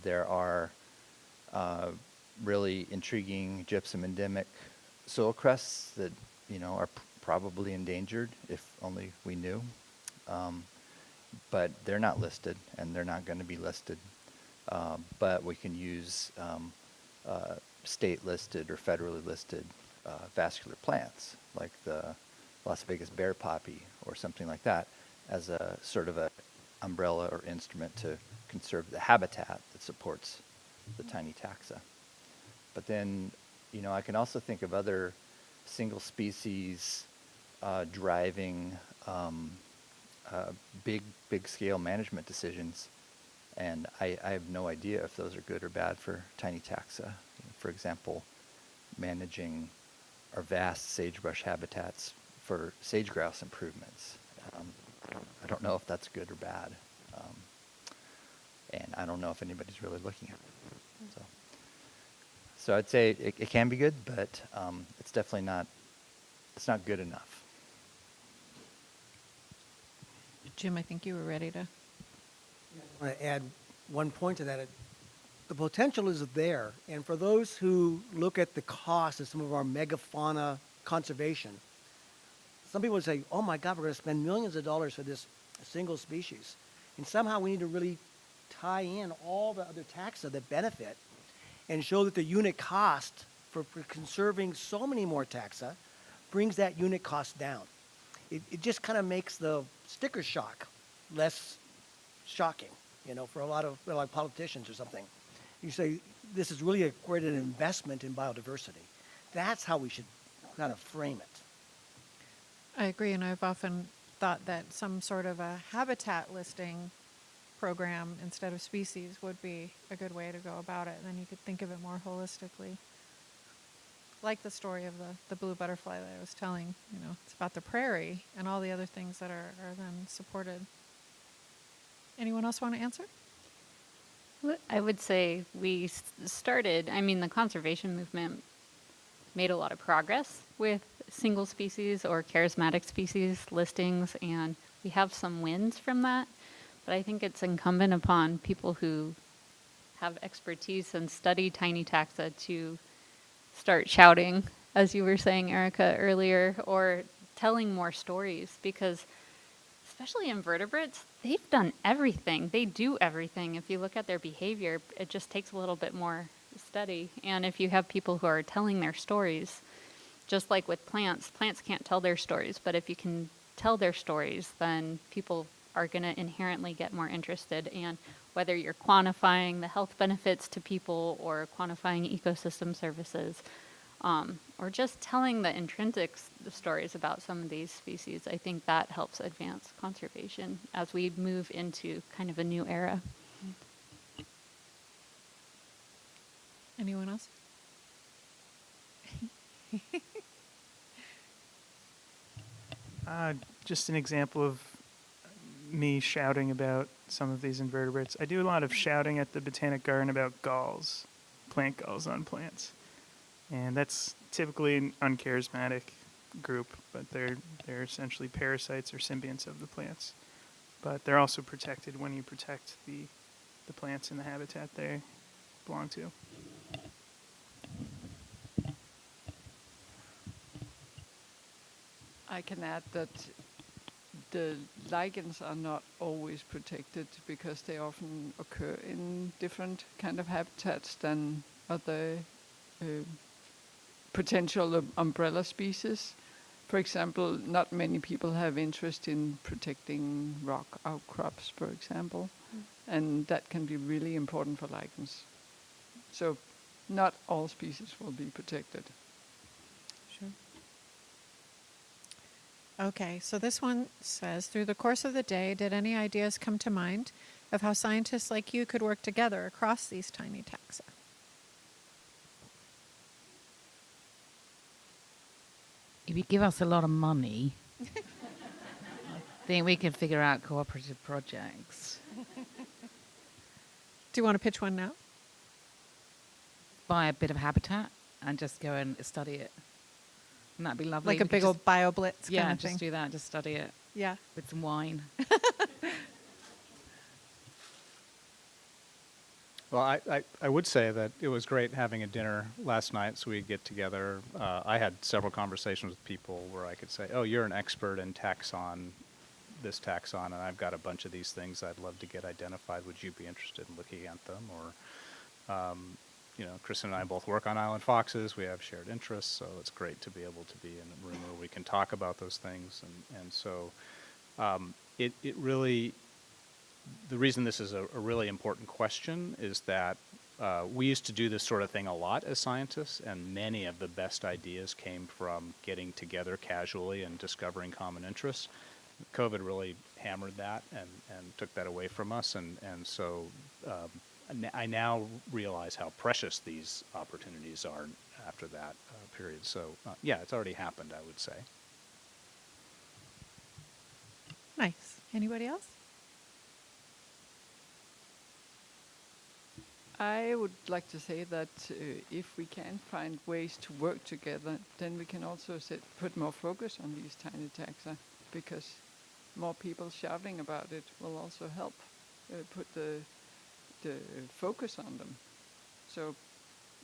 S15: There are really intriguing gypsum endemic soil crusts that are probably endangered, if only we knew. But they're not listed, and they're not going to be listed. But we can use state-listed or federally listed vascular plants, like the Las Vegas bear poppy or something like that, as a sort of a umbrella or instrument to conserve the habitat that supports the tiny taxa. But then, I can also think of other single species driving big scale management decisions, and I have no idea if those are good or bad for tiny taxa. For example, managing our vast sagebrush habitats for sage grouse improvements. I don't know if that's good or bad, and I don't know if anybody's really looking at it. So I'd say it can be good, but it's definitely not. It's not good enough.
S1: Jim, I think you were ready to.
S12: I want to add one point to that. The potential is there, and for those who look at the cost of some of our megafauna conservation, some people would say, oh my God, we're going to spend millions of dollars for this single species. And somehow we need to really tie in all the other taxa that benefit and show that the unit cost for conserving so many more taxa brings that unit cost down. It just kind of makes the sticker shock less shocking, for a lot of like politicians or something. You say, this is really quite an investment in biodiversity. That's how we should kind of frame it.
S1: I agree, and I've often thought that some sort of a habitat listing program instead of species would be a good way to go about it. And then you could think of it more holistically. Like the story of the blue butterfly that I was telling, it's about the prairie and all the other things that are then supported. Anyone else want to answer?
S4: I would say we started, the conservation movement made a lot of progress with single species or charismatic species listings, and we have some wins from that. But I think it's incumbent upon people who have expertise and study tiny taxa to start shouting, as you were saying, Erica, earlier, or telling more stories, because especially invertebrates, they've done everything. They do everything. If you look at their behavior, it just takes a little bit more study. And if you have people who are telling their stories, just like with plants can't tell their stories, but if you can tell their stories, then people are going to inherently get more interested. And whether you're quantifying the health benefits to people or quantifying ecosystem services, or just telling the intrinsic stories about some of these species, I think that helps advance conservation as we move into kind of a new era.
S1: Anyone else?
S18: Just an example of me shouting about some of these invertebrates. I do a lot of shouting at the Botanic Garden about galls, plant galls on plants. And that's typically an uncharismatic group, but they're essentially parasites or symbionts of the plants. But they're also protected when you protect the plants in the habitat they belong to.
S7: I can add that the lichens are not always protected because they often occur in different kind of habitats than other potential umbrella species. For example, not many people have interest in protecting rock outcrops, for example, and that can be really important for lichens. So not all species will be protected.
S1: Sure. Okay, so this one says, through the course of the day, did any ideas come to mind of how scientists like you could work together across these tiny taxa?
S2: If you give us a lot of money, I think we can figure out cooperative projects.
S1: Do you want to pitch one now?
S2: Buy a bit of habitat and just go and study it. And that'd be lovely.
S1: Like a big old bio blitz kind
S2: Yeah,
S1: of thing.
S2: just do that. Just study it.
S1: Yeah.
S2: With some wine.
S3: Well, I would say that it was great having a dinner last night so we'd get together. I had several conversations with people where I could say, oh, you're an expert in this taxon, and I've got a bunch of these things I'd love to get identified. Would you be interested in looking at them? Or, Kristen and I both work on island foxes. We have shared interests, so it's great to be able to be in a room where we can talk about those things. And so it really... The reason this is a really important question is that we used to do this sort of thing a lot as scientists, and many of the best ideas came from getting together casually and discovering common interests. COVID really hammered that and took that away from us, and so I now realize how precious these opportunities are after that period. So yeah, it's already happened, I would say.
S1: Nice. Anybody else?
S7: I would like to say that if we can find ways to work together, then we can also put more focus on these tiny taxa, because more people shouting about it will also help put the focus on them. So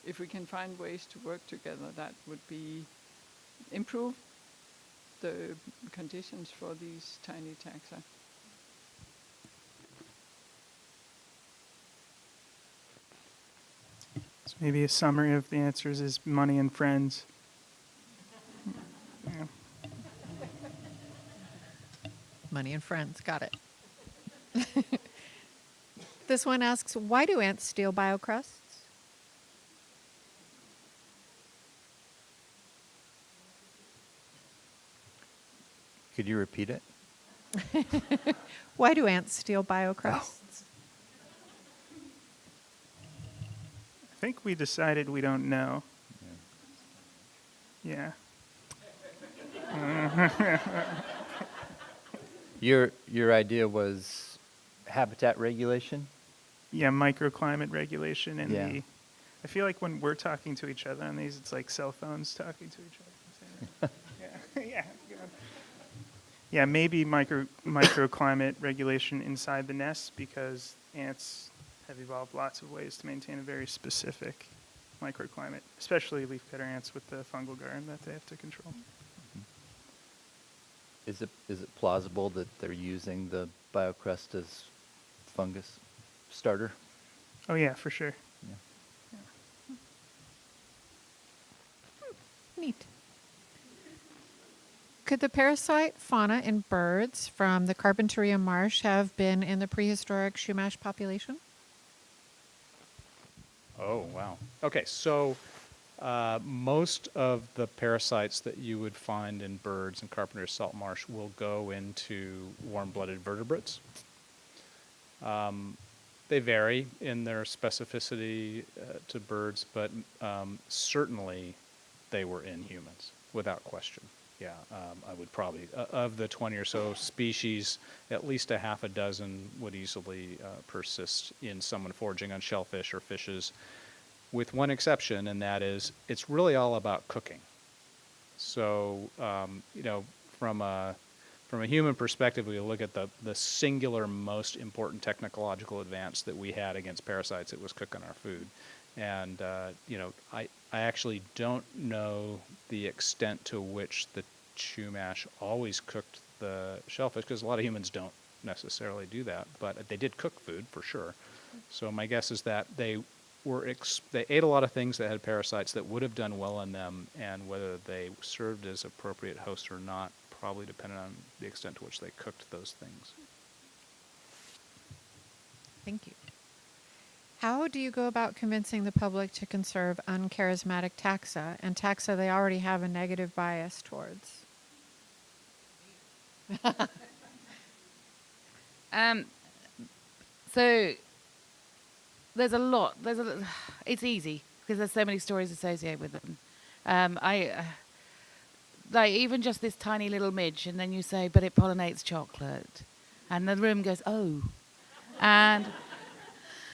S7: if we can find ways to work together, that would be improve the conditions for these tiny taxa.
S18: So maybe a summary of the answers is money and friends. Yeah.
S1: Money and friends, got it. This one asks, why do ants steal biocrusts?
S5: Could you repeat it?
S1: Why do ants steal biocrusts?
S18: I think we decided we don't know. Yeah.
S15: Your idea was habitat regulation?
S18: Yeah, microclimate regulation and
S15: Yeah.
S18: I feel like when we're talking to each other on these, it's like cell phones talking to each other. Yeah. Yeah, maybe microclimate regulation inside the nest, because ants have evolved lots of ways to maintain a very specific microclimate, especially leafcutter ants with the fungal garden that they have to control.
S15: Is it plausible that they're using the biocrust as fungus starter?
S18: Oh yeah, for sure.
S1: Neat. Could the parasite fauna in birds from the Carpentaria marsh have been in the prehistoric Chumash population?
S3: Oh, wow. Okay, so most of the parasites that you would find in birds in Carpenter's salt marsh will go into warm-blooded vertebrates. They vary in their specificity to birds, but certainly they were in humans, without question. Yeah, I would probably, of the 20 or so species, at least a half a dozen would easily persist in someone foraging on shellfish or fishes, with one exception, and that is it's really all about cooking. So, from a human perspective, we look at the singular most important technological advance that we had against parasites. It was cooking our food. And, I actually don't know the extent to which the Chumash always cooked the shellfish, because a lot of humans don't necessarily do that, but they did cook food for sure. So my guess is that they ate a lot of things that had parasites that would have done well in them, and whether they served as appropriate hosts or not probably depended on the extent to which they cooked those things.
S1: Thank you. How do you go about convincing the public to conserve uncharismatic taxa, and taxa they already have a negative bias towards?
S2: So there's a lot. It's easy because there's so many stories associated with them. Like even just this tiny little midge, and then you say, but it pollinates chocolate, and the room goes, oh, and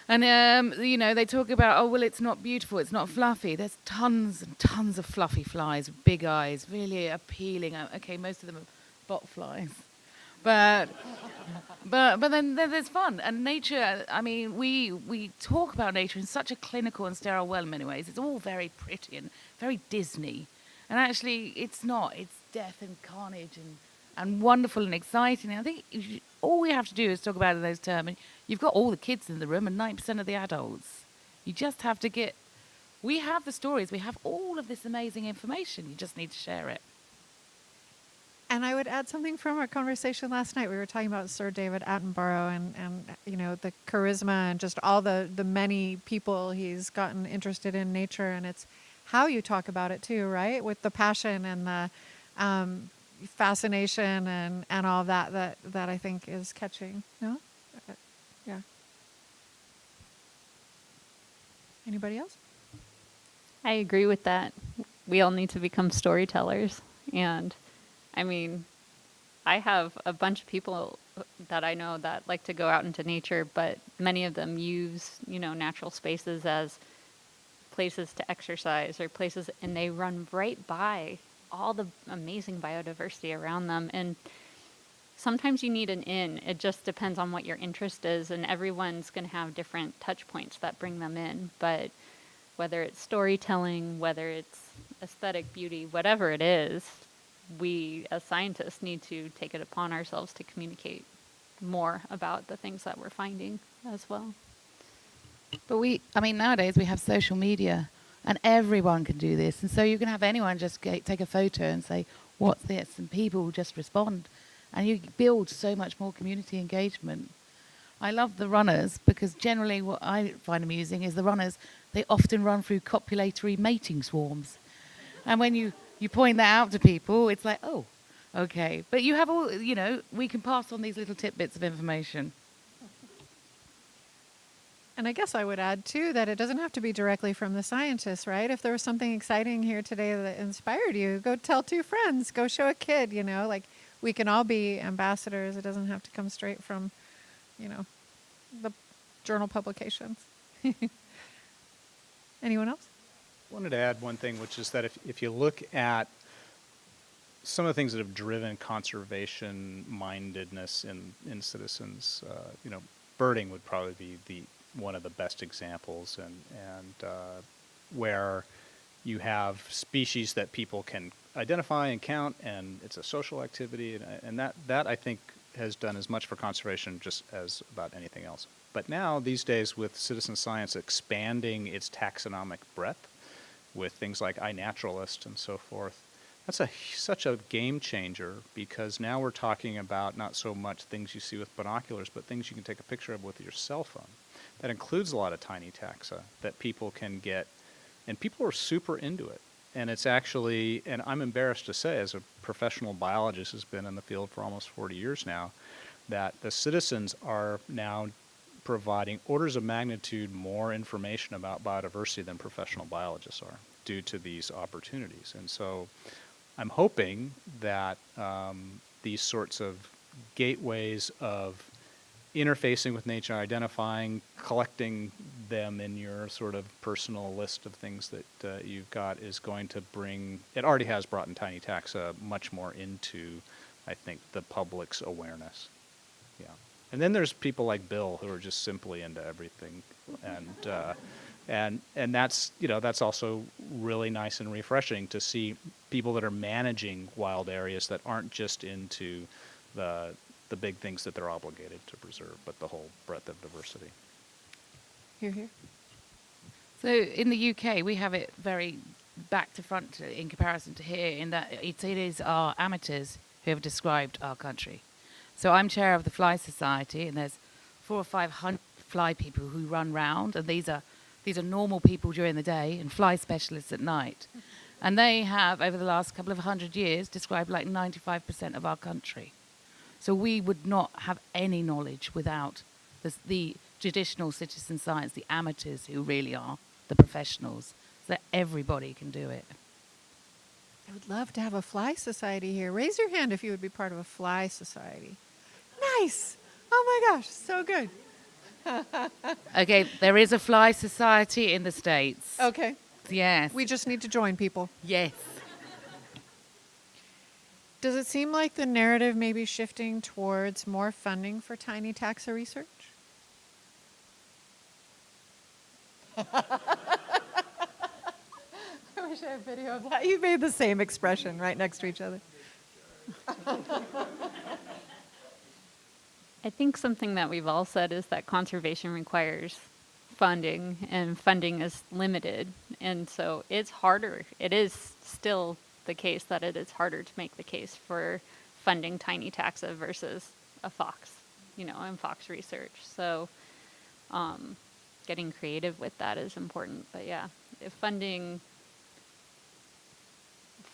S2: they talk about, oh well, it's not beautiful, it's not fluffy. There's tons and tons of fluffy flies with big eyes, really appealing. Okay, most of them are bot flies, but then there's fun and nature. I mean, we talk about nature in such a clinical and sterile way in many ways. It's all very pretty and very Disney. And actually, it's not. It's death and carnage and wonderful and exciting. And I think all we have to do is talk about it in those terms. And you've got all the kids in the room and 90% of the adults. You just have to get... We have the stories. We have all of this amazing information. You just need to share it.
S1: And I would add something from our conversation last night. We were talking about Sir David Attenborough and the charisma and just all the many people he's gotten interested in nature. And it's how you talk about it too, right? With the passion and the fascination and all of that I think is catching. No? Yeah. Anybody else?
S4: I agree with that. We all need to become storytellers. And I mean, I have a bunch of people that I know that like to go out into nature, but many of them use, natural spaces as places to exercise or places, and they run right by all the amazing biodiversity around them. And sometimes you need an in. It just depends on what your interest is, and everyone's going to have different touch points that bring them in. But whether it's storytelling, whether it's aesthetic beauty, whatever it is, we as scientists need to take it upon ourselves to communicate more about the things that we're finding as well.
S2: But nowadays we have social media and everyone can do this. And so you can have anyone just take a photo and say, what's this? And people will just respond. And you build so much more community engagement. I love the runners because generally what I find amusing is the runners, they often run through copulatory mating swarms. And when you point that out to people, it's like, oh, okay. But you have all, we can pass on these little tidbits of information.
S1: And I guess I would add, too, that it doesn't have to be directly from the scientists, right? If there was something exciting here today that inspired you, go tell 2 friends, go show a kid, you know, like we can all be ambassadors. It doesn't have to come straight from, you know, the journal publications. Anyone else?
S3: I wanted to add one thing, which is that if you look at some of the things that have driven conservation mindedness in citizens, you know, birding would probably be one of the best examples, and where you have species that people can identify and count, and it's a social activity, and that I think has done as much for conservation just as about anything else. But now, these days, with citizen science expanding its taxonomic breadth with things like iNaturalist and so forth, that's such a game changer, because now we're talking about not so much things you see with binoculars, but things you can take a picture of with your cell phone. That includes a lot of tiny taxa that people can get, and people are super into it. And it's actually, and I'm embarrassed to say, as a professional biologist who's been in the field for almost 40 years now, that the citizens are now providing orders of magnitude more information about biodiversity than professional biologists are, due to these opportunities. And so I'm hoping that these sorts of gateways of interfacing with nature, identifying, collecting them in your sort of personal list of things that you've got is going to bring, it already has brought in tiny taxa much more into, I think, the public's awareness. Yeah. And then there's people like Bill who are just simply into everything. And that's, you know, that's also really nice and refreshing to see people that are managing wild areas that aren't just into the big things that they're obligated to preserve, but the whole breadth of diversity.
S1: Here.
S2: So in the UK, we have it very back to front in comparison to here, in that it is our amateurs who have described our country. So I'm chair of the Fly Society, and there's 400 or 500 fly people who run round, and these are normal people during the day and fly specialists at night. And they have, over the last couple of 100 years, described like 95% of our country. So we would not have any knowledge without the traditional citizen science, the amateurs who really are the professionals, so that everybody can do it.
S1: I would love to have a fly society here. Raise your hand if you would be part of a fly society. Nice. Oh my gosh, so good.
S2: Okay, there is a fly society in the States.
S1: Okay.
S2: Yes.
S1: We just need to join people.
S2: Yes.
S1: Does it seem like the narrative may be shifting towards more funding for tiny taxa research? I wish I had video of that. You made the same expression right next to each other.
S4: I think something that we've all said is that conservation requires funding, and funding is limited. And so it's harder. It is still the case that it is harder to make the case for funding tiny taxa versus a fox, you know, and fox research. So getting creative with that is important. But yeah, if funding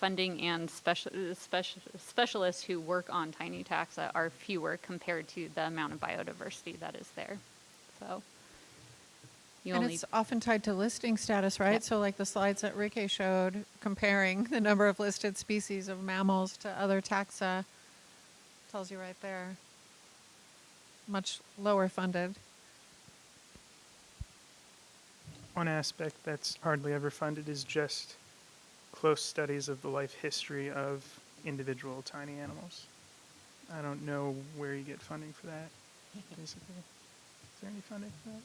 S4: and specialists who work on tiny taxa are fewer compared to the amount of biodiversity that is there. So
S1: it's often tied to listing status, right?
S4: Yep.
S1: So like the slides that Ricky showed, comparing the number of listed species of mammals to other taxa, tells you right there, much lower funded.
S18: One aspect that's hardly ever funded is just close studies of the life history of individual tiny animals. I don't know where you get funding for that, basically. Is there any funding for that?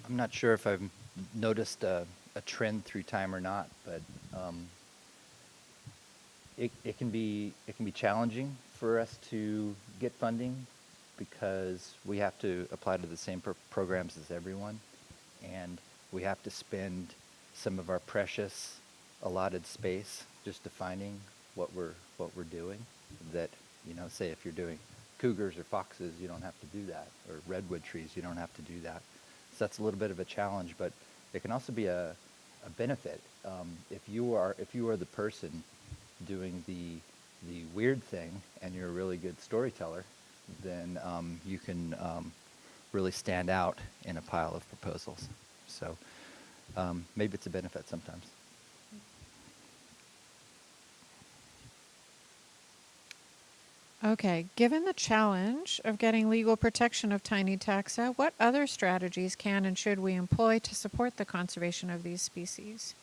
S15: I'm not sure if I've noticed a trend through time or not, but it can be challenging for us to get funding because we have to apply to the same programs as everyone, and we have to spend some of our precious allotted space just defining what we're doing. That, you know, say if you're doing cougars or foxes, you don't have to do that, or redwood trees, you don't have to do that. So that's a little bit of a challenge, but it can also be a a benefit. If you are the person doing the weird thing and you're a really good storyteller, then you can really stand out in a pile of proposals. So maybe it's a benefit sometimes.
S1: Okay, given the challenge of getting legal protection of tiny taxa, what other strategies can and should we employ to support the conservation of these species?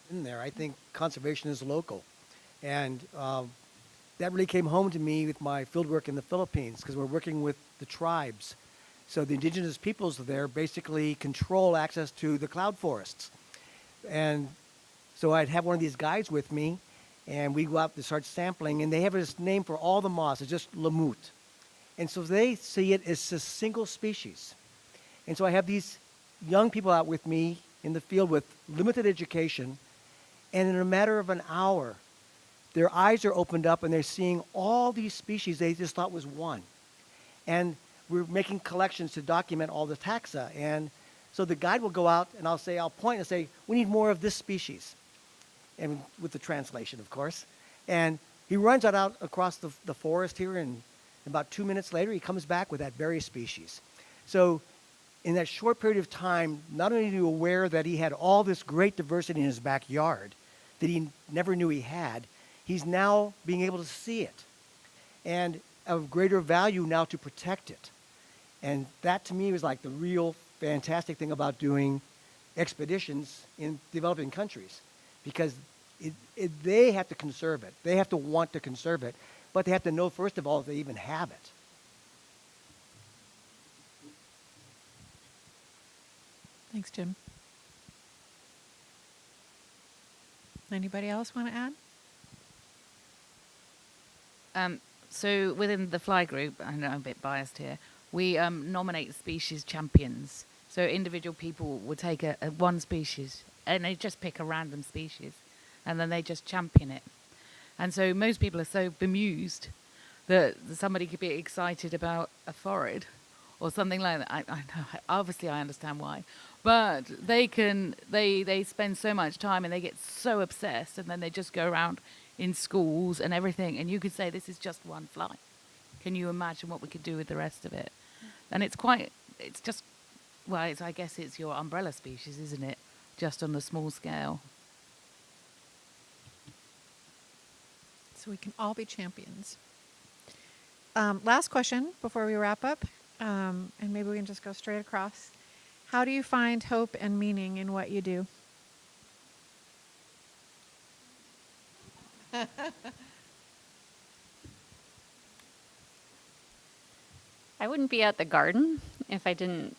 S12: In there, I think conservation is local. And that really came home to me with my fieldwork in the Philippines, because we're working with the tribes. So the indigenous peoples there basically control access to the cloud forests. And so I'd have one of these guides with me, and we go out and start sampling, and they have this name for all the moths. It's just lamut. And so they see it as a single species. And so I have these young people out with me in the field with limited education, and in a matter of an hour, their eyes are opened up and they're seeing all these species they just thought was one. And we're making collections to document all the taxa. And so the guide will go out and I'll point and say, we need more of this species. And with the translation, of course. And he runs out across the forest here, and about 2 minutes later, he comes back with that very species. So in that short period of time, not only are you aware that he had all this great diversity in his backyard that he never knew he had, he's now being able to see it. And of greater value now to protect it. And that to me was like the real fantastic thing about doing expeditions in developing countries, because they have to conserve it. They have to want to conserve it, but they have to know, first of all, if they even have it.
S1: Thanks, Jim. Anybody else want to add?
S2: So within the fly group, I know I'm a bit biased here, we nominate species champions. So individual people would take one species and they just pick a random species and then they just champion it. And so most people are so bemused that somebody could be excited about a phorid or something like that. I know, obviously I understand why. But they spend so much time and they get so obsessed, and then they just go around in schools and everything, and you could say this is just one fly. Can you imagine what we could do with the rest of it? And I guess it's your umbrella species, isn't it? Just on a small scale.
S1: So we can all be champions. Last question before we wrap up, and maybe we can just go straight across. How do you find hope and meaning in what you do?
S4: I wouldn't be at the garden if I didn't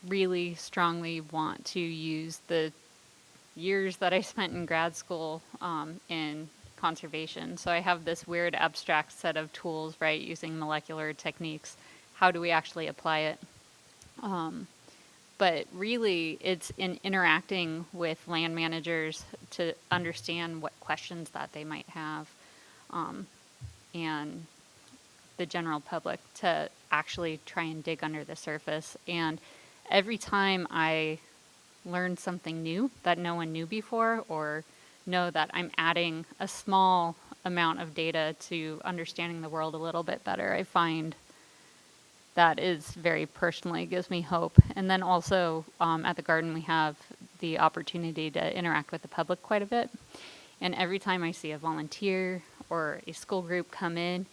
S4: really strongly want to use the years that I spent in grad school in conservation. So I have this weird abstract set of tools, right, using molecular techniques. How do we actually apply it? But really, it's in interacting with land managers to understand what questions that they might have, and the general public to actually try and dig under the surface. And every time I learn something new that no one knew before, or know that I'm adding a small amount of data to understanding the world a little bit better, I find that is very personally gives me hope. And then also at the garden, we have the opportunity to interact with the public quite a bit. And every time I see a volunteer or a school group come in,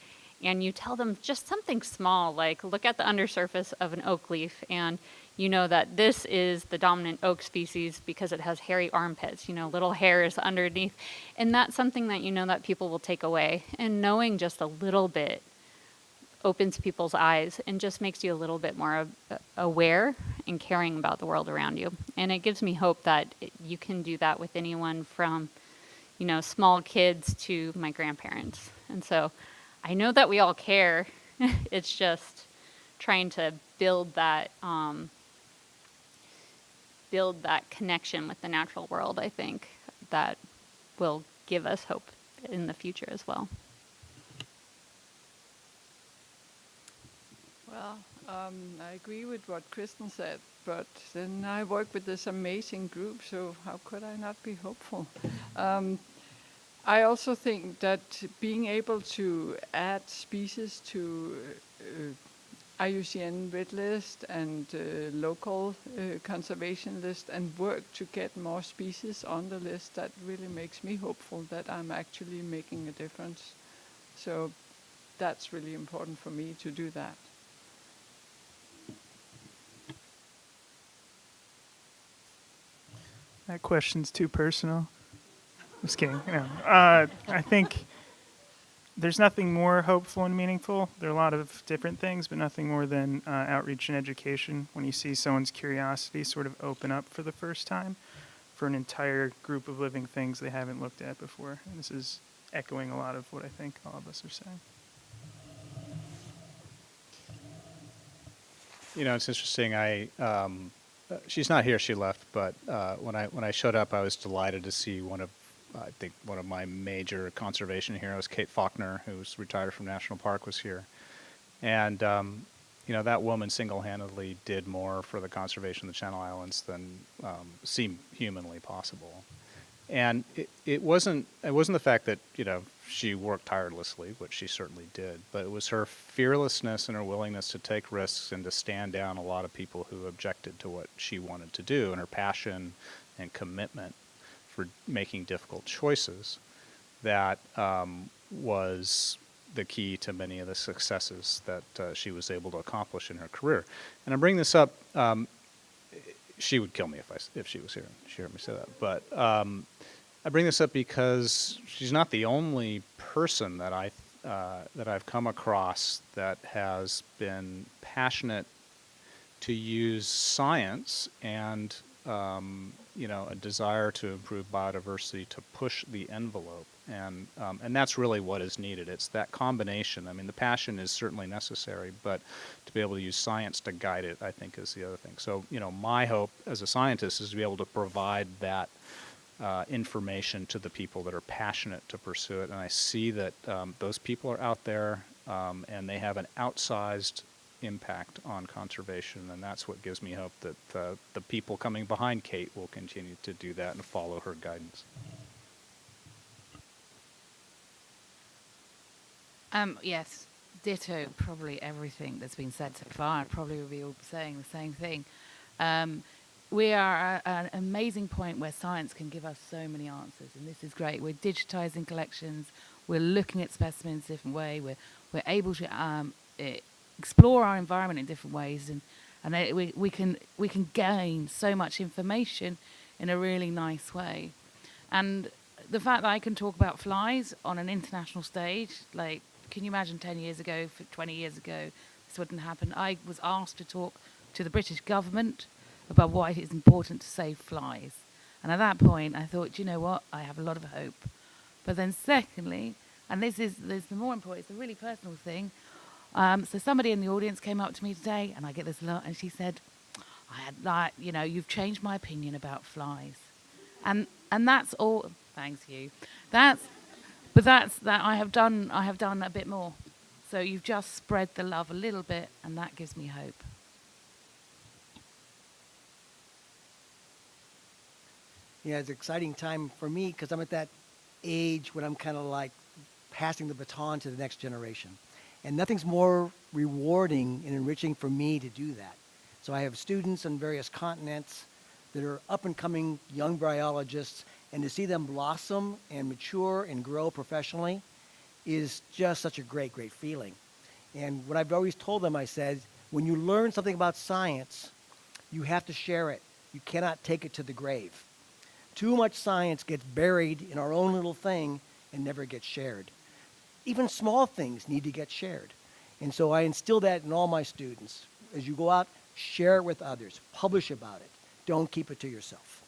S4: and you tell them just something small, like look at the undersurface of an oak leaf, and you know that this is the dominant oak species because it has hairy armpits, little hairs underneath. And that's something that you know that people will take away. And knowing just a little bit opens people's eyes and just makes you a little bit more aware and caring about the world around you. And it gives me hope that you can do that with anyone from, small kids to my grandparents. And so I know that we all care. It's just trying to build that connection with the natural world, I think, that will give us hope in the future as well.
S7: Well, I agree with what Kristen said, but then I work with this amazing group, so how could I not be hopeful? I also think that being able to add species to IUCN red list and local conservation list and work to get more species on the list, that really makes me hopeful that I'm actually making a difference. So that's really important for me to do that.
S18: That question's too personal. Just kidding. No. I think there's nothing more hopeful and meaningful. There are a lot of different things, but nothing more than outreach and education. When you see someone's curiosity sort of open up for the first time for an entire group of living things they haven't looked at before. And this is echoing a lot of what I think all of us are saying.
S3: You know, it's interesting. She's not here. She left. But when I showed up, I was delighted to see one of my major conservation heroes, Kate Faulkner, who's retired from National Park, was here. And you know, that woman single-handedly did more for the conservation of the Channel Islands than seemed humanly possible. And it wasn't the fact that, you know, she worked tirelessly, which she certainly did, but it was her fearlessness and her willingness to take risks and to stand down a lot of people who objected to what she wanted to do, and her passion and commitment for making difficult choices that was the key to many of the successes that she was able to accomplish in her career. And I bring this up, she would kill me if she was here. She heard me say that. But I bring this up because she's not the only person that I've come across that has been passionate to use science and you know, a desire to improve biodiversity to push the envelope, and that's really what is needed. It's that combination. I mean, the passion is certainly necessary, but to be able to use science to guide it, I think, is the other thing. So, you know, my hope as a scientist is to be able to provide that information to the people that are passionate to pursue it, and I see that those people are out there, and they have an outsized impact on conservation, and that's what gives me hope that the people coming behind Kate will continue to do that and follow her guidance.
S2: Yes, ditto probably everything that's been said so far. I'd probably be all saying the same thing. We are at an amazing point where science can give us so many answers, and this is great. We're digitizing collections, we're looking at specimens a different way, we're able to explore our environment in different ways, and we can gain so much information in a really nice way. And the fact that I can talk about flies on an international stage, like, can you imagine 10 years ago, 20 years ago, this wouldn't happen. I was asked to talk to the British government about why it is important to save flies. And at that point, I thought, do you know what? I have a lot of hope. But then secondly, and this is the more important, it's a really personal thing. So somebody in the audience came up to me today, and I get this a lot, and she said, you know, you've changed my opinion about flies. And that's all, thanks you. But that's that I have done a bit more. So you've just spread the love a little bit, and that gives me hope.
S12: Yeah, it's an exciting time for me because I'm at that age when I'm kind of like passing the baton to the next generation. And nothing's more rewarding and enriching for me to do that. So I have students on various continents that are up-and-coming young bryologists, and to see them blossom and mature and grow professionally is just such a great, great feeling. And what I've always told them, I said, when you learn something about science, you have to share it. You cannot take it to the grave. Too much science gets buried in our own little thing and never gets shared. Even small things need to get shared. And so I instill that in all my students. As you go out, share it with others. Publish about it. Don't keep it to yourself.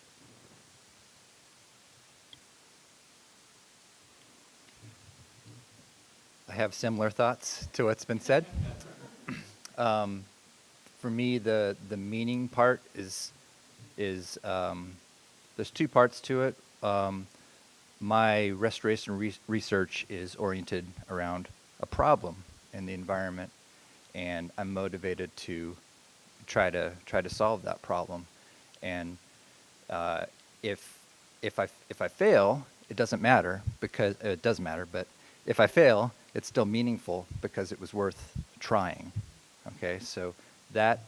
S15: I have similar thoughts to what's been said. For me, the meaning part is there's two parts to it. My restoration research is oriented around a problem in the environment, and I'm motivated to try to solve that problem. And if I fail, it doesn't matter, because it does matter, but if I fail, it's still meaningful because it was worth trying. Okay, so that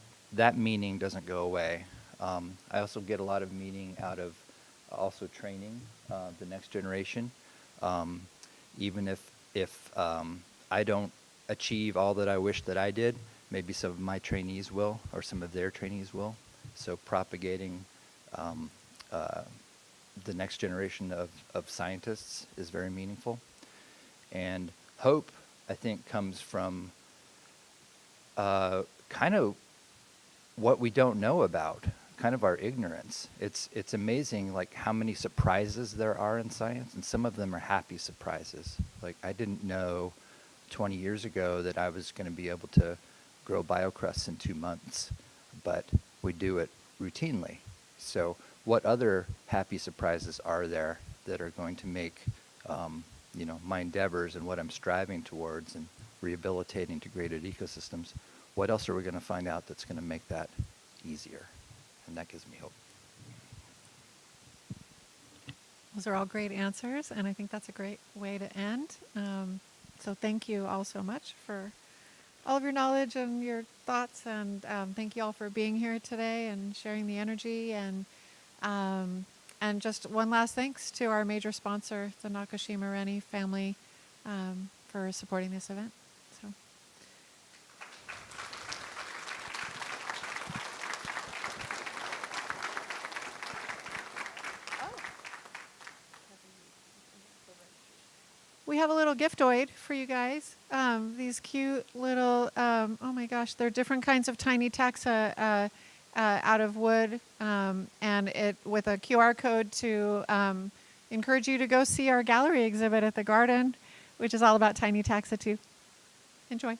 S15: meaning doesn't go away. I also get a lot of meaning out of also training the next generation. Even if I don't achieve all that I wish that I did, maybe some of my trainees will, or some of their trainees will. So propagating the next generation of scientists is very meaningful. And hope, I think, comes from kind of what we don't know about, kind of our ignorance. It's amazing, like, how many surprises there are in science, and some of them are happy surprises. Like, I didn't know 20 years ago that I was going to be able to grow biocrusts in 2 months, but we do it routinely. So what other happy surprises are there that are going to make you know, my endeavors and what I'm striving towards and rehabilitating degraded ecosystems, what else are we going to find out that's going to make that easier? And that gives me hope.
S1: Those are all great answers, and I think that's a great way to end. So thank you all so much for all of your knowledge and your thoughts, and thank you all for being here today and sharing the energy. And just one last thanks to our major sponsor, the Nakashima Reni family, for supporting this event. So. We have a little giftoid for you guys. These cute little, oh my gosh, they're different kinds of tiny taxa out of wood, and it with a QR code to encourage you to go see our gallery exhibit at the garden, which is all about tiny taxa too. Enjoy.